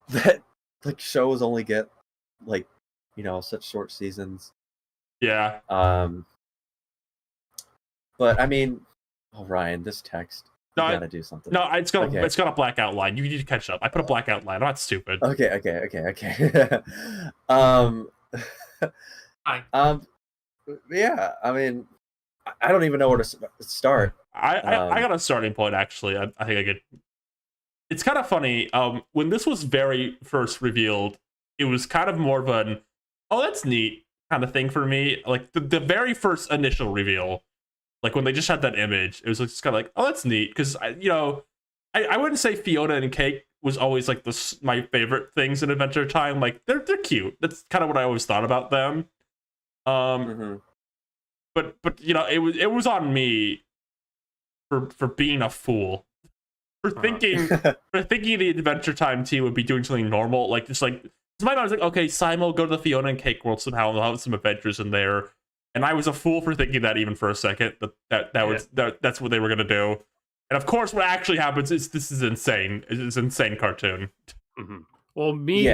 that like shows only get like such short seasons. Yeah. But I mean, Ryan, this text. You No, gotta do something. No, it's got Okay. it's got a black outline. You need to catch up. I put a black outline. I'm not stupid. Okay. Yeah, I mean, I don't even know where to start. I got a starting point actually. I think I get. It's kind of funny. When this was very first revealed, it was kind of more of an, oh, that's neat kind of thing for me. Like the very first initial reveal, like when they just had that image, it was just kind of like, oh, that's neat. Because I wouldn't say Fiona and Cake was always like my favorite things in Adventure Time. Like they're cute. That's kind of what I always thought about them. But it was on me for being a fool. For thinking the Adventure Time team would be doing something normal, like just like to my mind, I was like, okay, Simon, go to the Fiona and Cake world somehow, and they'll have some adventures in there. And I was a fool for thinking that even for a second that's what they were gonna do. And of course, what actually happens is this is insane. It's an insane cartoon. Mm-hmm. Well, me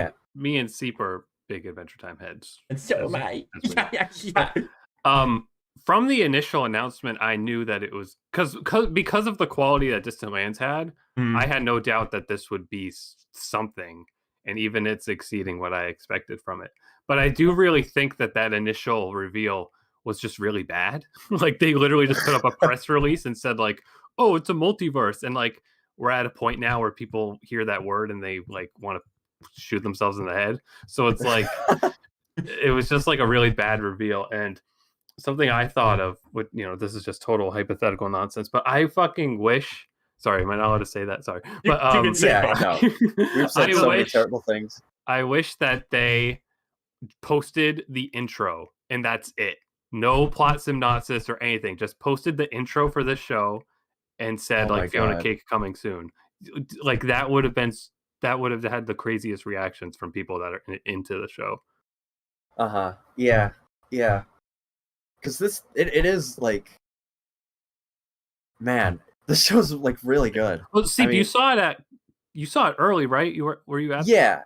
and Seep are big Adventure Time heads, and so am I. Yeah. From the initial announcement, I knew that it was because of the quality that Distant Lands had. I had no doubt that this would be something, and even it's exceeding what I expected from it. But I do really think that initial reveal was just really bad. Like they literally just put up a press release and said like, "Oh, it's a multiverse," and like we're at a point now where people hear that word and they like want to shoot themselves in the head. So it's like it was just like a really bad reveal. And something I thought of, this is just total hypothetical nonsense, but I fucking wish. Sorry, am I not allowed to say that? Sorry, but you can say no. We've said so many terrible things. I wish that they posted the intro and that's it. no plot synopsis or anything. Just posted the intro for this show and said Oh my like Fiona God. Cake coming soon. Like that would have had the craziest reactions from people that are into the show. Yeah. Because it is like, man, this show's like really good. Well, Steve, I mean- you saw it early, right? Were you at? Yeah.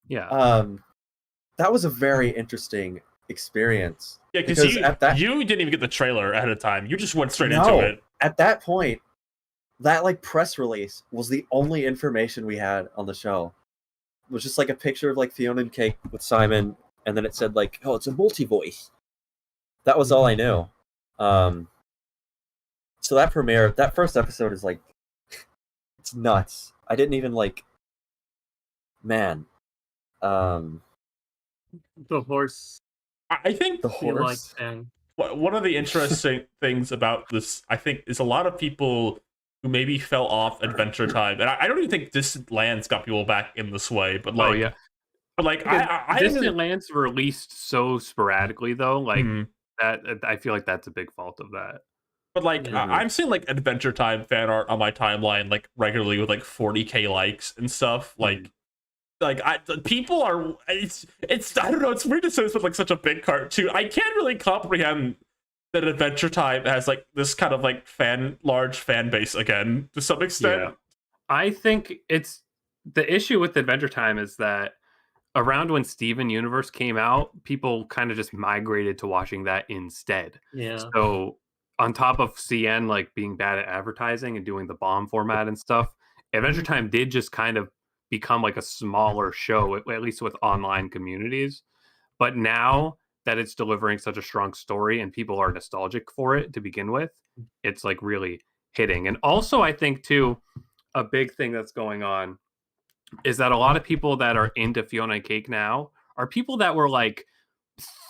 Yeah. That was a very interesting experience. Yeah, because you didn't even get the trailer ahead of time. You just went straight into it. At that point, that like press release was the only information we had on the show. It was just like a picture of like Fiona and Cake with Simon, and then it said like, "Oh, it's a multi-voice." That was all I knew. So that premiere, that first episode is like, it's nuts. I didn't even like, man. The horse. I think The horse. one of the interesting things about this, I think, is a lot of people who maybe fell off Adventure Time, and I don't even think Distant Lands got people back in this way. But like, Oh yeah. but like, Distant Lands released so sporadically though, like that. I feel like that's a big fault of that. But like, I'm seeing like Adventure Time fan art on my timeline like regularly with like 40K likes and stuff. People are it's I don't know, it's weird to say this with like such a big cartoon. I can't really comprehend that Adventure Time has like this kind of like large fan base again to some extent. Yeah. I think it's the issue with Adventure Time is that around when Steven Universe came out, people kind of just migrated to watching that instead. Yeah. So on top of CN like being bad at advertising and doing the bomb format and stuff, Adventure Time did just kind of become like a smaller show, at least with online communities. But now that it's delivering such a strong story and people are nostalgic for it to begin with, it's like really hitting. And also I think too, a big thing that's going on is that a lot of people that are into Fiona and Cake now are people that were like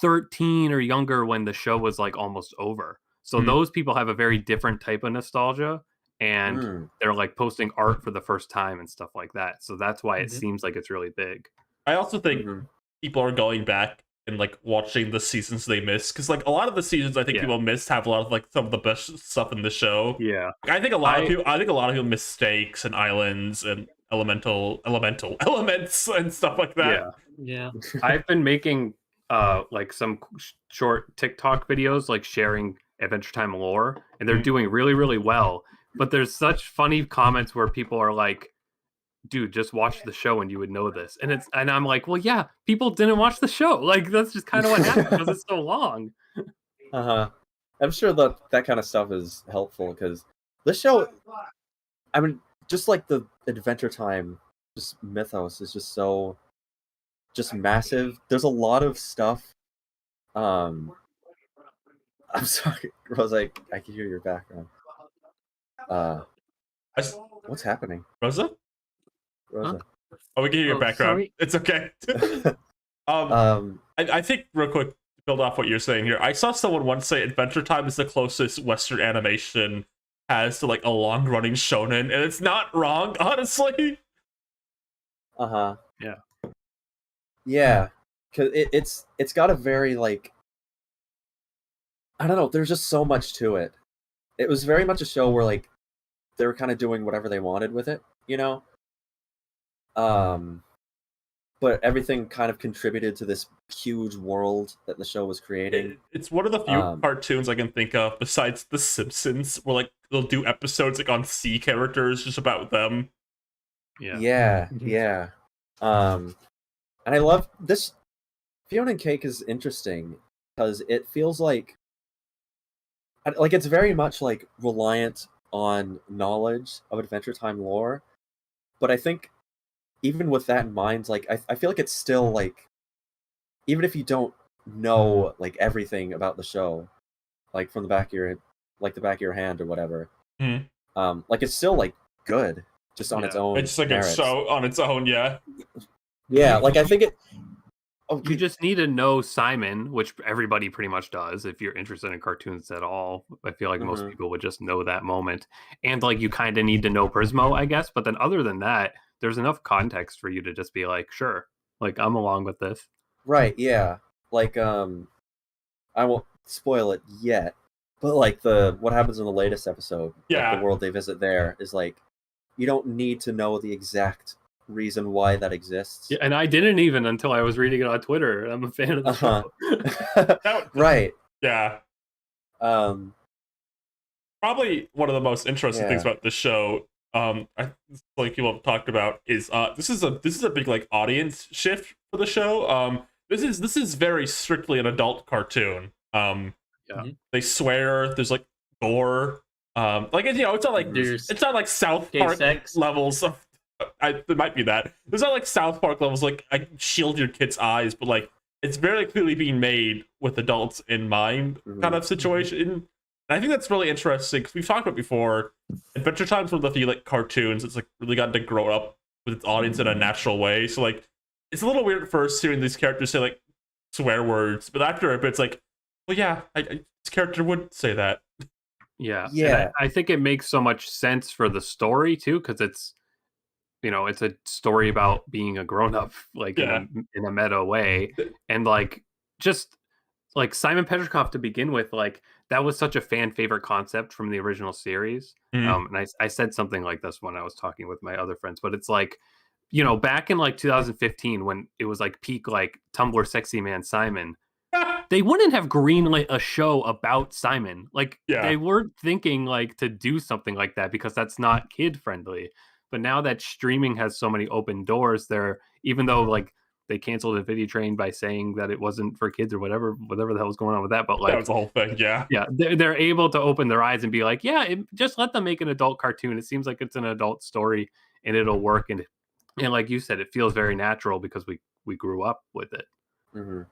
13 or younger when the show was like almost over. So those people have a very different type of nostalgia, and they're like posting art for the first time and stuff like that. So that's why it seems like it's really big. I also think people are going back and like watching the seasons they missed, because like a lot of the seasons I think people missed have a lot of like some of the best stuff in the show. Yeah, I think a lot of people miss Stakes and Islands and elemental elements and stuff like that. Yeah. I've been making like some short TikTok videos like sharing Adventure Time lore, and they're doing really, really well. But there's such funny comments where people are like, dude, just watch the show and you would know this. And I'm like, well, yeah, people didn't watch the show. Like, that's just kind of what happened because it's so long. I'm sure that kind of stuff is helpful because the show, I mean, just like the Adventure Time just mythos is just massive. There's a lot of stuff. I'm sorry, Rosa, I can hear your background. What's happening? Rosa? Huh? Oh, we can hear your background. Sorry. It's okay. I think real quick, to build off what you're saying here, I saw someone once say Adventure Time is the closest Western animation has to like a long-running shonen, and it's not wrong, honestly. Yeah, because it's got a very like, I don't know. There's just so much to it. It was very much a show where like they were kind of doing whatever they wanted with it, you know. But everything kind of contributed to this huge world that the show was creating. It's one of the few cartoons I can think of besides The Simpsons where like they'll do episodes like on C characters just about them. Yeah. And I love this. Fiona and Cake is interesting because it feels like it's very much like reliant on knowledge of Adventure Time lore, but I think even with that in mind, like I feel like it's still like, even if you don't know like everything about the show, like from the back of your hand or whatever, like it's still like good just on its own. It's like merits. it's so on its own, yeah. Yeah, like I think it. Oh, you just need to know Simon, which everybody pretty much does if you're interested in cartoons at all. I feel like most people would just know that moment. And like you kind of need to know Prismo, I guess. But then other than that, there's enough context for you to just be like, sure, like I'm along with this. Right, yeah. Like I won't spoil it yet, but like what happens in the latest episode, like the world they visit there is like you don't need to know the exact reason why that exists. Yeah, and I didn't even until I was reading it on Twitter. I'm a fan of the show. Right. Yeah. Probably one of the most interesting things about the show, like people have talked about, is this is a big like audience shift for the show. This is very strictly an adult cartoon. They swear. There's like gore. Like it's not like South Park levels of. It might be that. There's not like South Park levels, like I shield your kid's eyes, but like it's very clearly being made with adults in mind, kind of situation. And I think that's really interesting because we've talked about before. Adventure Time's one of the few like cartoons that's like really gotten to grow up with its audience in a natural way. So like it's a little weird at first hearing these characters say like swear words, but after a bit, it's like, well, yeah, this character would say that. Yeah. I think it makes so much sense for the story too, because it's it's a story about being a grown-up, like in a meta way, and like just like Simon Petrikov to begin with, like that was such a fan favorite concept from the original series. And I said something like this when I was talking with my other friends, but it's like, back in like 2015 when it was like peak like Tumblr sexy man Simon, they wouldn't have greenlit a show about Simon. Like they weren't thinking like to do something like that because that's not kid friendly. But now that streaming has so many open doors, even though like they canceled Infinity Train by saying that it wasn't for kids or whatever the hell was going on with that, but like that was the whole thing, yeah, they're able to open their eyes and be like, just let them make an adult cartoon. It seems like it's an adult story and it'll work. And like you said, it feels very natural because we grew up with it. Mm-hmm.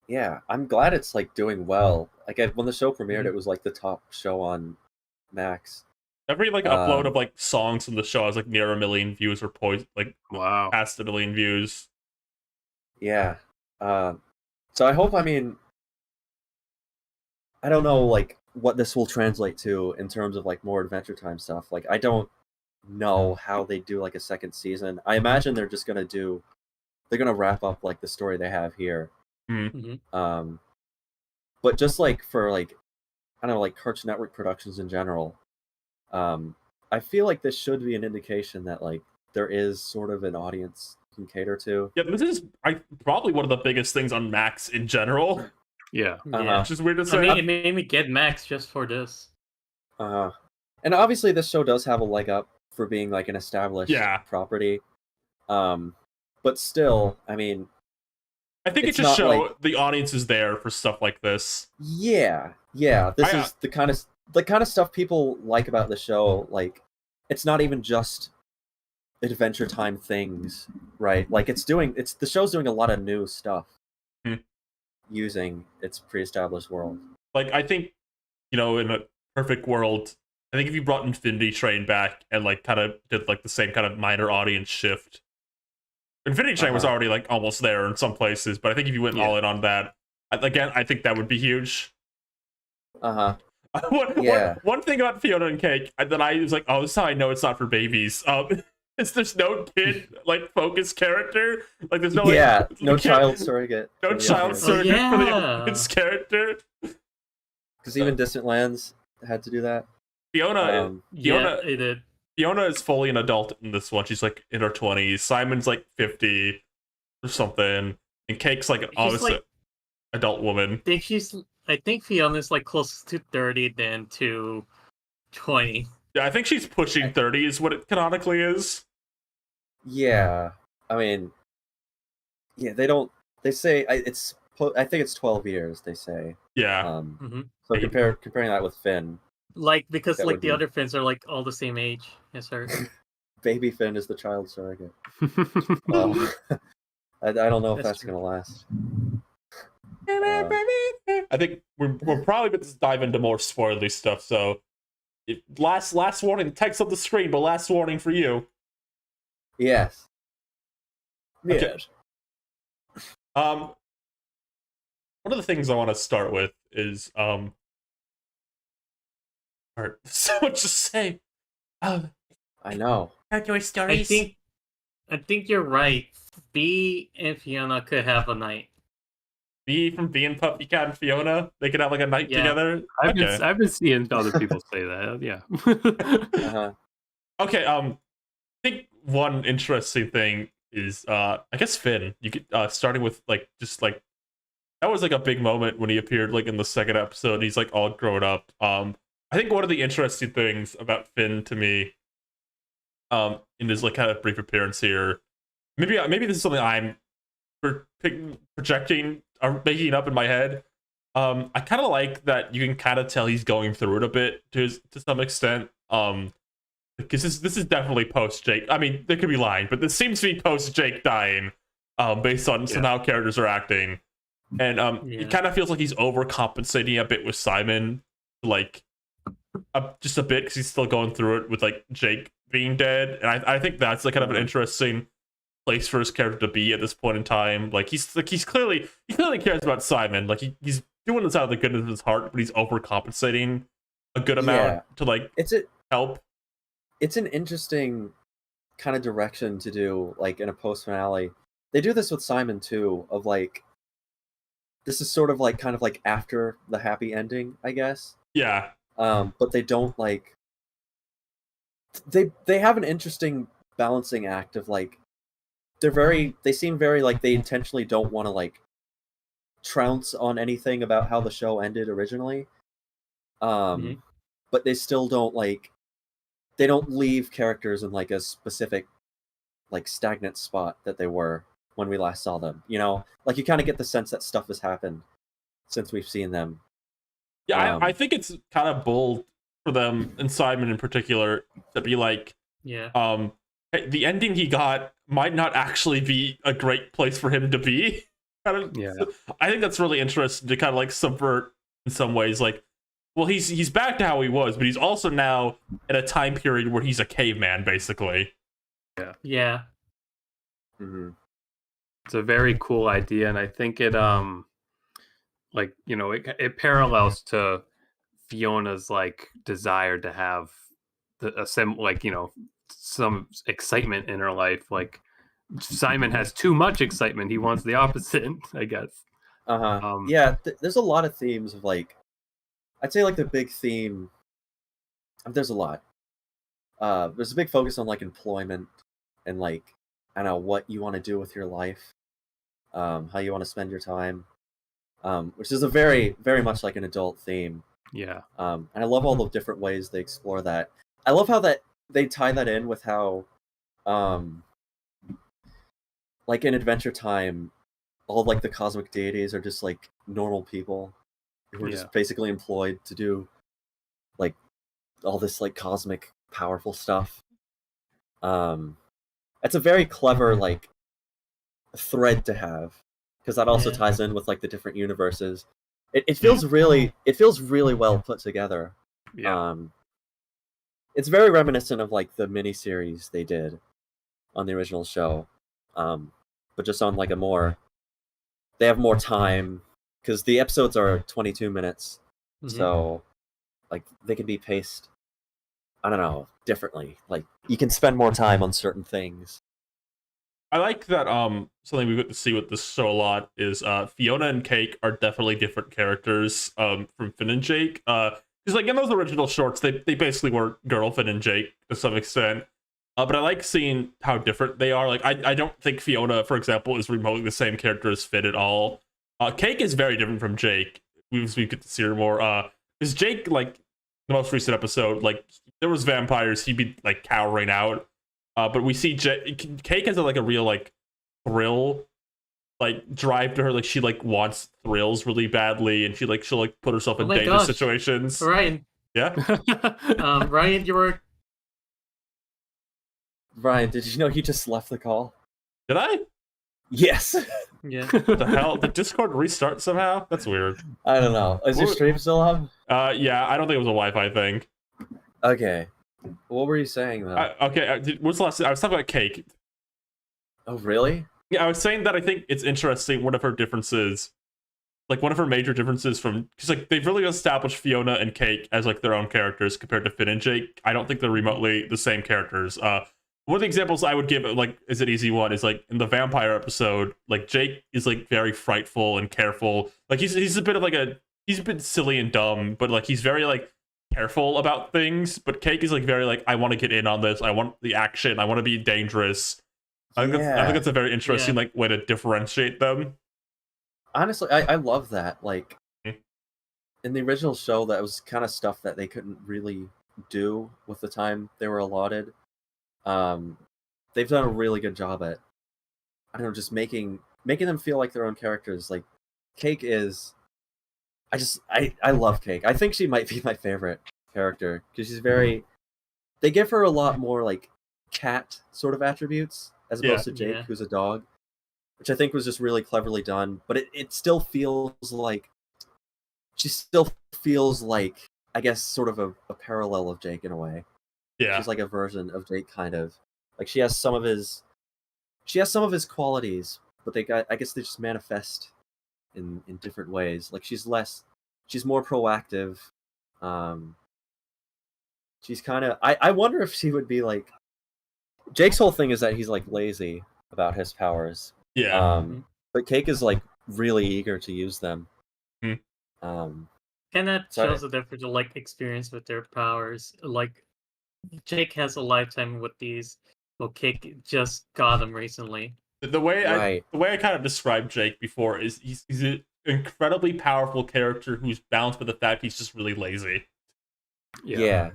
Yeah, I'm glad it's like doing well. Like when the show premiered, it was like the top show on Max. Every like upload of like songs from the show has like near 1 million views or past 1 million views. Yeah. So I hope, I don't know like what this will translate to in terms of like more Adventure Time stuff. Like I don't know how they do like a second season. I imagine they're gonna wrap up like the story they have here. Mm-hmm. But just like for like I don't know, like Cartoon Network productions in general, I feel like this should be an indication that like there is sort of an audience you can cater to. Yeah, this is probably one of the biggest things on Max in general. Yeah. Which is weird to say. I mean, it made me get Max just for this. And obviously this show does have a leg up for being like an established property. But still, I think it just shows like, the audience is there for stuff like this. Yeah. This is the kind of stuff people like about the show. Like, it's not even just Adventure Time things, right? Like, the show's doing a lot of new stuff using its pre-established world. Like, I think, in a perfect world, I think if you brought Infinity Train back and like kind of did like the same kind of minor audience shift. Infinity Train was already like almost there in some places, but I think if you went all in on that, again, I think that would be huge. One thing about Fiona and Cake that I was like, oh, this is how I know it's not for babies. Is there's no kid like focused character, like there's no no child surrogate, for the character. Because even Distant Lands had to do that. Fiona they did. Fiona is fully an adult in this one. She's like in her 20s. Simon's like 50 or something, and Cake's like obviously adult woman. I think Fiona's like closer to 30 than to 20. Yeah, I think she's pushing 30 is what it canonically is. Yeah, they say I think it's 12 years, they say. Yeah. So comparing that with Finn. Like, because like the other Finns are like all the same age as her. Baby Finn is the child surrogate. I don't know if that's gonna last. I think we're probably going to dive into more spoilery stuff. So, last warning. Text on the screen, but last warning for you. Yes. Okay. One of the things I want to start with is so much to say. I know. Your stories. I think you're right. Bee and Fiona could have a night. B from B and Puppy Cat and Fiona? They could have like a night together. I've been seeing other people say that. Yeah. Okay. I think one interesting thing is I guess Finn. You could starting with like just like that was like a big moment when he appeared like in the second episode. He's like all grown up. I think one of the interesting things about Finn to me, in his like kind of brief appearance here, maybe this is something I'm projecting or making up in my head. I kind of like that you can kind of tell he's going through it a bit to some extent. Because this is definitely post Jake. I mean, they could be lying, but this seems to be post Jake dying, based on how characters are acting, and it kind of feels like he's overcompensating a bit with Simon, like just a bit because he's still going through it with like Jake being dead, and I think that's like kind of an interesting place for his character to be at this point in time. Like he clearly cares about Simon. Like he's doing this out of the goodness of his heart, but he's overcompensating a good amount to like help. It's an interesting kind of direction to do, like in a post finale. They do this with Simon too, of like this is sort of like kind of like after the happy ending, I guess. Yeah. But they don't like they have an interesting balancing act of like they seem very like they intentionally don't want to like trounce on anything about how the show ended originally. But they still don't like they don't leave characters in like a specific like stagnant spot that they were when we last saw them, you know? Like you kind of get the sense that stuff has happened since we've seen them. Yeah, I think it's kind of bold for them, and Simon in particular, to be like, hey, the ending he got might not actually be a great place for him to be. I think that's really interesting to kind of like subvert in some ways, like, well, he's back to how he was, but he's also now in a time period where he's a caveman, basically. Yeah. Mm-hmm. It's a very cool idea, and I think it like, you know, it parallels to Fiona's like desire to have like, you know, some excitement in her life. Like Simon has too much excitement. He wants the opposite, I guess. There's a lot of themes of like, I'd say like the big theme, there's a lot. There's a big focus on like employment and like, I don't know, what you want to do with your life, how you want to spend your time, which is a very, very much like an adult theme. Yeah. And I love all the different ways they explore that. I love how that they tie that in with how, like in Adventure Time, all of like the cosmic deities are just like normal people who are just basically employed to do like all this like cosmic powerful stuff. It's a very clever like thread to have, because that also ties in with like the different universes. It feels really well put together. It's very reminiscent of like the miniseries they did on the original show, but just on like they have more time, because the episodes are 22 minutes, so like they can be paced, I don't know, differently. Like you can spend more time on certain things. I like that something we get to see with this show a lot is Fiona and Cake are definitely different characters from Finn and Jake. Because like in those original shorts, they basically were girl Finn and Jake to some extent. But I like seeing how different they are. Like I don't think Fiona, for example, is remotely the same character as Finn at all. Cake is very different from Jake. We get to see her more. Because Jake, like the most recent episode, like there was vampires, he'd be like cowering out. But we see Cake has a real like thrill, like drive to her. Like she like wants thrills really badly, and she'll put herself in dangerous situations. Ryan. Yeah. Ryan, you were. Ryan, did you know he just left the call? Did I? Yes. Yeah. What the hell? Did Discord restart somehow? That's weird. I don't know. Is your stream still on? Yeah. I don't think it was a Wi-Fi thing. Okay. What were you saying though? What's the last? I was talking about Cake. Oh, really? Yeah, I was saying that I think it's interesting. One of her differences, like one of her major differences from, because like they've really established Fiona and Cake as like their own characters compared to Finn and Jake. I don't think they're remotely the same characters. one of the examples I would give, like, is an easy one, is like in the vampire episode, like Jake is like very frightful and careful. Like he's a bit of like he's a bit silly and dumb, but like he's very like careful about things. But Cake is like very like, I want to get in on this. I want the action. I want to be dangerous. I think that's a very interesting like way to differentiate them. Honestly, I love that. Like in the original show, that was kind of stuff that they couldn't really do with the time they were allotted. They've done a really good job at, I don't know, just making them feel like their own characters. Like Cake is, I love Cake. I think she might be my favorite character because she's very. They give her a lot more like cat sort of attributes as opposed to Jake, who's a dog, which I think was just really cleverly done. But it still feels like she still feels like, I guess, sort of a parallel of Jake in a way. Yeah, she's like a version of Jake, kind of. Like she has some of his qualities, but I guess they just manifest in different ways. Like she's more proactive. She's kind of. I wonder if she would be like. Jake's whole thing is that he's like lazy about his powers. Yeah. But Cake is like really eager to use them. And that shows the difference of like experience with their powers. Like Jake has a lifetime with these. Well, Cake just got them recently. The way I kind of described Jake before is he's an incredibly powerful character who's balanced with the fact he's just really lazy. Yeah.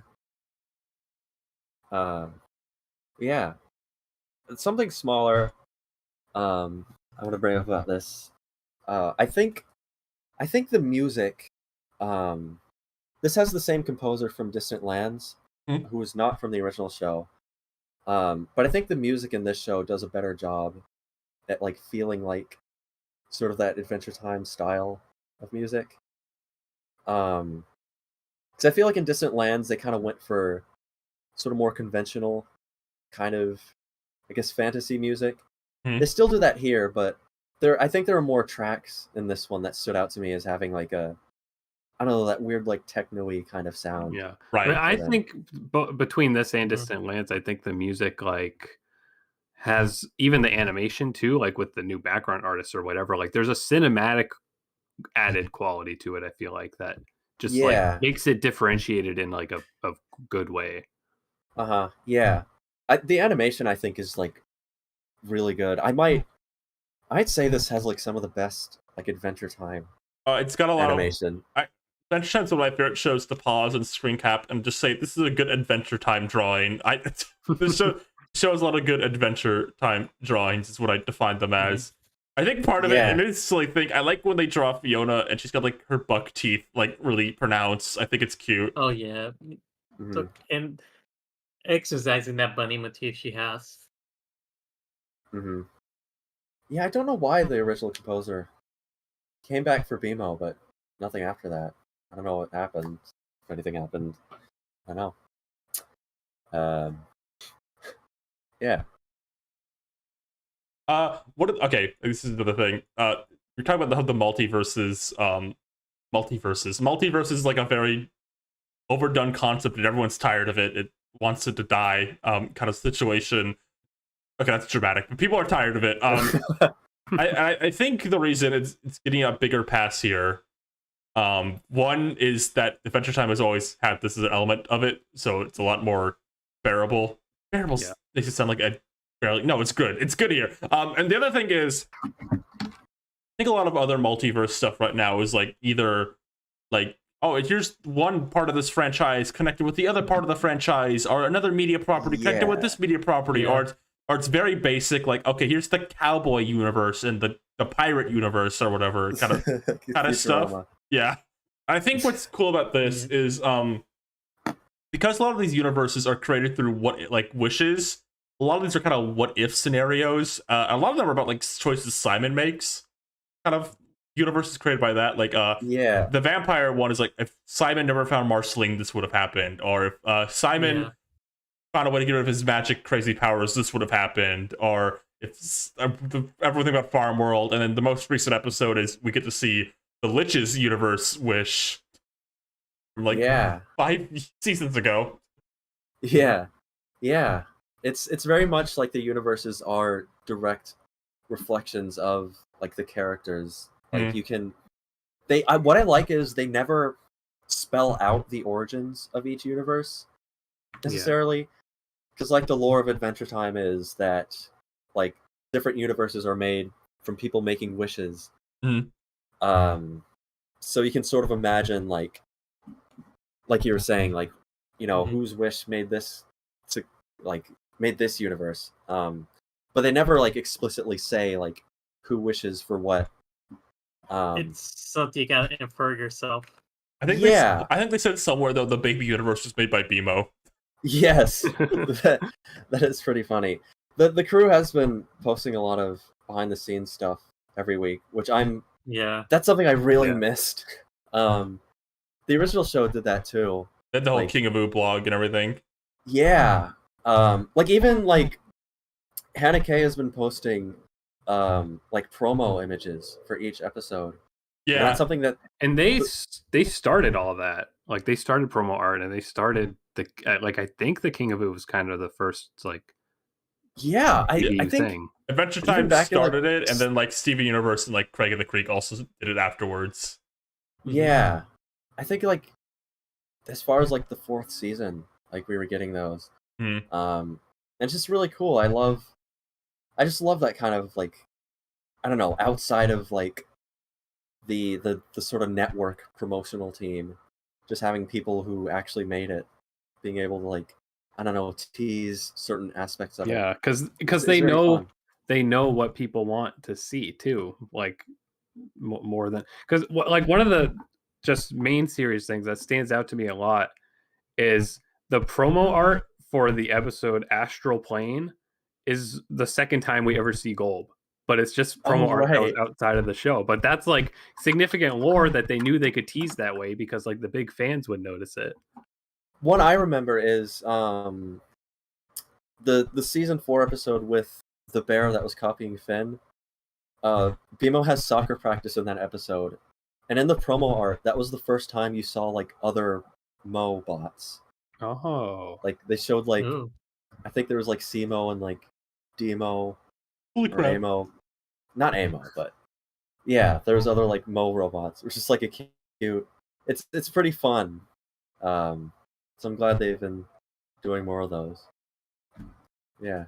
Something smaller. I want to bring up about this. I think the music. This has the same composer from Distant Lands, who is not from the original show. But I think the music in this show does a better job at like feeling like sort of that Adventure Time style of music. Because I feel like in Distant Lands they kind of went for sort of more conventional kind of, I guess, fantasy music. They still do that here, but I think there are more tracks in this one that stood out to me as having like a, I don't know, that weird like techno-y kind of sound. Yeah, right. I think between this and Distant Lands, I think the music like has even the animation too, like with the new background artists or whatever. Like there's a cinematic added quality to it. I feel like that just like makes it differentiated in like a good way. Yeah. The animation I think is like really good. I'd say this has like some of the best like Adventure Time. It's got a lot animation. Adventure Time's one of my favorite shows to pause and screen cap and just say this is a good Adventure Time drawing. This shows a lot of good Adventure Time drawings. Is what I define them as. I think part of it, and it's silly thing. I like when they draw Fiona and she's got like her buck teeth like really pronounced. I think it's cute. Oh yeah, and exercising that bunny motif she has. Yeah, I don't know why the original composer came back for BMO, but nothing after that. I don't know what happened. If anything happened, I don't know. Yeah. Okay, this is another thing. You're talking about the multiverses. Multiverse is like a very overdone concept, and everyone's tired of it. It wants it to die, kind of situation. Okay, that's dramatic, but people are tired of it. I think the reason it's getting a bigger pass here. One is that Adventure Time has always had this as an element of it, so it's a lot more bearable. Bearable makes it sound like a barely. No, it's good. It's good here. And the other thing is, I think a lot of other multiverse stuff right now is like either like, oh, here's one part of this franchise connected with the other part of the franchise, or another media property connected with this media property, or it's very basic, like, okay, here's the cowboy universe and the pirate universe or whatever kind of stuff. Yeah. I think what's cool about this is because a lot of these universes are created through wishes, a lot of these are kind of what if scenarios. A lot of them are about like choices Simon makes, kind of universes created by that. Like the vampire one is like, if Simon never found Marceline, this would have happened, or if Simon found a way to get rid of his magic crazy powers, this would have happened, or it's everything about Farm World. And then the most recent episode is we get to see the Lich's universe wish from like 5 seasons ago. Yeah. it's very much like the universes are direct reflections of like the characters. Like you can what I like is they never spell out the origins of each universe necessarily, because like the lore of Adventure Time is that like different universes are made from people making wishes. So you can sort of imagine like you were saying, like, you know, whose wish made this to like made this universe. But they never like explicitly say like who wishes for what. It's something you gotta infer yourself. I think they said somewhere though the baby universe was made by BMO. Yes, that is pretty funny. The crew has been posting a lot of behind the scenes stuff every week, which that's something I really missed. The original show did that too. They had the whole King of Boo blog and everything. Yeah. Like even like Hannah Kay has been posting like promo images for each episode. Yeah. And that's something that they started all that. Like they started promo art and they started the like I think the King of Boo was kind of the first like I think thing. Adventure Time started it, and then like Steven Universe and like Craig of the Creek also did it afterwards. Yeah. I think like as far as like the 4th season, like we were getting those. And it's just really cool. I just love that kind of like, I don't know, outside of like the sort of network promotional team, just having people who actually made it being able to like, I don't know, tease certain aspects of it. Yeah, because they know what people want to see too, like more than because like one of the just main series things that stands out to me a lot is the promo art for the episode Astral Plane is the second time we ever see Golb, but it's just promo art that was outside of the show. But that's like significant lore that they knew they could tease that way because like the big fans would notice it. One I remember is the season 4 episode with the bear that was copying Finn. BMO has soccer practice in that episode, and in the promo art, that was the first time you saw like other Mo bots. Oh, like they showed like I think there was like Cmo and like Demo, or Amo, not Amo, but yeah, there was other like Mo robots, which is like a cute. It's pretty fun. So I'm glad they've been doing more of those. Yeah.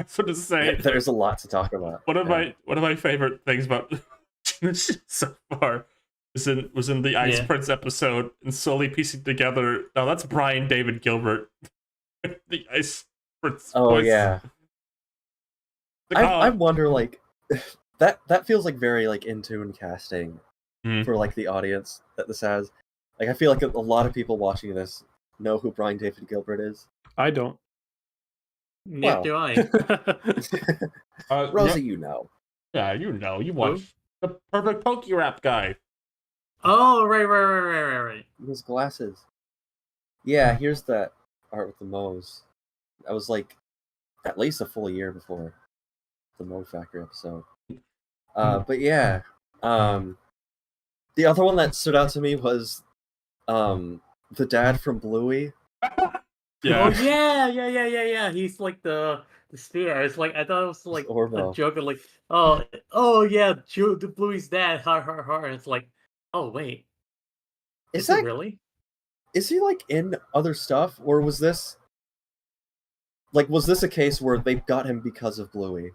So to say, there's a lot to talk about. One of my favorite things about so far was in the Ice Prince episode, and slowly piecing together. Now that's Brian David Gilbert, the Ice Prince. Oh voice. Yeah. I wonder like that feels like very like in tune casting for like the audience that this has. Like I feel like a lot of people watching this know who Brian David Gilbert is. I don't. Neither do I. Rosie, you know. Yeah, you know. You watch the Perfect Poke Rap guy. Oh, right. His glasses. Yeah, here's that art with the Moes. That was like at least a full year before the Mo Factory episode. But yeah, the other one that stood out to me was the dad from Bluey. Yeah. Oh yeah. He's like the spear. It's like I thought it was like a joke of like, oh yeah, the Bluey's dad. Har. And it's like, oh wait, is that really? Is he like in other stuff, or was this a case where they got him because of Bluey?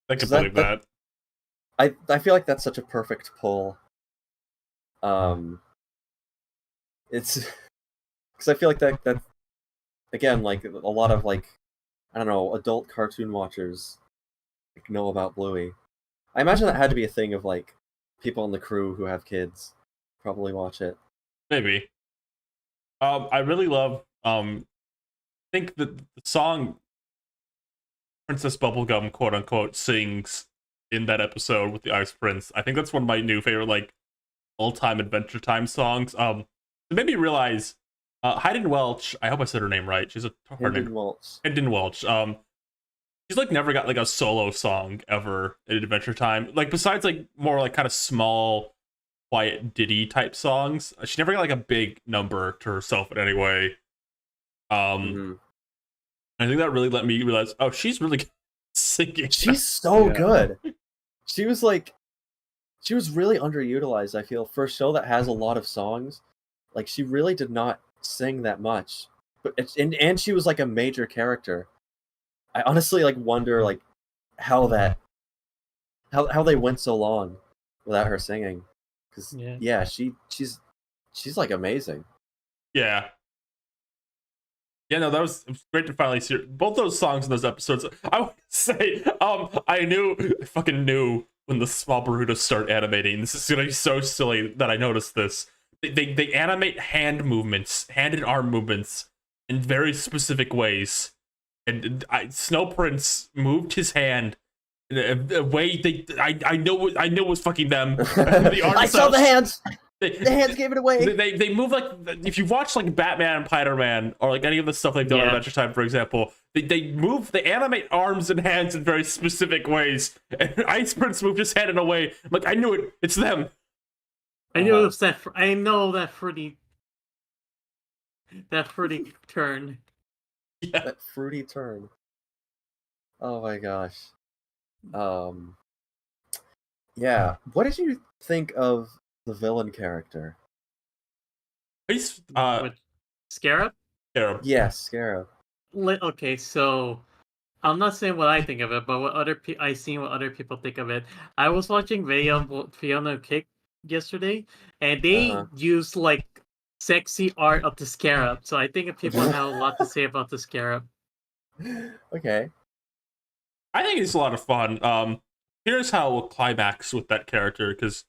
I can believe that. I feel like that's such a perfect pull. It's because I feel like that again, like a lot of like, I don't know, adult cartoon watchers like, know about Bluey. I imagine that had to be a thing of like people on the crew who have kids probably watch it. Maybe. I really love I think the song Princess Bubblegum quote unquote sings in that episode with the Ice Prince. I think that's one of my new favorite like all-time Adventure Time songs. It made me realize Hayden Welch, I hope I said her name right. She's Hayden Welch. Hayden Welch. She's like never got like a solo song ever in Adventure Time. Like besides like more like kind of small quiet ditty type songs. She never got like a big number to herself in any way. I think that really let me realize, oh, she's really good at singing. She's so good. She was really underutilized, I feel, for a show that has a lot of songs. Like, she really did not sing that much. But and she was like a major character. I honestly like wonder like how they went so long without her singing. Because she's like amazing. Yeah. Yeah, no, it was great to finally see both those songs in those episodes. I would say, I fucking knew when the small Borutos start animating. This is gonna be so silly that I noticed this. They animate hand and arm movements in very specific ways. And Snow Prince moved his hand in a way I know it was fucking them. I saw the hands. The hands gave it away. They move like, if you watch like Batman and Spider-Man or like any of the stuff they've done on Adventure Time, for example, they animate arms and hands in very specific ways. And Ice Prince moved his hand in a way like, I knew it. It's them. I know that. I know that fruity turn. Yeah. That fruity turn. Oh my gosh. Yeah. What did you think of the villain character? He's Scarab? Scarab. Yes, Scarab. Okay, so I'm not saying what I think of it, but what I seen what other people think of it. I was watching video of Fiona Kick yesterday, and they used like sexy art of the Scarab. So I think people have a lot to say about the Scarab. Okay. I think it's a lot of fun. Here's how we'll climax with that character, because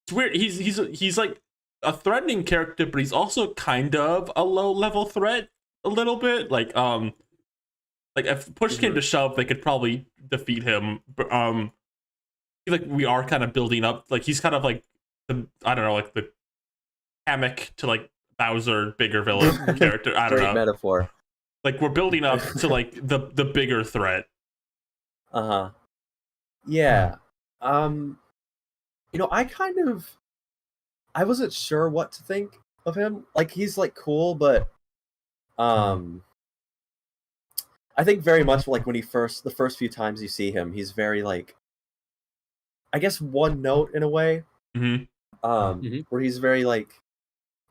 it's weird. He's like a threatening character, but he's also kind of a low level threat a little bit. Like if push came to shove, they could probably defeat him. But like we are kind of building up. Like he's kind of like the hammock to like Bowser, bigger villain character. I don't know. Great metaphor. Like we're building up to like the bigger threat. Yeah. I wasn't sure what to think of him. Like he's like cool, but I think very much like when the first few times you see him, he's very like, I guess, one note in a way. Where he's very like,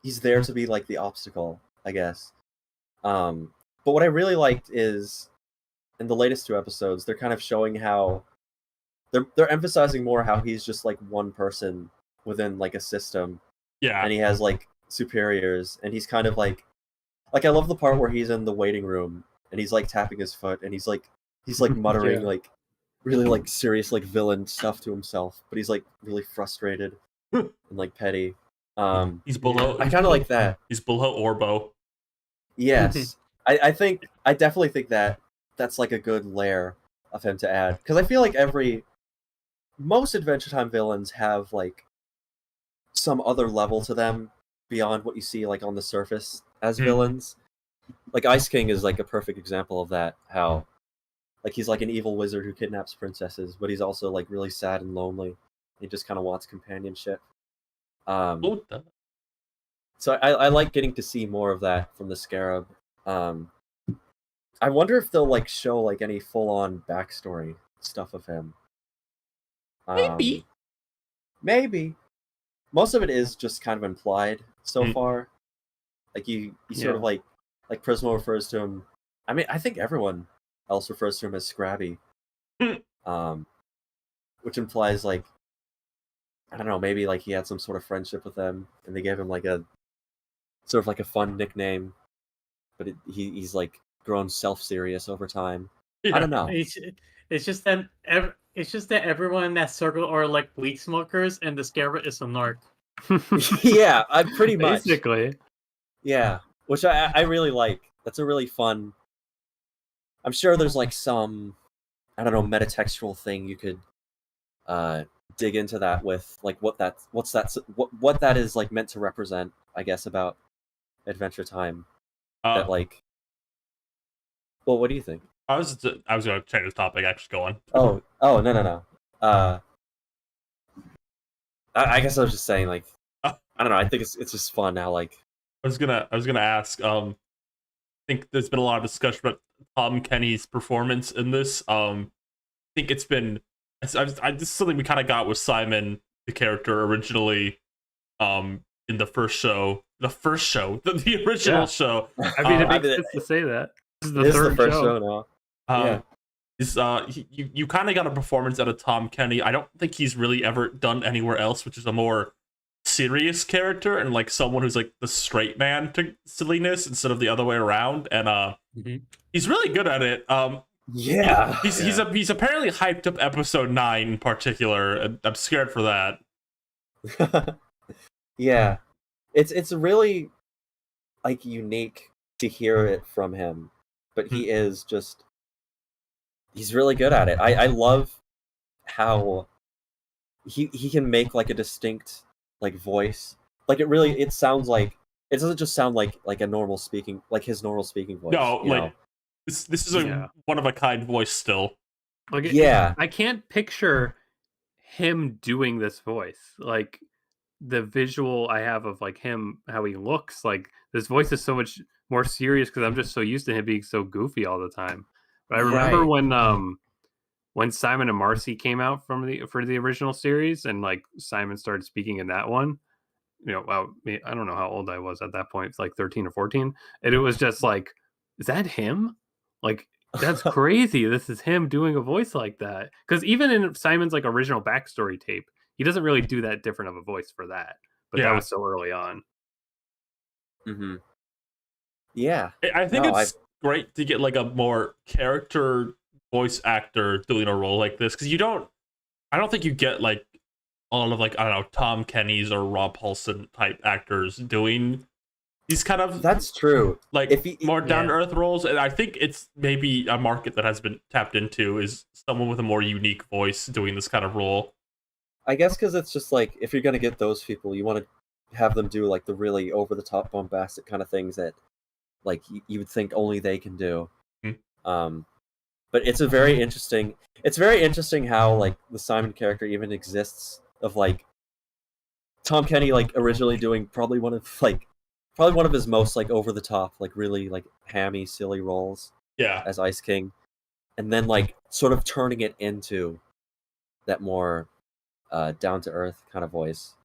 he's there to be like the obstacle, I guess. But what I really liked is in the latest 2 episodes, they're kind of showing how they're emphasizing more how he's just like one person within like a system. Yeah. And he has like superiors, and he's kind of like I love the part where he's in the waiting room and he's like tapping his foot and he's like muttering like really like serious like villain stuff to himself, but he's like really frustrated and like petty. He's below. I kind of like that. He's below Orbo. Yes. I definitely think that's like a good layer of him to add, because I feel like most Adventure Time villains have like some other level to them beyond what you see like on the surface as villains. Like Ice King is like a perfect example of that, how like he's like an evil wizard who kidnaps princesses, but he's also like really sad and lonely. He just kind of wants companionship. So I like getting to see more of that from the Scarab. I wonder if they'll like show like any full-on backstory stuff of him. Maybe. Most of it is just kind of implied so far. Like you sort of like Prismo refers to him. I mean, I think everyone else refers to him as Scrabby. Which implies like, I don't know, maybe like he had some sort of friendship with them and they gave him like a sort of like a fun nickname, but he's like grown self-serious over time. Yeah. I don't know. It's just that everyone in that circle are like weed smokers, and the Scarab is a narc. Yeah, pretty much. Basically. Yeah, which I really like. That's a really fun. I'm sure there's like some, I don't know, metatextual thing you could dig into that with, like what that is like meant to represent, I guess, about Adventure Time. That like. Well, what do you think? I was going to change the topic. Actually, go on. Oh, no. I guess I was just saying, like, I don't know. I think it's just fun now. Like, I was gonna ask. I think there's been a lot of discussion about Tom Kenny's performance in this. I think it's been. This is something we kind of got with Simon, the character originally, in the first show, the original show. I mean, it makes sense to say that. This is the this third is the first show. show now. You kind of got a performance out of Tom Kenny. I don't think he's really ever done anywhere else, which is a more serious character and like someone who's like the straight man to silliness instead of the other way around. And he's really good at it. He's apparently hyped up episode 9 in particular, and I'm scared for that. Yeah, it's really like unique to hear it from him, but he is just he's really good at it. I love how he can make like a distinct like voice. Like it sounds like it doesn't just sound like a normal speaking, like his normal speaking voice. No, you like know? this is a one of a kind voice still. Like, Yeah. I can't picture him doing this voice. Like the visual I have of like him, how he looks, like this voice is so much more serious because I'm just so used to him being so goofy all the time. But I remember when Simon and Marcy came out for the original series, and like Simon started speaking in that one. You know, well, I don't know how old I was at that point. It's like 13 or 14, and it was just like, is that him? Like, that's crazy. This is him doing a voice like that. Because even in Simon's like original backstory tape, he doesn't really do that different of a voice for that. But that was so early on. Mm-hmm. Yeah, I think it's great to get like a more character voice actor doing a role like this, because I don't think you get like all of like, I don't know, Tom Kenny's or Rob Paulson type actors doing these kind of, that's true, like more down to earth roles. And I think it's maybe a market that has been tapped into is someone with a more unique voice doing this kind of role. I guess because it's just like, if you're gonna get those people, you want to have them do like the really over the top bombastic kind of things that like you would think only they can do. But it's very interesting how like the Simon character even exists, of like Tom Kenny like originally doing probably one of his most like over the top, like really like hammy, silly roles as Ice King, and then like sort of turning it into that more down to earth kind of voice,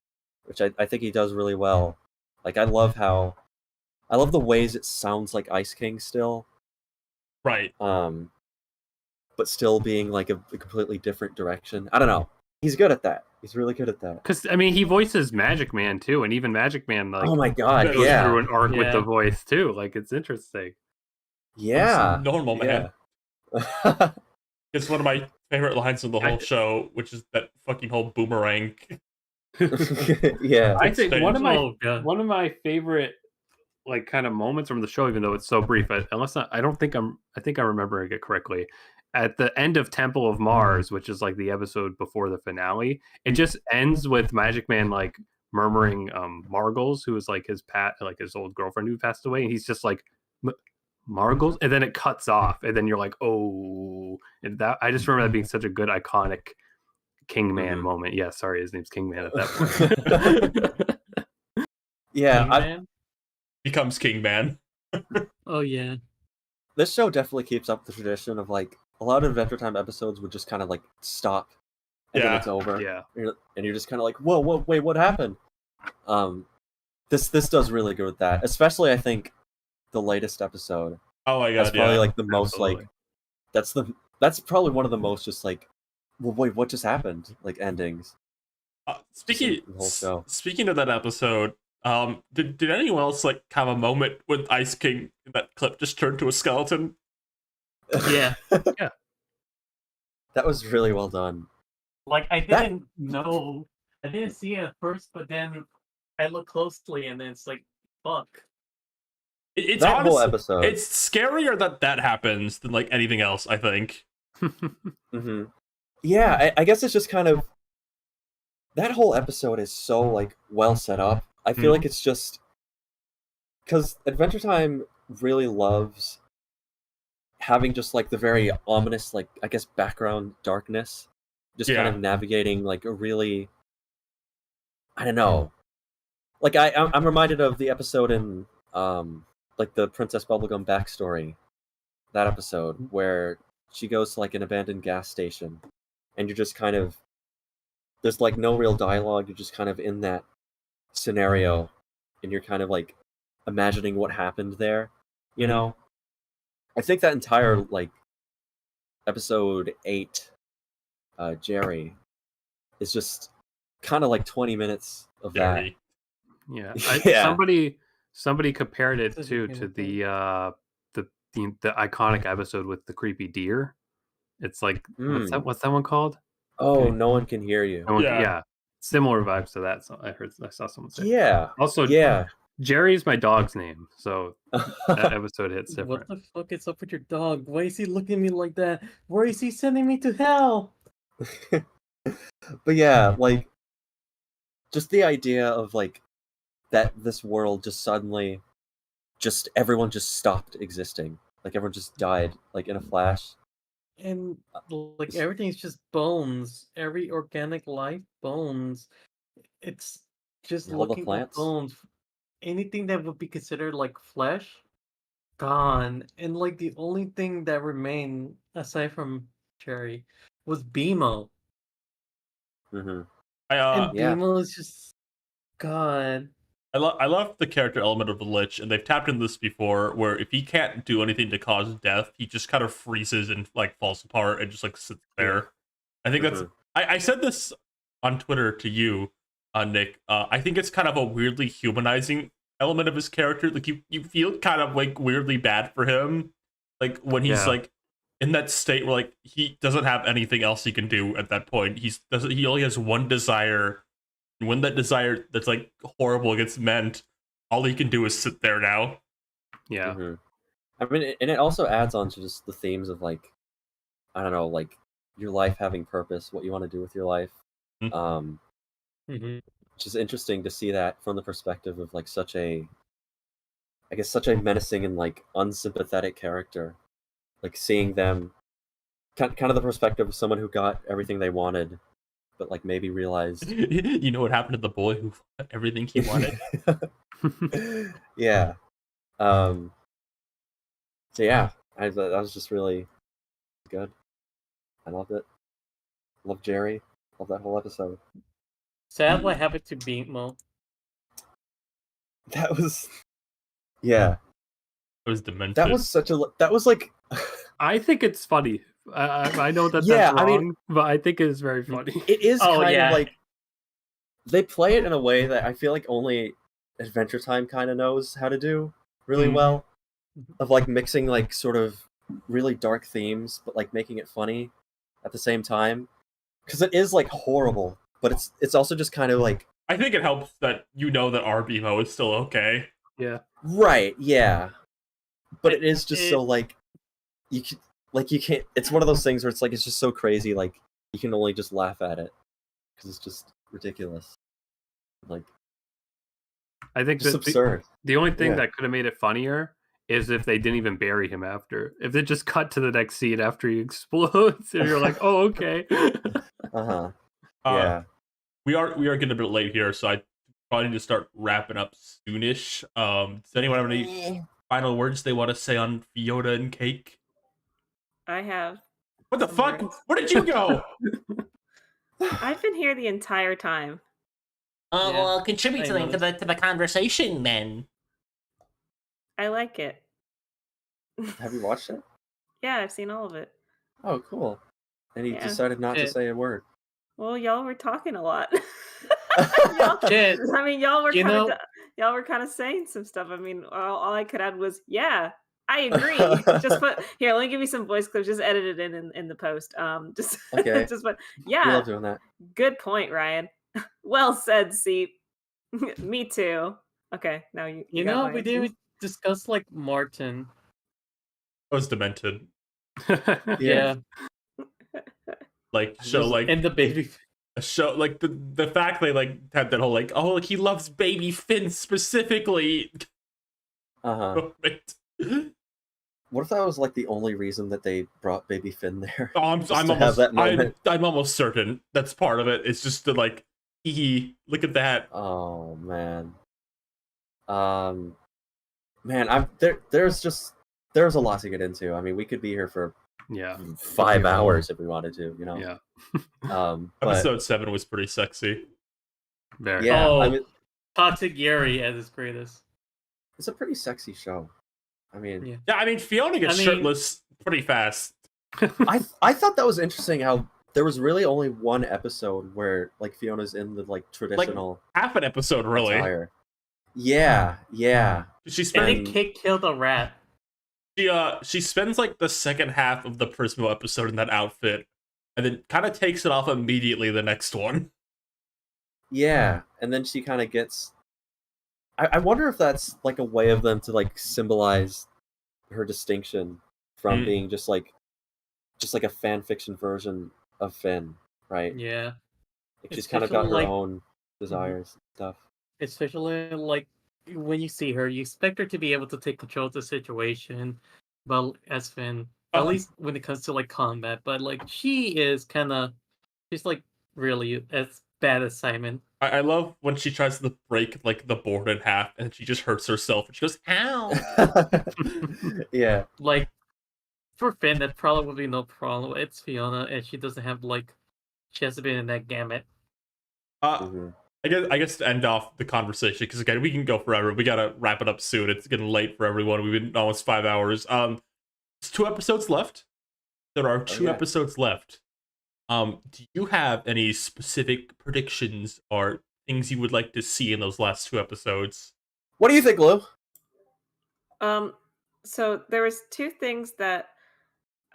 which I think he does really well. Like I love the ways it sounds like Ice King still, right? But still being like a completely different direction. I don't know. He's good at that. He's really good at that. Because I mean, he voices Magic Man too, and even Magic Man, like, oh my god, goes through an arc with the voice too. Like, it's interesting. Yeah, normal man. It's one of my favorite lines of the whole show, which is that fucking whole boomerang. Yeah, I think one of my favorite like kind of moments from the show, even though it's so brief, I think I'm remembering it correctly. At the end of Temple of Mars, which is like the episode before the finale, it just ends with Magic Man like murmuring Margles, who is like his old girlfriend who passed away, and he's just like Margles, and then it cuts off, and then you're like, oh, and that I just remember that being such a good iconic King Man moment. Yeah, sorry, his name's King Man at that point. Yeah, becomes King Man. Oh yeah, this show definitely keeps up the tradition of like a lot of Adventure Time episodes would just kind of like stop and then it's over. Yeah, and you're just kind of like, whoa, wait, what happened? This does really good with that, especially I think the latest episode. Oh my god, that's probably like the most like that's probably one of the most just like, well, wait, what just happened? Like endings. Speaking of that episode, did anyone else like have a moment with Ice King in that clip just turned to a skeleton? Yeah. Yeah. That was really well done. Like I didn't see it at first, but then I looked closely and then it's like, fuck. It's that honestly, whole episode. It's scarier that happens than like anything else, I think. Yeah, I guess it's just kind of that whole episode is so like well set up. I feel like it's just because Adventure Time really loves having just like the very ominous, like I guess background darkness, just kind of navigating like a really I don't know. Like I'm reminded of the episode in like the Princess Bubblegum backstory, that episode where she goes to like an abandoned gas station, and you're just kind of there's like no real dialogue. You're just kind of in that scenario, and you're kind of like imagining what happened there. You know, I think that entire like episode 8, Jerry, is just kind of like 20 minutes of that. Yeah. Yeah. Somebody compared it to the iconic episode with the creepy deer. It's like what's that one called? Oh, No One Can Hear You. Yeah. Similar vibes to that. So I saw someone say. Yeah. Also, yeah. Jerry's my dog's name, so that episode hits different. What the fuck is up with your dog? Why is he looking at me like that? Why is he sending me to hell? But yeah, like just the idea of like that this world just suddenly everyone just stopped existing. Like everyone just died like in a flash. And like everything's just bones. Every organic life, bones. It's just All the looking at plants? bones. Anything that would be considered like flesh, gone. And like the only thing that remained aside from Cherry was BMO. Mm-hmm. And BMO is just gone. I love the character element of the Lich, and they've tapped into this before, where if he can't do anything to cause death, he just kind of freezes and like falls apart and just like sits there. I think that's. I said this on Twitter to you, Nick. I think it's kind of a weirdly humanizing element of his character. Like you feel kind of like weirdly bad for him, like when he's like in that state where like he doesn't have anything else he can do at that point. He only has one desire. When that desire that's like horrible gets meant, all he can do is sit there now. Yeah. Mm-hmm. I mean, and it also adds on to just the themes of like, I don't know, like your life having purpose, what you want to do with your life. Which is interesting to see that from the perspective of like such a menacing and like unsympathetic character. Like seeing them, kind of the perspective of someone who got everything they wanted, but like maybe realized you know what happened to the boy who got everything he wanted. Yeah. So yeah, that was just really good. I loved it. Love Jerry. Love that whole episode. Sad what happened to BMO. That was it was demented. That was like I think it's funny. I know that's wrong, I mean, but I think it is very funny. It is kind of like they play it in a way that I feel like only Adventure Time kind of knows how to do really well, of like mixing like sort of really dark themes, but like making it funny at the same time, because it is like horrible, but it's also just kind of like. I think it helps that you know that our BMO is still okay. Yeah. Right. Yeah. But it is just so like you can't. It's one of those things where it's like it's just so crazy. Like you can only just laugh at it because it's just ridiculous. Like I think it's absurd. The only thing that could have made it funnier is if they didn't even bury him after. If they just cut to the next scene after he explodes, and you're like, "Oh, okay." Yeah. We are getting a bit late here, so I probably need to start wrapping up soonish. Does anyone have any final words they want to say on Fiona and Cake? I have. What the fuck? Where did you go? I've been here the entire time. Oh, well, contribute to the conversation, then. I like it. Have you watched it? Yeah, I've seen all of it. Oh, cool. And you decided not to say a word. Well, y'all were talking a lot. Shit. I mean, y'all were kind of saying some stuff. I mean, all I could add was, yeah, I agree. Just put here. Let me give you some voice clips. Just edit it in the post. Just okay. Just put, yeah. We love doing that. Good point, Ryan. Well said, Seep. Me too. Okay, now you. You know, we didn't discuss like Martin. I was demented. Yeah. Like show like and the baby. A show like the fact they like had that whole like like he loves baby Finn specifically. What if that was like the only reason that they brought baby Finn there? Oh, I'm almost certain that's part of it. It's just to like Look at that. Oh man. Man, there's a lot to get into. I mean, we could be here for 5 hours if we wanted to, you know. Yeah. Episode 7 was pretty sexy. Very. Yeah, Oh, I mean, Toxic Yuri at his greatest. it's a pretty sexy show. I mean, Yeah, I mean Fiona gets shirtless pretty fast. I thought that was interesting how there was really only one episode where like Fiona's in the like traditional half an episode, really. attire. Yeah. She And spent then killed a rat. she spends like the second half of the Prismo episode in that outfit, and then kind of takes it off immediately the next one. Yeah, and then she kind of gets. I wonder if that's like a way of them to like symbolize her distinction from being just like a fan fiction version of Finn, right? Yeah. Like, she's kind of got her Especially, like- own desires and stuff. Especially like when you see her, you expect her to be able to take control of the situation, but as Finn, at least when it comes to like combat, but like she's like really as bad as Simon. I love when she tries to break like the board in half, and she just hurts herself, and she goes, "Ow!" Yeah. Like for Finn, that probably would be no problem. It's Fiona, and she doesn't have she hasn't been in that gamut. I guess to end off the conversation, because again we can go forever. We gotta wrap it up soon. It's getting late for everyone. We've been almost 5 hours. There's 2 episodes left. There are 2 episodes left. Do you have any specific predictions or things you would like to see in those last 2 episodes? What do you think, Lou? So there was 2 things that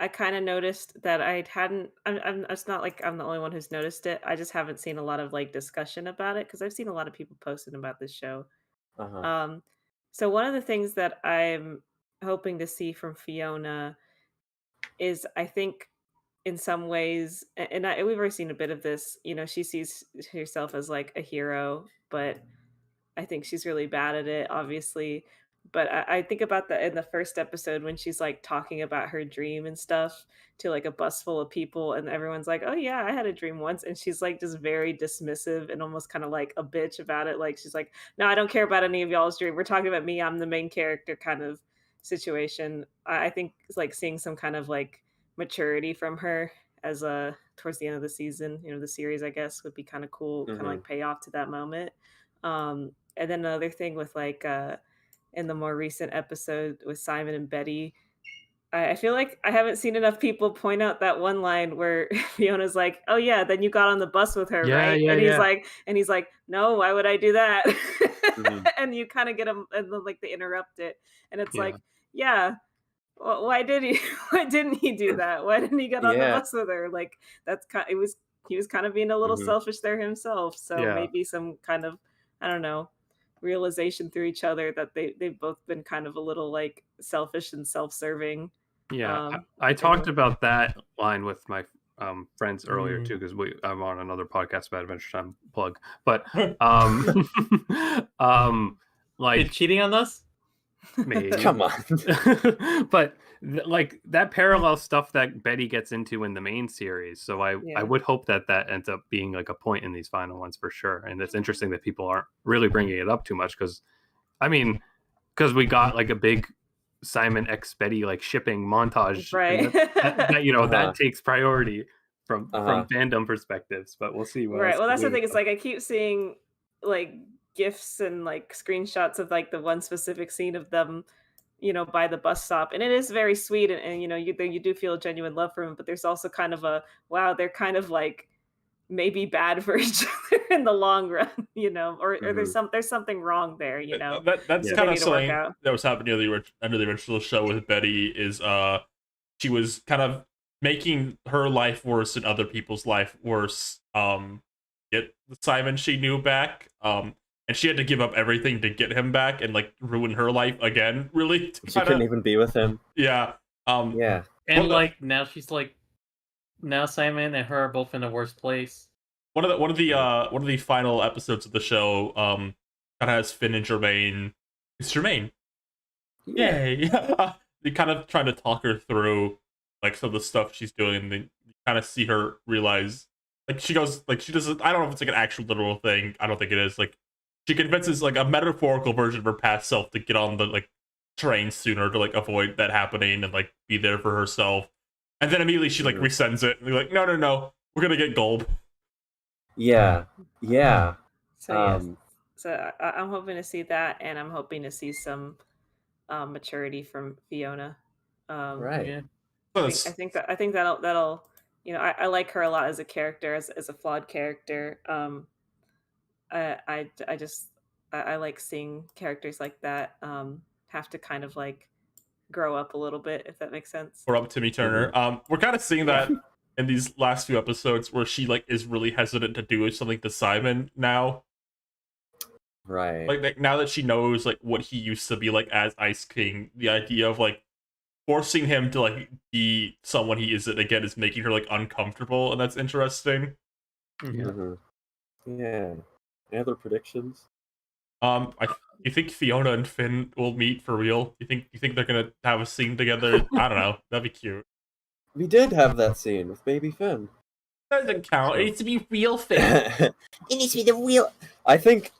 I kind of noticed that I hadn't. It's not like I'm the only one who's noticed it. I just haven't seen a lot of like discussion about it because I've seen a lot of people posting about this show. So one of the things that I'm hoping to see from Fiona is, I think, in some ways, and we've already seen a bit of this. You know, she sees herself as like a hero, but I think she's really bad at it, obviously. But I think about that in the first episode when she's like talking about her dream and stuff to like a bus full of people, and everyone's like, "Oh yeah, I had a dream once," and she's like just very dismissive and almost kind of like a bitch about it. Like she's like, "No, I don't care about any of y'all's dream. We're talking about me. I'm the main character," kind of situation. I think it's like seeing some kind of like maturity from her as towards the end of the season, the series, I guess, would be kind of cool, kind of like pay off to that moment. And then another thing with like in the more recent episode with Simon and Betty, I feel like I haven't seen enough people point out that one line where Fiona's like, "Oh yeah, then you got on the bus with her, right?" And he's like, "No, why would I do that?" And you kind of get him, and then like they interrupt it, and it's like, yeah. Well, why didn't he do that? Why didn't he get on the bus with her? Like he was kind of being a little selfish there himself. So maybe some kind of, I don't know, realization through each other that they've both been kind of a little like selfish and self-serving. Yeah, I talked about that line with my friends earlier too, because I'm on another podcast about Adventure Time plug. But like you're cheating on us. Maybe. Come on. But like that parallel stuff that Betty gets into in the main series, so I would hope that ends up being like a point in these final ones for sure. And it's interesting that people aren't really bringing it up too much, because we got like a big Simon x Betty like shipping montage, right? That takes priority from fandom perspectives, but we'll see. Well, that's the thing. It's like I keep seeing like gifs and like screenshots of like the one specific scene of them, by the bus stop, and it is very sweet, and you do feel a genuine love for him, but there's also kind of a wow, they're kind of like maybe bad for each other in the long run, or there's something wrong there, That's kind of something that was happening under the original show with Betty. Is she was kind of making her life worse and other people's life worse. Get Simon she knew back. And she had to give up everything to get him back and like ruin her life again. Really, she couldn't even be with him. Yeah. Yeah. And now she's like, now Simon and her are both in the worst place. One of the final episodes of the show kind of has Finn and Jermaine. It's Jermaine. Yay! They kind of trying to talk her through like some of the stuff she's doing, and then you kind of see her realize like she goes like she doesn't. I don't know if it's like an actual literal thing. I don't think it is. Like she convinces like a metaphorical version of her past self to get on the like train sooner to like avoid that happening and like be there for herself. And then immediately she like resends it. And they're like, no, we're gonna get Gulb. Yeah. So so I'm hoping to see that, and I'm hoping to see some maturity from Fiona. Right. Yeah. I think that'll I like her a lot as a character, as a flawed character. I like seeing characters like that have to kind of like grow up a little bit, if that makes sense. We're up Timmy Turner. We're kind of seeing that in these last few episodes where she like is really hesitant to do something to Simon now. Right. Like now that she knows like what he used to be like as Ice King, the idea of like forcing him to like be someone he isn't again is making her like uncomfortable, and that's interesting. Yeah. Any other predictions? You think Fiona and Finn will meet for real? You think they're gonna have a scene together? I don't know. That'd be cute. We did have that scene with baby Finn. That doesn't count. It needs to be real Finn. It needs to be the real. I think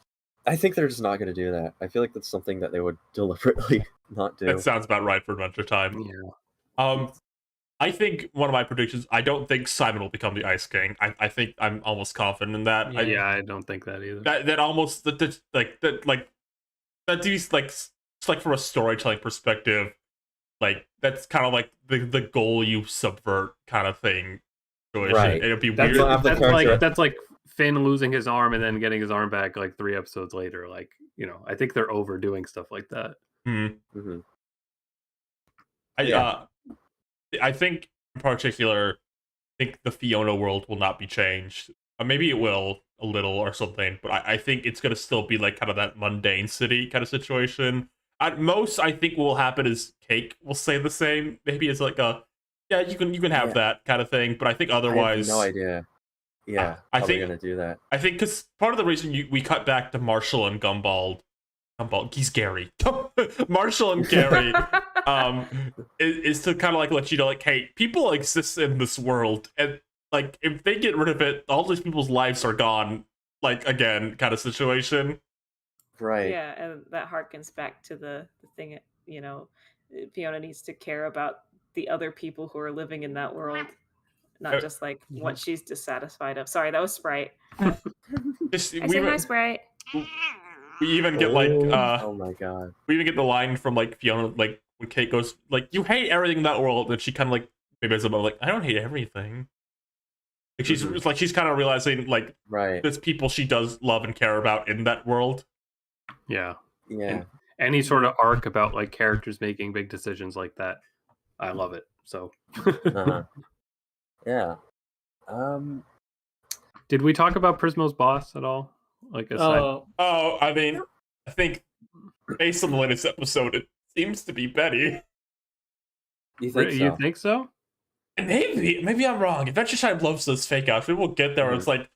they're just not gonna do that. I feel like that's something that they would deliberately not do. That sounds about right for Adventure Time. Yeah. I think one of my predictions. I don't think Simon will become the Ice King. I think I'm almost confident in that. I don't think that either. That almost that dude's like it's like from a storytelling perspective, like that's kind of like the goal you subvert kind of thing. Right. It'd be That's weird. that's like Finn losing his arm and then getting his arm back like 3 episodes later. Like I think they're overdoing stuff like that. Mm-hmm. I think in particular, I think the Fiona world will not be changed. Maybe it will a little or something, but I think it's gonna still be like kind of that mundane city kind of situation. At most, I think what will happen is Cake will stay the same. Maybe it's like you can have that kind of thing, but I think otherwise, I have no idea. Yeah, I think we're gonna do that. I think because part of the reason we cut back to Marshall and Gumball, he's Gary. Marshall and Gary is to kind of like let you know, like, hey, people exist in this world, and like if they get rid of it, all these people's lives are gone. Like again, kind of situation. Right. Yeah, and that harkens back to the thing. Fiona needs to care about the other people who are living in that world, not just like what she's dissatisfied of. Sorry, that was Sprite. Hi, Sprite. We even get like oh my god. We even get the line from like Fiona, like when Kate goes like, "You hate everything in that world," and she kind of like maybe it's about like, "I don't hate everything." Like she's kind of realizing like there's people she does love and care about in that world. Yeah. And any sort of arc about like characters making big decisions like that, I love it. So. Yeah. Did we talk about Prismo's boss at all? Like I mean, I think based on the latest episode, it seems to be Betty. You think so? You think so? Maybe I'm wrong. Adventure Time loves those fake outs. Maybe we'll get there. It's like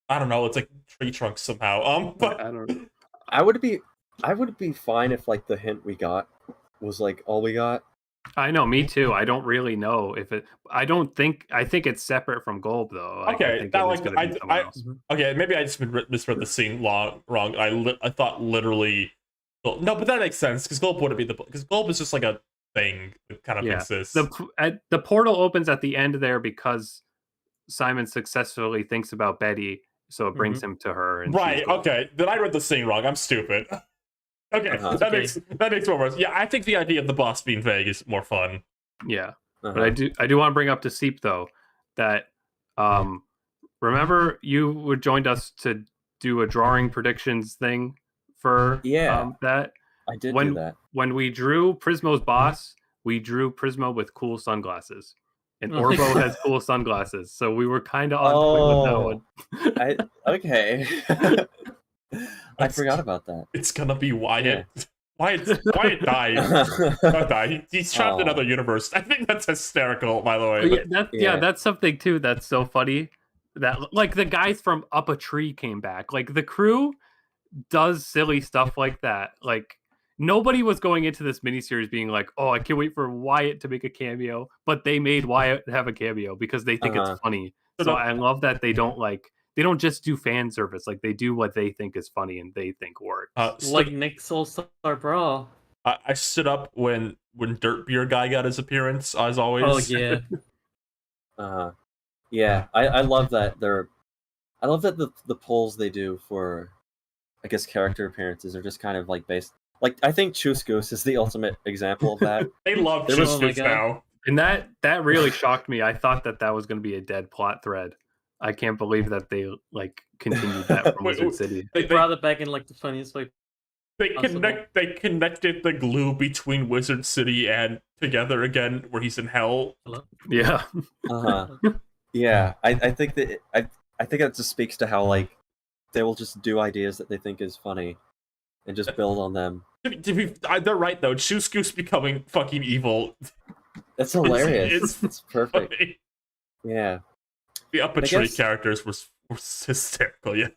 I don't know. It's like tree trunks somehow. But I don't know. I would be fine if like the hint we got was like all we got. I know, me too. I don't really know if it. I think it's separate from Gulb though. Like, okay, okay. Maybe I just misread the scene wrong. I thought literally. Well, no, but that makes sense because Gulb wouldn't be because Gulb is just like a thing that kind of exists. The portal opens at the end there because Simon successfully thinks about Betty, so it brings him to her. And right. Okay. Then I read the scene wrong. I'm stupid. Okay, that makes more sense. Yeah, I think the idea of the boss being vague is more fun. Yeah, but I do want to bring up to Seep though that remember you joined us to do a drawing predictions thing for that. I did do that. When we drew Prismo's boss, we drew Prismo with cool sunglasses, and Orbo has cool sunglasses, so we were kind of on point with that one. Okay. I forgot about that. It's gonna be Wyatt. Yeah. Wyatt died. Not die. He's trapped in another universe. I think that's hysterical, by the way. That's something too. That's so funny. That like the guys from Up a Tree came back. Like the crew does silly stuff like that. Like nobody was going into this miniseries being like, "Oh, I can't wait for Wyatt to make a cameo," but they made Wyatt have a cameo because they think it's funny. So I love that they don't just do fan service. Like they do what they think is funny and they think works. Like Nick Soulstar Brawl. I stood up when Dirt Beer Guy got his appearance, as always. Oh yeah. Yeah, I love that I love that the polls they do for, I guess, character appearances are just kind of like based. Like I think Choose Goose is the ultimate example of that. They love There Choose was- Goose now. And that really shocked me. I thought that was going to be a dead plot thread. I can't believe that they like continued that from Wizard City. They brought it back in like the funniest way. They possible. connected the glue between Wizard City and Together Again, where he's in hell. Yeah. Yeah, I think that I think that just speaks to how like they will just do ideas that they think is funny and just build on them. They're right though. Choose Goose becoming fucking evil. It's hilarious. It's perfect. funny. Yeah. The But I Uppetry guess- characters were hysterical. Yeah.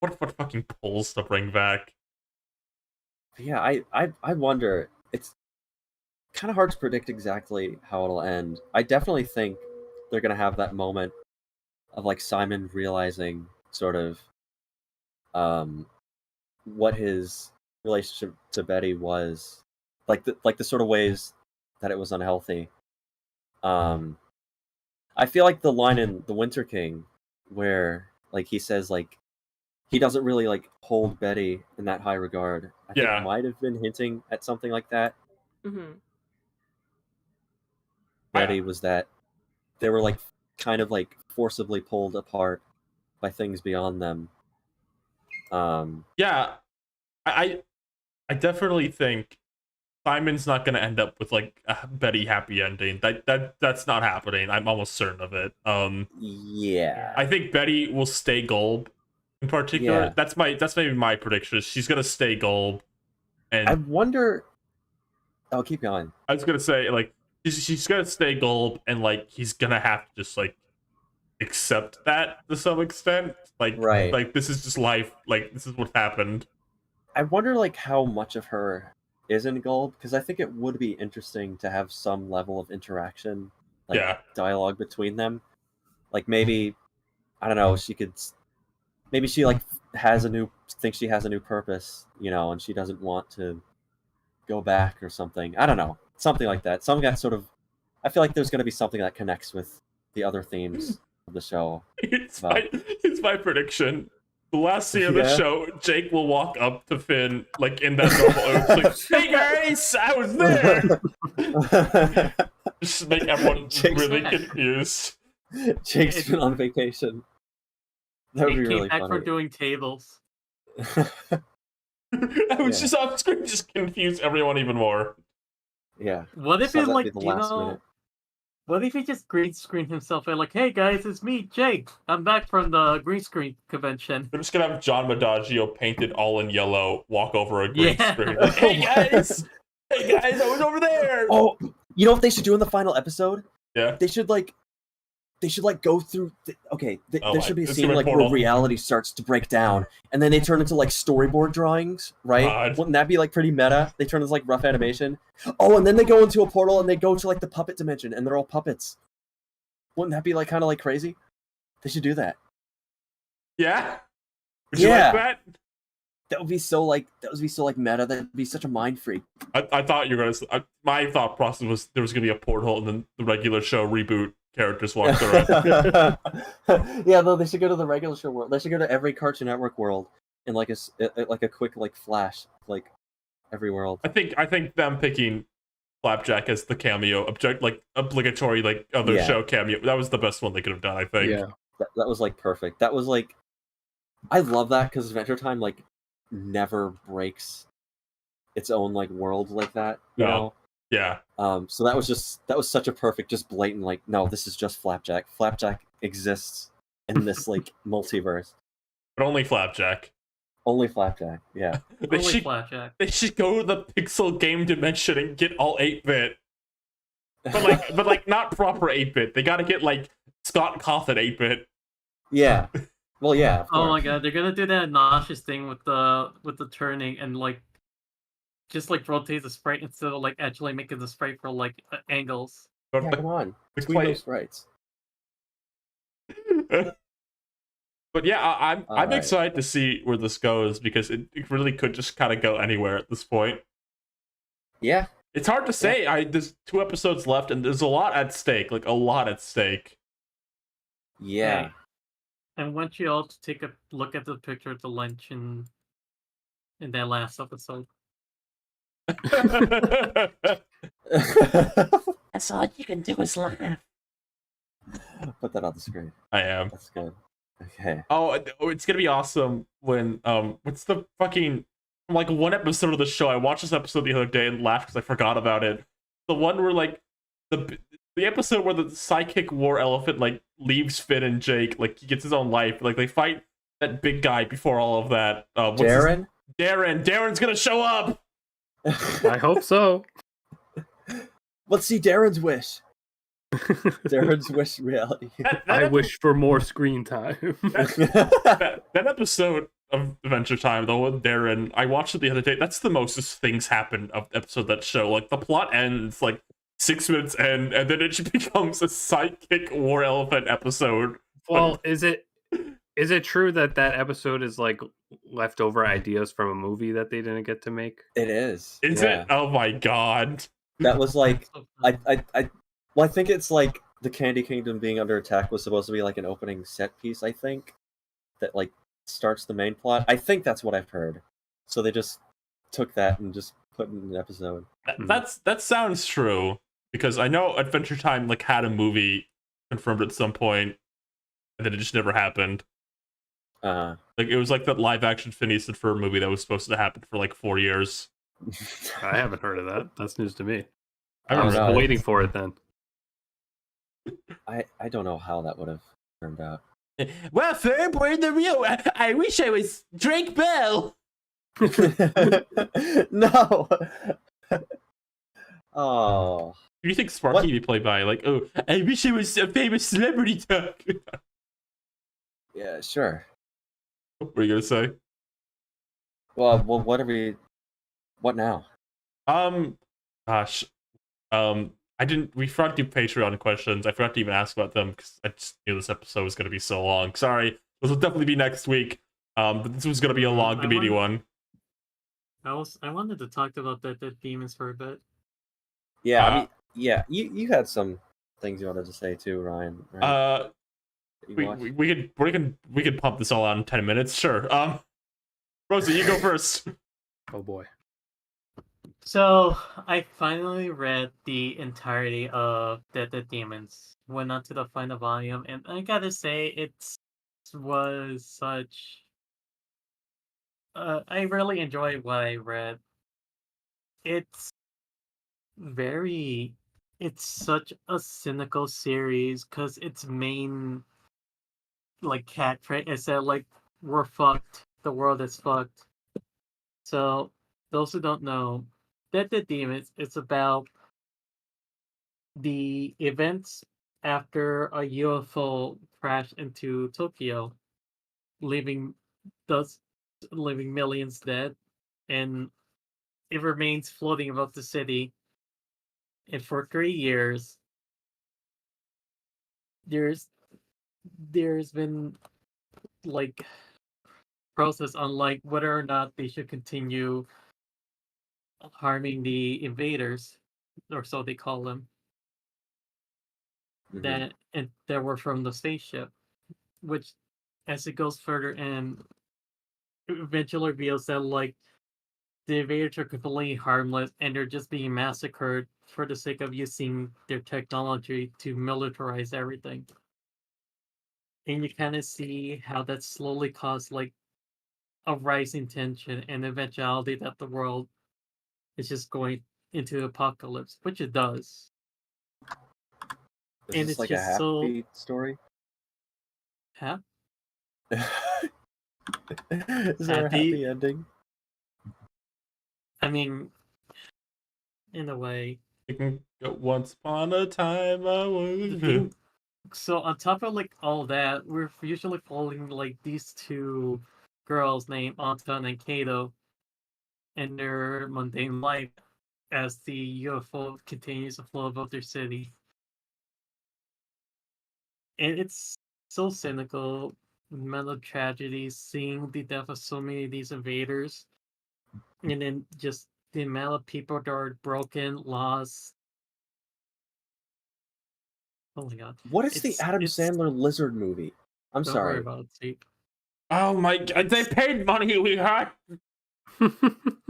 What fucking polls to bring back? Yeah, I wonder. It's kind of hard to predict exactly how it'll end. I definitely think they're gonna have that moment of like Simon realizing sort of what his relationship to Betty was, like the sort of ways that it was unhealthy. I feel like the line in The Winter King where like he says like he doesn't really like hold Betty in that high regard. I think Yeah. might have been hinting at something like that. Mm-hmm. Betty was that they were like kind of like forcibly pulled apart by things beyond them. Yeah, I definitely think Simon's not gonna end up with like a Betty happy ending. That's not happening. I'm almost certain of it. Yeah. I think Betty will stay Gulb. In particular, Yeah. that's maybe my prediction. She's gonna stay Gulb, and I wonder. Oh, keep going. I was gonna say like she's gonna stay Gulb, and like he's gonna have to just like accept that to some extent. Like Right. like this is just life. Like this is what happened. I wonder like how much of her is in Gulb, because I think it would be interesting to have some level of interaction, like Yeah. dialogue between them. Like maybe, I don't know, maybe she like thinks she has a new purpose, you know, and she doesn't want to go back or something. I don't know, something like that. Some that sort of, I feel like there's going to be something that connects with the other themes of the show. It's my prediction. The last scene of the Yeah. show, Jake will walk up to Finn like in that normal like, "Hey guys, I was there." Just make everyone Jake's- really confused. Jake's been on vacation. That would He be came really back funny. for doing tables. I was Yeah. just off screen, just confuse everyone even more. Yeah. What if So it that'd like be the you last know? minute. What if he just green screened himself and like, hey guys, it's me, Jake. I'm back from the green screen convention. They're just gonna have John Madagio painted all in yellow, walk over a green Yeah. screen. Like, hey guys, I was over there. Oh, you know what they should do in the final episode? Yeah. They should go through. There should be a it's scene gonna be like where Portal. reality starts to break down, and then they turn into like storyboard drawings, right? God. Wouldn't that be like pretty meta? They turn into like rough animation. Oh, and then they go into a portal and they go to like the puppet dimension, and they're all puppets. Wouldn't that be like kind of like crazy? They should do that. Yeah. Would you Yeah. like that? That would be so like meta. That'd be such a mind freak. I thought you were gonna. My thought process was there was gonna be a portal, and then the regular show reboot characters walk through it. Yeah, though they should go to the regular show world. They should go to every Cartoon Network world in like a quick like flash, like every world. I think them picking Flapjack as the cameo obligatory like other Yeah. show cameo, that was the best one they could have done. I think. Yeah. That was like perfect. That was like, I love that because Adventure Time like never breaks its own like world like that. You No. know. Yeah. So that was such a perfect, just blatant like, no, this is just Flapjack. Flapjack exists in this like multiverse. But only Flapjack. Only Flapjack. Yeah. They Holy should, flapjack. they should go to the pixel game dimension and get all 8-bit. But like not proper 8-bit. They gotta get like Scott Cawthon 8-bit. Yeah. Well, yeah. Of Oh my course. god, they're gonna do that nauseous thing with the turning and like just like rotate the sprite instead of like actually making the sprite for like angles. Yeah, come on. They Tweet play- those sprites. But yeah, I'm Alright. excited to see where this goes because it really could just kind of go anywhere at this point. Yeah. It's hard to say. There's 2 episodes left, and there's a lot at stake. Like a lot at stake. Yeah. I want you all to take a look at the picture of the lunch in that last episode. That's all you can do is laugh. Put that on the screen. I am. That's good. Okay. Oh, it's gonna be awesome when what's the fucking like one episode of the show? I watched this episode the other day and laughed because I forgot about it. The one where like the episode where the psychic war elephant like leaves Finn and Jake, like he gets his own life, like they fight that big guy before all of that. Darren? Darren's gonna show up. I hope so. Let's see Darren's wish. Darren's wish reality. I wish for more screen time. that episode of Adventure Time, though, with Darren, I watched it the other day. That's the most things happen of episode of that show. Like the plot ends like 6 minutes in, and then it just becomes a sidekick war elephant episode. Well, is it true that episode is like leftover ideas from a movie that they didn't get to make? It is. Is it? Oh my god. That was like I think it's like the Candy Kingdom being under attack was supposed to be like an opening set piece, I think. That like starts the main plot. I think that's what I've heard. So they just took that and just put it in an episode. That sounds true. Because I know Adventure Time like had a movie confirmed at some point, and then it just never happened. Like it was like that live action Phineas and Ferb movie that was supposed to happen for like 4 years. I haven't heard of that. That's news to me. I I don't was know. waiting for it then. I don't know how that would have turned out. Well, Ferb, we're in the real. I wish I was Drake Bell. No. Oh. Do you think Sparky be played by like? Oh, I wish I was a famous celebrity. Yeah, sure. What are you gonna say? Well, what are we? What now? Gosh, I didn't. We forgot to do Patreon questions. I forgot to even ask about them because I just knew this episode was gonna be so long. Sorry, this will definitely be next week. But this was gonna be a long, meaty one. I wanted to talk about the demons for a bit. Yeah, I mean, yeah. You had some things you wanted to say too, Ryan. Right? We could pump this all out in 10 minutes. Sure. Rosie, you go first. Oh boy. So I finally read the entirety of the Demons. Went on to the final volume, and I gotta say it was such. I really enjoyed what I read. It's such a cynical series because its main like catchphrase is that like we're fucked, the world is fucked. So those who don't know, Dead Demons, it's about the events after a UFO crashed into Tokyo, leaving millions dead, and it remains floating above the city. And for 3 years, there's been like process on like whether or not they should continue harming the invaders, or so they call them. Mhm. That were from the spaceship, which as it goes further and eventually reveals that like the invaders are completely harmless and they're just being massacred for the sake of using their technology to militarize everything. And you kind of see how that slowly caused like a rising tension and eventuality that the world is just going into apocalypse, which it does. Is And this it's like a just happy story? Huh? Is there a happy ending? I mean, in a way. Once upon a time, I was. So on top of like all that, we're usually following like these two girls named Anton and Kato and their mundane life as the UFO continues to float above their city. And it's so cynical, amount of tragedies, seeing the death of so many of these invaders, and then just the amount of people that are broken, lost. Oh my god! What is the Adam Sandler lizard movie? I'm Don't sorry. worry about it, Steve. Oh my god, they paid money, we had.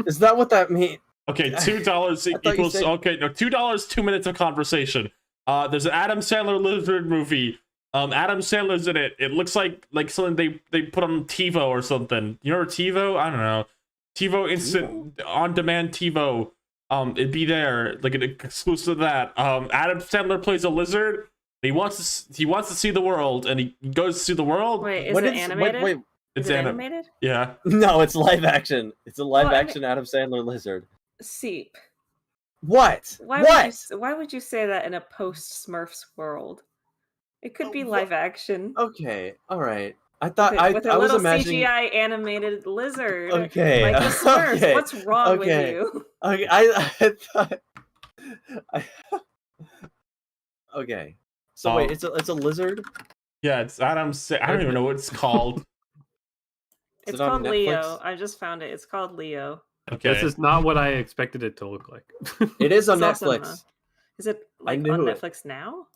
Is that what that means? Okay, $2 equals said... okay, no, $2, 2 minutes of conversation. There's an Adam Sandler lizard movie. Adam Sandler's in it. It looks like something they put on TiVo or something. You know TiVo? I don't know. TiVo Instant On Demand TiVo. It'd be there, like an exclusive to that. Adam Sandler plays a lizard. He wants to see the world, and he goes to see the world. Wait, is it animated? Wait. Is it animated? Yeah. No, it's live action. It's a live action Adam Sandler lizard. Seep. What? Why would you say that in a post Smurfs world? It could be live action. Okay, all right. I thought with a I was little imagining CGI animated lizard. Okay, like the Smurfs. okay, What's wrong with you? Okay, I thought. Okay, so wait, it's a lizard. Yeah, it's Adam. I don't even know what it's called. It's called Leo. I just found it. It's called Leo. Okay. This is not what I expected it to look like. It is on It's Netflix. awesome, huh? Is it like on Netflix now?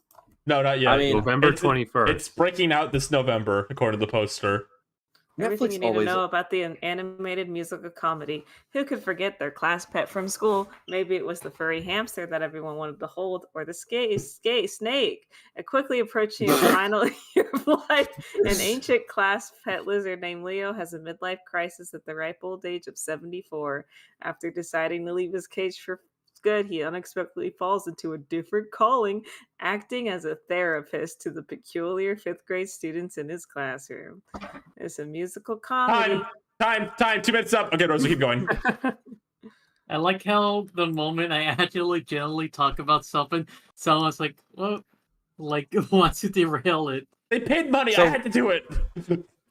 No, not yet. I mean, November 21st. It's breaking out this November, according to the poster. Everything you need always... to know about the animated musical comedy. Who could forget their class pet from school? Maybe it was the furry hamster that everyone wanted to hold, or the scary snake. A quickly approaching final year of life, an ancient class pet lizard named Leo has a midlife crisis at the ripe old age of 74. After deciding to leave his cage for good, he unexpectedly falls into a different calling, acting as a therapist to the peculiar 5th grade students in his classroom. It's a musical comedy. Time. 2 minutes up. Okay, Rosa, keep going. I like how the moment I actually generally talk about something, someone's like, "What?" Like wants to derail it. They paid money. I had to do it.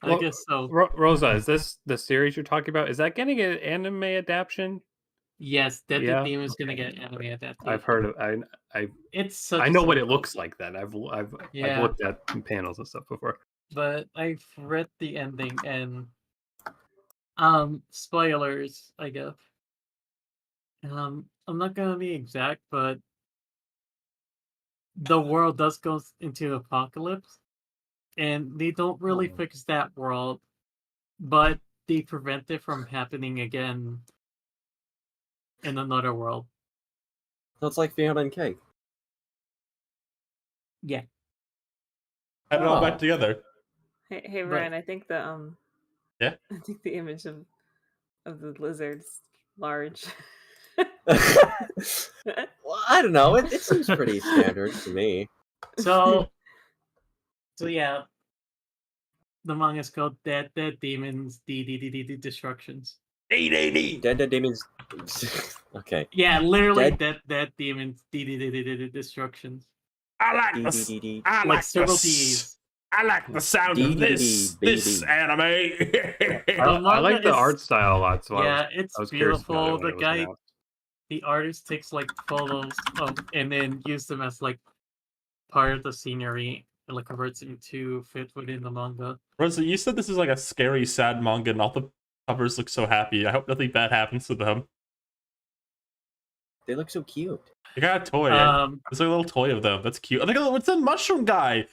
I guess so. Rosa, is this the series you're talking about? Is that getting an anime adaptation? Yes, Deadly Demon's gonna get anime adaptation. I've heard of. I know what it looks like. Then I've looked at panels and stuff before. But I've read the ending and spoilers, I guess. I'm not gonna be exact, but the world does go into apocalypse, and they don't really fix that world, but they prevent it from happening again in another world. So it's like Fiona and Cake. Yeah. Add it all back together. Hey Ryan, I think the Yeah. I think the image of the lizard's large. Well, I don't know. It seems pretty standard to me. So yeah, the manga's called Dead Demons Destructions. Dead Demons. Okay. Yeah, literally Dead Demons Destructions. I like several D's. I like the sound of this anime. I like the art style a lot. So yeah, it's beautiful. The guy, the artist takes like photos and then use them as like part of the scenery and like converts them to fit within the manga. Rosa, you said this is like a scary, sad manga, and all the covers look so happy. I hope nothing bad happens to them. They look so cute. They got a toy. There's like a little toy of them. That's cute. I think what's the mushroom guy?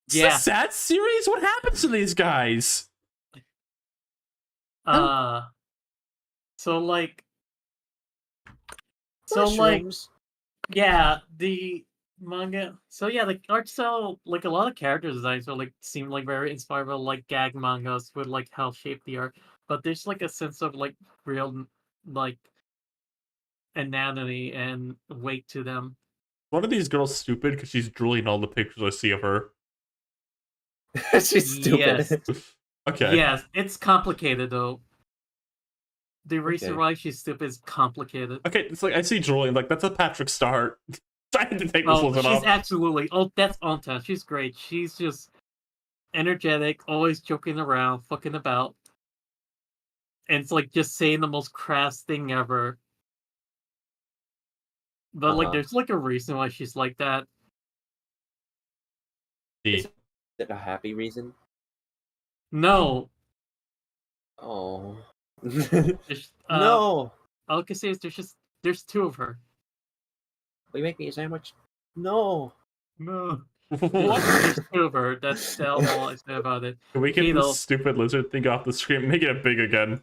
Is this a sad series? What happens to these guys? So like yeah, the manga. So yeah, the art style, like a lot of character designs are like seem like very inspired by like gag mangas with like how shaped the art, but there's like a sense of like real like anatomy and weight to them. One of these girls stupid because she's drooling all the pictures I see of her. She's stupid. Yes. Okay. Yes, it's complicated though. The reason why she's stupid is complicated. Okay, it's like I see drooling, like that's a Patrick Star trying to take this one she's off. absolutely. Oh, that's on time. She's great. She's just energetic, always joking around, fucking about. And it's like just saying the most crass thing ever. But like there's like a reason why she's like that. Is it a happy reason? No. Oh. There's, No. All I can say is there's 2 of her. Will you make me a sandwich? No. No. What? There's 2 of her. That's all I say about it. Can we get Kilo. this stupid lizard thing off the screen? Make it big again.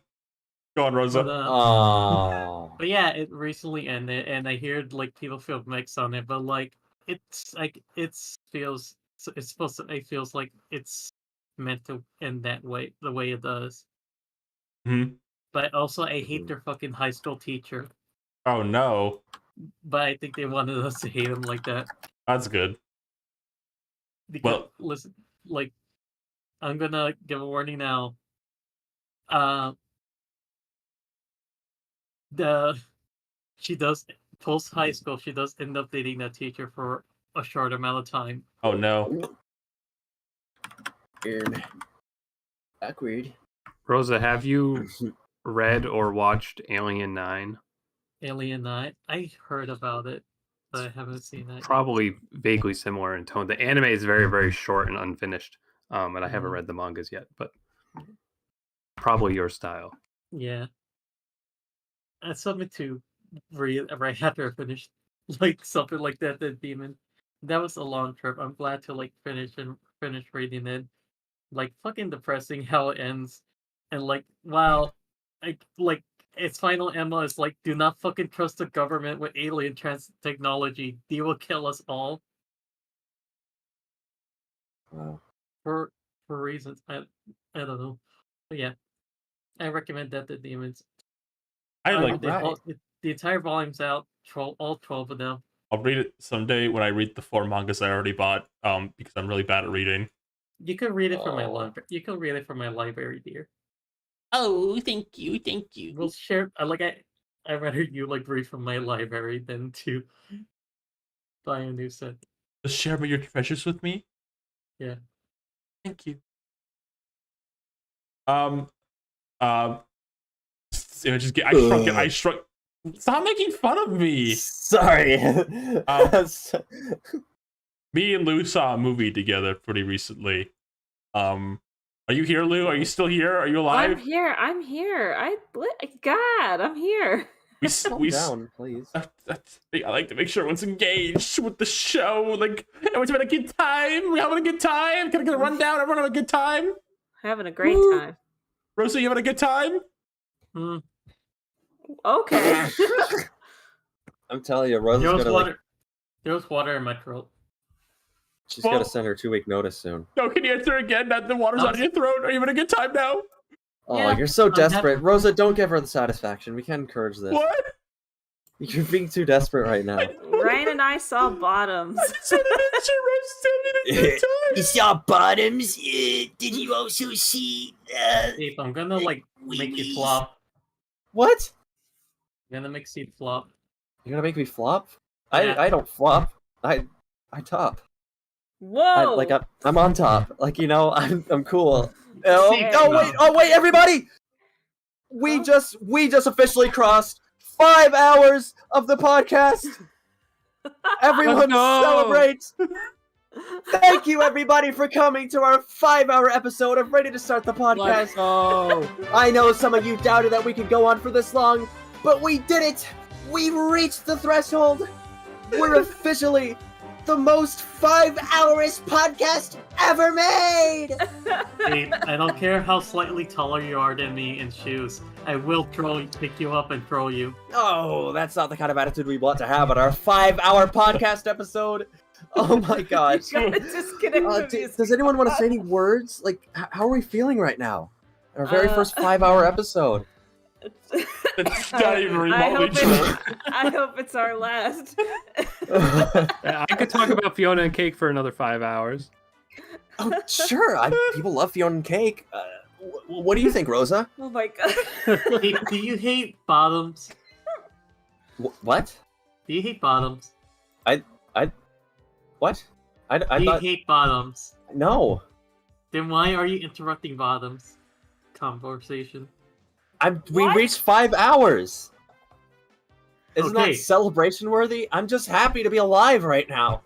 Go on, Rosa. Oh. But yeah, it recently ended, and I hear like people feel mixed on it, but like it's like it feels like it's meant to end that way, the way it does. Mhm. But also, I hate their fucking high school teacher. Oh no, But I think they wanted us to hate him like that. that's good. Because, Well- listen, like, I'm gonna give a warning now. She does post high school. She does end up dating that teacher for a short amount of time. Oh no. Weird. Awkward. Rosa, have you read or watched Alien 9? Alien 9. I heard about it, but I haven't seen it. Probably vaguely similar in tone. The anime is very, very short and unfinished, and I haven't read the mangas yet, but probably your style. Yeah. That's something to read right after I finished, like something like that. The Demon. That was a long trip. I'm glad to like finish reading it. Like fucking depressing how it ends, and like wow, like its final MO is like, do not fucking trust the government with alien technology. They will kill us all. Wow. For reasons I don't know. But yeah, I recommend that the Demons. I like The entire volume's out. All 12 of them. I'll read it someday when I read the 4 mangas I already bought. Because I'm really bad at reading. You can read it from my library. You can read it from my library, dear. Oh, thank you. We'll share. I rather you like read from my library than to buy a new set. Just share your treasures with me. Yeah. Thank you. I shrunk. Stop making fun of me. Sorry. Me and Lou saw a movie together pretty recently. Are you here, Lou? Are you still here? Are you alive? I'm here. God, I'm here. Calm down, please. I like to make sure everyone's engaged with the show. Like, everyone's having a good time. We're having a good time. Can I get a rundown? Everyone having a good time? Having a great time. Rosa, you having a good time? Okay. I'm telling you, Rosa's gonna There's water in my throat. She's got to send her 2-week notice soon. No, can you answer again? That the water's out of your throat. Are you having a good time now? Oh, Yeah, you're so I'm desperate. happy. Rosa, don't give her the satisfaction. We can't encourage this. What? You're being too desperate right now. Ryan and I saw bottoms. You saw bottoms? Did you also see... Steve, I'm gonna like make you flop. What? I'm gonna make Steve flop. You're gonna make me flop? Yeah. I don't flop. I top. Whoa! I'm on top. Like, you know, I'm cool. Hey. Oh wait, everybody! We just officially crossed 5 hours of the podcast. Everyone celebrate! Thank you, everybody, for coming to our 5-hour episode of Ready to Start the Podcast. I know some of you doubted that we could go on for this long, but we did it! We reached the threshold! We're officially the most 5-hourist podcast ever made! Steve, I don't care how slightly taller you are than me in shoes. I will pick you up and throw you. Oh, that's not the kind of attitude we want to have on our 5-hour podcast episode. Oh my god. Does anyone want to say any words? Like, how are we feeling right now? Our very first 5-hour episode. It's not even remotely true. I hope it's our last. I could talk about Fiona and Cake for another 5 hours. Oh, sure. People love Fiona and Cake. What do you think, Rosa? Oh my god. Do you hate bottoms? What? Do you hate bottoms? What? I Do you thought... hate bottoms? No. Then why are you interrupting bottoms conversation? We reached 5 hours. Isn't Okay. that celebration worthy? I'm just happy to be alive right now.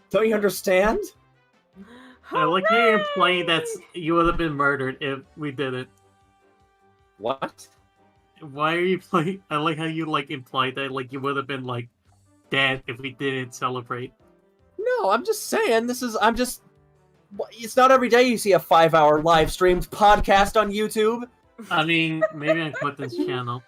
Don't you understand? I like how you're implying that you would have been murdered if we did it. What? Why are you playing? I like how you like implied that like you would have been like dead if we didn't celebrate. No, I'm just saying. It's not every day you see a 5-hour live streamed podcast on YouTube. I mean, maybe on Quentin's channel.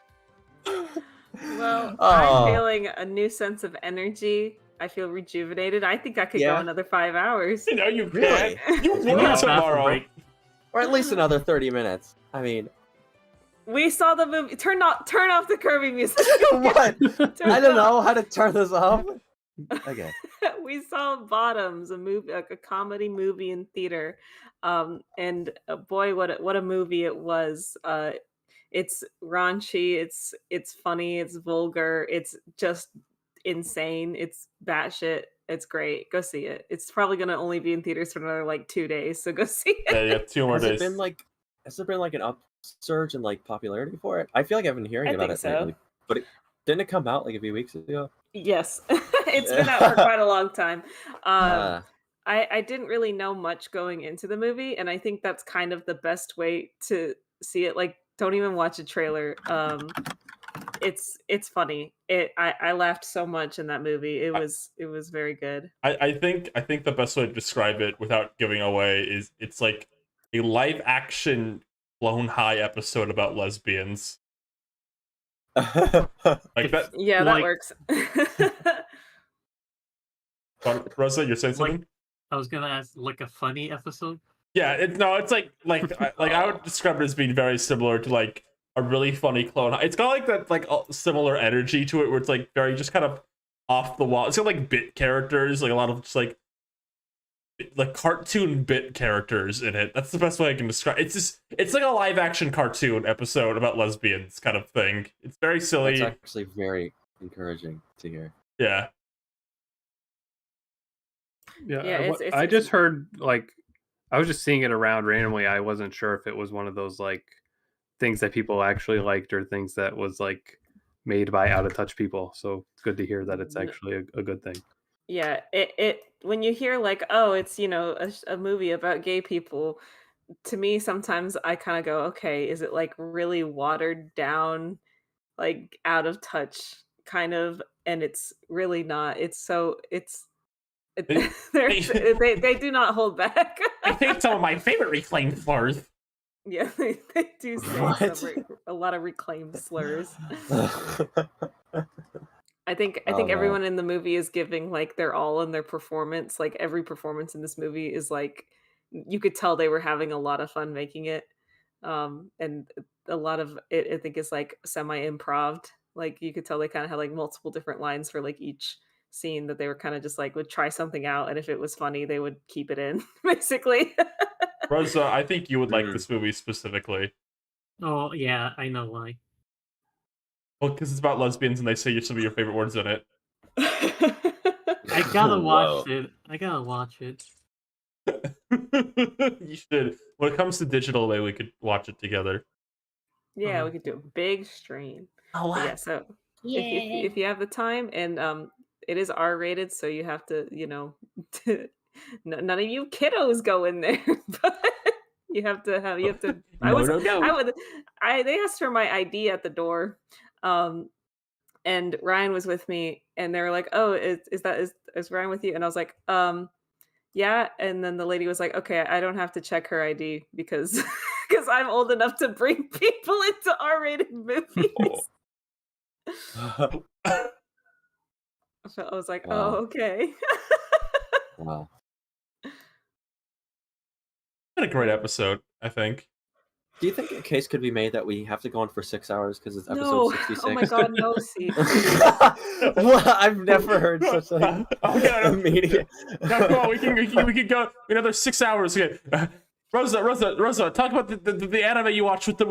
Well, I'm feeling a new sense of energy. I feel rejuvenated. I think I could go another 5 hours. You know, you Really? can. You work tomorrow. Or at least another 30 minutes. I mean, We saw the movie. Turn off the Kirby music. what? I don't know how to turn this off. Okay. We saw Bottoms, a movie, like a comedy movie in theater, and boy, what a movie it was! It's raunchy, it's funny, it's vulgar, it's just insane, it's batshit. It's great. Go see it. It's probably gonna only be in theaters for another like 2 days, so go see it. Yeah, 2 more days. Has there been like an upsurge in like popularity for it? I feel like I've been hearing about it lately, but didn't it come out like a few weeks ago? Yes, it's been out for quite a long time. I didn't really know much going into the movie, and I think that's kind of the best way to see it. Like, don't even watch a trailer. It's funny. I laughed so much in that movie. It was very good. I think the best way to describe it without giving away is it's like a live action Blown High episode about lesbians. Like that. Yeah, that works. Rosa, you're saying something? I was gonna ask, like a funny episode. Yeah, it's like I would describe it as being very similar to like a really funny Clone High. It's got like that like similar energy to it, where it's like very just kind of off the wall. It's got like bit characters, like a lot of just like cartoon bit characters in it. That's the best way I can describe. It's like a live action cartoon episode about lesbians kind of thing. It's very silly. It's actually very encouraging to hear. Yeah. Yeah, I just heard like I was just seeing it around randomly. I wasn't sure if it was one of those like things that people actually liked or things that was like made by out of touch people. So it's good to hear that it's actually a good thing. Yeah, it when you hear like, oh, it's a movie about gay people, to me sometimes I kind of go, okay, is it like really watered down, like out of touch kind of? And it's really not. They do not hold back. I think some of my favorite reclaimed slurs. Yeah, they do say a lot of reclaimed slurs. I think everyone in the movie is giving like their all in their performance. Like every performance in this movie is like, you could tell they were having a lot of fun making it. And a lot of it I think is like semi-improv. Like you could tell they kind of had like multiple different lines for like each scene that they were kind of just like would try something out, and if it was funny they would keep it in basically. Rosa, I think you would like this movie specifically. Oh yeah, I know why. Well, because it's about lesbians and they say some of your favorite words in it. I gotta watch it. You should. When it comes to digital, maybe we could watch it together. Yeah, we could do a big stream. Oh, yeah. So if you have the time, and it is R-rated, so you have to, none of you kiddos go in there, but you have to. They asked for my ID at the door, and Ryan was with me, and they were like, "Oh, is Ryan with you?" And I was like, yeah. And then the lady was like, "Okay, I don't have to check her ID because I'm old enough to bring people into R-rated movies." So I was like, Wow. "Oh, okay." Wow. What a great episode, I think. Do you think a case could be made that we have to go on for 6 hours because it's episode No. 66? Oh my god, no, see. Well, I've never heard such a immediate. No, come on, we can go another 6 hours. Okay. Rosa, talk about the anime you watched with the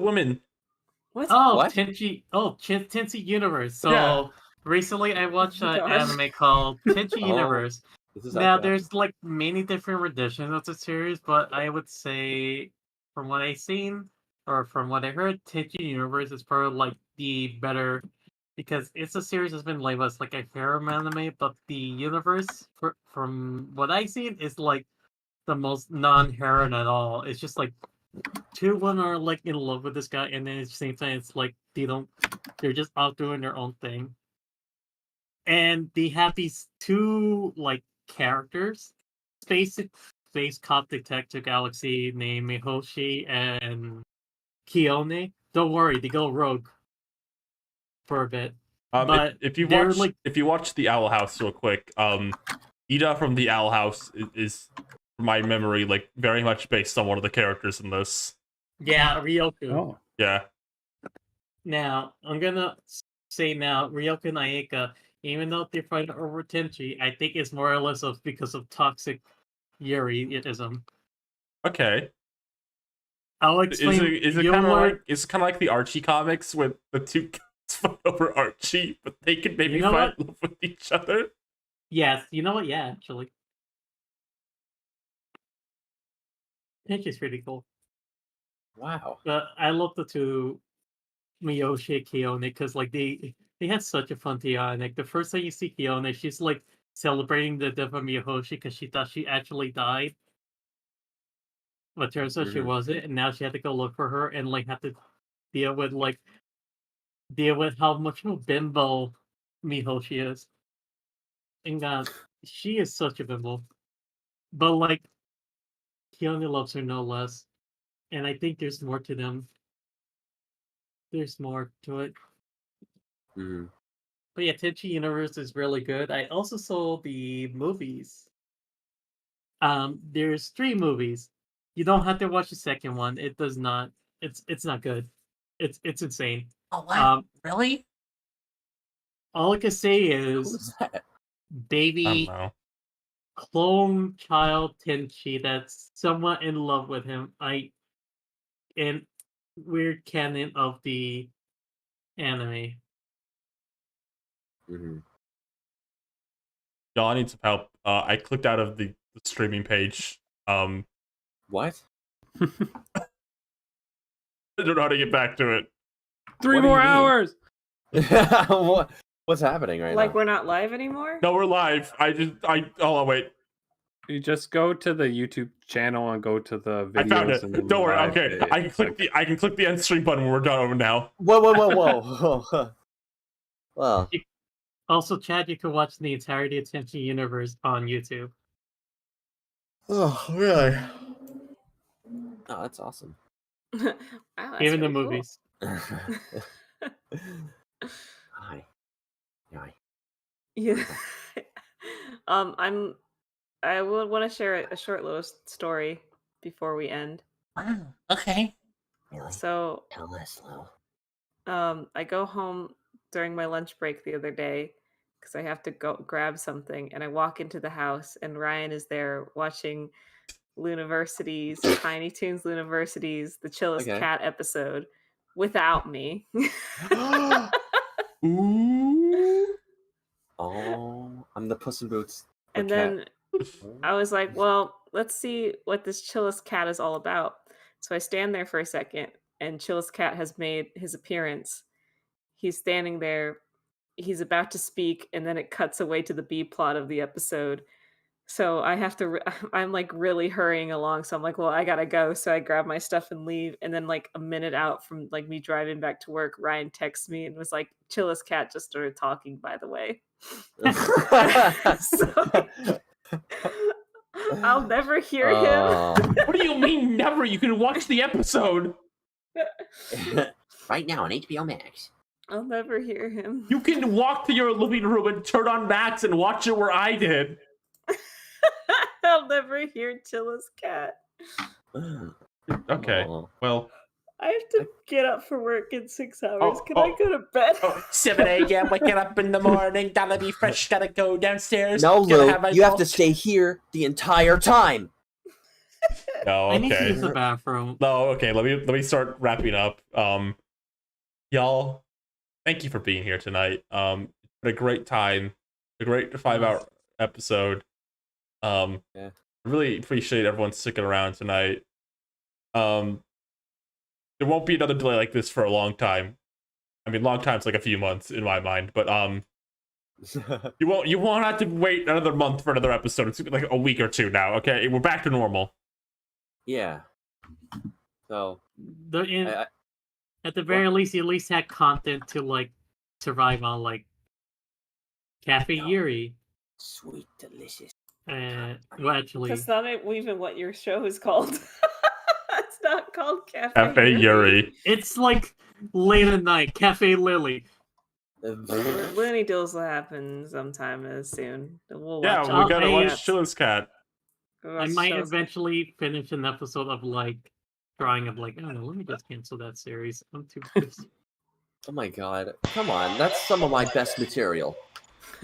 woman. What? Oh, What? Tenchi Universe. So Yeah. recently I watched an Gosh. anime called Tenchi Oh. Universe. This is Now like there's like many different renditions of the series, but I would say from what I've seen or from what I heard, Tenchi Universe is probably like the better because it's a series that's been labeled as like a harem anime, but the universe, from what I've seen, is like the most non-harem at all. It's just like two women are like in love with this guy, and then at the same time, it's like they're just out doing their own thing. And they have these two like characters, space cop detective galaxy named Mihoshi and Kione. Don't worry, they go rogue for a bit. But if you they're, watch like- if you watch the Owl House real quick, Ida from the Owl House is from my memory, like very much based on one of the characters in this. Yeah, Ryoku. Oh. Yeah. Now, I'm gonna say now, Ryoku and Ayaka, even though they're fighting over Tenchi, I think it's more or less because of toxic Yuriism. Okay. I'll explain. Is it kind of like the Archie comics with the two guys fight over Archie, but they could maybe fight love with each other? Yes, you know what? Yeah, actually. Tenchi's pretty cool. Wow. But I love the two Miyoshi and Kione because like they had such a fun dynamic. The first time you see Kione, she's like celebrating the death of Miyoshi because she thought she actually died. But turns out she wasn't, and now she had to go look for her and like have to deal with how much of a bimbo Mihoshi is. And God, she is such a bimbo. But like Kione loves her no less. And I think there's more to them. There's more to it. Mm. But yeah, Tenchi Universe is really good. I also saw the movies. There's 3 movies. You don't have to watch the second one. It does not. It's not good. It's insane. Oh wow! Really? All I can say is, baby clone child Tenchi that's somewhat in love with him. In weird canon of the anime. Mm-hmm. Y'all, I need some help. I clicked out of the streaming page. What? I don't know how to get back to it. 3 more hours. What's happening right Like now? we're not live anymore? No, we're live. Hold on, wait. You just go to the YouTube channel and go to the videos. I found it. And then Don't worry. live Okay, page. I can click the end stream button when we're done over now. Whoa. Well, Also, Chad, you can watch the entirety of Tenchi Universe on YouTube. oh, really? Oh, that's awesome. Wow, that's Even the really cool. movies. Hi. Yeah. I would want to share a short little story before we end. Okay. Really? So, Tell us, Lou. I go home during my lunch break the other day because I have to go grab something, and I walk into the house, and Ryan is there watching Luniversity's Tiny Toons Luniversity's The Chillest Okay. Cat episode without me. Ooh. Oh, I'm the Puss in Boots. And then I was like, well, let's see what this Chillest Cat is all about. So I stand there for a second, and Chillest Cat has made his appearance. He's standing there. He's about to speak, and then it cuts away to the B plot of the episode. So I have to, I'm like really hurrying along. So I'm like, well, I gotta go. So I grab my stuff and leave. And then like a minute out from like me driving back to work, Ryan texts me and was like, Chillest Cat just started talking, by the way. So I'll never hear him. What do you mean never? You can watch the episode. Right now on HBO Max. I'll never hear him. You can walk to your living room and turn on Max and watch it where I did. I'll never hear Chillest Cat. Okay. Well, I have to get up for work in 6 hours. Can I go to bed? 7 a.m. waking up in the morning, gotta be fresh, gotta go downstairs. No, gotta Lou, have my you have to milk. stay here the entire time. No, I need to okay. use the bathroom. No, okay. Let me start wrapping up. Y'all, thank you for being here tonight. Had a great time, a great 5-hour episode. Yeah. I really appreciate everyone sticking around tonight. There won't be another delay like this for a long time. I mean, long time's like a few months in my mind, but you won't have to wait another month for another episode. It's like a week or two now. Okay, we're back to normal. Yeah. So at the very least, you at least had content to like survive on, like Cafe Yuri. Sweet, delicious. Well, actually, That's not even what your show is called. It's not called Cafe Yuri. It's like late at night. Cafe Lily. Looney Deals will happen sometime soon. We'll watch Yeah, we gotta watch Chilla's Cat. I might eventually finish an episode of like trying of like, oh no, let me just cancel that series. I'm too pissed. Oh my god. Come on, that's some of my best material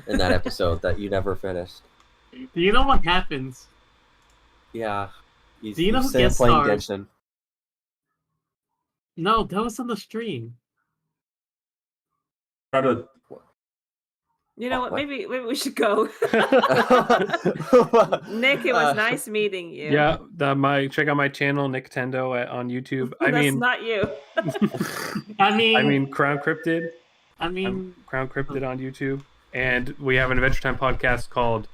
in that episode that you never finished. Do you know what happens? Yeah. Do you know who stay gets playing stars? Genshin. No, that was on the stream. Try to. You know what? Maybe we should go. Nick, it was nice meeting you. Yeah, check out my channel, Nintendo, on YouTube. That's not you. I mean, Crown Cryptid. Crown Cryptid on YouTube, and we have an Adventure Time podcast called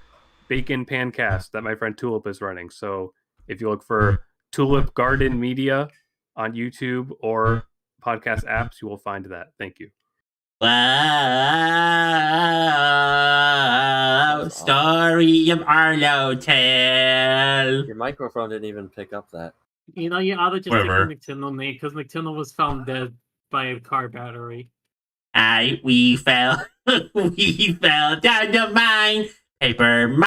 Bacon Pancast that my friend Tulip is running. So if you look for Tulip Garden Media on YouTube or podcast apps, you will find that. Thank you. Wow, story of Arlo tale. Your microphone didn't even pick up that. you know, you ought to just Whatever. take the Nintendo name because Nintendo was found dead by a car battery. We fell down the mine. Paper